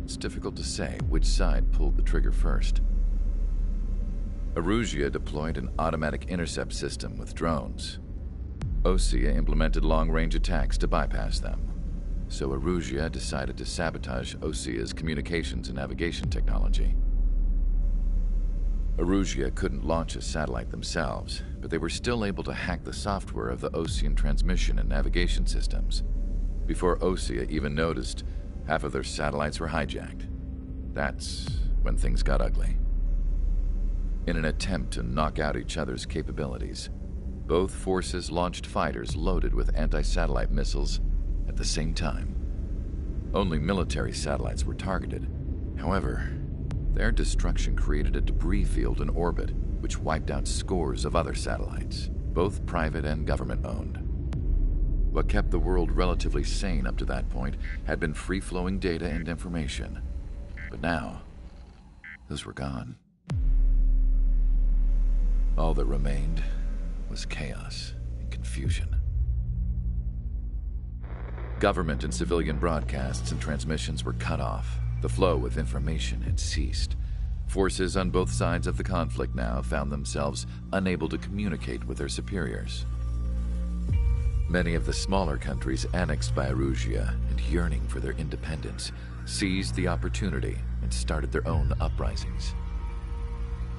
it's difficult to say which side pulled the trigger first. Erusia deployed an automatic intercept system with drones. Osea implemented long-range attacks to bypass them. So Erusia decided to sabotage Osea's communications and navigation technology. Erusia couldn't launch a satellite themselves, but they were still able to hack the software of the Osean transmission and navigation systems. Before Osea even noticed, half of their satellites were hijacked. That's when things got ugly. In an attempt to knock out each other's capabilities, both forces launched fighters loaded with anti-satellite missiles at the same time. Only military satellites were targeted. However, their destruction created a debris field in orbit, which wiped out scores of other satellites, both private and government-owned. What kept the world relatively sane up to that point had been free-flowing data and information. But now, those were gone. All that remained was chaos and confusion. Government and civilian broadcasts and transmissions were cut off. The flow of information had ceased. Forces on both sides of the conflict now found themselves unable to communicate with their superiors. Many of the smaller countries annexed by Erusia and yearning for their independence seized the opportunity and started their own uprisings.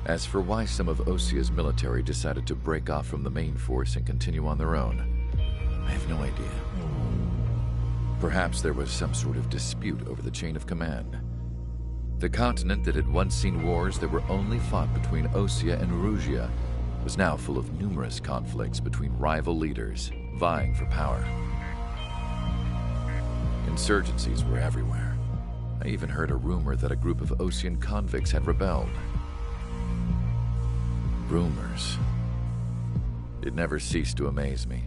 As for why some of Osea's military decided to break off from the main force and continue on their own, I have no idea. Perhaps there was some sort of dispute over the chain of command. The continent that had once seen wars that were only fought between Osea and Erusia was now full of numerous conflicts between rival leaders vying for power. Insurgencies were everywhere. I even heard a rumor that a group of Osean convicts had rebelled. Rumors. It never ceased to amaze me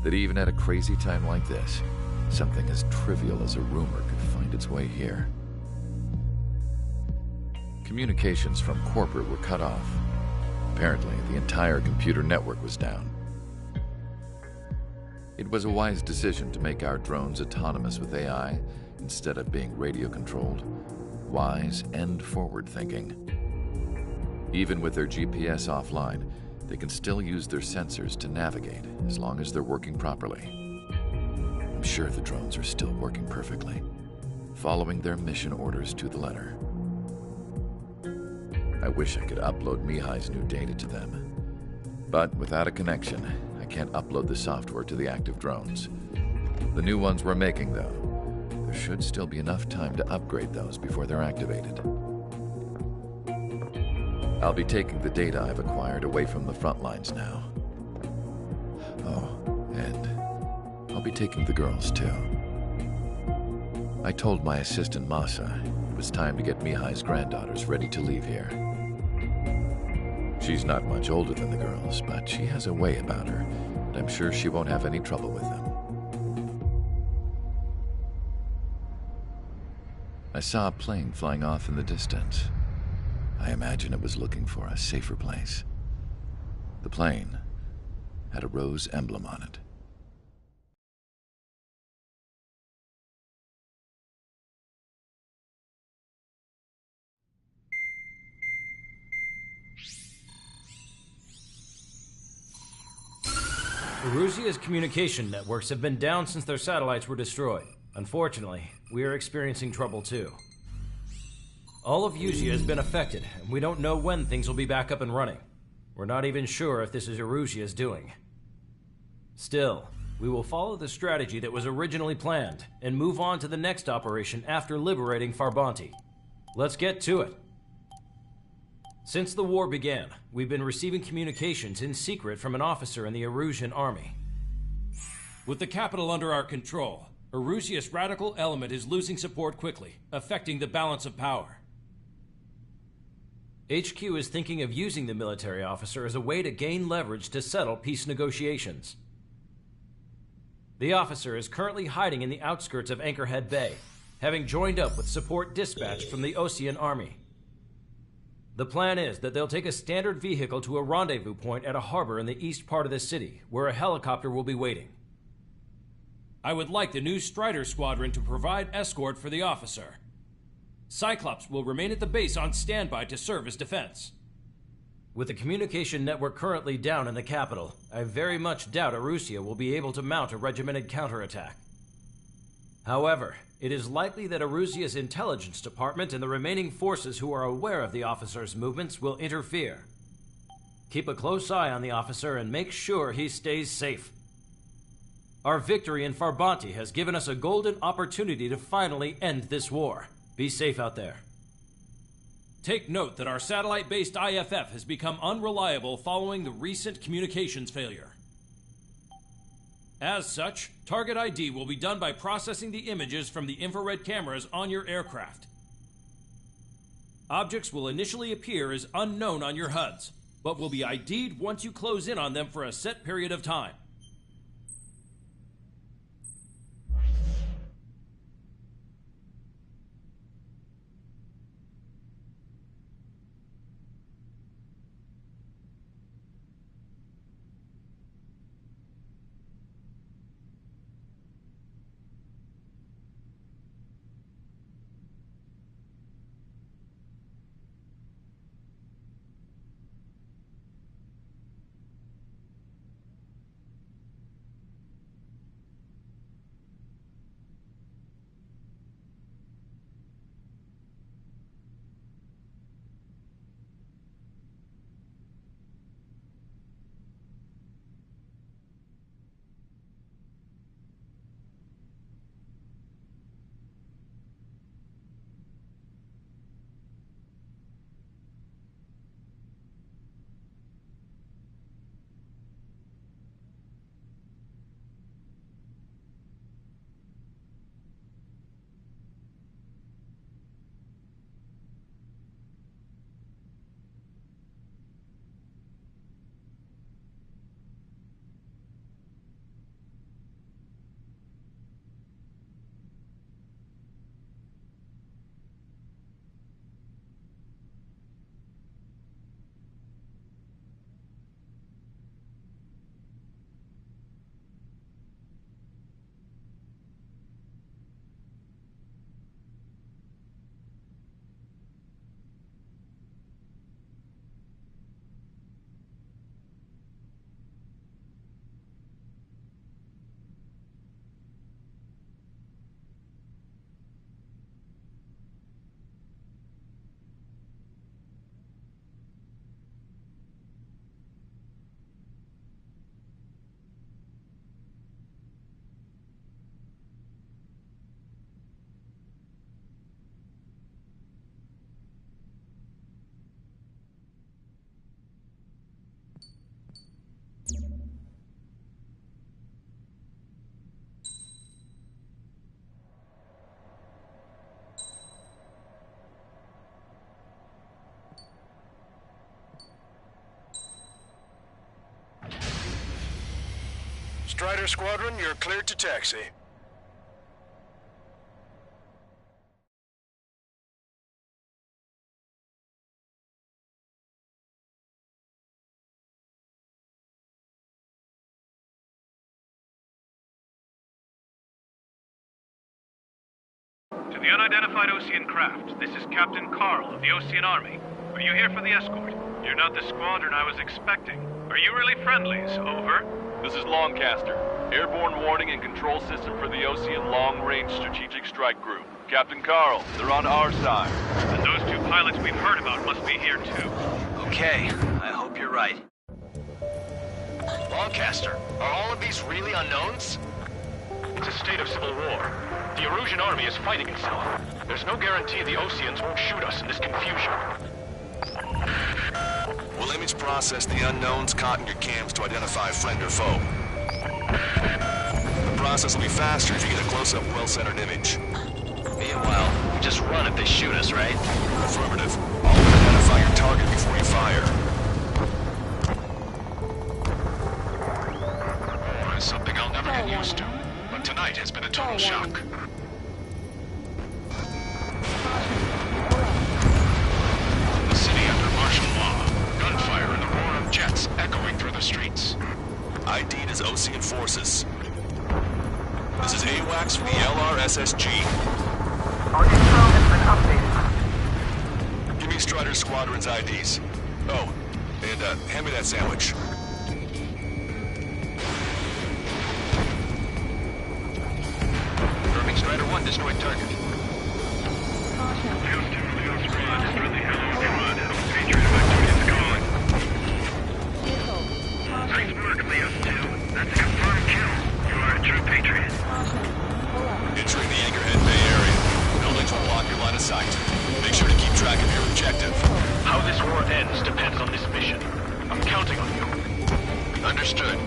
that even at a crazy time like this, something as trivial as a rumor could find its way here. Communications from corporate were cut off. Apparently, the entire computer network was down. It was a wise decision to make our drones autonomous with AI instead of being radio-controlled. Wise and forward-thinking. Even with their GPS offline, they can still use their sensors to navigate as long as they're working properly. I'm sure the drones are still working perfectly, following their mission orders to the letter. I wish I could upload Mihai's new data to them. But without a connection, I can't upload the software to the active drones. The new ones we're making, though, there should still be enough time to upgrade those before they're activated. I'll be taking the data I've acquired away from the front lines now. Oh, and I'll be taking the girls, too. I told my assistant, Masa, it was time to get Mihai's granddaughters ready to leave here. She's not much older than the girls, but she has a way about her, and I'm sure she won't have any trouble with them. I saw a plane flying off in the distance. I imagine it was looking for a safer place. The plane had a rose emblem on it. Erusia's communication networks have been down since their satellites were destroyed. Unfortunately, we are experiencing trouble too. All of Erusia has been affected, and we don't know when things will be back up and running. We're not even sure if this is Erusia's doing. Still, we will follow the strategy that was originally planned, and move on to the next operation after liberating Farbanti. Let's get to it. Since the war began, we've been receiving communications in secret from an officer in the Erusian army. With the capital under our control, Erusia's radical element is losing support quickly, affecting the balance of power. HQ is thinking of using the military officer as a way to gain leverage to settle peace negotiations. The officer is currently hiding in the outskirts of Anchorhead Bay, having joined up with support dispatched from the Osean army. The plan is that they'll take a standard vehicle to a rendezvous point at a harbor in the east part of the city, where a helicopter will be waiting. I would like the new Strider Squadron to provide escort for the officer. Cyclops will remain at the base on standby to serve as defense. With the communication network currently down in the capital, I very much doubt Erusia will be able to mount a regimented counterattack. However, it is likely that Erusia's intelligence department and the remaining forces who are aware of the officer's movements will interfere. Keep a close eye on the officer and make sure he stays safe. Our victory in Farbanti has given us a golden opportunity to finally end this war. Be safe out there. Take note that our satellite-based IFF has become unreliable following the recent communications failure. As such, target ID will be done by processing the images from the infrared cameras on your aircraft. Objects will initially appear as unknown on your HUDs, but will be ID'd once you close in on them for a set period of time. Strider Squadron, you're cleared to taxi. To the unidentified Osean craft, this is Captain Carl of the Osean Army. Are you here for the escort? You're not the squadron I was expecting. Are you really friendlies? Over. This is Longcaster. Airborne warning and control system for the Osean Long-Range Strategic Strike Group. Captain Carl, they're on our side. And those two pilots we've heard about must be here too. Okay, I hope you're right. Longcaster, are all of these really unknowns? It's a state of civil war. The Erusian army is fighting itself. There's no guarantee the Oseans won't shoot us in this confusion. We'll image process the unknowns caught in your cams to identify friend or foe. The process will be faster if you get a close-up, well-centered image. Meanwhile, we just run if they shoot us, right? Affirmative. Always identify your target before you fire. War is something I'll never get used to, but tonight has been a total shock. The city under martial law. Gunfire and the roar of jets echoing through the streets. ID'd as Osean forces. This is AWACS for the LRSSG. Our info has been updated. Give me Strider Squadron's IDs. Oh, and hand me that sandwich. Confirming Strider 1 destroyed target. Houston, Leo Squad, friendly Hello Squad. Patriot activity is gone. Nice work, Leo 2. That's a confirmed kill. You are a true patriot. Entering the Anchorhead Bay area. Buildings will block your line of sight. Make sure to keep track of your objective. How this war ends depends on this mission. I'm counting on you. Understood.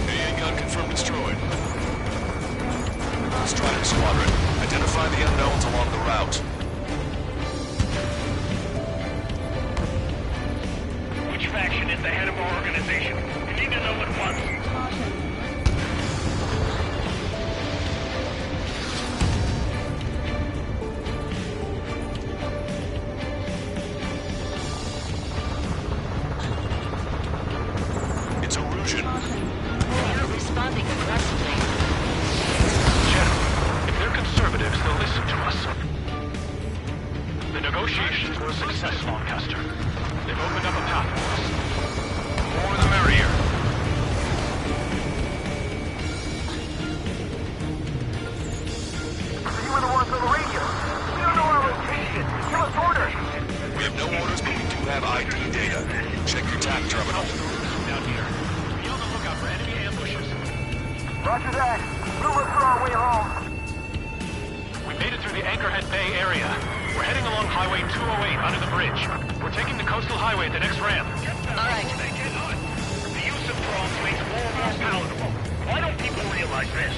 AA gun confirmed destroyed. Strider Squadron, identify the unknowns along the route. Which faction is the head of our organization? We need to know at once. It's Erusian. They're responding aggressively. General, if they're conservatives, they'll listen to us. The negotiations were a success, Lancaster. They've opened up a path for us. The more the merrier. You were the ones on the radio. We don't know our location. Give us orders. We have no orders, but we do have ID data. Check your TAC terminal. Down here. Be on the lookout for enemy ambushes. Roger that. We'll look for our way home. We made it through the Anchorhead Bay area. We're heading along Highway 208 under the bridge. We're taking the coastal highway at the next ramp. All right. The use of drones makes war more palatable. Why don't people realize this?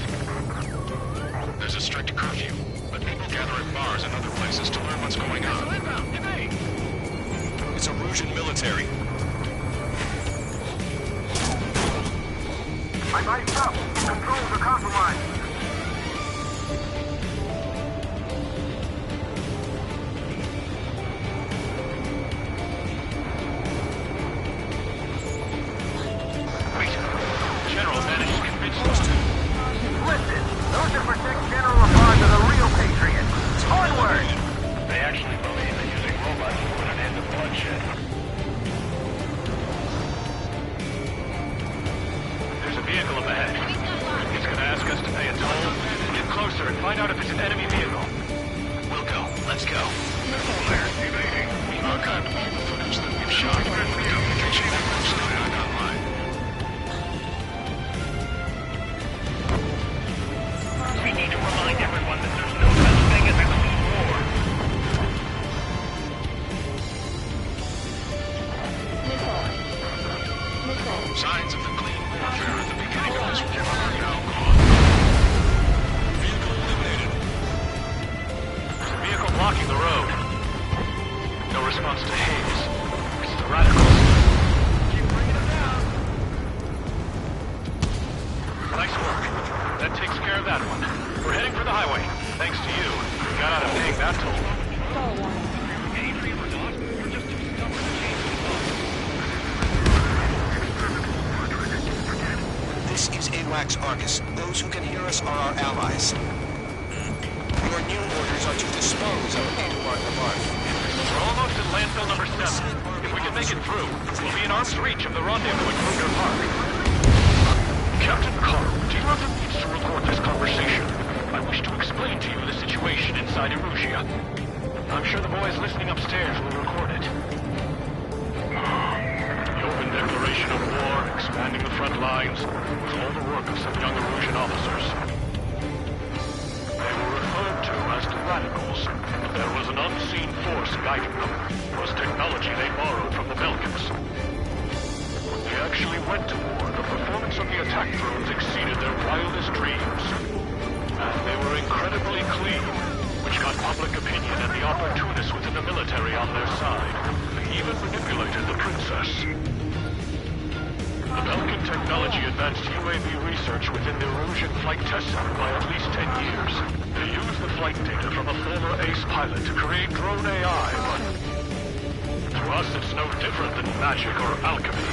There's a strict curfew, but people gather at bars and other places to learn what's going on. It's Erusian military. My body's up. Controls are compromised. Wait. General managed to convince us to. Listen, those that protect General Lafarge are the real patriots. Onward! They actually believe that using robots will put an end to bloodshed. There's a vehicle up ahead. It's gonna ask us to pay a toll. Get closer and find out if it's an enemy vehicle. We'll go. Let's go. We archived all the footage that we've shot. The communication network's now back online. We need to remind everyone that there's no such thing as a clean war. Signs of the clean warfare at the beginning of this war are now gone. Vehicle eliminated. There's a vehicle blocking the road. No response to haze. It's the radicals. Keep bringing them down. Nice work. That takes care of that one. We're heading for the highway. Thanks to you. We got out of paying that toll. Adrian or not, we're just too stubborn to change the law. This is AWACS Argus. Those who can hear us are our allies. Your new orders are to dispose of Eduard Lamarck. We're almost at landfill number 7. If we can make it through, we'll be in arm's reach of the rendezvous at Kruger Park. Captain Carl, do you have the means to record this conversation? I wish to explain to you the situation inside Erusia. I'm sure the boys listening upstairs will record it. The open declaration of war, expanding the front lines, was all the work of some young Erusian officers. They were referred to as the Radicals, but there was an unseen force guiding them. It was technology they borrowed from the Belkans. When they actually went to war, the performance of the attack drones exceeded their wildest dreams. And they were incredibly clean, which got public opinion and the opportunists within the military on their side. They even manipulated the princess. The Belkan technology advanced UAV research within the Erusian Flight Test Center by at least 10 years. They used the flight data from a former ace pilot to create drone AI, but to us it's no different than magic or alchemy.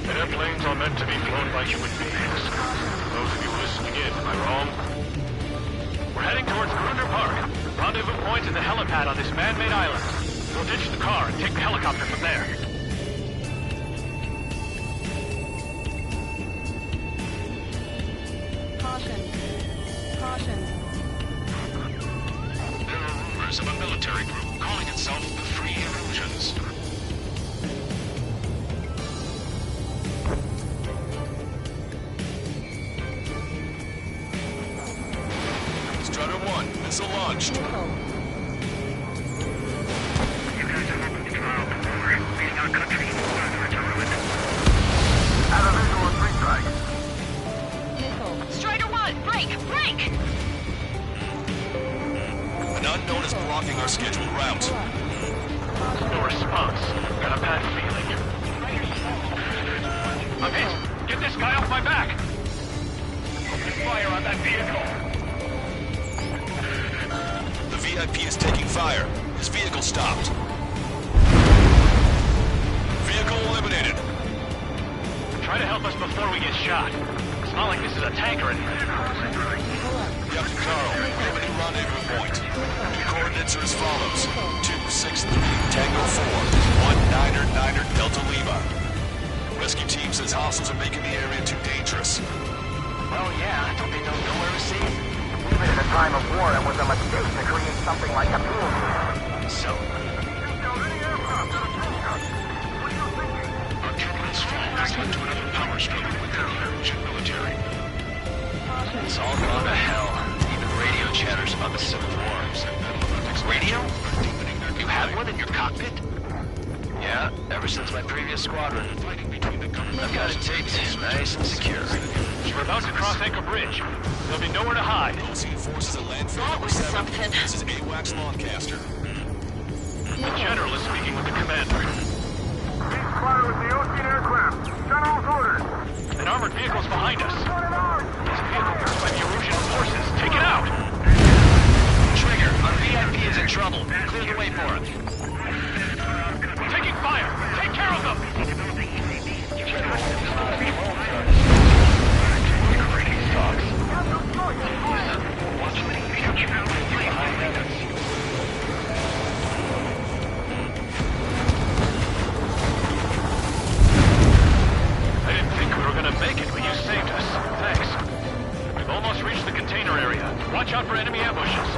Airplanes are meant to be flown by human beings. Those of you listening in, am I wrong? We're heading towards Grunder Park. Rendezvous point is the helipad on this man-made island. We'll ditch the car and take the helicopter from there. Caution. Caution. There are rumors of a military group calling itself the Free Illusions. Strutter 1, missile launched. You guys have opened the trial before, leading our country further into ruin. Have a visual on 3 strikes. Strider 1, break! Break! An unknown is blocking our scheduled route. No response. Got a bad feeling. I'm hit! Get this guy off my back! Open fire on that vehicle! The VIP is taking fire. His vehicle stopped. Vehicle eliminated. Try to help us before we get shot. It's not like this is a tanker in here. Captain Carl, we have a new rendezvous point. The coordinates are as follows. 263 Tango 4, 1999 Delta Lima. Rescue team says hostiles are making the area too dangerous. Well, yeah, don't they know nowhere to see? Even in a time of war, it was a mistake to create something like a pool. So... Our turbulence fall has led to another power struggle within the Norwegian military. It's all gone to hell. Even radio chatters about the Civil War. Radio? You have one in your cockpit? Yeah, ever since my previous squadron. I've got it taped nice and secure. We're about to cross Anchor Bridge. There'll be nowhere to hide. Ocean forces at landfill That number was 7. something. This is AWACS Lancaster. The General is speaking with the commander. Please fire with the Ocean aircraft. General's orders. An armored vehicle's behind us. This vehicle used by the Erusian forces. Take it out! Trigger, our VIP is in trouble. Clear the way for him. Taking fire! Take care of them! I didn't think we were gonna make it, but you saved us. Thanks. We've almost reached the container area. Watch out for enemy ambushes.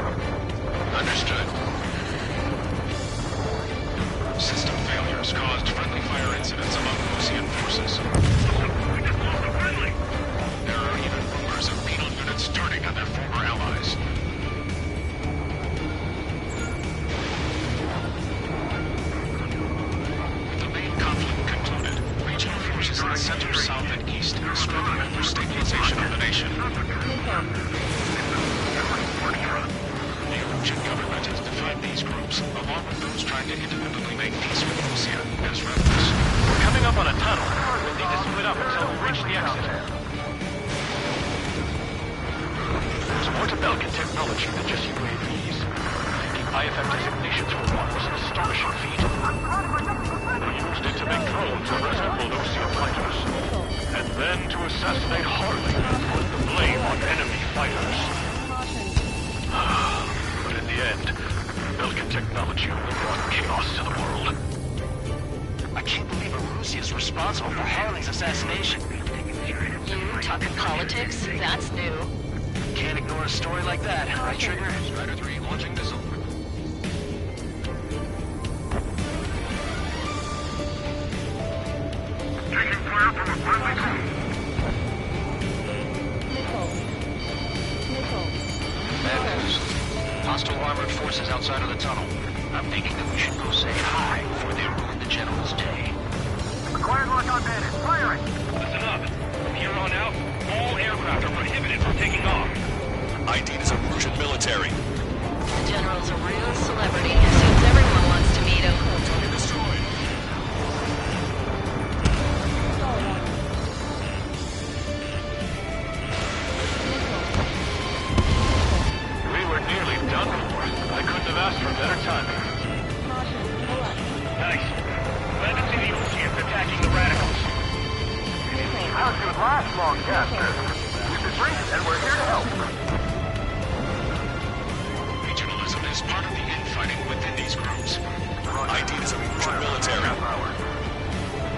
Understood. System failures caused friendly fire incidents among Ocean forces. There are even rumors of penal units turning on their former allies. With the main conflict concluded, regional forces in the center, south, and east struggling for stabilization of the nation. The Erusian government has defined these groups, along with those trying to independently make peace with Lucia, as rebels. We're coming up on a tunnel. We'll need to split up until we reach the exit. There's more to Belkin technology than just UAVs. The IFF designation for one was an astonishing feat. They used it to make drones that resembled Ocean fighters. And then to assassinate Harley and put the blame on enemy fighters. But in the end, Belkin technology only brought chaos to the world. I can't believe Erusia is responsible for Harley's assassination. You talking politics? That's new. Can't ignore a story like that, right, Trigger? Strider 3 launching missile. Taking fire from a friendly crew. Bad news. Hostile armored forces outside of the tunnel. I'm thinking that we should go say hi before they ruin the General's day. Acquired lock on bandit. Firing. Listen up. From here on out, all aircraft are prohibited from taking off. ID'd as Erusian military. The General's a real celebrity. Seems everyone wants to meet him. Target destroyed. We were nearly done for. I couldn't have asked for better timing. last long, Caster. We've been briefed, and we're here to help. Regionalism is part of the infighting within these groups. ID is a military.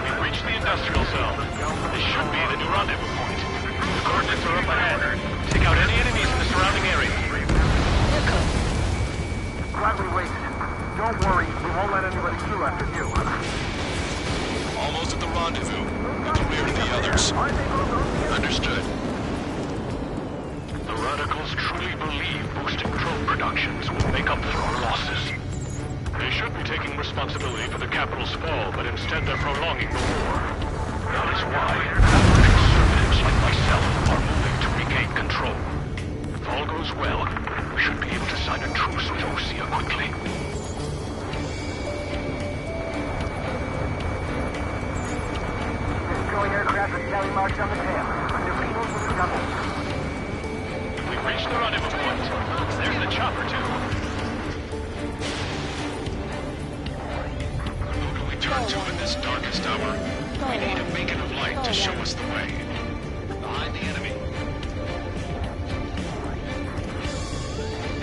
We've reached the industrial zone. This should be the new rendezvous point. The coordinates are up ahead. Take out any enemies in the surrounding area. Glad we waited. Don't worry, we won't let anybody through after you. Almost at the rendezvous, at the rear of the others. Understood. The Radicals truly believe boosting drone productions will make up for our losses. They should be taking responsibility for the capital's fall, but instead they're prolonging the war. That is why conservatives like myself are moving to regain control. If all goes well, we should be able to sign a truce with Osea quickly. Destroying aircraft with tally marks on the tail. Under Beatles with the double. We've reached the rendezvous point. There's the chopper, too. Who can we turn to in this darkest hour? We need a beacon of light to show us the way. Behind the enemy.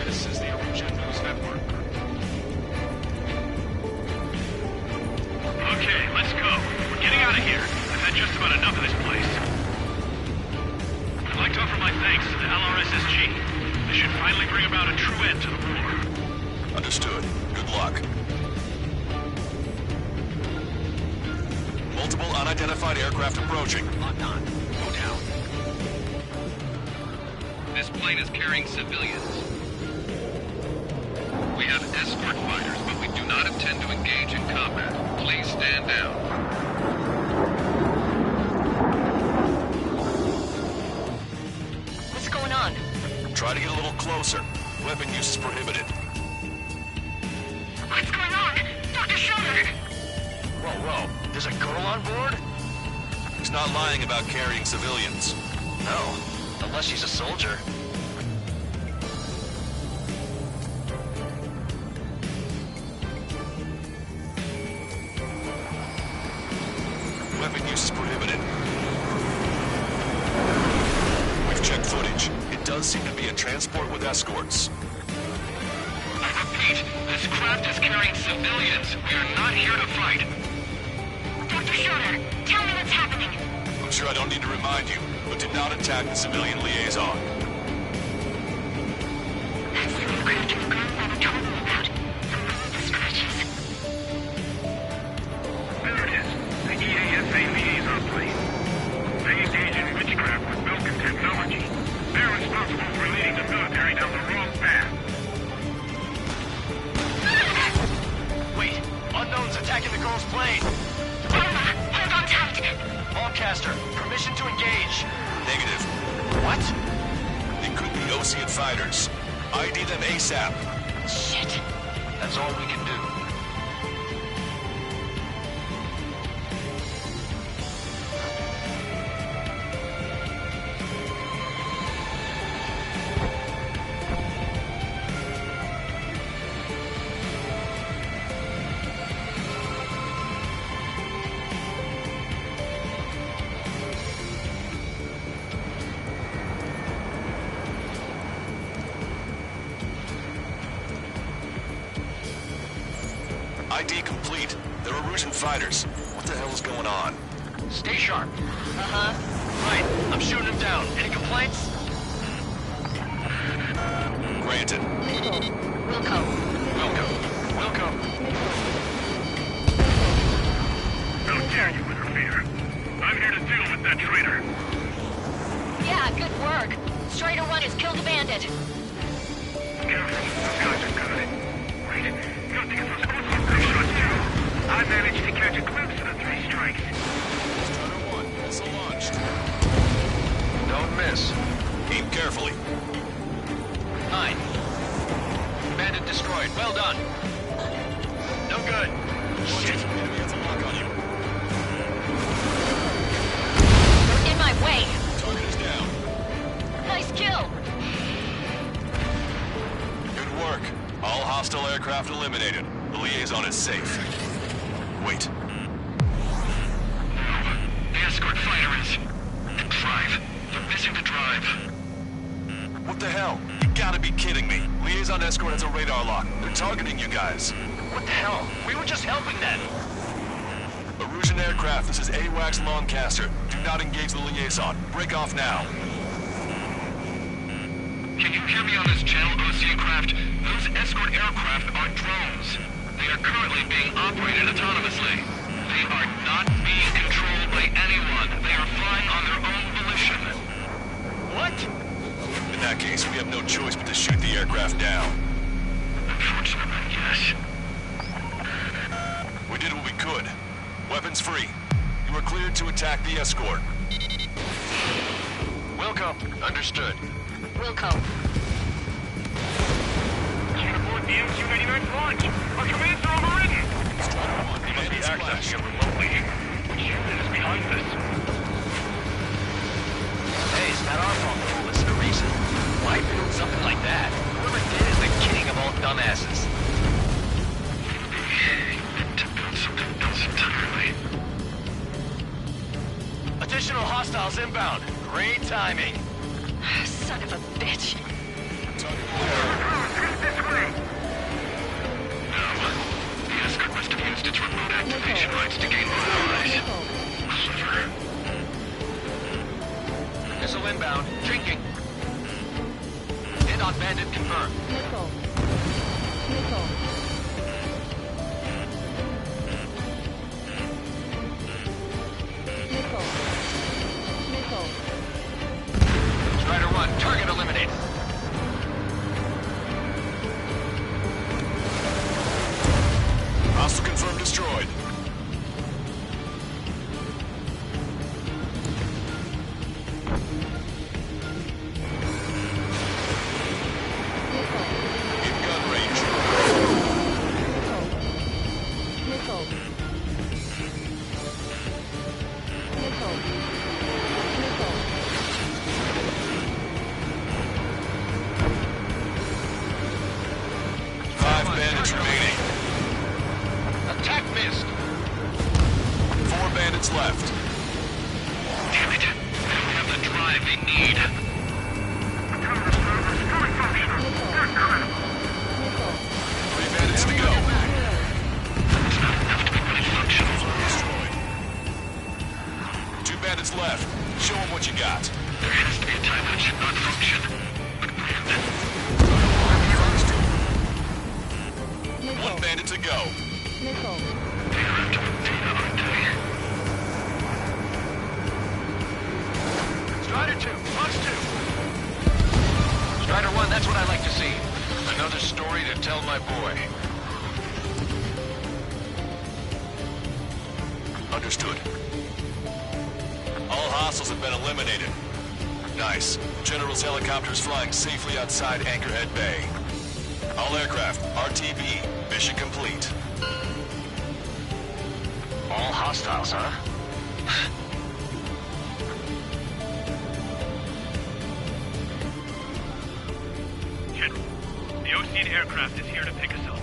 This is the Erusian News Network. Okay, let's go. We're getting out of here. I've had just about enough of this place. I'd like to offer my thanks to the LRSSG. This should finally bring about a true end to the war. Understood. Good luck. Multiple unidentified aircraft approaching. Locked on. Go down. This plane is carrying civilians. We have escort fighters, but we do not intend to engage in combat. Please stand down. What's going on? Try to get a little closer. Weapon use is prohibited. What's going on? Dr. Schroeder! Whoa. There's a girl on board? He's not lying about carrying civilians. No. Unless she's a soldier. Weapon use is prohibited. We've checked footage. It does seem to be a transport with escorts. I repeat, this craft is carrying civilians. We are not here to fight. Dr. Schroeder, tell me what's happening. I'm sure I don't need to remind you, but did not attack the civilian liaison. That's the aircraft your grandfather told me about. The scratches. There it is. The EASA liaison plane. They engage in witchcraft with Vulcan technology. They're responsible for leading the military down the wrong path. Wait, unknown's attacking the girl's plane. Hold on tight. Allcaster, permission to engage. Negative. What? They could be Osean fighters. ID them ASAP. Shit. That's all we can do. ID complete. They're Erusian fighters. What the hell is going on? Stay sharp. Right, I'm shooting him down. Any complaints? Granted. Wilco. How dare you interfere? I'm here to deal with that traitor. Yeah, good work. Strider 1 has killed a bandit. Careful, those guys are good. Wait, you don't think it's those quick shots too? I managed to catch a glimpse of the 3 strikes. Strider 1, missile launched. Don't miss. Aim carefully. 9. Bandit destroyed. Well done. No good. Shit. Enemy has a lock on you. You're in my way. Target is down. Nice kill. Good work. All hostile aircraft eliminated. The liaison is safe. Wait. The escort fighter is alive. What the hell? You gotta be kidding me. Liaison escort has a radar lock. They're targeting you guys. What the hell? We were just helping them. Erusian aircraft, this is AWACS Lancaster. Do not engage the liaison. Break off now. Can you hear me on this channel, Ocean Craft? Those escort aircraft are drones. They are currently being operated autonomously. They are not being controlled by anyone. They are flying on their own volition. What? In that case, we have no choice but to shoot the aircraft down. Unfortunately, yes. We did what we could. Weapons free. You are cleared to attack the escort. Wilco, understood. Wilco. Report the MQ-99's launch. Our commands are overridden. They must be accessing it remotely. Which unit is behind this? Hey, it's not our fault that we'll listen to reason. Why build something like that? Whoever did is the king of all dumbasses. To build something else entirely. Additional hostiles inbound. Great timing. Son of a bitch. This way. No. The escort must have used its remote activation rights to gain more allies. Clever. Missile inbound. Drinking. Hit on bandit confirmed. Missile. Missile. Missile. Missile. Strider 1, target eliminated. Hostile confirmed destroyed. In gun range. Missile. Missile. Missile. Missile. 5 bandits remaining. Attack missed. 4 bandits left. Damn it. They don't have the drive they need. Fully functional. Incredible. 3 bandits to go. It's not enough to be fully functional. Destroyed. 2 bandits left. Show them what you got. There has to be a time that should not function. But when? 1 bandit to go. Missile. They're after the data, aren't they? Strider 2, Fox 2. Strider 1, that's what I like to see. Another story to tell my boy. Understood. All hostiles have been eliminated. Nice. General's helicopter is flying safely outside Anchorhead Bay. All aircraft, RTB, mission complete. All hostiles, huh? General, the Ocean aircraft is here to pick us up.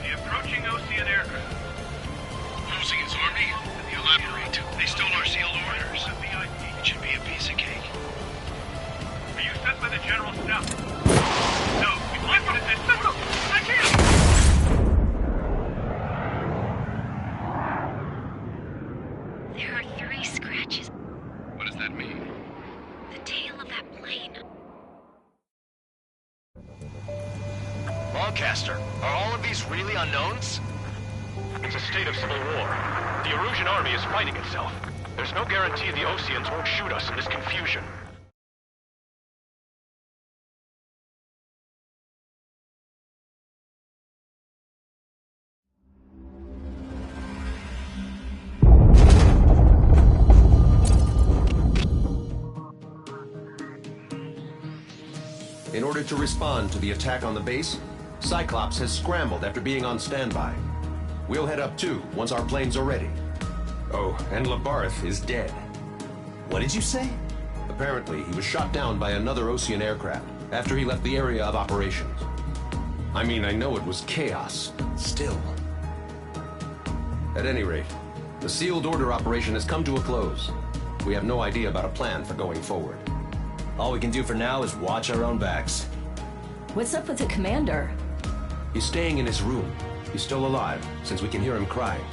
The approaching Ocean aircraft. Losing his army? Elaborate. They stole our sealed orders. It should be a piece of cake. Are you sent by the General Staff? No, we lifted this missile! I can't! There are 3 scratches. What does that mean? The tail of that plane. Lancaster, are all of these really unknowns? It's a state of civil war. The Erusian army is fighting itself. There's no guarantee the Oceans won't shoot us in this confusion. In order to respond to the attack on the base, Cyclops has scrambled after being on standby. We'll head up too, once our planes are ready. Oh, and Labarth is dead. What did you say? Apparently, he was shot down by another Ocean aircraft after he left the area of operations. I mean, I know it was chaos, but still. At any rate, the sealed order operation has come to a close. We have no idea about a plan for going forward. All we can do for now is watch our own backs. What's up with the commander? He's staying in his room. He's still alive, since we can hear him crying.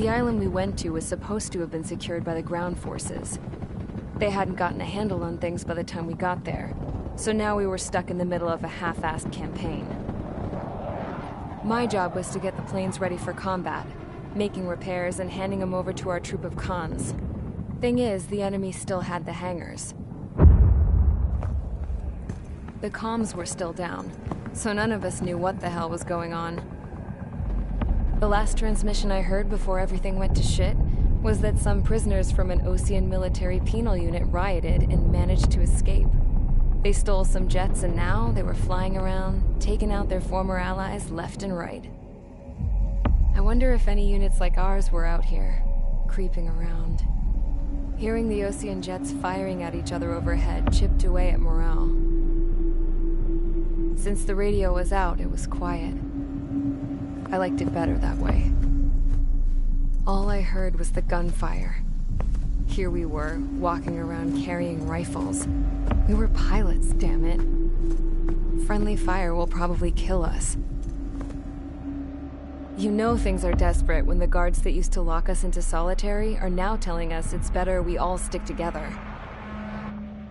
The island we went to was supposed to have been secured by the ground forces. They hadn't gotten a handle on things by the time we got there, so now we were stuck in the middle of a half-assed campaign. My job was to get the planes ready for combat, making repairs and handing them over to our troop of cons. Thing is, the enemy still had the hangars. The comms were still down, so none of us knew what the hell was going on. The last transmission I heard before everything went to shit was that some prisoners from an Osean military penal unit rioted and managed to escape. They stole some jets and now they were flying around, taking out their former allies left and right. I wonder if any units like ours were out here, creeping around. Hearing the Osean jets firing at each other overhead chipped away at morale. Since the radio was out, it was quiet. I liked it better that way. All I heard was the gunfire. Here we were, walking around carrying rifles. We were pilots, damn it. Friendly fire will probably kill us. You know things are desperate when the guards that used to lock us into solitary are now telling us it's better we all stick together.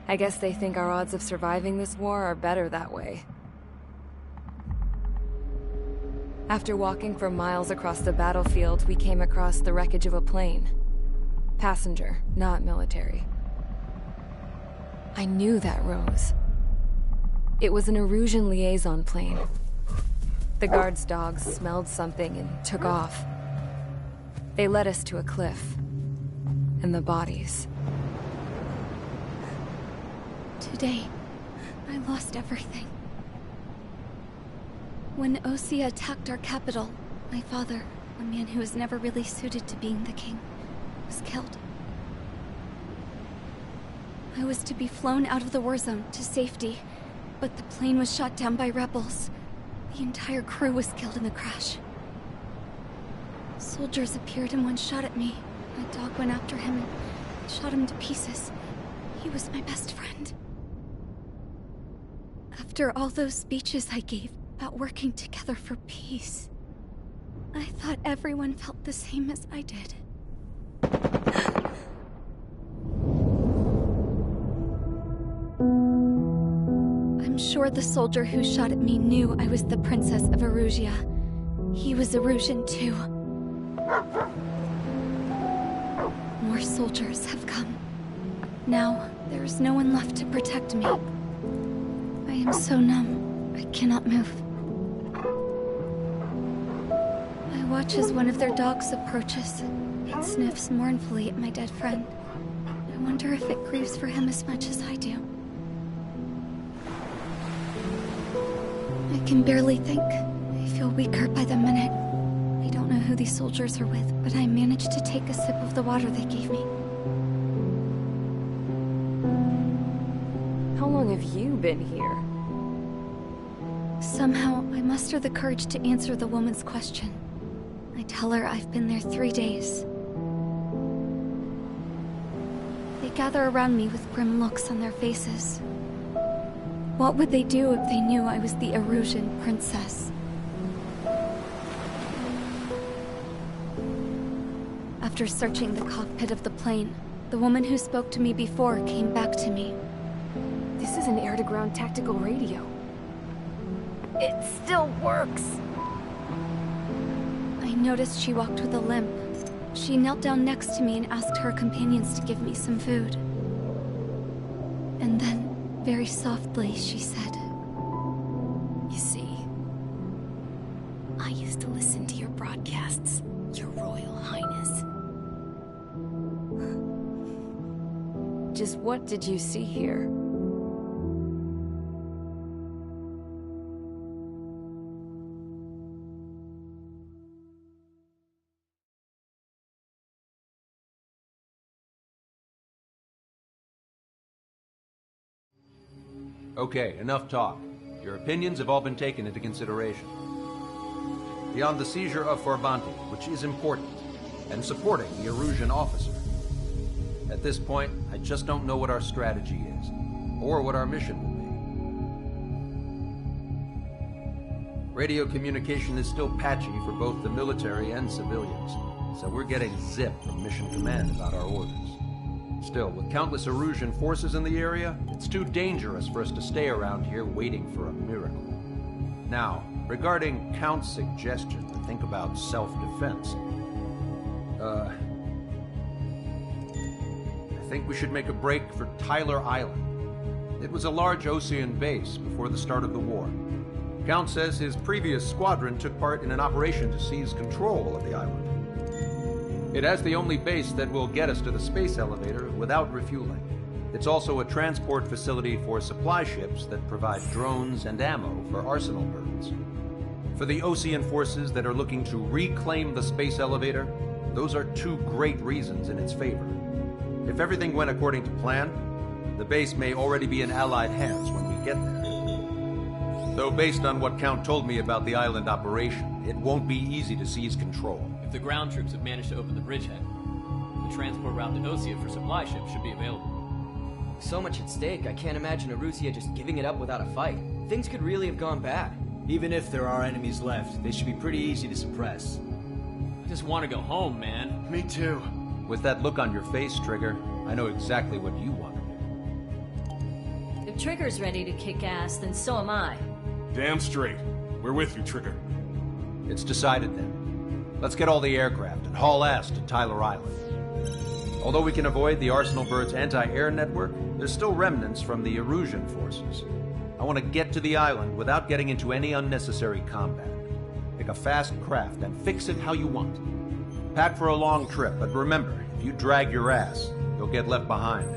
I guess they think our odds of surviving this war are better that way. After walking for miles across the battlefield, we came across the wreckage of a plane. Passenger, not military. I knew that rose. It was an Erusian liaison plane. The guards' dogs smelled something and took off. They led us to a cliff. And the bodies. Today, I lost everything. When Osea attacked our capital, my father, a man who was never really suited to being the king, was killed. I was to be flown out of the war zone to safety, but the plane was shot down by rebels. The entire crew was killed in the crash. Soldiers appeared and one shot at me. My dog went after him and shot him to pieces. He was my best friend. After all those speeches I gave about working together for peace, I thought everyone felt the same as I did. I'm sure the soldier who shot at me knew I was the Princess of Erusia. He was Erusian too. More soldiers have come. Now, there is no one left to protect me. I am so numb, I cannot move. I watch as one of their dogs approaches. It sniffs mournfully at my dead friend. I wonder if it grieves for him as much as I do. I can barely think. I feel weaker by the minute. I don't know who these soldiers are with, but I managed to take a sip of the water they gave me. How long have you been here? Somehow, I muster the courage to answer the woman's question. I tell her I've been there 3 days. They gather around me with grim looks on their faces. What would they do if they knew I was the Erusian princess? After searching the cockpit of the plane, the woman who spoke to me before came back to me. This is an air-to-ground tactical radio. It still works! I noticed she walked with a limp. She knelt down next to me and asked her companions to give me some food. And then, very softly, she said, "You see, I used to listen to your broadcasts, Your Royal Highness." Just what did you see here? Okay, enough talk. Your opinions have all been taken into consideration. Beyond the seizure of Forbanti, which is important, and supporting the Erusian officer, at this point, I just don't know what our strategy is, or what our mission will be. Radio communication is still patchy for both the military and civilians. so we're getting zip from Mission Command about our orders. Still, with countless Erusian forces in the area, it's too dangerous for us to stay around here waiting for a miracle. Now, regarding Count's suggestion to think about self-defense, I think we should make a break for Tyler Island. It was a large Osean base before the start of the war. Count says his previous squadron took part in an operation to seize control of the island. It has the only base that will get us to the space elevator without refueling. It's also a transport facility for supply ships that provide drones and ammo for arsenal birds. For the Osean forces that are looking to reclaim the space elevator, those are two great reasons in its favor. If everything went according to plan, the base may already be in Allied hands when we get there. Though based on what Count told me about the island operation, it won't be easy to seize control. If the ground troops have managed to open the bridgehead, the transport route to Osea for supply ships should be available. So much at stake, I can't imagine Erusia just giving it up without a fight. Things could really have gone bad. Even if there are enemies left, they should be pretty easy to suppress. I just want to go home, man. Me too. With that look on your face, Trigger, I know exactly what you want. If Trigger's ready to kick ass, then so am I. Damn straight. We're with you, Trigger. It's decided then. Let's get all the aircraft and haul ass to Tyler Island. Although we can avoid the Arsenal Bird's anti-air network, there's still remnants from the Erusian forces. I want to get to the island without getting into any unnecessary combat. Pick a fast craft and fix it how you want. Pack for a long trip, but remember, if you drag your ass, you'll get left behind.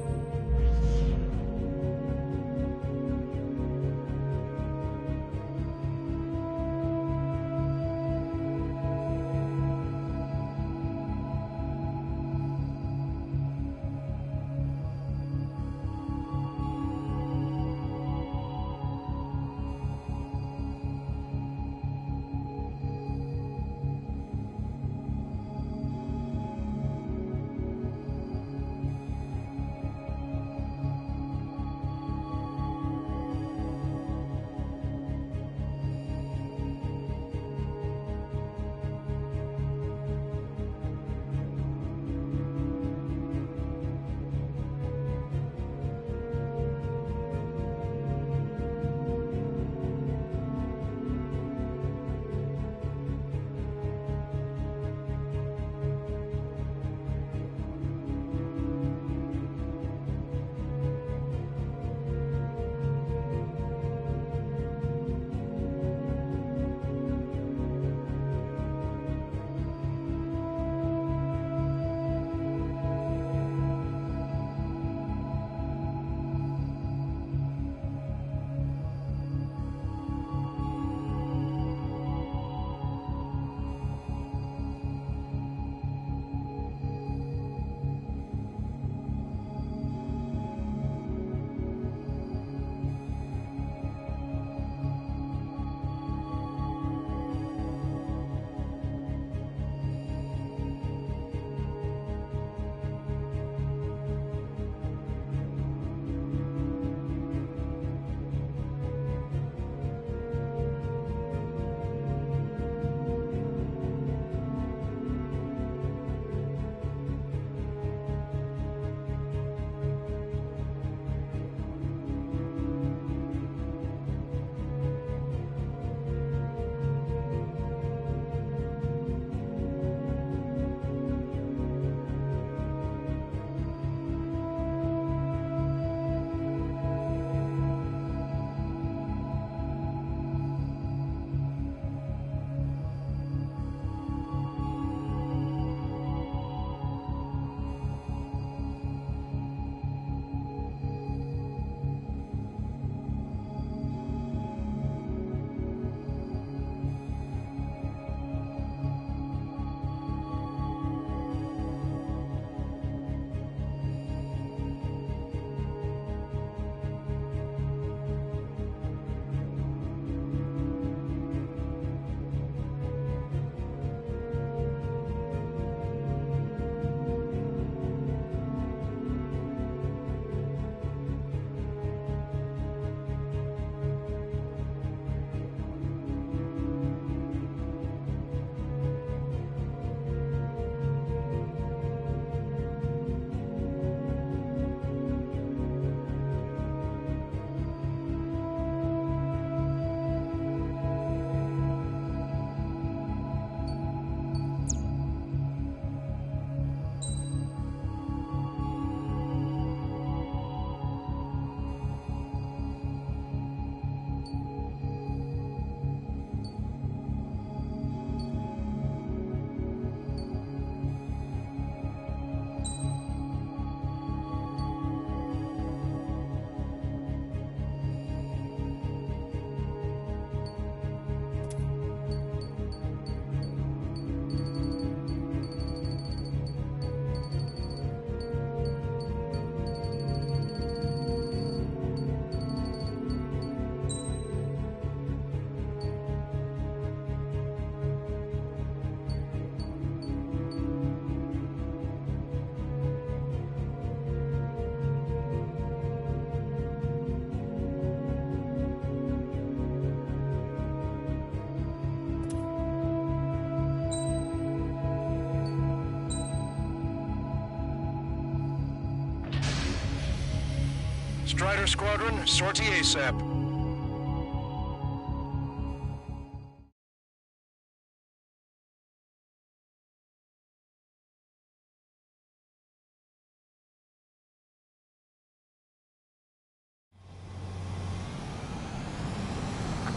Strider Squadron, sortie ASAP.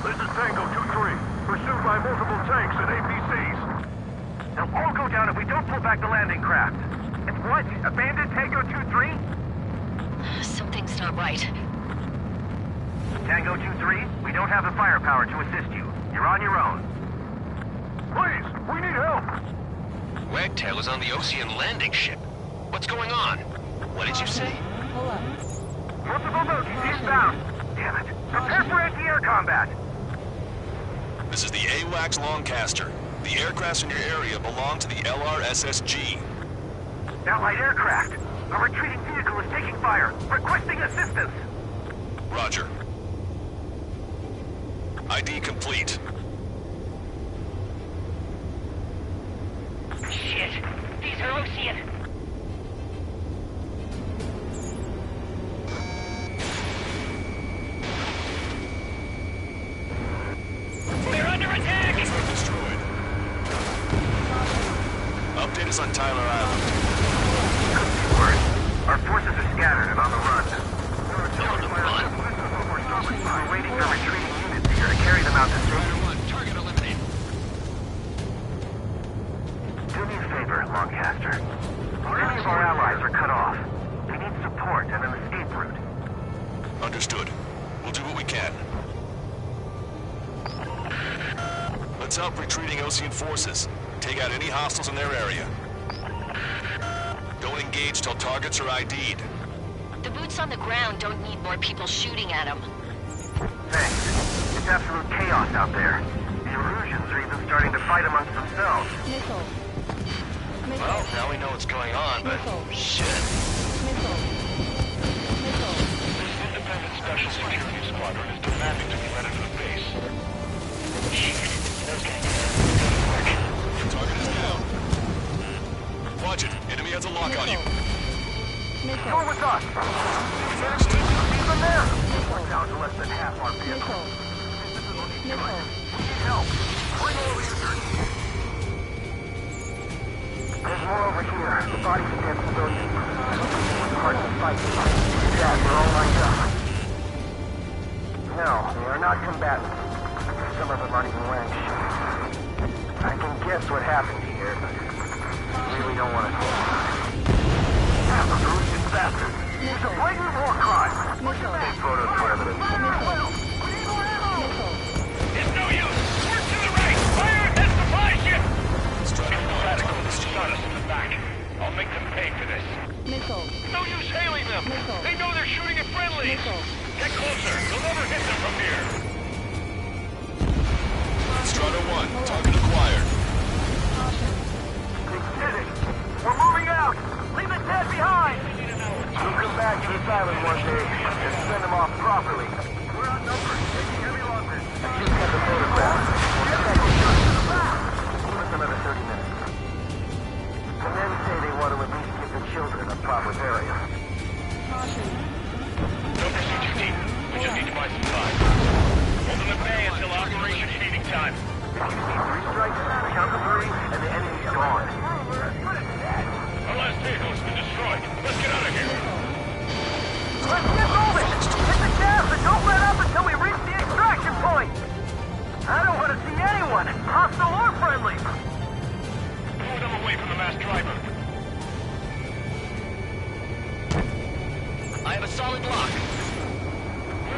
This is Tango 2-3, pursued by multiple tanks and APCs. They'll all go down if we don't pull back the landing craft. It's what? Abandoned Tango 2-3? Something's not right. Tango 2-3, we don't have the firepower to assist you. You're on your own. Please, we need help! Wagtail is on the Ocean landing ship. What's going on? What did you say? Pull up. Multiple bogies inbound. Damn it. Prepare for anti-air combat. This is the AWACS Lancaster. The aircrafts in your area belong to the LRSSG. Allied aircraft. A retreating vehicle is taking fire. Requesting assistance. Roger. ID complete. Shit. These are Ocean. We're under attack! Destroyed. Update us on Tyler Island. Couldn't be worse. Our forces are scattered and on the run. We're waiting for retreating units here to carry them out to safety. Target eliminated. Do me a favor, Lancaster. Many of our allies are cut off. We need support and an escape route. Understood. We'll do what we can. Let's help retreating Ocean forces. Take out any hostiles in their area. Don't engage till targets are ID'd. The boots on the ground don't need more people shooting at them. Thanks. It's absolute chaos out there. The Erusians are even starting to fight amongst themselves. Missile. Well, now we know what's going on, but shit. Missile. Independent Special Security Squadron is demanding to be led into the base. Shit. Those guys Target is down. Watch it. Enemy has a lock on you. Go with us! Even there! We're down to less than half our vehicle. We need help. Bring over users. There's more over here. The body scans civilians. It's hard to fight. Yeah, they're all lined up. No, they are not combatants. Some of them aren't even wearing shoes. I can guess what happened here, but I really don't want to know. Erusian bastards. It's a blatant war crime. Take photos for evidence. It's no use! Work to the right! Fire at that supply ship! Radicals shot us in the back. I'll make them pay for this. Missile. No use hailing them! Missile. They know they're shooting at friendlies! Missile. Get closer! You'll never hit them from here! Strata 1, target acquired. We did it! We're moving out! Leave the dead behind! We'll come back to this island one day and send them off properly. We're outnumbered. Taking heavy losses. I just got the photograph. We'll get back to you. Give us another 30 minutes. The men say they want to at least give the children a proper burial. Don't pursue too deep. We just need to buy some time. Hold them at bay until operation feeding time. If you see 3 strikes, count to 3, and the enemy's gone. Our last vehicle has been destroyed. Let's get out of here. Let's get moving! Hit the gas and don't let up until we reach the extraction point! I don't want to see anyone, hostile or friendly! Move them away from the mass driver. I have a solid lock.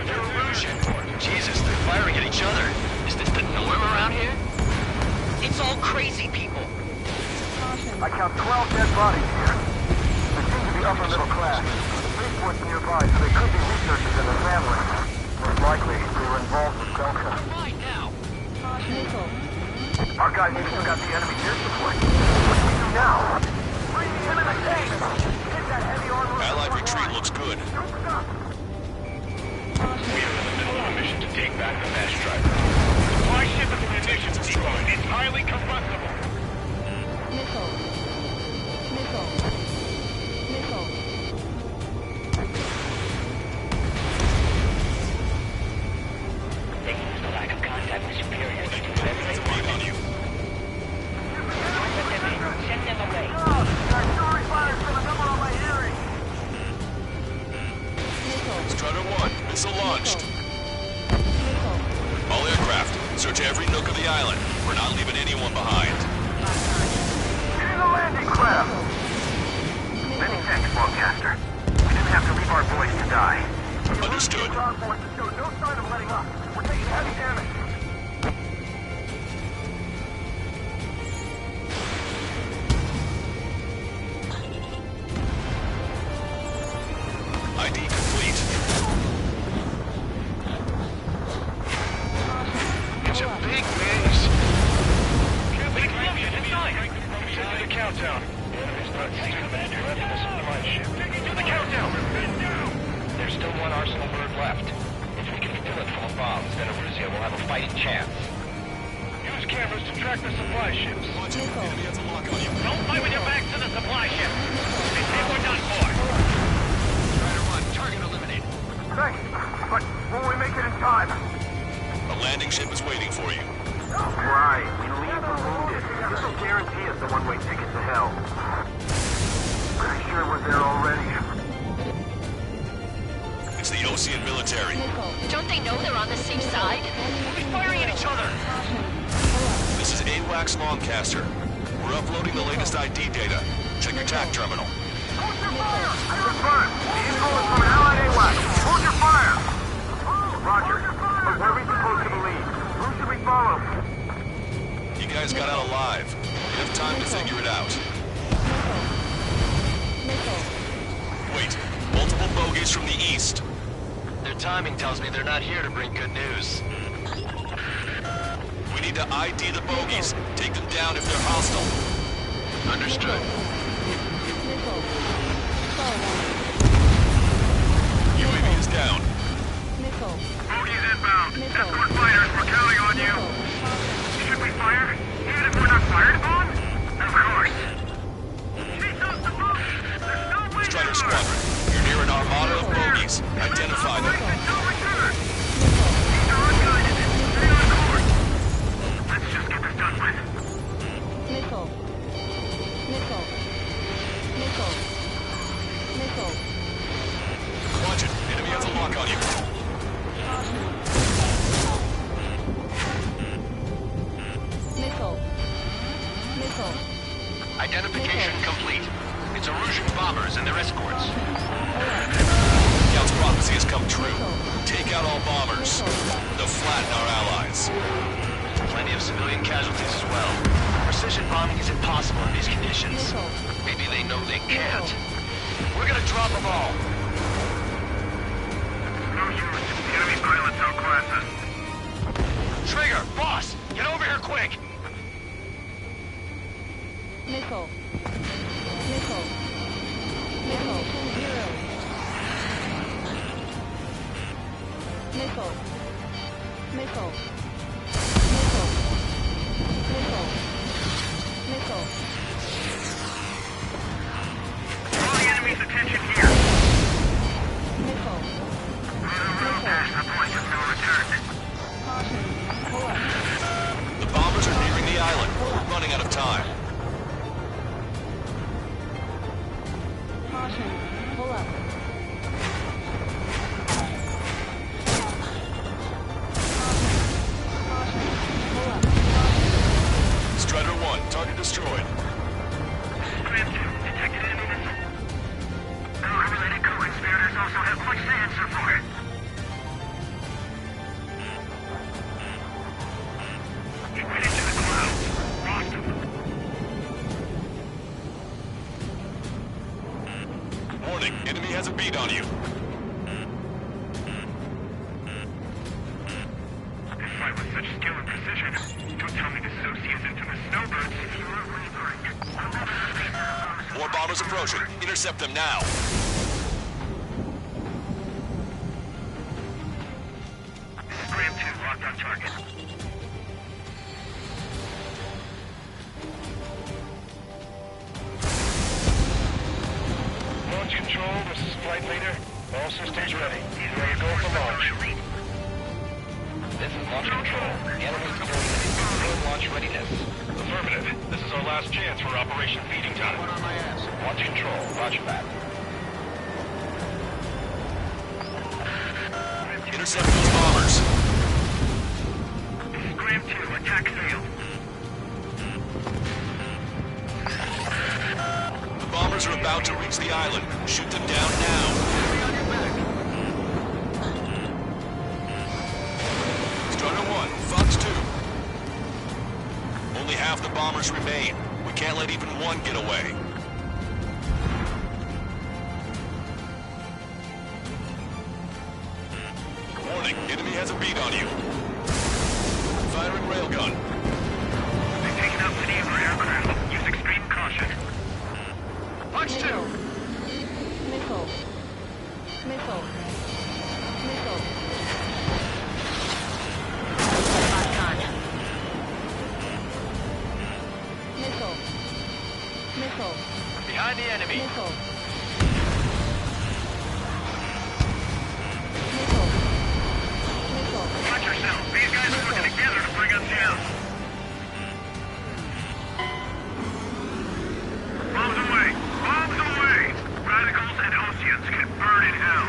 They're Erusian. Jesus, they're firing at each other. Is this the norm around here? It's all crazy people. I count 12 dead bodies here. They seem to be upper middle class. The spaceport's nearby, so they could be researchers and their families. Most likely, they were involved with Delta. Right now. Our guys even took out the enemy air support. What do we do now? Bring him in the tank! Hit that heavy armor! Allied retreat looks good. Don't stop! We are in the middle of a mission to take back the mass driver. Supply ship and munitions depot. It's highly combustible. Missile. Missile. Missile. to every nook of the island. We're not leaving anyone behind. Getting the landing craft! Many thanks, Longcaster. We didn't have to leave our boys to die. Understood. Ground forces show no sign of letting up. We're taking heavy damage. ID complete. It's a big base. Big explosion inside. To the countdown. The enemy's not seeing left in the supply ship. To the countdown. There's still one arsenal bird left. If we can fill it full of bombs, then Erusea will have a fighting chance. Use cameras to track the supply ships. Enemy has a lock on you. Don't fight with your backs to the supply ship. They say we're done for. Try to run. Target eliminated. Thanks, but will we make it in time? A landing ship is waiting for you. Right, we leave the wounded. This will guarantee us the one-way ticket to hell. Pretty sure we're there already. It's the Osean military. Don't they know they're on the safe side? We'll be firing at each other. This is AWACS Longcaster. We're uploading the latest ID data. Check your TAC terminal. Hold your fire! Confirmed. The info is from an allied AWAC. Hold your fire! Roger. But what are we supposed to believe? Who should we follow? You guys got out alive. You have time to figure it out. Wait. Multiple bogies from the east. Their timing tells me they're not here to bring good news. We need to ID the bogies. Take them down if they're hostile. Understood. UAV is down. Bogies inbound. Escort fighters, we're counting on you. Should we fire? Even if we're not fired upon? Of course. Chase off the bogies. There's no way Strider Squadron. You're near an armada of bogies. Identify them. No return. These are unguided. Stay on course. Let's just get this done with. Watch it. Enemy has a lock on you. Identification complete. It's Erusian bombers and their escorts. Scout's prophecy has come true. Take out all bombers. They'll flatten our allies. Plenty of civilian casualties as well. Precision bombing is impossible in these conditions. Maybe they know they can't. We're gonna drop them all. No use. The enemy pilots outclass us. Trigger, boss, get over here quick. Draw the enemy's attention here. Past the point of no return. The bombers are nearing the island. We're running out of time. Strider 1, target destroyed. Scram 2, detected enemy missile. Unrelated co-conspirators also have much to answer for. It went into the clouds. Lost him. Warning, enemy has a beat on you. They fight with such skill and precision. Don't tell me this is Osea's infamous snowbirds. You are wavering. More bombers approaching. Intercept them now. Scram 2, locked on target. Launch control, this is flight leader. All systems ready. He's ready to go for launch. This is launch control. The enemy's still launch readiness. Affirmative. This is our last chance for Operation Feeding Time. Launch control, roger that. Intercept those bombers. Scram 2, half the bombers remain. We can't let even one get away. Warning, enemy has a beat on you. Firing railgun. They've taken out many of our aircraft. Use extreme caution. Punch two! Missile. Missile. Missile. Missile. Missile. Behind the enemy. Missile. Watch yourself. These guys are working together to bring us down. Bombs away! Bombs away! Radicals and Oceans can burn in hell.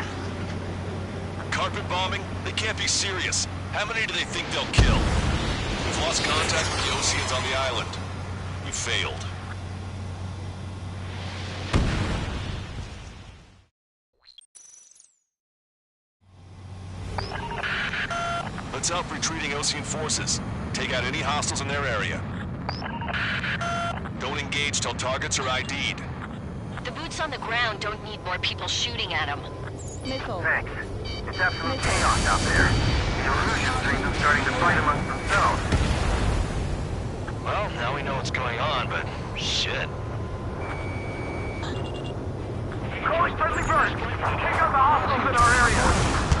Carpet bombing? They can't be serious. How many do they think they'll kill? We've lost contact with the Oceans on the island. We failed. Let's help retreating Ocean forces. Take out any hostiles in their area. Don't engage till targets are ID'd. The boots on the ground don't need more people shooting at them. Missile. Thanks. It's absolute chaos out there. The Erusian streams are starting to fight amongst themselves. Well, now we know what's going on, but shit. Calling friendly burst! Take out the hostiles in our area!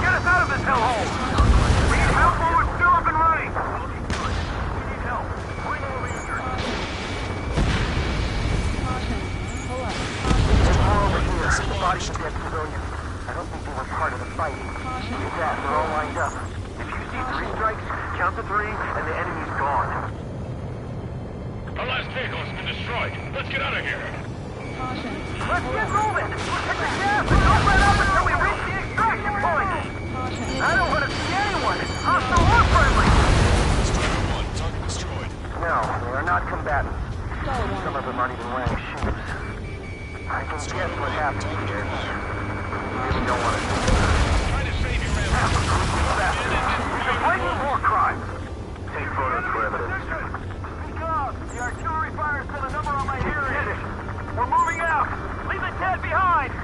Get us out of this hellhole! We need help while we're still up and running! We need help. Bring all the injured. There's more over here. The bodies of dead civilians. I don't think they were part of the fight. These guys are all lined up. If you see 3 strikes, count to 3, and the enemy's gone. Our last vehicle has been destroyed. Let's get out of here. Let's get moving! Hit the gas and don't let up until we reach the extraction point! I don't want to see anyone, hostile or friendly! Striker 1, target destroyed. No, they are not combatants. Some of them aren't even wearing shoes. I can guess what happened here. You really don't want to see it. Trying to save your man. It's a blatant war crime! Take photos for evidence. Speak up! The artillery fire sent a number on my hearing. We're moving out! Leave the dead behind!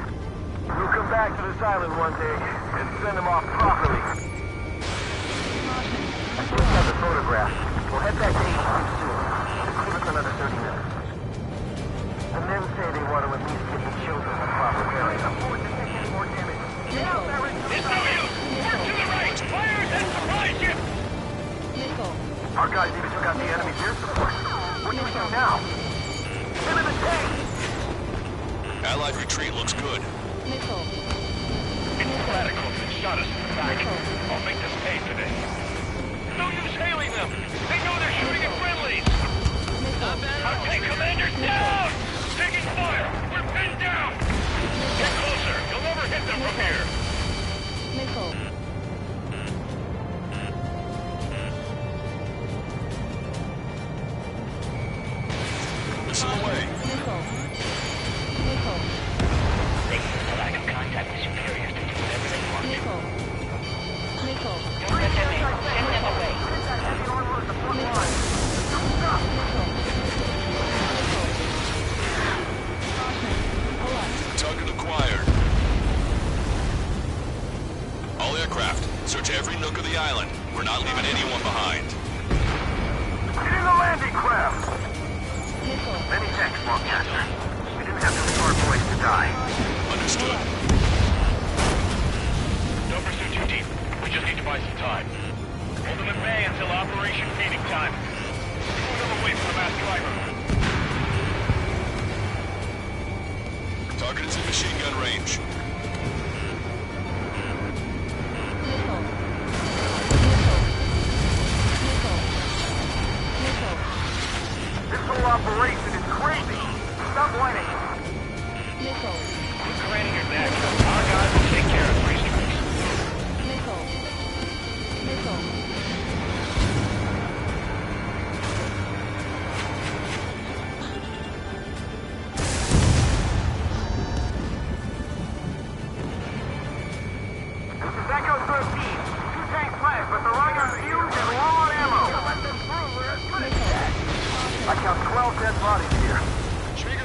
We'll come back to this island one day and send them off properly. I just got the photograph. We'll head back to HQ soon. Give us another 30 minutes. The men say they want to at least get the children a proper burial. Get out there and... It's no use! Work to the right! Fire at supply ship! Our guys even took out the enemy's air support. What do we do now? Hit in the tank! Allied retreat looks good. Missile. It's the radicals that shot us in the back. I'll make this pay today. No use hailing them! They know they're shooting at friendlies! Our tank commander's down! Taking fire! We're pinned down! Get closer! You'll never hit them from here! Missile. Missile away. Missile. Missile. They use the lack of contact with superiors to do whatever they want to. Missile. Missile. Don't let them in. Send them away. Target acquired. All aircraft, search every nook of the island. We're not leaving anyone behind. Get in the landing craft! Many thanks, Longcaster. We didn't have to leave our boys to die. Understood. Don't pursue too deep. We just need to buy some time. Hold them at bay until Operation Feeding Time. Move them away from the mass driver. Target is in machine gun range. This whole operation is crazy! Stop whining! Missile. Keep granting your neck. Our guys will take care of 3 strikes. Missile. Missile. bodies here.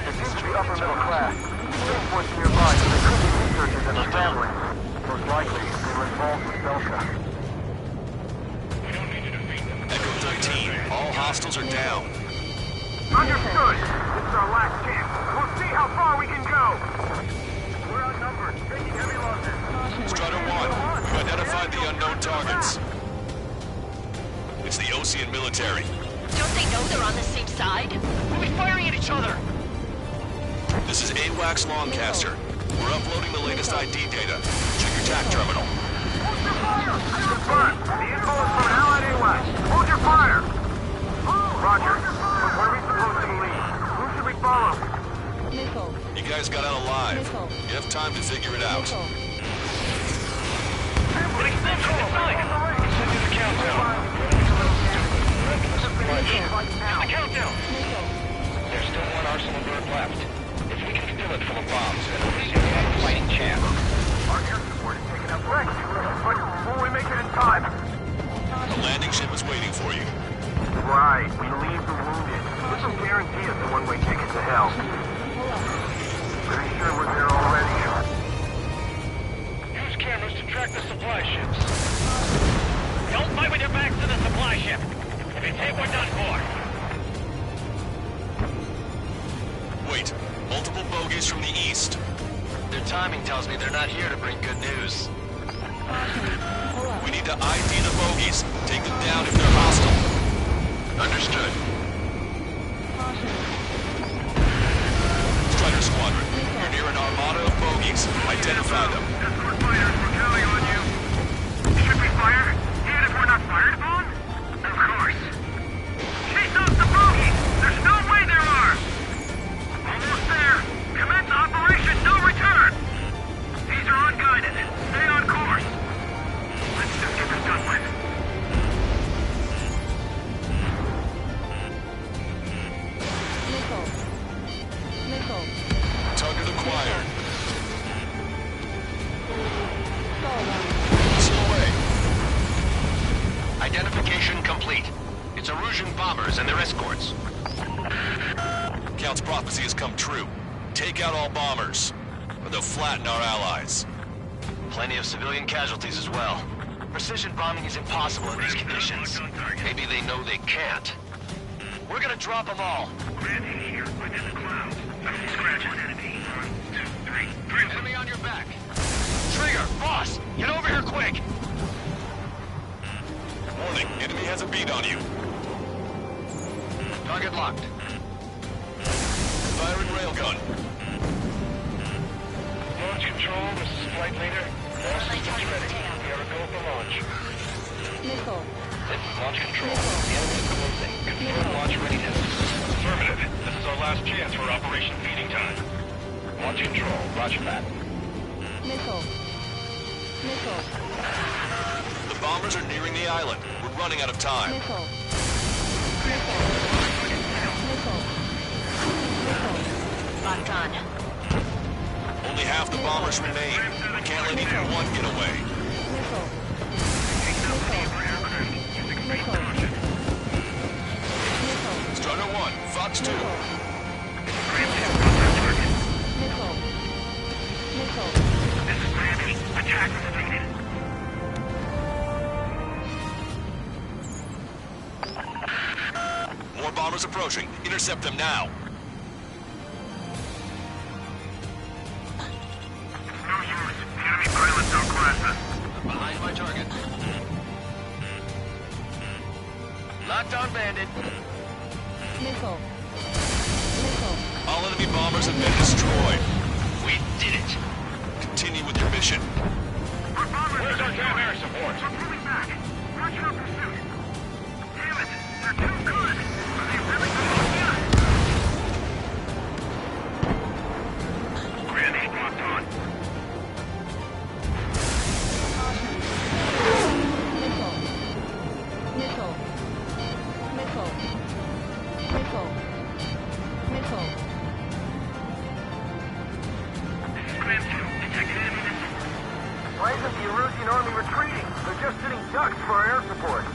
They seem to be upper middle class. Spaceport's nearby, so they could be researchers and their families. Most likely, they were involved with Belka. Echo 13, all hostiles are down. Understood. This is our last chance. We'll see how far we can go. We're outnumbered, taking heavy losses. Strider 1, you identified the unknown targets. It's the Osean military. Don't they know they're on the same side? We'll be firing at each other. This is AWACS Longcaster. We're uploading the latest ID data. Check your TAC terminal. Hold your fire! Confirmed. The info is from Allied AWACS. Hold your fire! Roger. What are we supposed to believe? Who should we follow? Missile. You guys got out alive. Missile. You have time to figure it out. Missile. Send you the countdown. The countdown! There's still one arsenal bird left. If we can fill it full of bombs, then we'll see a fighting chance. Our air support is taking up ranks, but will we make it in time? The landing ship is waiting for you. Right, we leave the wounded. This will guarantee us a one-way ticket to hell. Pretty sure we're there already. Use cameras to track the supply ships. Don't fight with your backs to the supply ship. If it's hit, we're done for. Wait, multiple bogies from the east. Their timing tells me they're not here to bring good news. We need to ID the bogies. Take them down if they're hostile. Understood. Strider Squadron, you're near an armada of bogies. Identify them. Escort fighters, we're counting on you. Should we fire? Even if we're not fired upon? Of course. Chase off the bogies! There's no way there are! Almost there! Commence Operation No Return! These are unguided. Stay on course. Let's just get this done with. Missile. Missile. Target acquired. Solo. Missile away. Identification complete. It's Erusian bombers and their escorts. Count's prophecy has come true. Take out all bombers, or they'll flatten our allies. Plenty of civilian casualties as well. Precision bombing is impossible in these conditions. Maybe they know they can't. We're gonna drop them all. Here, within the clouds. Scratch an enemy. 1, 2, 3. Enemy on your back. Trigger, boss, get over here quick. Warning, enemy has a beat on you. Target locked. Firing railgun. Launch control, this is flight leader. All systems ready. We are a go for launch. Missile. This is launch control. The enemy is closing. Confirm launch readiness. Affirmative. This is our last chance for Operation Feeding Time. Launch control. Roger that. Missile. Missile. The bombers are nearing the island. We're running out of time. Missile. Missile. Missile. Missile. Locked on. Only half the bombers remain. We can't let even one get away. Missile. Strider 1, Fox 2. Missile. Missile. This is Brandy. Attack stated. More bombers approaching. Intercept them now. No use. The enemy pilots outclass us. Behind my target. Locked on bandit. Missile. Missile. All enemy bombers have been destroyed. We did it. Continue with your mission. Our bombers Where's are our destroyed. air support? We're pulling back. Watch our pursuit. Damn it. They're too good. Are they really going to get us? Brandy, locked on. Missile. Missile. Missile. Missile. Missile. This is Grand 2. Detected enemy missile. Why isn't the Erusian army retreating? They're just sitting ducks for our air support.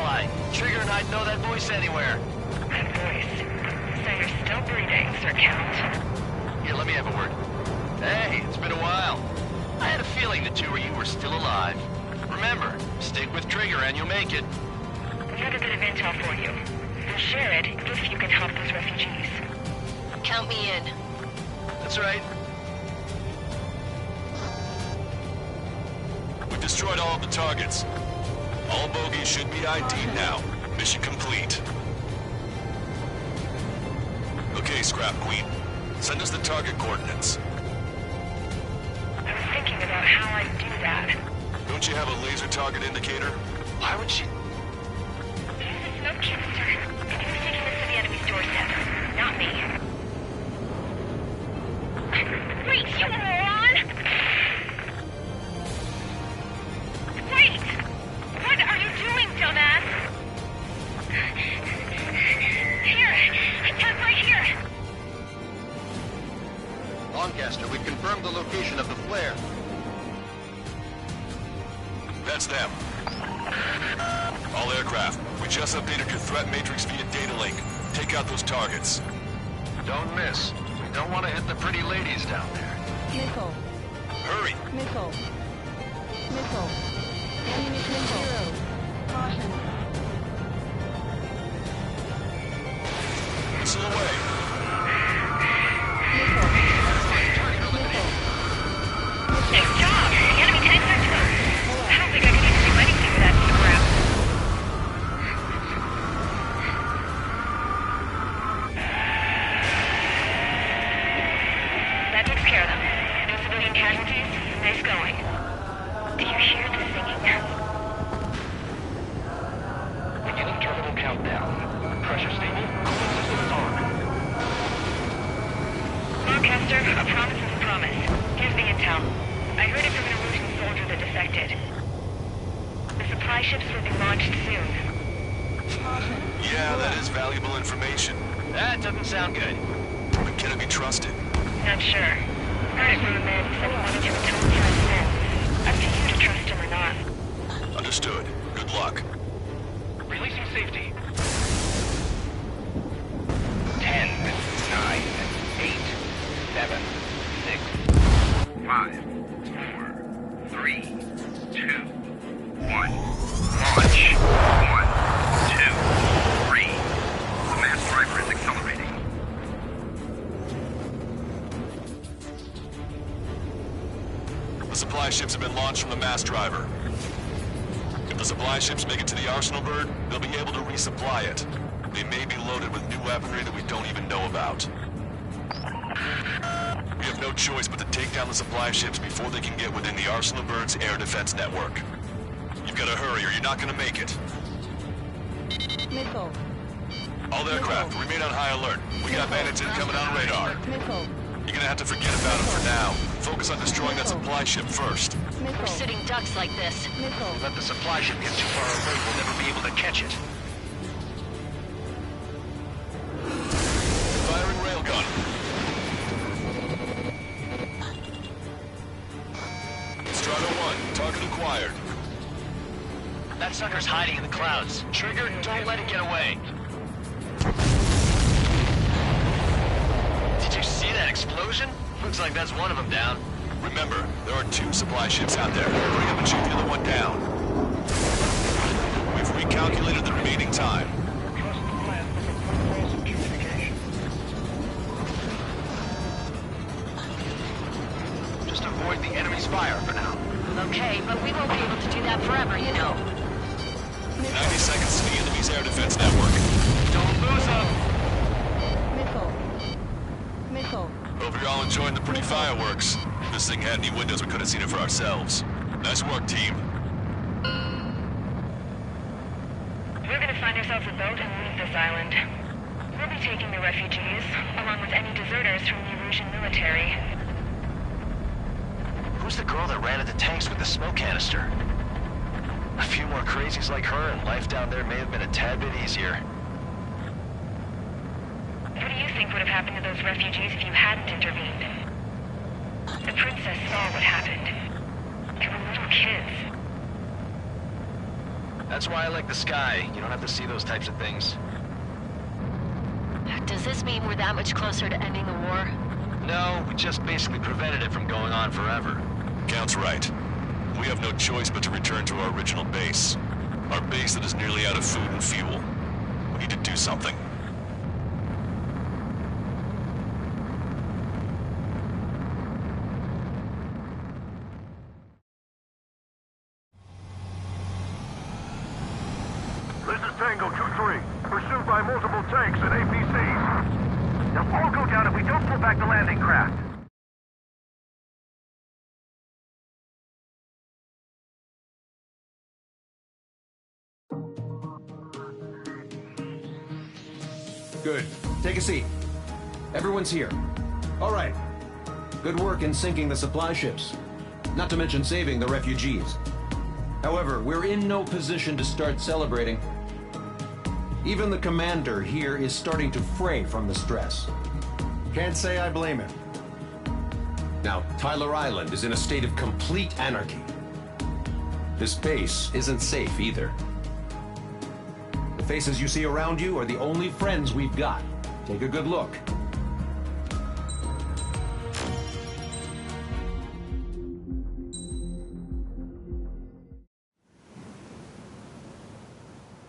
ally. Trigger and I'd know that voice anywhere. That voice. So you're still breathing, Sir Count. Here, let me have a word. Hey, it's been a while. I had a feeling the two of you were still alive. Remember, stick with Trigger and you'll make it. We have a bit of intel for you. We'll share it if you can help those refugees. Count me in. That's right. We've destroyed all of the targets. All bogies should be ID'd now. Mission complete. Okay, Scrap Queen. Send us the target coordinates. I was thinking about how I'd do that. Don't you have a laser target indicator? Why would she... Use a smoke canister. And he was taking this to the enemy's doorstep. Not me. Wait, you moron! Wait! What are you doing, dumbass? Here! It's right here! Lancaster, we've confirmed the location of the flare. That's them. All aircraft, we just updated your threat matrix via data link. Take out those targets. Don't miss. We don't want to hit the pretty ladies down there. Missile. Hurry! Missile. Missile. Ammunition zero. Caution. Missile away. Missile. Nice job! The enemy tanks are toast. I don't think I can even do anything with that scrap. That takes care of them. No civilian casualties? Nice going. Do you hear the singing? Beginning terminal countdown. Pressure stable. Cooling systems on. Lancaster, a promise is a promise. Here's the intel. I heard it from an Erusian soldier that defected. The supply ships will be launched soon. Yeah, that is valuable information. That doesn't sound good. But can it be trusted? Not sure. Heard it from a man who said he wanted to atone for his sins. Up to you to trust him or not. Understood. Good luck. Releasing safety. 10, 9, 8, 7, 6, 5, 4, 3, 2, 1. Launch. 1, 2, 3. The mass driver is accelerating. The supply ships have been launched from the mass driver. If the supply ships make it to the Arsenal bird, they'll be able to resupply it. They may be loaded with new weaponry that we don't even know about. We have no choice but to take down the supply ships before they can get within the Arsenal bird's air defense network. You've got to hurry or you're not going to make it. Missile. All aircraft, remain on high alert. We got bandits incoming on radar. Missile. You're gonna have to forget about them for now. Focus on destroying that supply ship first. We're sitting ducks like this. Missile. Let the supply ship get too far away, we'll never be able to catch it. Firing railgun. Strato 1, target acquired. That sucker's hiding in the clouds. Trigger, don't let it get away. Did you see that explosion? Looks like that's one of them down. Remember, there are 2 supply ships out there. Hurry up and shoot the other one down. We've recalculated the remaining time. Just avoid the enemy's fire for now. Okay, but we won't be able to do that forever, you know. 90 seconds to the enemy's air defense network. Don't lose them! Missile. Missile. Hope you're all enjoying the pretty fireworks. If this thing had any windows, we could have seen it for ourselves. Nice work, team. We're gonna find ourselves a boat and leave this island. We'll be taking the refugees, along with any deserters from the Erusian military. Who's the girl that ran at the tanks with the smoke canister? A few more crazies like her and life down there may have been a tad bit easier. What do you think would have happened to those refugees if you hadn't intervened? The princess saw what happened. They were little kids. That's why I like the sky. You don't have to see those types of things. Does this mean we're that much closer to ending the war? No, we just basically prevented it from going on forever. Count's right. We have no choice but to return to our original base. Our base that is nearly out of food and fuel. We need to do something. This is Tango 2-3, pursued by multiple tanks and APCs. They'll all go down if we don't pull back the landing craft. Good. Take a seat. Everyone's here. All right. Good work in sinking the supply ships. Not to mention saving the refugees. However, we're in no position to start celebrating. Even the commander here is starting to fray from the stress. Can't say I blame him. Now, Tyler Island is in a state of complete anarchy. This base isn't safe either. The faces you see around you are the only friends we've got. Take a good look.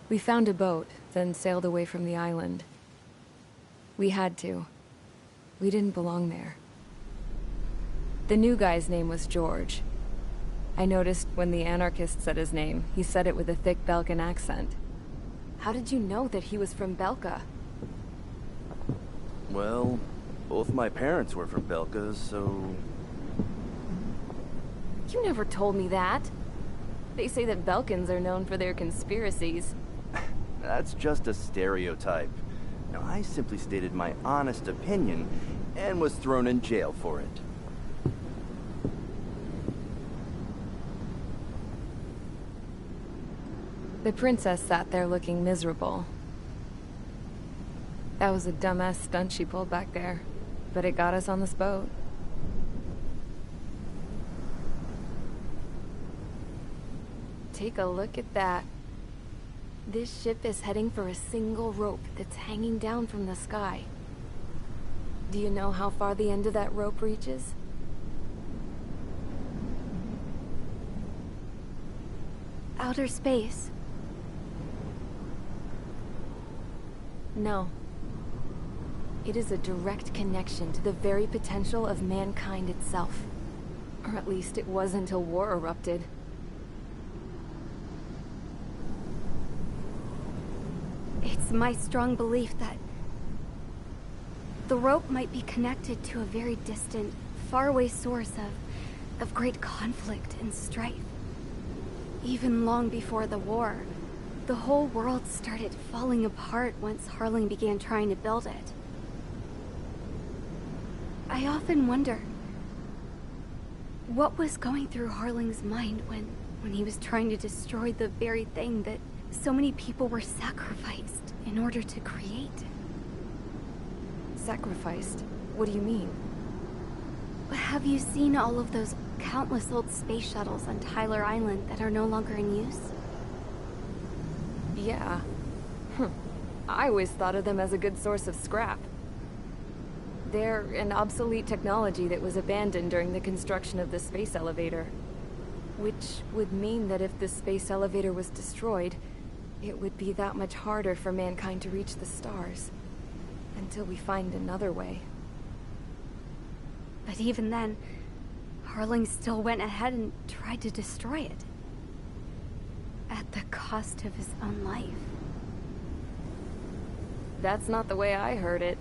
We found a boat, then sailed away from the island. We had to. We didn't belong there. The new guy's name was George. I noticed when the anarchist said his name, he said it with a thick Belkan accent. How did you know that he was from Belka? Well, both my parents were from Belka, so... You never told me that. They say that Belkans are known for their conspiracies. That's just a stereotype. Now, I simply stated my honest opinion and was thrown in jail for it. The princess sat there looking miserable. That was a dumbass stunt she pulled back there, but it got us on this boat. Take a look at that. This ship is heading for a single rope that's hanging down from the sky. Do you know how far the end of that rope reaches? Outer space. No. It is a direct connection to the very potential of mankind itself. Or at least it was until war erupted. It's my strong belief that the rope might be connected to a very distant, faraway source of great conflict and strife. Even long before the war, the whole world started falling apart once Harling began trying to build it. I often wonder what was going through Harling's mind when he was trying to destroy the very thing that so many people were sacrificed in order to create. Sacrificed? What do you mean? Have you seen all of those countless old space shuttles on Tyler Island that are no longer in use? Yeah. I always thought of them as a good source of scrap. They're an obsolete technology that was abandoned during the construction of the space elevator. Which would mean that if the space elevator was destroyed, it would be that much harder for mankind to reach the stars. Until we find another way. But even then, Harling still went ahead and tried to destroy it. At the cost of his own life. That's not the way I heard it.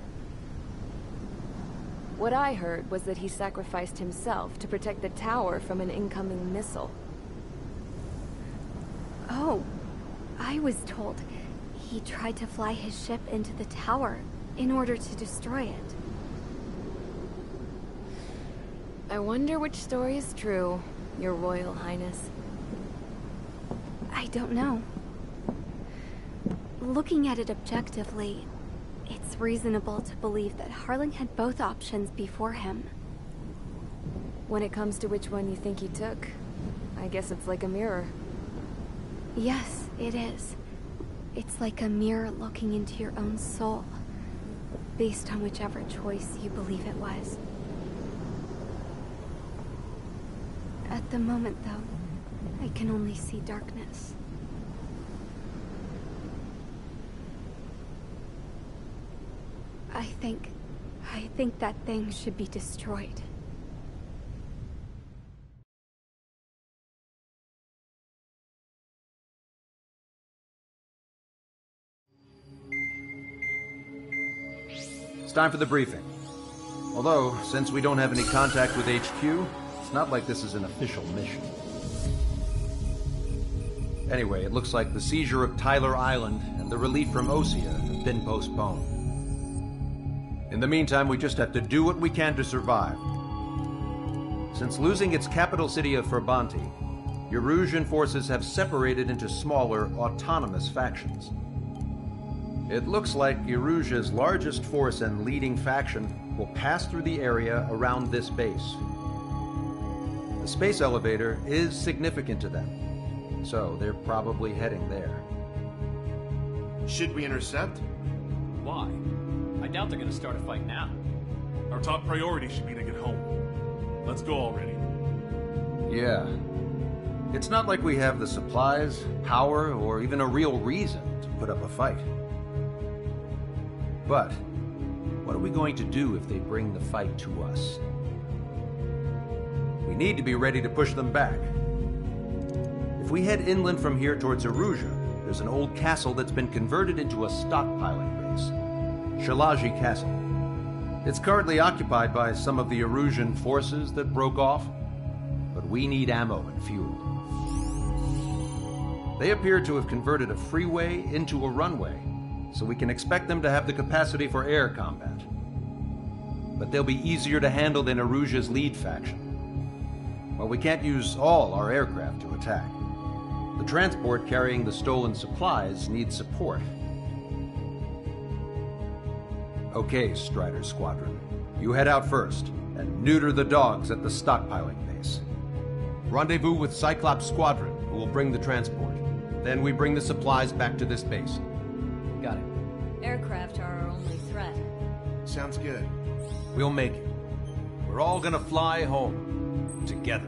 What I heard was that he sacrificed himself to protect the tower from an incoming missile. Oh, I was told he tried to fly his ship into the tower in order to destroy it. I wonder which story is true, Your Royal Highness. I don't know. Looking at it objectively, it's reasonable to believe that Harling had both options before him. When it comes to which one you think he took, I guess it's like a mirror. Yes. It is. It's like a mirror looking into your own soul, based on whichever choice you believe it was. At the moment, though, I can only see darkness. I think that thing should be destroyed. It's time for the briefing. Although, since we don't have any contact with HQ, it's not like this is an official mission. Anyway, it looks like the seizure of Tyler Island and the relief from Osea have been postponed. In the meantime, we just have to do what we can to survive. Since losing its capital city of Farbanti, Erusian forces have separated into smaller, autonomous factions. It looks like Erusia's largest force and leading faction will pass through the area around this base. The space elevator is significant to them, so they're probably heading there. Should we intercept? Why? I doubt they're gonna start a fight now. Our top priority should be to get home. Let's go already. Yeah. It's not like we have the supplies, power, or even a real reason to put up a fight. But what are we going to do if they bring the fight to us? We need to be ready to push them back. If we head inland from here towards Erusia, there's an old castle that's been converted into a stockpiling base. Shalaji Castle. It's currently occupied by some of the Erusian forces that broke off, but we need ammo and fuel. They appear to have converted a freeway into a runway, so we can expect them to have the capacity for air combat. But they'll be easier to handle than Erusia's lead faction. While we can't use all our aircraft to attack, the transport carrying the stolen supplies needs support. Okay, Strider Squadron. You head out first, and neuter the dogs at the stockpiling base. Rendezvous with Cyclops Squadron, who will bring the transport. Then we bring the supplies back to this base. Got it. Aircraft are our only threat. Sounds good. We'll make it. We're all gonna fly home. Together.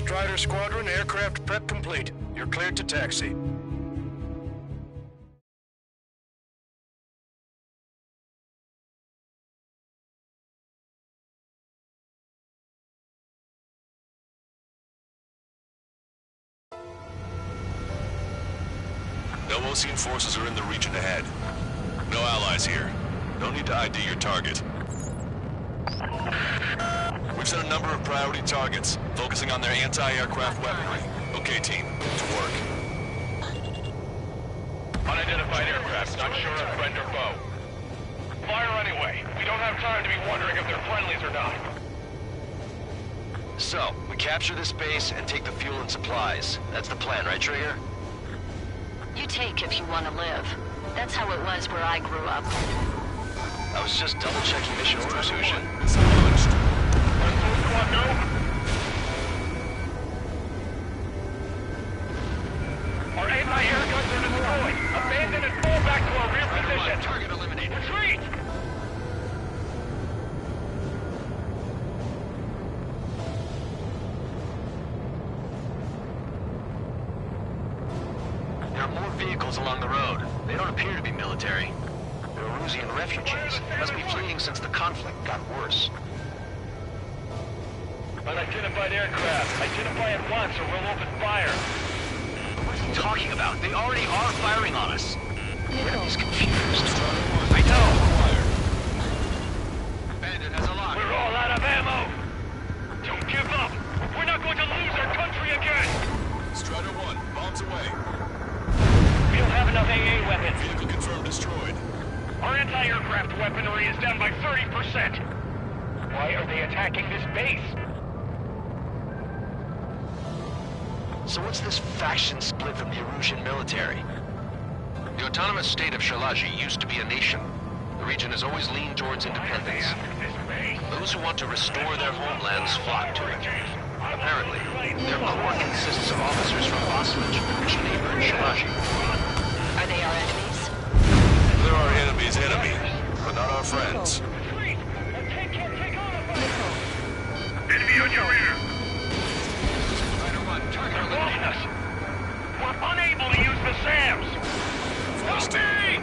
Strider Squadron, aircraft prep complete. You're cleared to taxi. No Osean forces are in the region ahead. No allies here. No need to ID your target. We've set a number of priority targets, focusing on their anti-aircraft weaponry. Okay, team, to work. Unidentified aircraft, not sure of friend or foe. Fire anyway. We don't have time to be wondering if they're friendlies or not. So, we capture this base and take the fuel and supplies. That's the plan, right, Trigger? You take if you want to live. That's how it was where I grew up. I was just double-checking mission orders, Hushin. Squad, go! Our anti-air guns are destroyed. Abandon and fall back to our rear position. Target eliminated. Retreat! There are more vehicles along the road. They don't appear to be military. They're Erusian refugees. Must be fleeing since the conflict got worse. Unidentified aircraft. Identify at once or we'll open fire. What is he talking about? They already are firing on us. Enemy's confused. I know. Bandit has a lock. We're all out of ammo. Don't give up. We're not going to lose our country again. Strider 1, bombs away. We don't have enough AA weapons. Vehicle confirmed destroyed. Our anti-aircraft weaponry is down by 30%. Why are they attacking this base? So what's this faction split from the Erusian military? The autonomous state of Shalaji used to be a nation. The region has always leaned towards independence. Those who want to restore their homelands flock to it. Apparently, their core consists of officers from Basraj, which neighbor Shalaji. Are they our enemies? They're our enemy's enemy, but not our friends. Enemy on your rear! They're blocking us! We're unable to use the SAMs! Help me!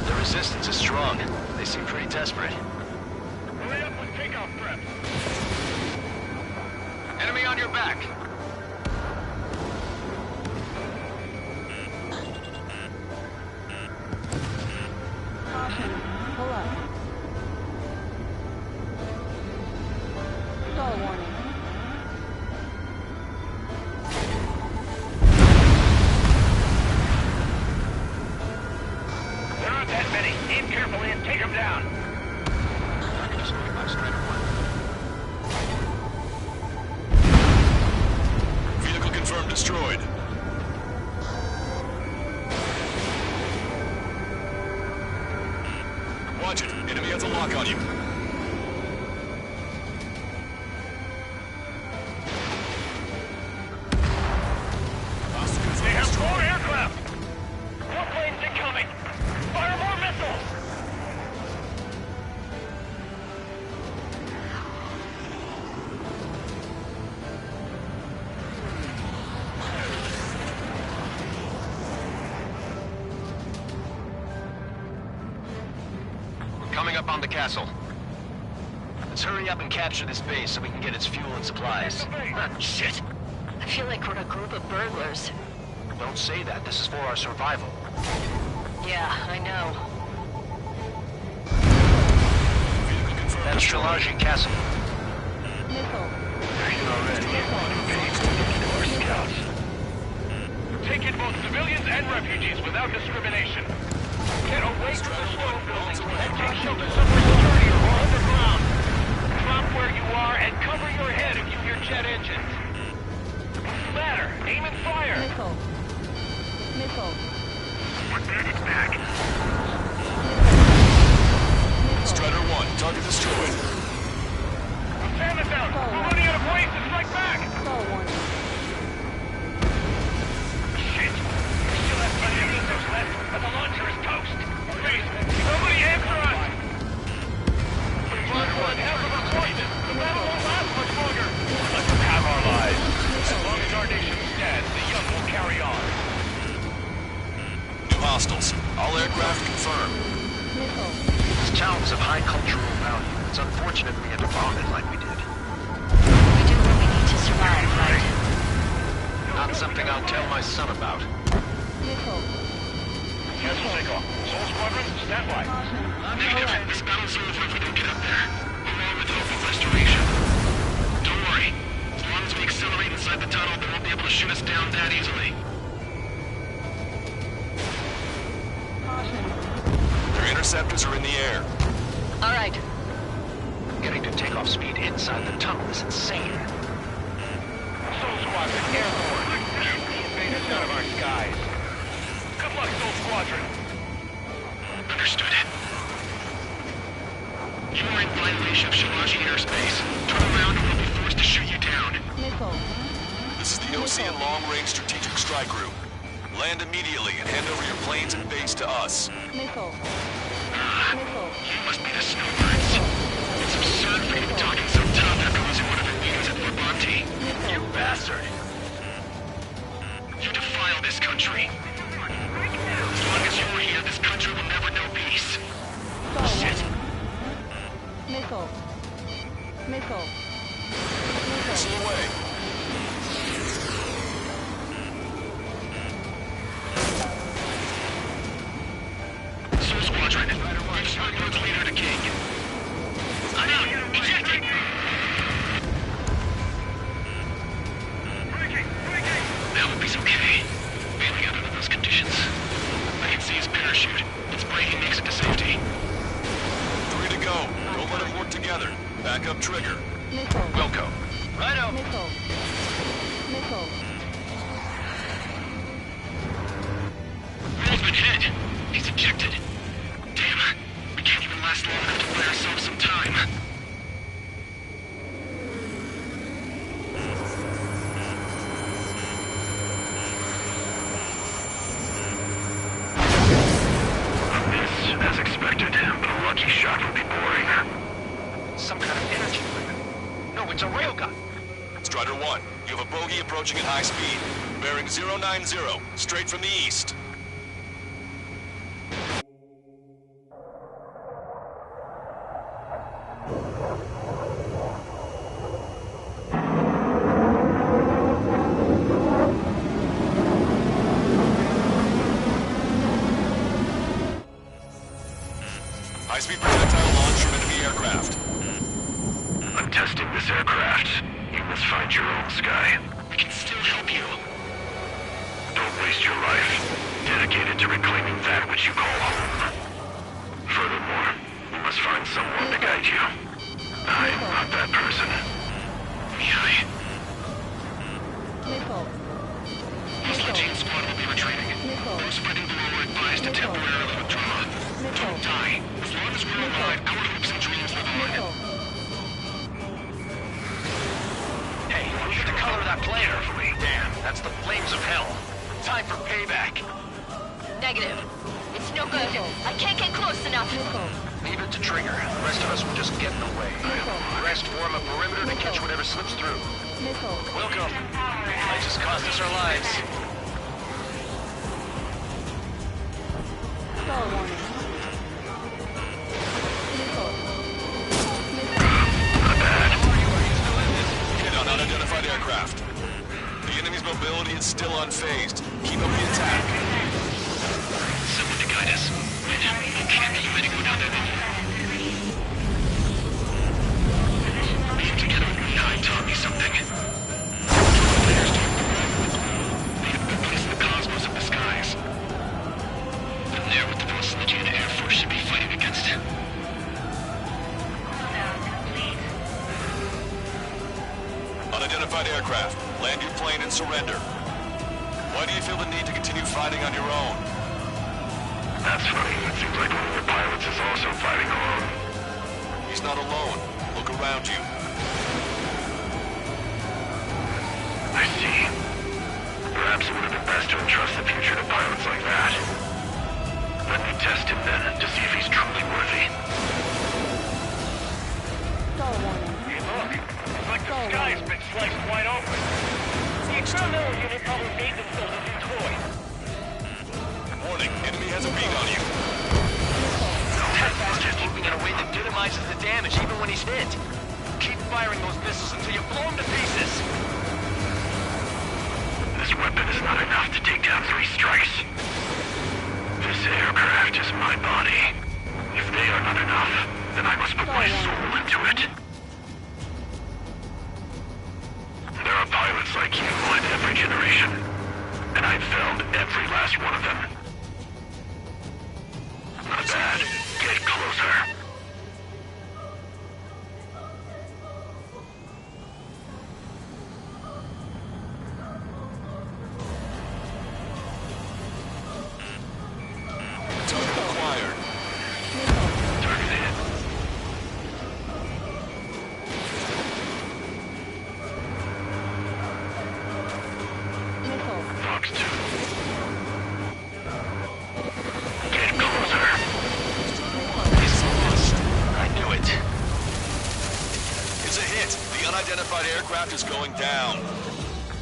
The resistance is strong. They seem pretty desperate. Hurry up with takeoff prep! Enemy on your back! Caution. Pull up. Stall warning. There aren't that many. Aim carefully and take them down. Target destroyed by Strider 1. Vehicle confirmed destroyed. Watch it. Enemy has a lock on you. They have 4 aircraft! More planes incoming! Fire more missiles! We're coming up on the castle. Let's hurry up and capture this base so we can get its fuel and supplies. Ah, shit. I feel like we're a group of burglars. Don't say that. This is for our survival. Yeah, I know. That's Shalaji Castle. Missile. Scouts. Take in both civilians and refugees without discrimination. Get away from the stone buildings and take shelter somewhere secure or underground. Drop where you are and cover your head if you hear jet engines. What's the matter? Aim and fire. Missile. Missile. One bandit's back. Strider 1, target destroyed. Sam is out. We're running out of ways to strike back. Stall warning. Shit. We still have plenty of missiles left, but the launcher is toast. Please, somebody answer us. We've lost one half of our forces. The battle won't last much longer. Let them have hostiles. All aircraft confirmed. This town's of high cultural value. It's unfortunate we had to bomb it like we did. We do what we need to survive, right? Not something I'll tell my son about. Cancel takeoff. Soul Squadron, stand by. Negative. This battle zone if we don't get up there, along with hope of restoration. Don't worry. As long as we accelerate inside the tunnel, they won't be able to shoot us down that easily. Their interceptors are in the air. All right. Getting to takeoff speed inside the tunnel is insane. Soul Squadron, airborne. Keep the invaders out of our skies. Good luck, Soul Squadron. Understood. You are in violation of Shalaji airspace. Turn around or we'll be forced to shoot you down. This is the Ocean Long-Range Strategic Strike Group. Land immediately and hand over your planes and base to us. You must be the snowbirds. It's absurd for you to be talking so tough after losing one of your leaders at Forbanti. You bastard! You defile this country. As long as you're here, this country will never know peace. Shit. Missile. Missile away. Soul Squadron, give Spartan's leader to King. I'm out! Ejecting! That will be okay. Bailing out under those conditions. I can see his parachute. Its braking makes it to safety. 3 to go. Don't let them work together. Back up trigger. Wilco. Righto! Will's been hit. He's ejected. Damn. We can't even last long enough to buy ourselves some time. As expected, but a lucky shot would be boring. Some kind of energy weapon. No, it's a railgun. Strider 1, you have a bogey approaching at high speed. Bearing 090, straight from the east. High-speed projectile launch from enemy aircraft. I'm testing this aircraft. You must find your own sky. We can still help you. Don't waste your life. Dedicated to reclaiming that which you call home. Furthermore, you must find someone to guide you. I'm not that person. Mihai. His Legion squad will be retreating. Those fighting below are advised to temporarily withdraw. Don't die. As long as we're alive, our hopes and dreams live on. Hey, look at the color of that plane. Damn, that's the flames of hell. Time for payback. Negative. It's no good. I can't get close enough. Leave it to Trigger. The rest of us will just get in the way. The rest form a perimeter to catch whatever slips through. Welcome. Might just cost us our lives. Star warning. Hit on unidentified aircraft. The enemy's mobility is still unfazed. Keep up the attack. Someone to guide us. You can't be letting go down that being together with Mihai taught me something. Players don't they have been placed in the cosmos of the skies. And there what the Force Legion Air Force should be fighting against. Unidentified aircraft. Land your plane and surrender. Why do you feel the need to continue fighting on your own? That's funny. It seems like one of your pilots is also fighting alone. He's not alone. Look around you. I see. Perhaps it would have been best to entrust the future to pilots like that. Let me test him then, to see if he's truly worthy. Star warning. Hey, look. It's like the sky's been sliced wide open. The experimental unit probably made themselves a new toy. Warning. Enemy has a beat on you. That bastard's moving in a way that minimizes the damage even when he's hit. Keep firing those missiles until you blow him to pieces. This weapon is not enough to take down 3 strikes. This aircraft is my body. If they are not enough, then I must put my soul into it. There are pilots like you in every generation, and I've found every last one of them. Not bad. Get closer. Unidentified aircraft is going down.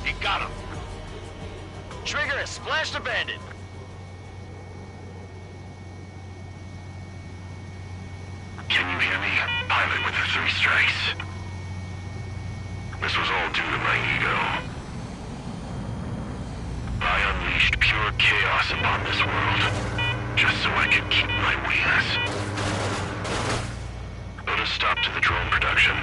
He got him. Trigger has splashed a bandit. Can you hear me, pilot with the 3 strikes? This was all due to my ego. I unleashed pure chaos upon this world, just so I could keep my wings. Put a stop to the drone production.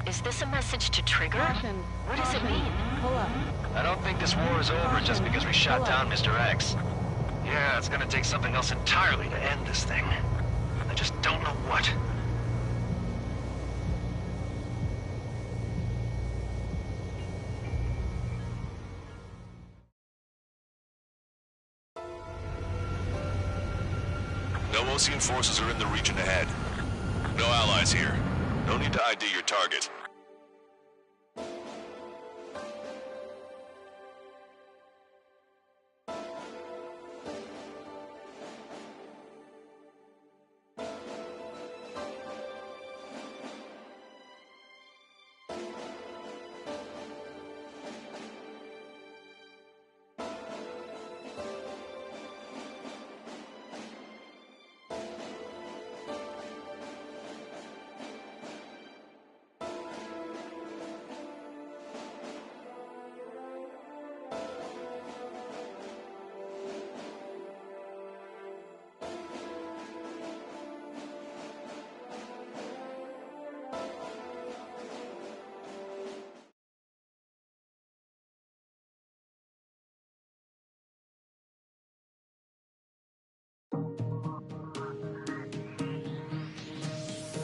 Is this a message to Trigger? What does it mean? Pull up. I don't think this war is over just because we shot down Mr. X. Yeah, it's gonna take something else entirely to end this thing. I just don't know what. No Osean forces are in the region ahead. No allies here. No need to ID your target.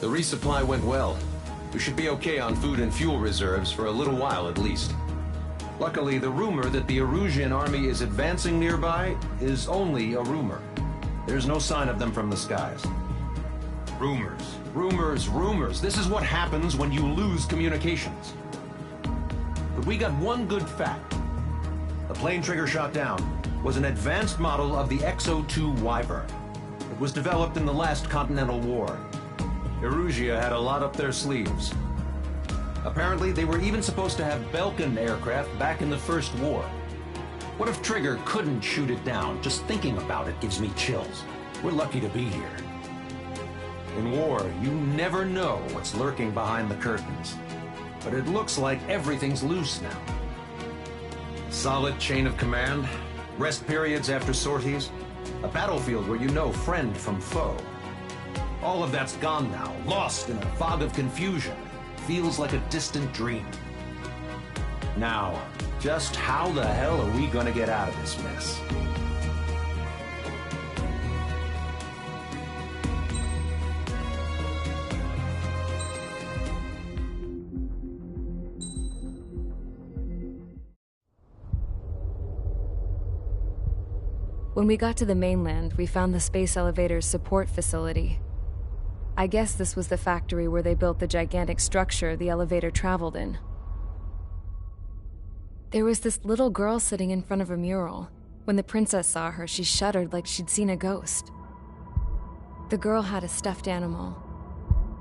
The resupply went well. We should be okay on food and fuel reserves for a little while at least. Luckily, the rumor that the Erusian army is advancing nearby is only a rumor. There's no sign of them from the skies. Rumors, rumors, rumors. This is what happens when you lose communications. But we got one good fact. The plane Trigger shot down was an advanced model of the X-02 Wyvern. It was developed in the last Continental War. Erusia had a lot up their sleeves. Apparently, they were even supposed to have Belkin aircraft back in the First War. What if Trigger couldn't shoot it down? Just thinking about it gives me chills. We're lucky to be here. In war, you never know what's lurking behind the curtains. But it looks like everything's loose now. Solid chain of command, rest periods after sorties, a battlefield where you know friend from foe. All of that's gone now, lost in a fog of confusion. Feels like a distant dream. Now, just how the hell are we gonna get out of this mess? When we got to the mainland, we found the space elevator's support facility. I guess this was the factory where they built the gigantic structure the elevator traveled in. There was this little girl sitting in front of a mural. When the princess saw her, she shuddered like she'd seen a ghost. The girl had a stuffed animal.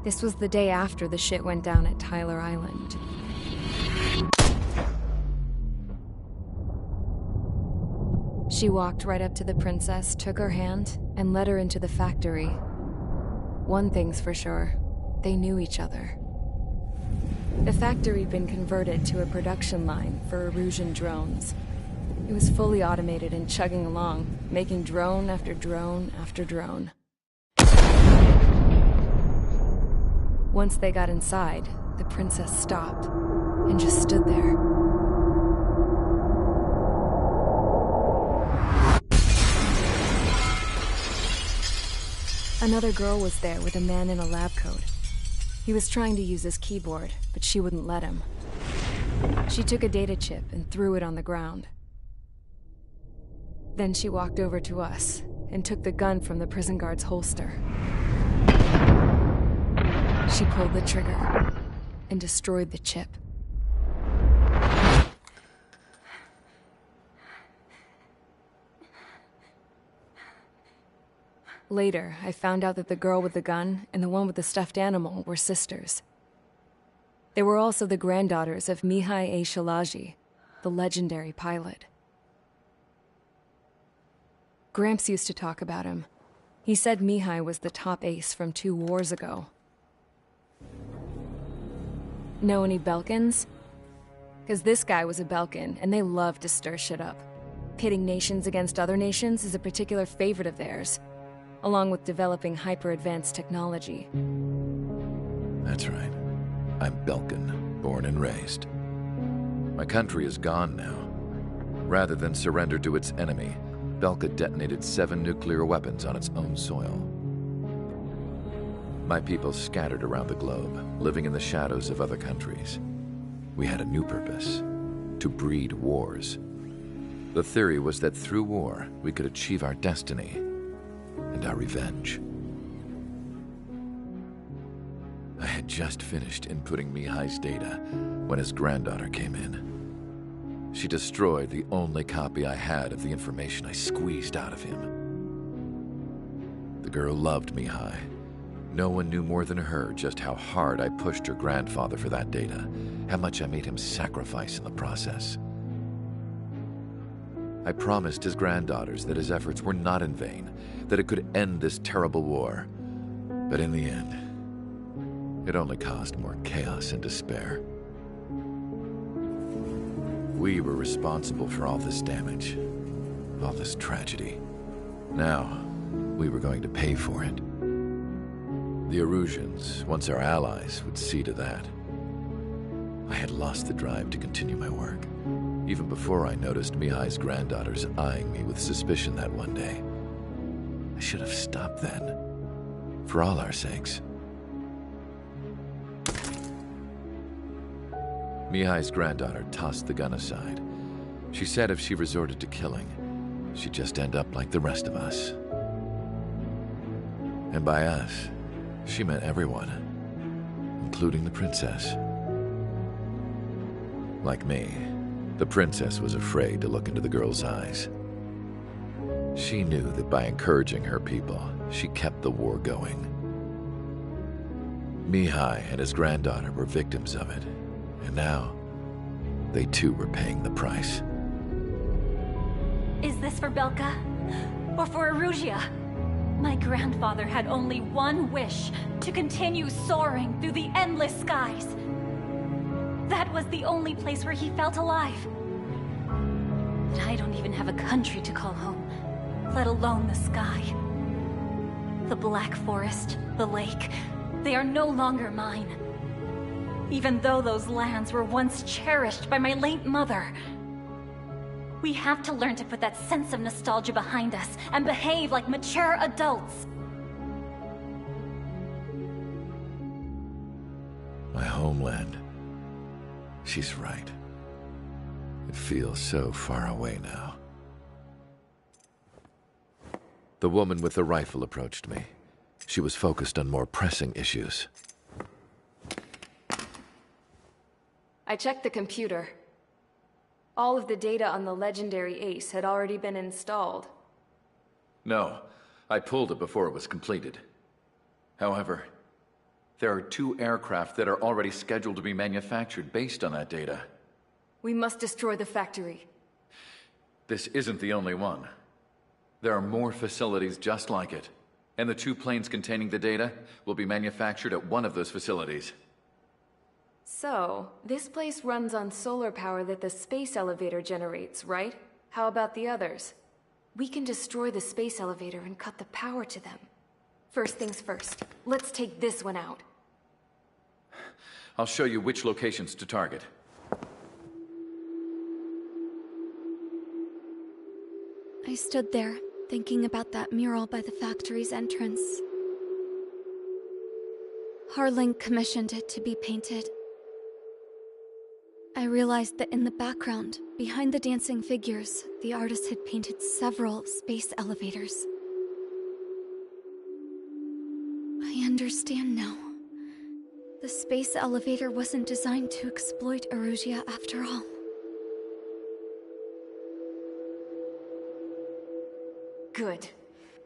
This was the day after the shit went down at Tyler Island. She walked right up to the princess, took her hand, and led her into the factory. One thing's for sure, they knew each other. The factory had been converted to a production line for Erusian drones. It was fully automated and chugging along, making drone after drone after drone. Once they got inside, the princess stopped and just stood there. Another girl was there with a man in a lab coat. He was trying to use his keyboard, but she wouldn't let him. She took a data chip and threw it on the ground. Then she walked over to us and took the gun from the prison guard's holster. She pulled the trigger and destroyed the chip. Later, I found out that the girl with the gun and the one with the stuffed animal were sisters. They were also the granddaughters of Mihai A. Shalaji, the legendary pilot. Gramps used to talk about him. He said Mihai was the top ace from 2 wars ago. Know any Belkans? Because this guy was a Belkan, and they love to stir shit up. Pitting nations against other nations is a particular favorite of theirs, along with developing hyper-advanced technology. That's right. I'm Belkan, born and raised. My country is gone now. Rather than surrender to its enemy, Belka detonated 7 nuclear weapons on its own soil. My people scattered around the globe, living in the shadows of other countries. We had a new purpose: to breed wars. The theory was that through war, we could achieve our destiny and our revenge. I had just finished inputting Mihai's data when his granddaughter came in. She destroyed the only copy I had of the information I squeezed out of him. The girl loved Mihai. No one knew more than her just how hard I pushed her grandfather for that data, how much I made him sacrifice in the process. I promised his granddaughters that his efforts were not in vain, that it could end this terrible war. But in the end, it only caused more chaos and despair. We were responsible for all this damage, all this tragedy. Now, we were going to pay for it. The Erusians, once our allies, would see to that. I had lost the drive to continue my work, even before I noticed Mihai's granddaughters eyeing me with suspicion that one day. I should have stopped then, for all our sakes. Mihai's granddaughter tossed the gun aside. She said if she resorted to killing, she'd just end up like the rest of us. And by us, she meant everyone, including the princess. Like me, the princess was afraid to look into the girl's eyes. She knew that by encouraging her people, she kept the war going. Mihai and his granddaughter were victims of it, and now they too were paying the price. Is this for Belka? Or for Erusea? My grandfather had only one wish: to continue soaring through the endless skies. That was the only place where he felt alive. But I don't even have a country to call home, let alone the sky. The Black Forest, the lake, they are no longer mine. Even though those lands were once cherished by my late mother. We have to learn to put that sense of nostalgia behind us and behave like mature adults. My homeland. She's right. It feels so far away now. The woman with the rifle approached me. She was focused on more pressing issues. I checked the computer. All of the data on the legendary Ace had already been installed. No, I pulled it before it was completed. However, there are 2 aircraft that are already scheduled to be manufactured based on that data. We must destroy the factory. This isn't the only one. There are more facilities just like it. And the 2 planes containing the data will be manufactured at one of those facilities. So, this place runs on solar power that the space elevator generates, right? How about the others? We can destroy the space elevator and cut the power to them. First things first, let's take this one out. I'll show you which locations to target. I stood there, thinking about that mural by the factory's entrance. Harling commissioned it to be painted. I realized that in the background, behind the dancing figures, the artist had painted several space elevators. I understand now. The space elevator wasn't designed to exploit Erusia after all. Good.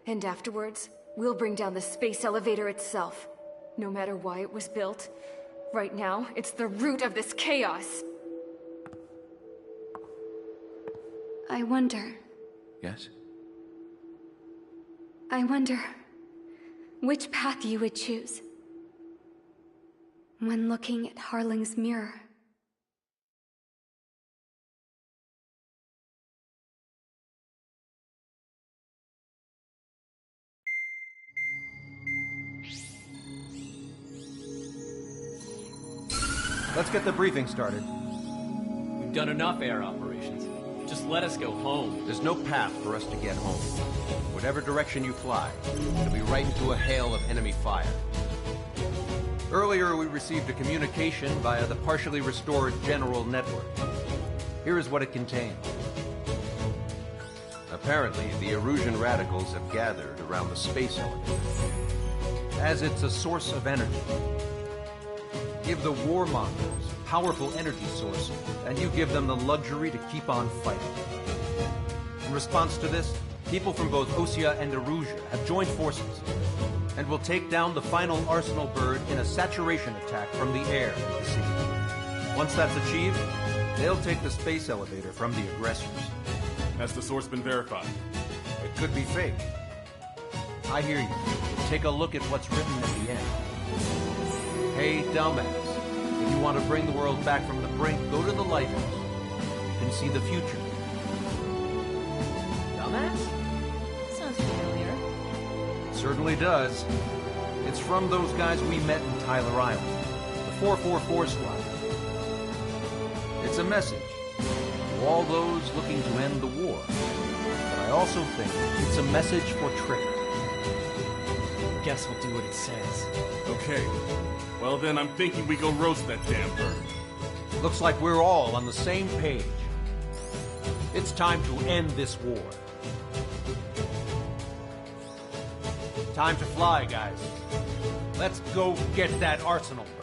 And afterwards, we'll bring down the space elevator itself. No matter why it was built. Right now, it's the root of this chaos. I wonder... Yes? I wonder... which path you would choose. When looking at Harling's mirror. Let's get the briefing started. We've done enough air operations. Just let us go home. There's no path for us to get home. Whatever direction you fly, it'll be right into a hail of enemy fire. Earlier, we received a communication via the partially restored General Network. Here is what it contained. Apparently, the Erusian radicals have gathered around the space elevator, as it's a source of energy. Give the warmongers a powerful energy source, and you give them the luxury to keep on fighting. In response to this, people from both Osea and Erusia have joined forces, and will take down the final Arsenal bird in a saturation attack from the air and the sea. Once that's achieved, they'll take the space elevator from the aggressors. Has the source been verified? It could be fake. I hear you. Take a look at what's written at the end. Hey, dumbass. If you want to bring the world back from the brink, go to the lighthouse. You can see the future. Dumbass? Sounds familiar. It certainly does. It's from those guys we met in Tyler Island. The 444 Squad. It's a message to all those looking to end the war. But I also think it's a message for Trigger. Guess we'll do what it says. Okay. Well then, I'm thinking we go roast that damn bird. Looks like we're all on the same page. It's time to end this war. Time to fly, guys. Let's go get that Arsenal bird.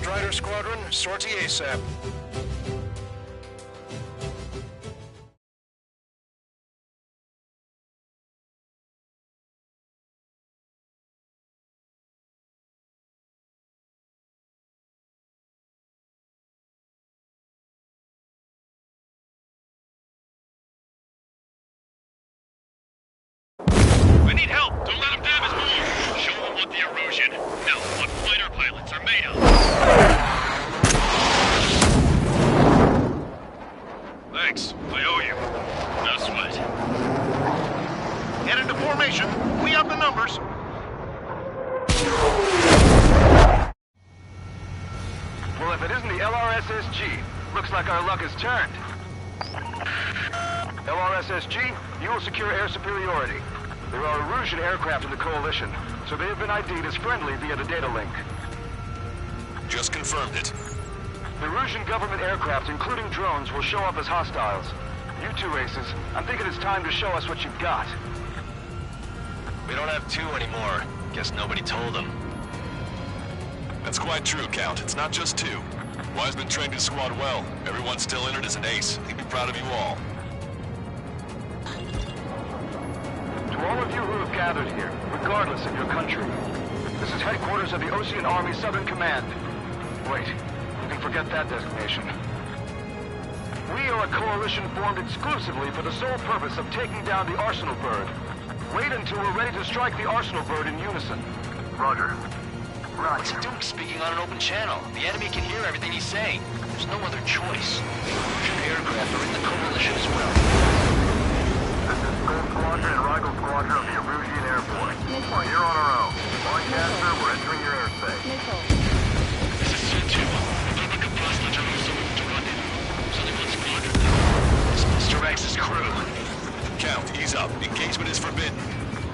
Strider Squadron, sortie ASAP. We need help! Don't let them damage more! Show them what the erosion, no, what fighter pilots are made of! Thanks, I owe you. No sweat. Get into formation. We up the numbers. Well, if it isn't the LRSSG, looks like our luck has turned. LRSSG, you will secure air superiority. There are Erusian aircraft in the Coalition, so they have been ID'd as friendly via the data link. Just confirmed it. The Erusian government aircraft, including drones, will show up as hostiles. You two aces, I'm thinking it's time to show us what you've got. We don't have two anymore. Guess nobody told them. That's quite true, Count. It's not just two. Wiseman trained his squad well. Everyone's still in it as an ace. He'd be proud of you all. To all of you who have gathered here, regardless of your country, this is headquarters of the Osean Army Southern Command. Wait, you can forget that designation. We are a coalition formed exclusively for the sole purpose of taking down the Arsenal Bird. Wait until we're ready to strike the Arsenal Bird in unison. Roger. What's he doing speaking on an open channel? The enemy can hear everything he's saying. There's no other choice. Erusian aircraft are in the coalition as well. This is Gold Squadron and Rigel Squadron of the Erusian Air Force. You're on our own. Lancaster, we're entering your airspace. This is Centu. Republic of Bosnia also interrupted. Something on Squadron. This is Mr. X's crew. Count, ease up. Engagement is forbidden.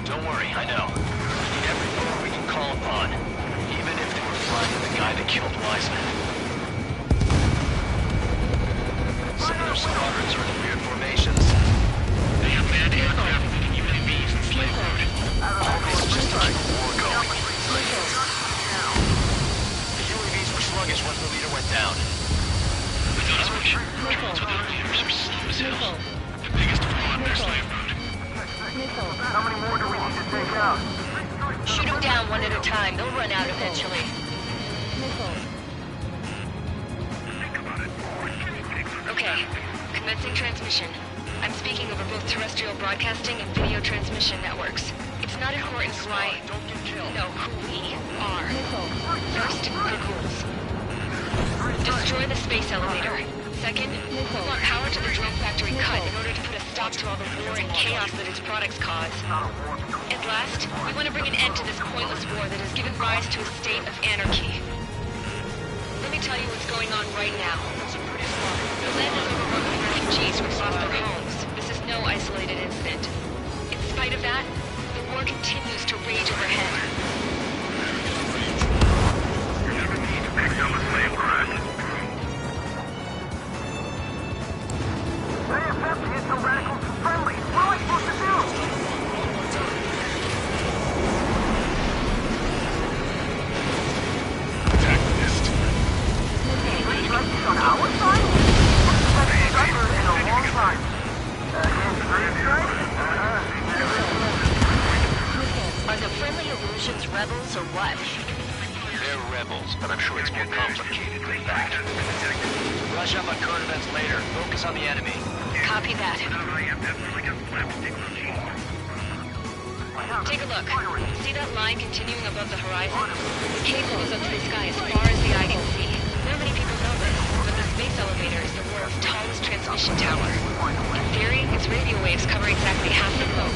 Don't worry, I know. We need every number we can call upon. Even if they were flying with the guy that killed Wiseman. Some of their squadrons are in weird formations. They have manned aircraft moving UAVs and slave road. This is just to keep the war going. The UAVs were sluggish once the leader went down. We thought as much. Drones without leaders are slow as hell. The biggest flaw on their slave road. How many more do we need to take out? Shoot them down one at a time. They'll run out eventually. Okay, commencing transmission. I'm speaking over both terrestrial broadcasting and video transmission networks. It's not important who I know who we are. First, the rules. Destroy the space elevator. Second, we want power to the drone factory cut in order to put a stop to all the war and chaos that its products cause. And last, we want to bring an end to this pointless war that has given rise to a state of anarchy. Let me tell you what's going on right now. The land is overrun with refugees who've lost their homes. This is no isolated incident. In spite of that, the war continues to rage overhead. You never need to pick up a slave craft. AFF is so radical and friendly. What am I supposed to do? Antagonist. Strikes on our side? That's striker in a long time. Are the friendly Erusians rebels or what? They're rebels, but I'm sure it's more complicated than that. Brush up on current events later. Focus on the enemy. Copy that. Take a look. See that line continuing above the horizon? The cable goes up to the sky as far as the eye can see. Not many people know this, but the space elevator is the world's tallest transmission tower. In theory, its radio waves cover exactly half the globe.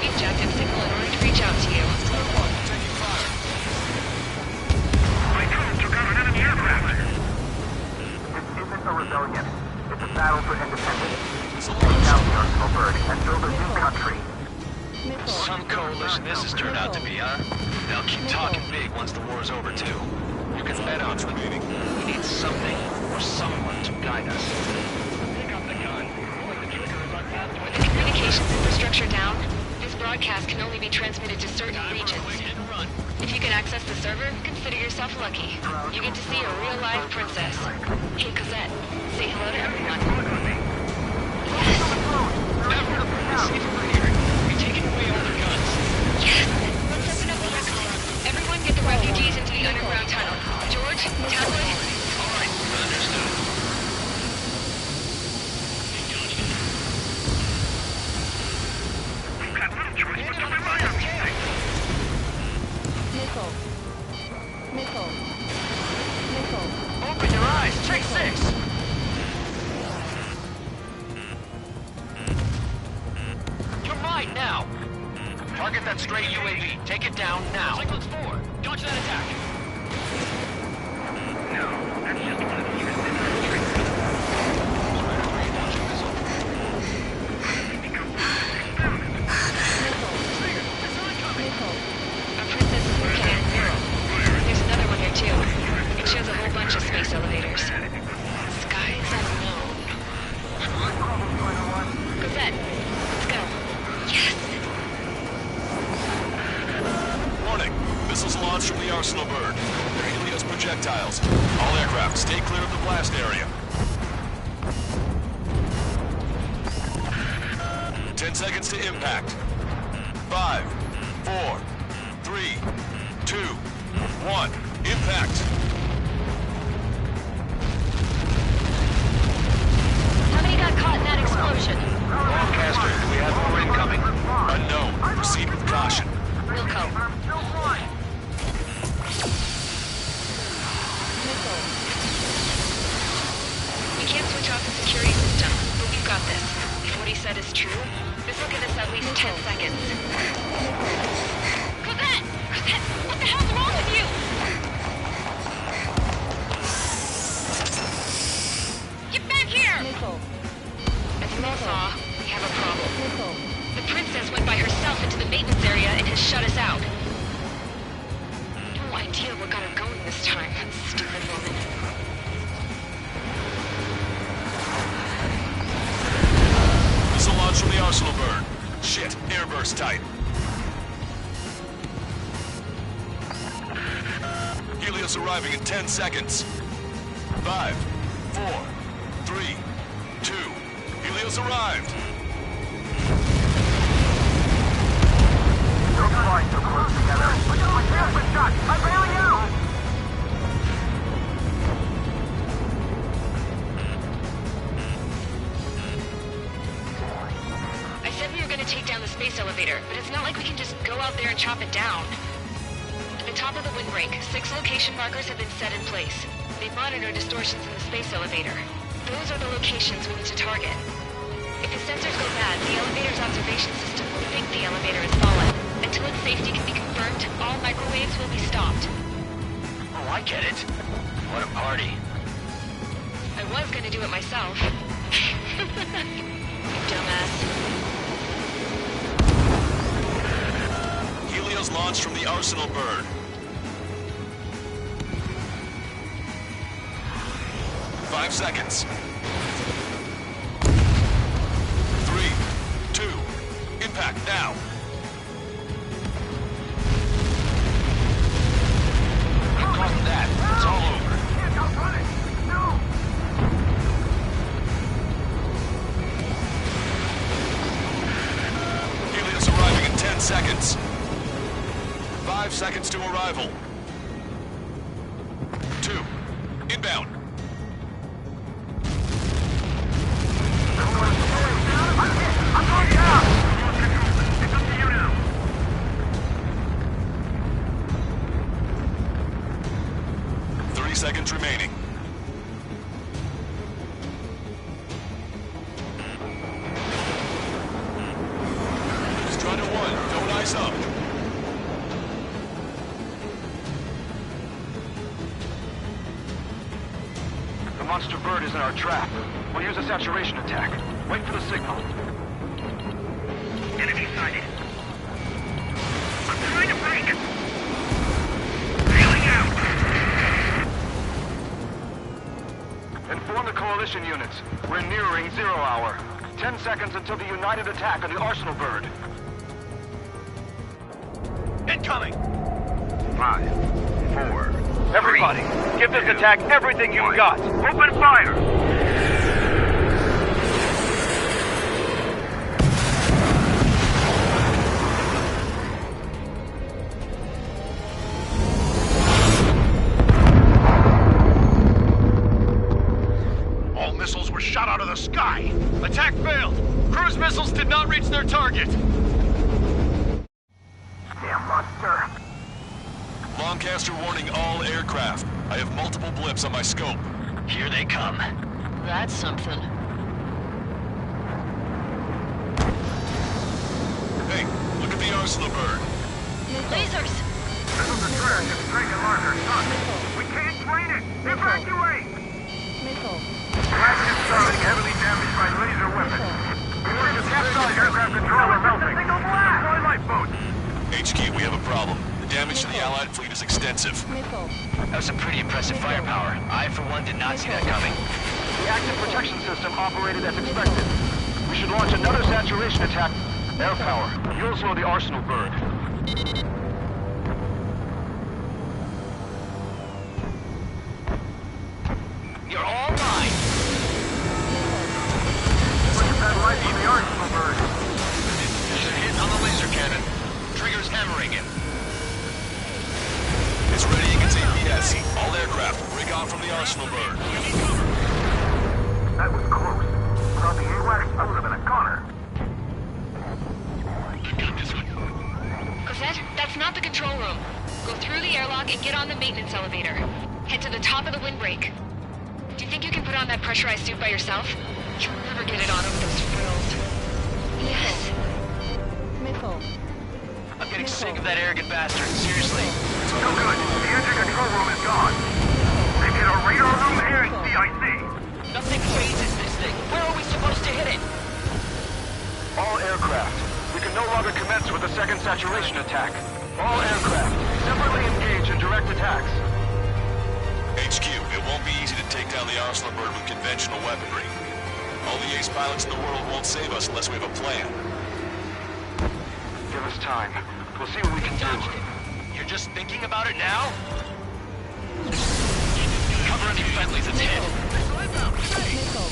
We've jacked up signal in order to reach out to you. My drones took out an enemy aircraft. This isn't a rebellion. It's a battle for independence. Take out the Arsenal Bird and build a new country. Some coalition this has turned out to be, huh? They'll keep talking big once the war's over, too. You can bet on them. We need something or someone to guide us. Pick up the gun. With the communications infrastructure down, this broadcast can only be transmitted to certain regions. If If you can access the server, consider yourself lucky. You get to see a real live princess. Hey, Cosette, say hello to everyone. Yes! Safe over here. We're taking away all their guns. Yes! Let's open up the exit. Everyone get the refugees into the underground tunnel. George, tablet. All right, understood. We've got little choice but to rely on these things. Missile. Missile. Missile. Open your eyes. Take 6. You're mine now. Target that stray UAV. Take it down now. Cyclones 4. Dodge that attack. No, that's just one of the tricks. Our princess is looking at zero. There's another one here too. It shows a whole bunch of space elevators. Skies unknown. Cosette, let's go. Yes! Warning. Missiles launched from the Arsenal bird. They're Helios projectiles. All aircraft, stay clear of the blast area. 10 seconds to impact. 5, 4, 3, 2, 1. Impact. How many got caught in that explosion? Broadcaster, do we have more incoming? Unknown. Proceed with caution. Wilco. We can't switch off the security system, but we've got this. If what he said is true, this will give us at least 10 seconds. Cosette! Cosette! What the hell's wrong with you? Get back here! Missile. As you all saw, we have a problem. Missile. The princess went by herself into the maintenance area and has shut us out. No idea what got her going this time, stupid woman. Missile launch from the Arsenal bird. Shit, airburst tight. Helios arriving in 10 seconds. 5, 4, 3, 2. Helios arrived. Don't fly so close together. I can't with shot. I'm bailing out. I said we were gonna take down the space elevator, but it's not like we can just go out there and chop it down. At the top of the windbreak, 6 location markers have been set in place. They monitor distortions in the space elevator. Those are the locations we need to target. If the sensors go bad, the elevator's observation system will think the elevator has fallen. Until its safety can be confirmed, all microwaves will be stopped. Oh, I get it. What a party. I was gonna do it myself. Dumbass. Helios launched from the Arsenal bird. 5 seconds. 3, 2, impact now. Copy that. It's all over. Helios arriving in 10 seconds. 5 seconds to arrival. 2, inbound. I'm going down. It's up to you now. 30 seconds remaining. Strider 1, don't ice up. The monster bird is in our trap. We'll use a saturation attack. Wait for the signal. Enemy sighted. I'm trying to break it. Bailing out. Inform the coalition units. We're nearing 0 hour. 10 seconds until the united attack on the Arsenal bird. Incoming! 5, 4... Everybody, give this attack everything you've got. Open fire! All missiles were shot out of the sky. Attack failed. Cruise missiles did not reach their target. Damn monster. Lancaster warning all aircraft. I have multiple blips on my scope. Here they come. That's something. Hey, look at the Arsenal bird. Lasers! Missiles are trash and Drake and Lark are stuck. We can't train it! Evacuate! Missile. Flagship Starling heavily damaged by laser weapons. Warship Starling aircraft control are melting. Deploy lifeboats! HQ, we have a problem. The damage to the Allied fleet is extensive. Missile. That was some pretty impressive firepower. I, for one, did not see that coming. The active protection system operated as expected. We should launch another saturation attack. Air power. You'll slow the Arsenal bird. You're all mine. Look at that light on the Arsenal bird. There's a hit on the laser cannon. Trigger's hammering it. It's readying its APS. All aircraft, break on from the Arsenal bird. That was close. Without the AWACS, I would have been a goner. Cosette, that's not the control room. Go through the airlock and get on the maintenance elevator. Head to the top of the windbreak. Do you think you can put on that pressurized suit by yourself? You'll never get it on with those frills. Yes. Missile. I'm getting sick of that arrogant bastard. Seriously. No good. The engine control room is gone. They hit a radar room and CIC. Nothing phases this thing. Where are we supposed to hit it? All aircraft. We can no longer commence with a second saturation attack. All aircraft, separately engage in direct attacks. HQ, it won't be easy to take down the Arsenal bird with conventional weaponry. All the ace pilots in the world won't save us unless we have a plan. Give us time. We'll see what we can do. You're just thinking about it now? Cover any friendlies, it's hit. Missile.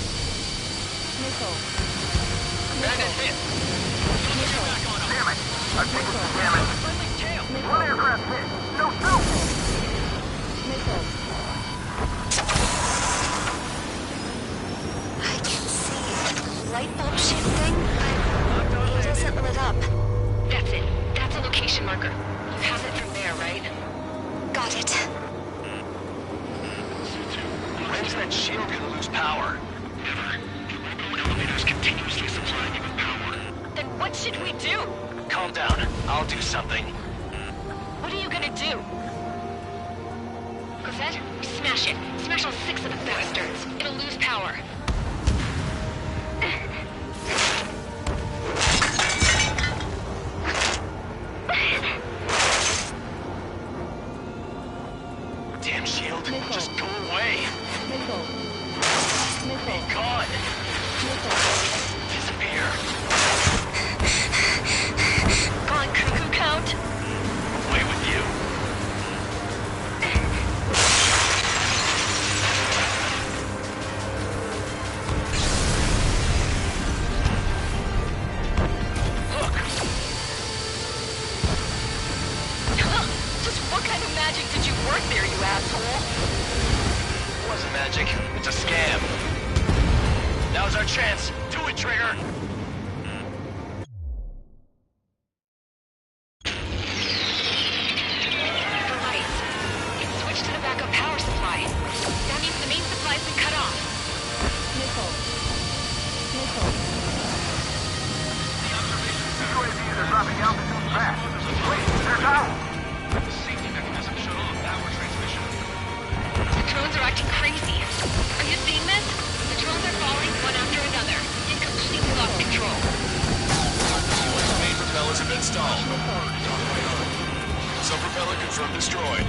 Missile. Bandit hit. Damn it! I've taken some damage. One aircraft hit. No soup! Missile. I can see light bulb shifting, but it isn't lit up. That's it. That's a location marker. You have it from there, right? Got it. When's that shield gonna lose power? Never. The remote elevator's continuously supplying you with power. Then what should we do? Calm down. I'll do something. What are you gonna do? Cosette, smash it. Smash all 6 of the bastards. It'll lose power. Damn shield. Just go away. Missile. Missile. Be gone. Missile. Disappear. Gone, cuckoo count. Away with you. Look. Just what kind of magic did you work there, you asshole? It wasn't magic. It's a scam. Now's our chance. Do it, Trigger. The lights. It's switched to the backup power supply. That means the main supply's been cut off. Missile. Missile. UAVs are dropping altitude fast. Wait, they're down! The safety mechanism shut off power transmission. The drones are acting crazy. Are you seeing this? The drones are falling one after another. It completely lost control. Main propellers have been stalled. Sub-propeller confirmed destroyed.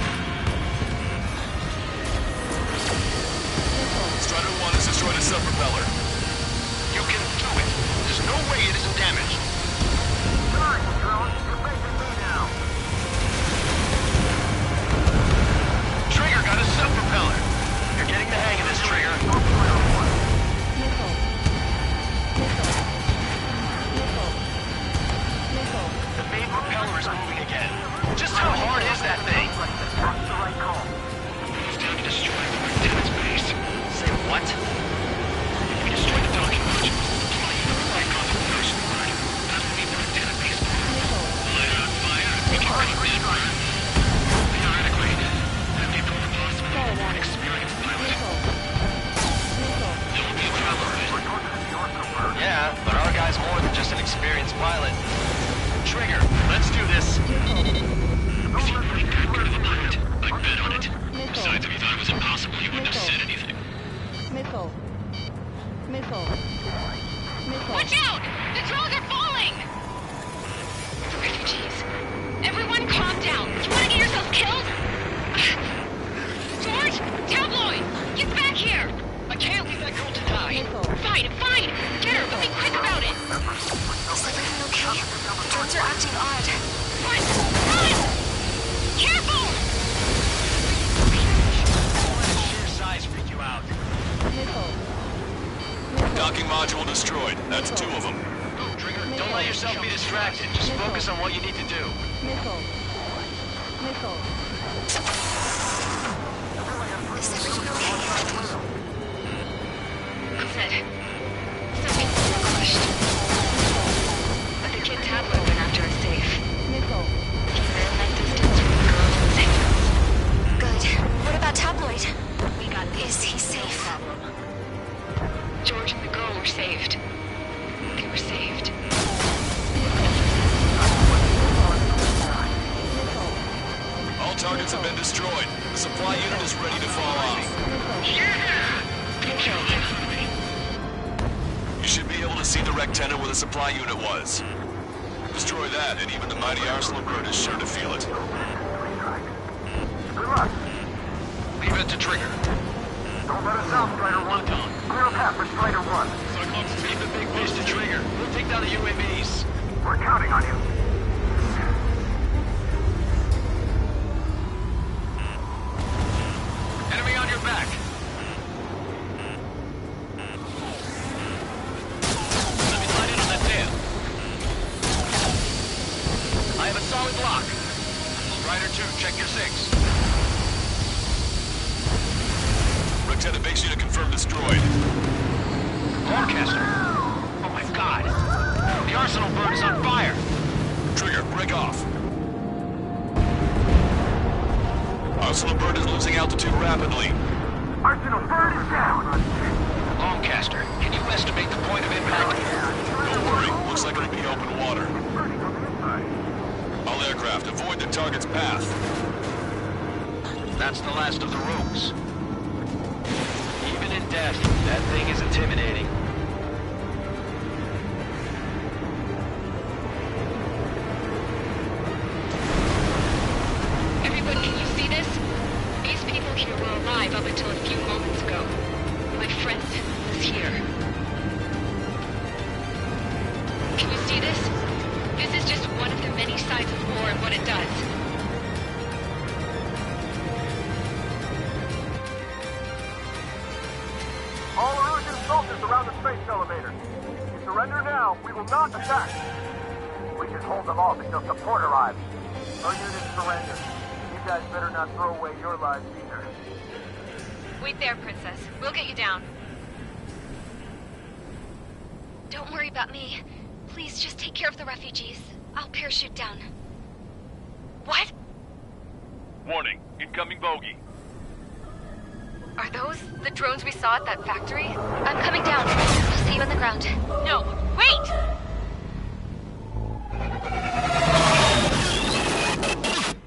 Strider 1 has destroyed a sub-propeller. You can do it. There's no way it isn't damaged. Sorry, drone. You're facing me now. main propeller is moving again. Just how hard is that thing? It's time to destroy the lieutenant's base. Say what? If we destroy the docking modules, supply unit will break off the ocean line. That will mean the lieutenant base will light it on fire and we can keep it burn. Theoretically, that may prove impossible for an experienced pilot. There will be a travel bit. Yeah, but our guy's more than just an experienced pilot. Trigger, let's do this. If you're really that good of a pilot, I'd bet on it. Besides, if you thought it was impossible, you wouldn't have said anything. Missile. Missile. Missile. Watch out! The drones are falling! Refugees. Everyone calm down. You want to get yourself killed? George! Tabloid! Get back here! I can't leave that girl to die. Fine, fine! Get her, but be quick about it! Is everything okay? Drones are acting odd. Run! Run! Careful! Sheer size freak you out. Docking module destroyed. That's 2 of them. Trigger, don't let yourself be distracted. Just focus on what you need to do. Missile. Missile. Is everything okay? Said. Something's crushed. But the kid Tabloid went after a safe. Missile. He ran that distance from the girl in his hands. Good. What about Tabloid? We got this. Is he safe? Problem. George and the girl were saved. They were saved. All targets have been destroyed. The supply unit is ready to fall off. Yeah! Good job. You should be able to see the wrecked tenet where the supply unit was. Destroy that, and even the mighty Arsenal bird is sure to feel it. Good luck. Leave it to Trigger. Don't let us down, Strider 1. Clear a path for Strider 1. Cyclops, leave the big fish to Trigger. We'll take down the UAVs. We're counting on you. Enemy on your back. Let me slide in on that tail. I have a solid block. Strider 2, check your 6. Lieutenant base unit confirmed destroyed. Forecaster. Oh my god. The Arsenal bird is on fire. Trigger, break off. Arsenal bird is losing altitude rapidly. Arsenal bird is down. Longcaster, can you estimate the point of impact? Don't worry, looks like it'll be open water. All aircraft, avoid the target's path. That's the last of the rogues. Even in death, that thing is intimidating. Everybody, can you see this? These people here were alive up until a few moments ago. My friend was here. Can you see this? This is just one of the many sides of war and what it does. All Erusian soldiers around the space elevator. If you surrender now, we will not attack. We can hold them off until support arrives. No units surrender. You guys better not throw away your lives either. Wait there, Princess. We'll get you down. Don't worry about me. Please just take care of the refugees. I'll parachute down. What? Warning, incoming bogey. Are those the drones we saw at that factory? I'm coming down. I'll see you on the ground. No, wait!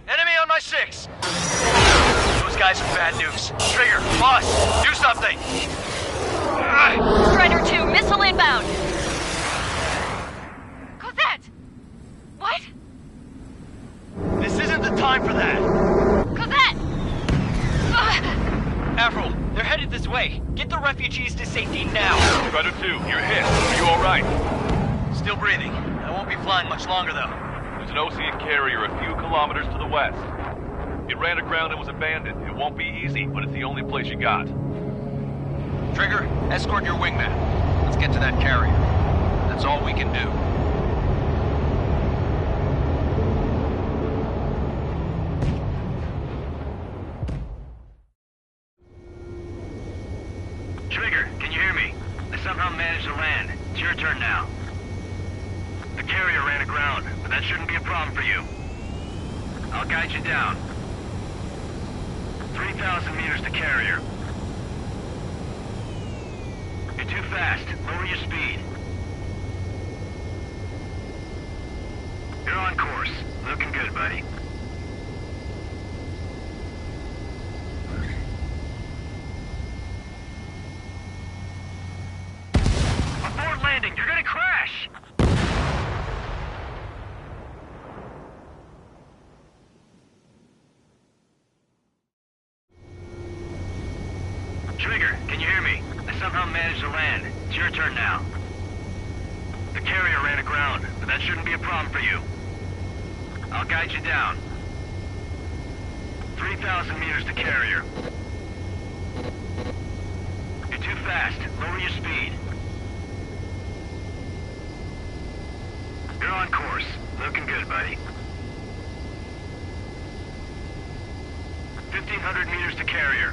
Enemy on my 6! Those guys are bad news. Trigger, boss, do something! Strider 2, missile inbound! Cosette! What? This isn't the time for that! Cosette! Avril, they're headed this way. Get the refugees to safety now. Strider 2, you're hit. Are you alright? Still breathing. I won't be flying much longer, though. There's an Osean carrier a few kilometers to the west. It ran aground and was abandoned. It won't be easy, but it's the only place you got. Trigger, escort your wingman. Let's get to that carrier. That's all we can do. your turn now. The carrier ran aground, but that shouldn't be a problem for you. I'll guide you down. 3,000 meters to carrier. You're too fast. Lower your speed. You're on course. Looking good, buddy. Abort landing! You're gonna crash! Trigger, can you hear me? I somehow managed to land. It's your turn now. The carrier ran aground, but that shouldn't be a problem for you. I'll guide you down. 3,000 meters to carrier. You're too fast. Lower your speed. You're on course. Looking good, buddy. 1,500 meters to carrier.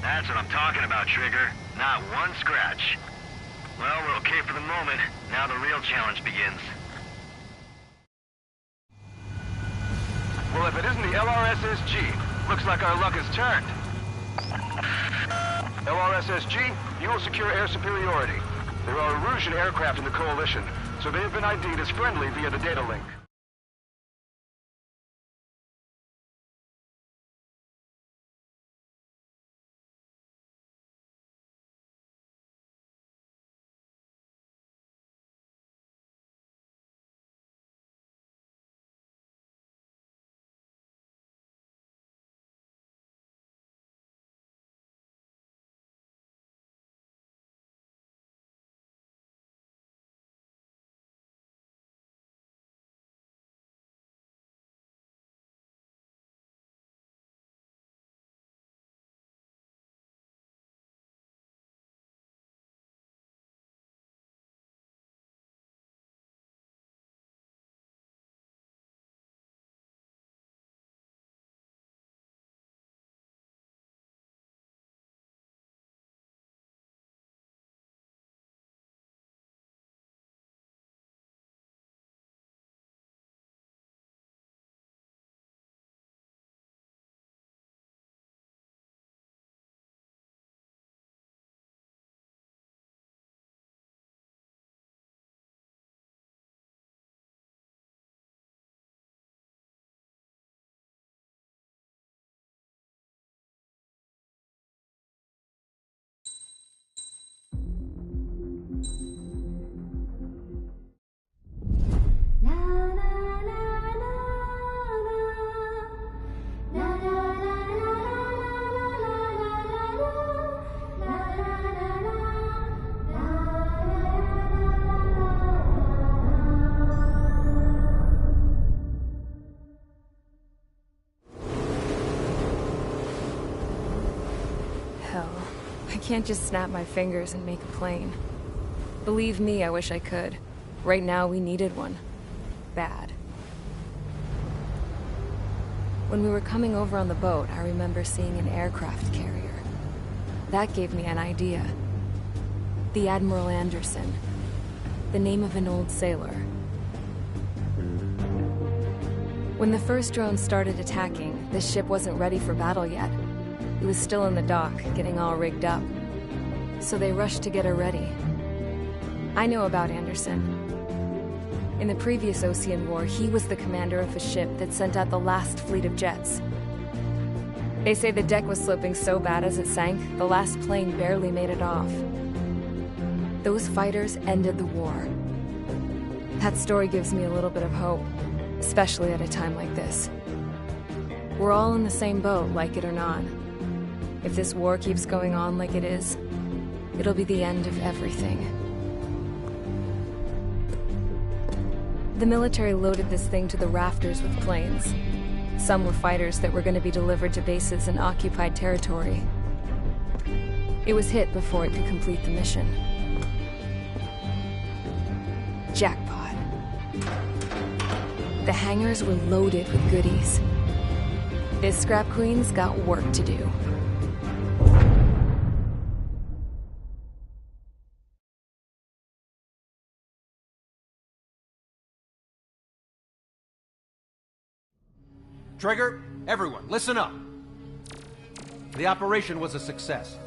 That's what I'm talking about, Trigger. Not one scratch. Well, we're okay for the moment. Now the real challenge begins. Well, if it isn't the LRSSG, looks like our luck has turned. LRSSG, you will secure air superiority. There are Erusian aircraft in the Coalition, so they have been ID'd as friendly via the data link. I can't just snap my fingers and make a plane. Believe me, I wish I could. Right now, we needed one. Bad. When we were coming over on the boat, I remember seeing an aircraft carrier. That gave me an idea. The Admiral Anderson. The name of an old sailor. When the first drone started attacking, the ship wasn't ready for battle yet. It was still in the dock, getting all rigged up. So they rushed to get her ready. I know about Anderson. In the previous Osean War, he was the commander of a ship that sent out the last fleet of jets. They say the deck was sloping so bad as it sank, the last plane barely made it off. Those fighters ended the war. That story gives me a little bit of hope, especially at a time like this. We're all in the same boat, like it or not. If this war keeps going on like it is, it'll be the end of everything. The military loaded this thing to the rafters with planes. Some were fighters that were going to be delivered to bases in occupied territory. It was hit before it could complete the mission. Jackpot. The hangars were loaded with goodies. This Scrap Queen's got work to do. Trigger, everyone, listen up. The operation was a success.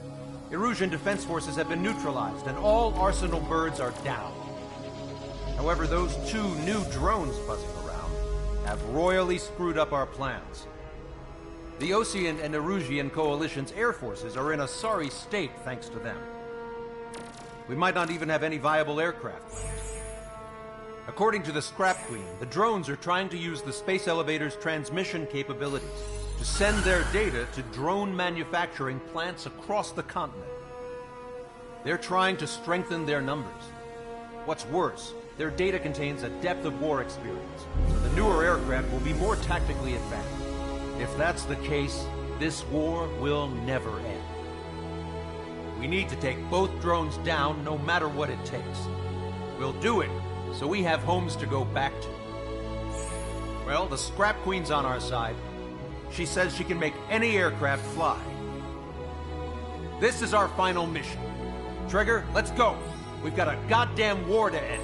Erusian defense forces have been neutralized, and all Arsenal birds are down. However, those 2 new drones buzzing around have royally screwed up our plans. The Osean and Erusian coalition's air forces are in a sorry state thanks to them. We might not even have any viable aircraft left. According to the Scrap Queen, the drones are trying to use the space elevator's transmission capabilities to send their data to drone manufacturing plants across the continent. They're trying to strengthen their numbers. What's worse, their data contains a depth of war experience, so the newer aircraft will be more tactically advanced. If that's the case, this war will never end. We need to take both drones down no matter what it takes. We'll do it so we have homes to go back to. Well, the Scrap Queen's on our side. She says she can make any aircraft fly. This is our final mission. Trigger, let's go. We've got a goddamn war to end.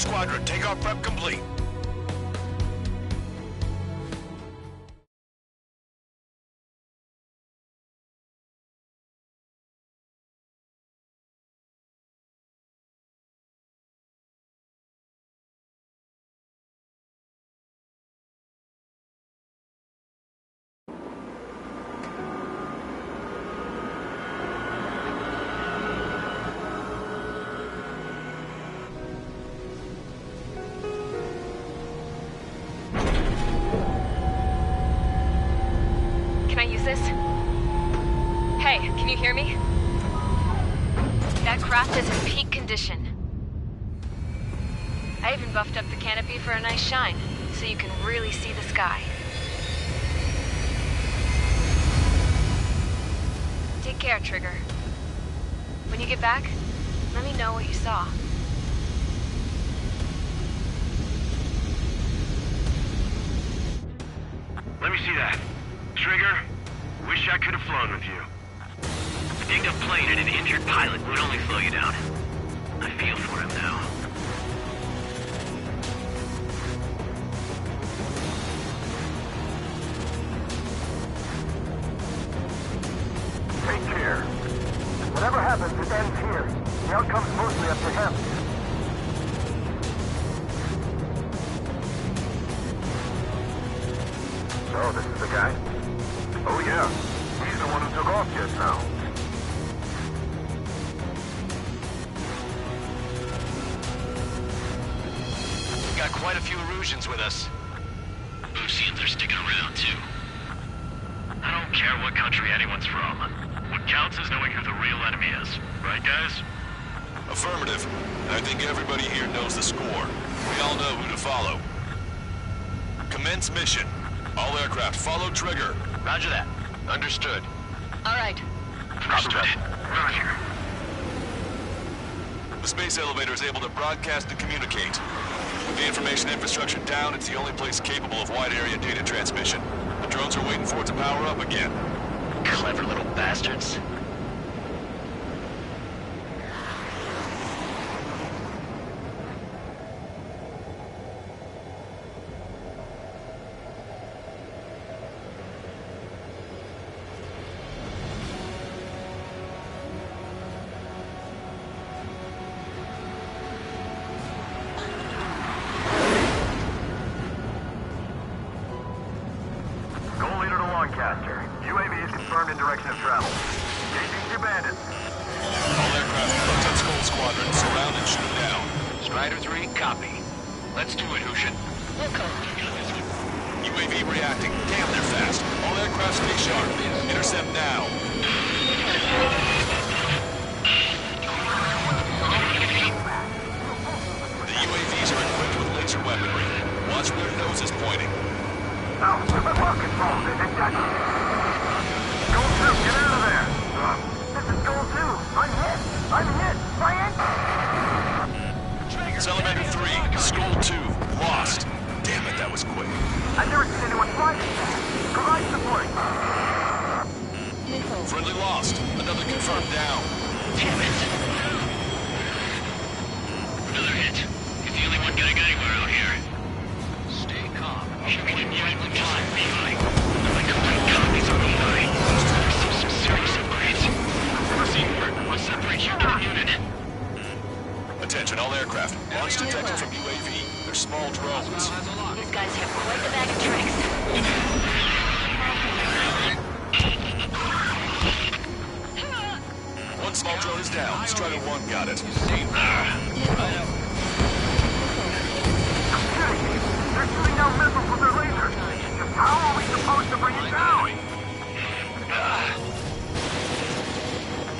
Squadron, takeoff prep complete. Hey, can you hear me? That craft is in peak condition. I even buffed up the canopy for a nice shine, so you can really see the sky. Take care, Trigger. When you get back, let me know what you saw. Let me see that. Trigger, wish I could have flown with you. A dinged up plane and an injured pilot would only slow you down. I feel for him now. Take care. Whatever happens, it ends here. The outcome's mostly up to him. So, this is the guy? Oh yeah. He's the one who took off just now. We've got quite a few Erusians with us. Oseans are sticking around, too. I don't care what country anyone's from. What counts is knowing who the real enemy is. Right, guys? Affirmative. And I think everybody here knows the score. We all know who to follow. Commence mission. All aircraft follow Trigger. Roger that. Understood. All right. Understood. Roger. The space elevator is able to broadcast and communicate. With the information infrastructure down, it's the only place capable of wide area data transmission. The drones are waiting for it to power up again. Clever little bastards. Lancaster. UAV is confirmed in direction of travel. Engaging your bandits. All aircraft contact Skull Squadron. Surround and shoot them down. Strider 3, copy. Let's do it, Hushin. Wilco. UAV reacting. Damn, they're fast. All aircraft stay sharp. Intercept now. The UAVs are equipped with laser weaponry. Watch where their nose is pointing. Now, control, this is Jackie. Goal 2, get out of there. This is Goal 2. I'm hit. My engine. It's Elevator 3, Skull 2, lost. Damn it, that was quick. I've never seen anyone fly this fast. Provide support. Friendly lost. Another confirmed down. Damn it. Another hit. He's the only one getting anywhere out here. Stay calm. You can enjoy time behind. My complete copies on the line. Receive some serious upgrades. Seabird, I'll separate you to the unit. Attention, all aircraft. Launch detected from UAV. They're small drones. These guys have quite the bag of tricks. One small drone is down. Strider 1 got it. They're shooting down missiles with their lasers. Just how are we supposed to bring it down?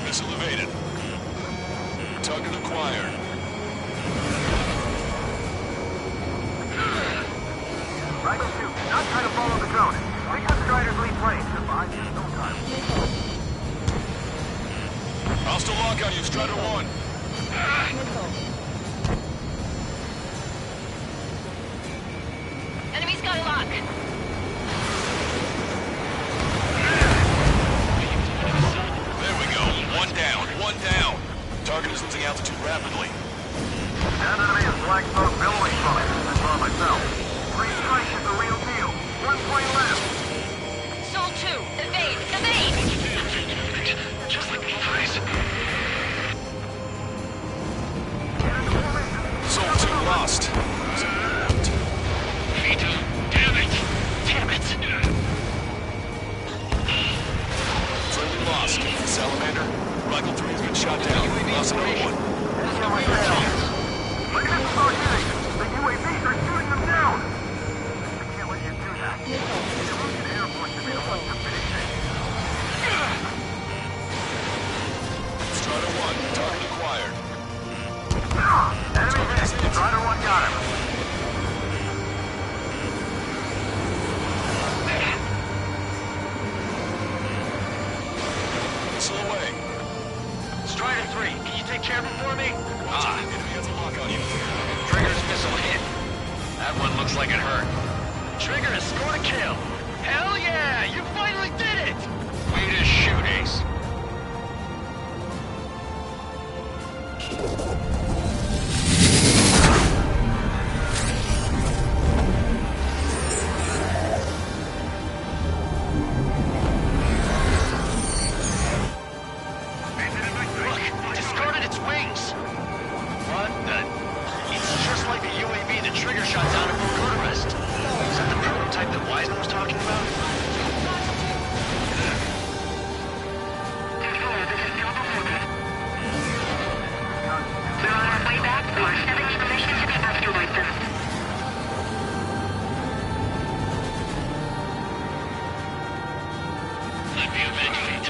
Missile evaded. Target acquired. Right, do not try to follow the drone. Take the Strider's lead plane. Survive just no time. Hostile lock on you, Strider 1. Enemy's got a lock. There we go. One down. Target is losing altitude rapidly. That enemy is black smoke careful for me? Enemy has a lock on you. Trigger's missile hit. That one looks like it hurt. Trigger has scored a kill. Hell yeah! You finally did it! Way to shoot, Ace. Look, discarded its wings. What the? It's just like the UAV that Trigger shot down at Bucharest. Is that the prototype that Wiseman was talking about? We're on our way back to our 70 permission to the asteroid belt. Let me evacuate.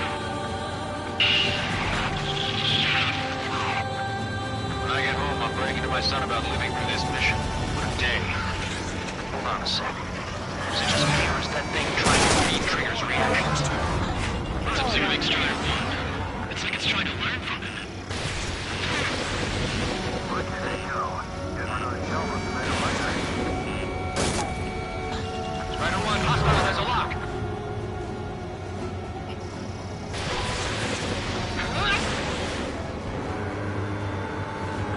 When I get home, I'm bragging to my son about living through this mission. What a day. Hold on a sec. Is it just me, or is that thing trying to read Trigger's reactions to it? It's observing Strider 1. It's like it's trying to learn from it. Strider 1, hostile, there's a lock.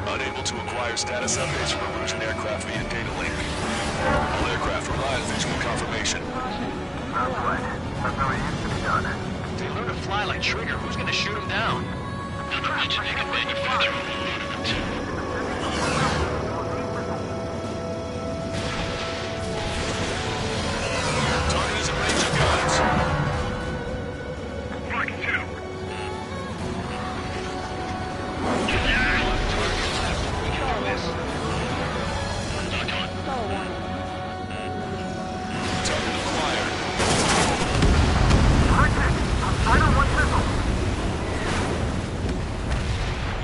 Unable to acquire status updates from Erusian aircraft via data link. All aircraft rely on visual confirmation. That's right. That's how it used to be done. They learn to fly like Trigger. Who's gonna shoot them down? Not to mention they can manufacture a load of them too. Target is in range of guns. Fucking two. Target acquired. Strider 1 missile.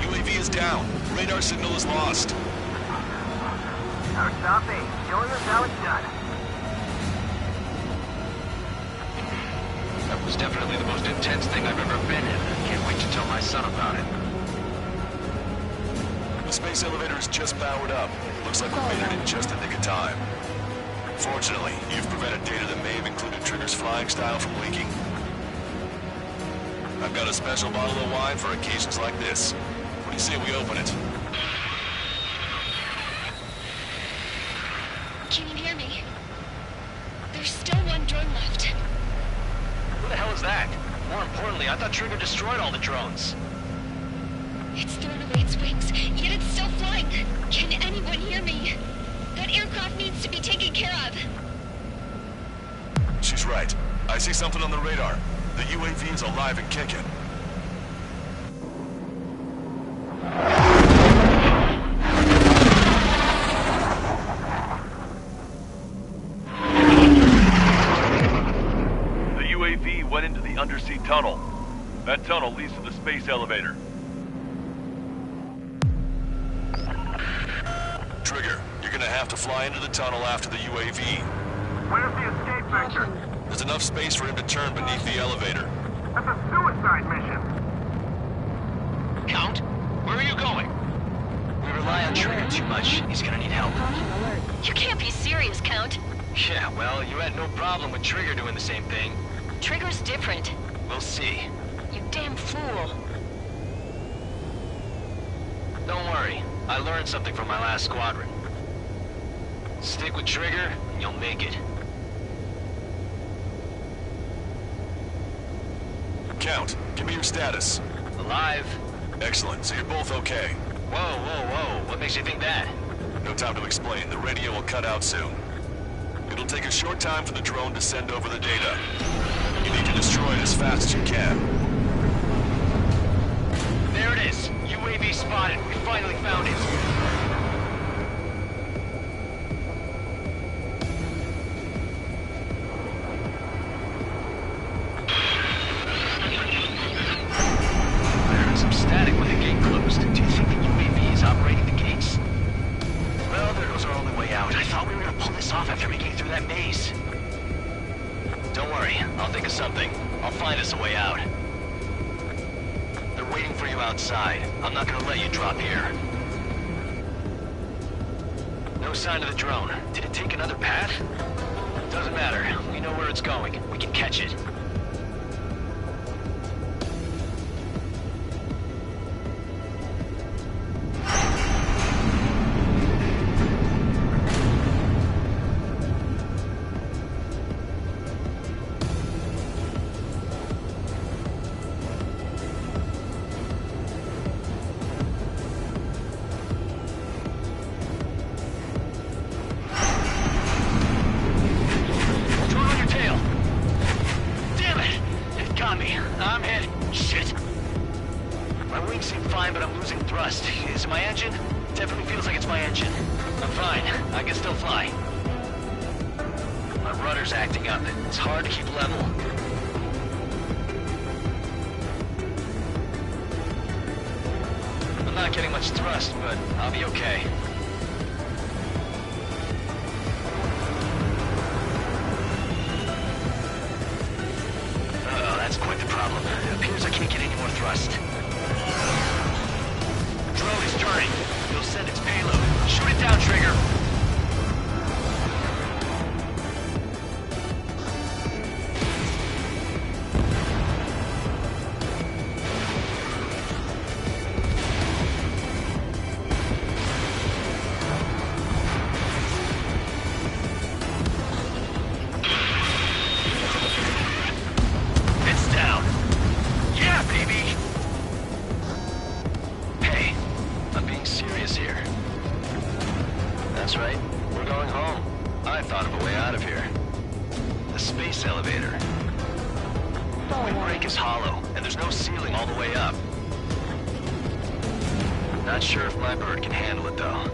UAV is down. Radar signal is lost. Our copy. Julius, how it's done. That was definitely the most intense thing I've ever been in. Can't wait to tell my son about it. The space elevator is just powered up. Looks like we made it in just the nick of time. Fortunately, you've prevented data that may have included Trigger's flying style from leaking. I've got a special bottle of wine for occasions like this. What do you say we open it? Can you hear me? There's still one drone left. Who the hell is that? More importantly, I thought Trigger destroyed all the drones. It's thrown away its wings, yet it's still flying. Can anyone hear me? That aircraft needs to be taken care of. She's right. I see something on the radar. The UAV is alive and kicking. The UAV went into the undersea tunnel. That tunnel leads to the space elevator. Trigger, you're gonna have to fly into the tunnel after the UAV. Where's the escape vector? There's enough space for him to turn beneath the elevator. That's a suicide mission. Count? Where are you going? We rely on Trigger too much. He's gonna need help. You can't be serious, Count. Yeah, well, you had no problem with Trigger doing the same thing. Trigger's different. We'll see. You damn fool. Don't worry. I learned something from my last squadron. Stick with Trigger, and you'll make it. Count, give me your status. Alive. Excellent, so you're both okay. Whoa, whoa, whoa. What makes you think that? No time to explain. The radio will cut out soon. It'll take a short time for the drone to send over the data. You need to destroy it as fast as you can. There it is. UAV spotted. We finally found it. I heard some static when the gate closed. Do you think the UAV is operating the gates? Well, there goes our only way out. I thought we were gonna pull this off after making it through that maze. Don't worry. I'll think of something. I'll find us a way out. They're waiting for you outside. I'm not gonna let you drop here. No sign of the drone. Did it take another path? Doesn't matter. We know where it's going. We can catch it. I'm hit. Shit. My wings seem fine, but I'm losing thrust. Is it my engine? Definitely feels like it's my engine. I'm fine. I can still fly. My rudder's acting up. It's hard to keep level. I'm not getting much thrust, but I'll be okay. That's quite the problem. It appears I can't get any more thrust. Drone is turning. You'll send its payload. Shoot it down, Trigger. That's right. We're going home. I thought of a way out of here. The space elevator. The windbreak is hollow, and there's no ceiling all the way up. Not sure if my bird can handle it, though.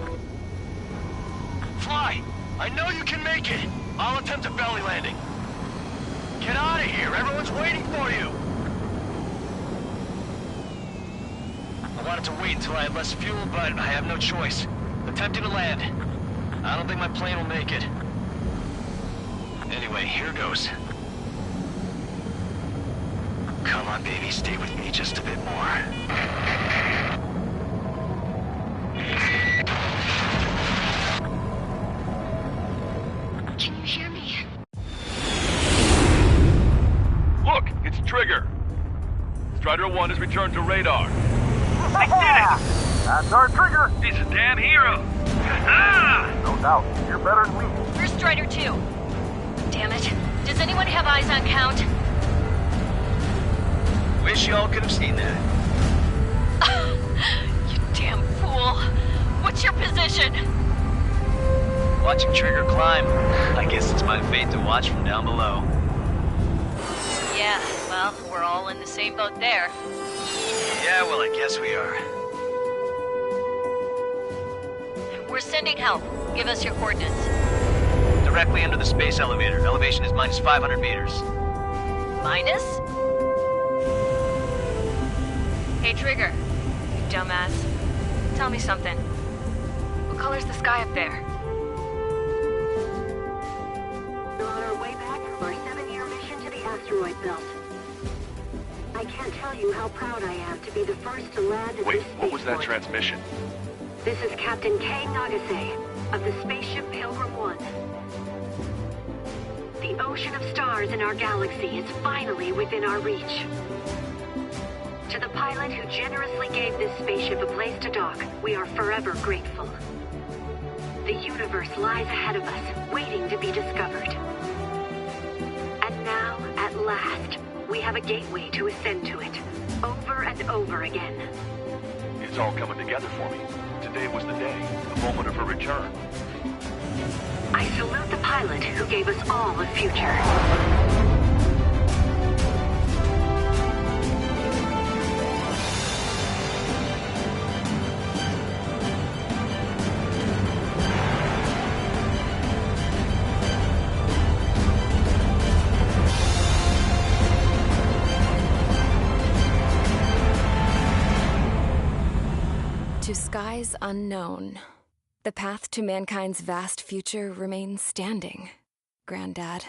Fly! I know you can make it! I'll attempt a belly landing. Get out of here! Everyone's waiting for you! I wanted to wait until I had less fuel, but I have no choice. Attempting to land. I don't think my plane will make it. Anyway, here goes. Come on, baby, stay with me just a bit more. Can you hear me? Look, it's Trigger. Strider 1 has returned to radar. I did it! That's our Trigger! He's a damn hero! No doubt. You're better than me. Where's Strider 2? Damn it. Does anyone have eyes on Count? Wish y'all could have seen that. You damn fool. What's your position? Watching Trigger climb. I guess it's my fate to watch from down below. Yeah, well, we're all in the same boat there. Yeah, well, I guess we are. We're sending help. Give us your coordinates. Directly under the space elevator. Elevation is minus 500 meters. Minus? Hey, Trigger. You dumbass. Tell me something. What color's the sky up there? We're on our way back from our 7-year mission to the asteroid belt. I can't tell you how proud I am to be the first to land at Wait, this what was that spaceport. transmission? This is Captain Kay Nagase of the spaceship Pilgrim 1. The ocean of stars in our galaxy is finally within our reach. To the pilot who generously gave this spaceship a place to dock, we are forever grateful. The universe lies ahead of us, waiting to be discovered. And now, at last, we have a gateway to ascend to it, over and over again. It's all coming together for me. Today was the day, the moment of her return. I salute the pilot who gave us all a future. To skies unknown, the path to mankind's vast future remains standing, Granddad.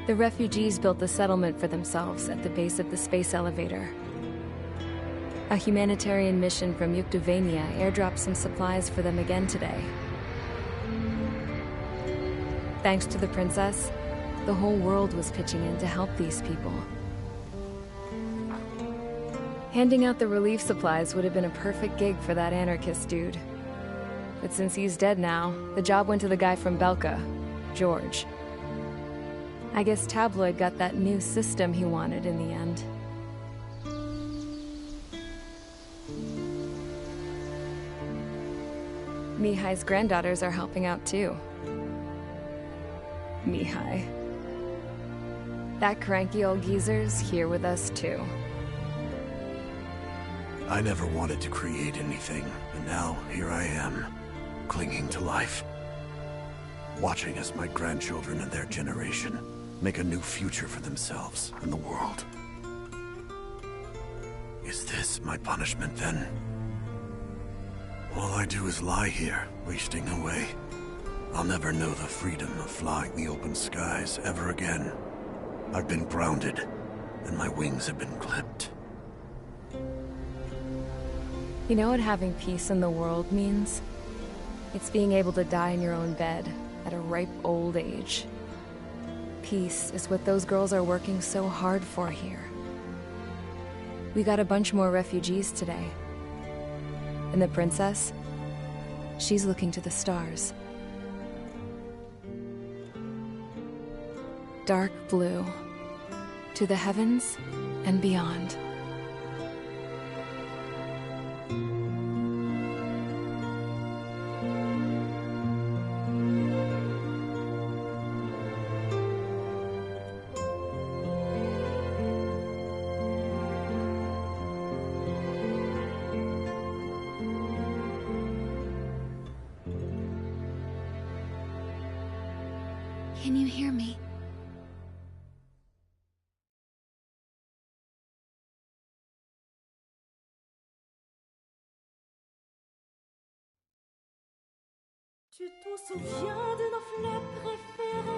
The refugees built the settlement for themselves at the base of the space elevator. A humanitarian mission from Yuktovania airdropped some supplies for them again today. Thanks to the princess, the whole world was pitching in to help these people. Handing out the relief supplies would have been a perfect gig for that anarchist dude. But since he's dead now, the job went to the guy from Belka, George. I guess Tabloid got that new system he wanted in the end. Mihai's granddaughters are helping out too. Mihai. That cranky old geezer's here with us too. I never wanted to create anything, and now here I am, clinging to life. Watching as my grandchildren and their generation make a new future for themselves and the world. Is this my punishment then? All I do is lie here, wasting away. I'll never know the freedom of flying the open skies ever again. I've been grounded, and my wings have been clipped. You know what having peace in the world means? It's being able to die in your own bed at a ripe old age. Peace is what those girls are working so hard for here. We got a bunch more refugees today. And the princess? She's looking to the stars. Dark blue. To the heavens and beyond. Can you hear me? Tu te souviens de nos fleurs préférées?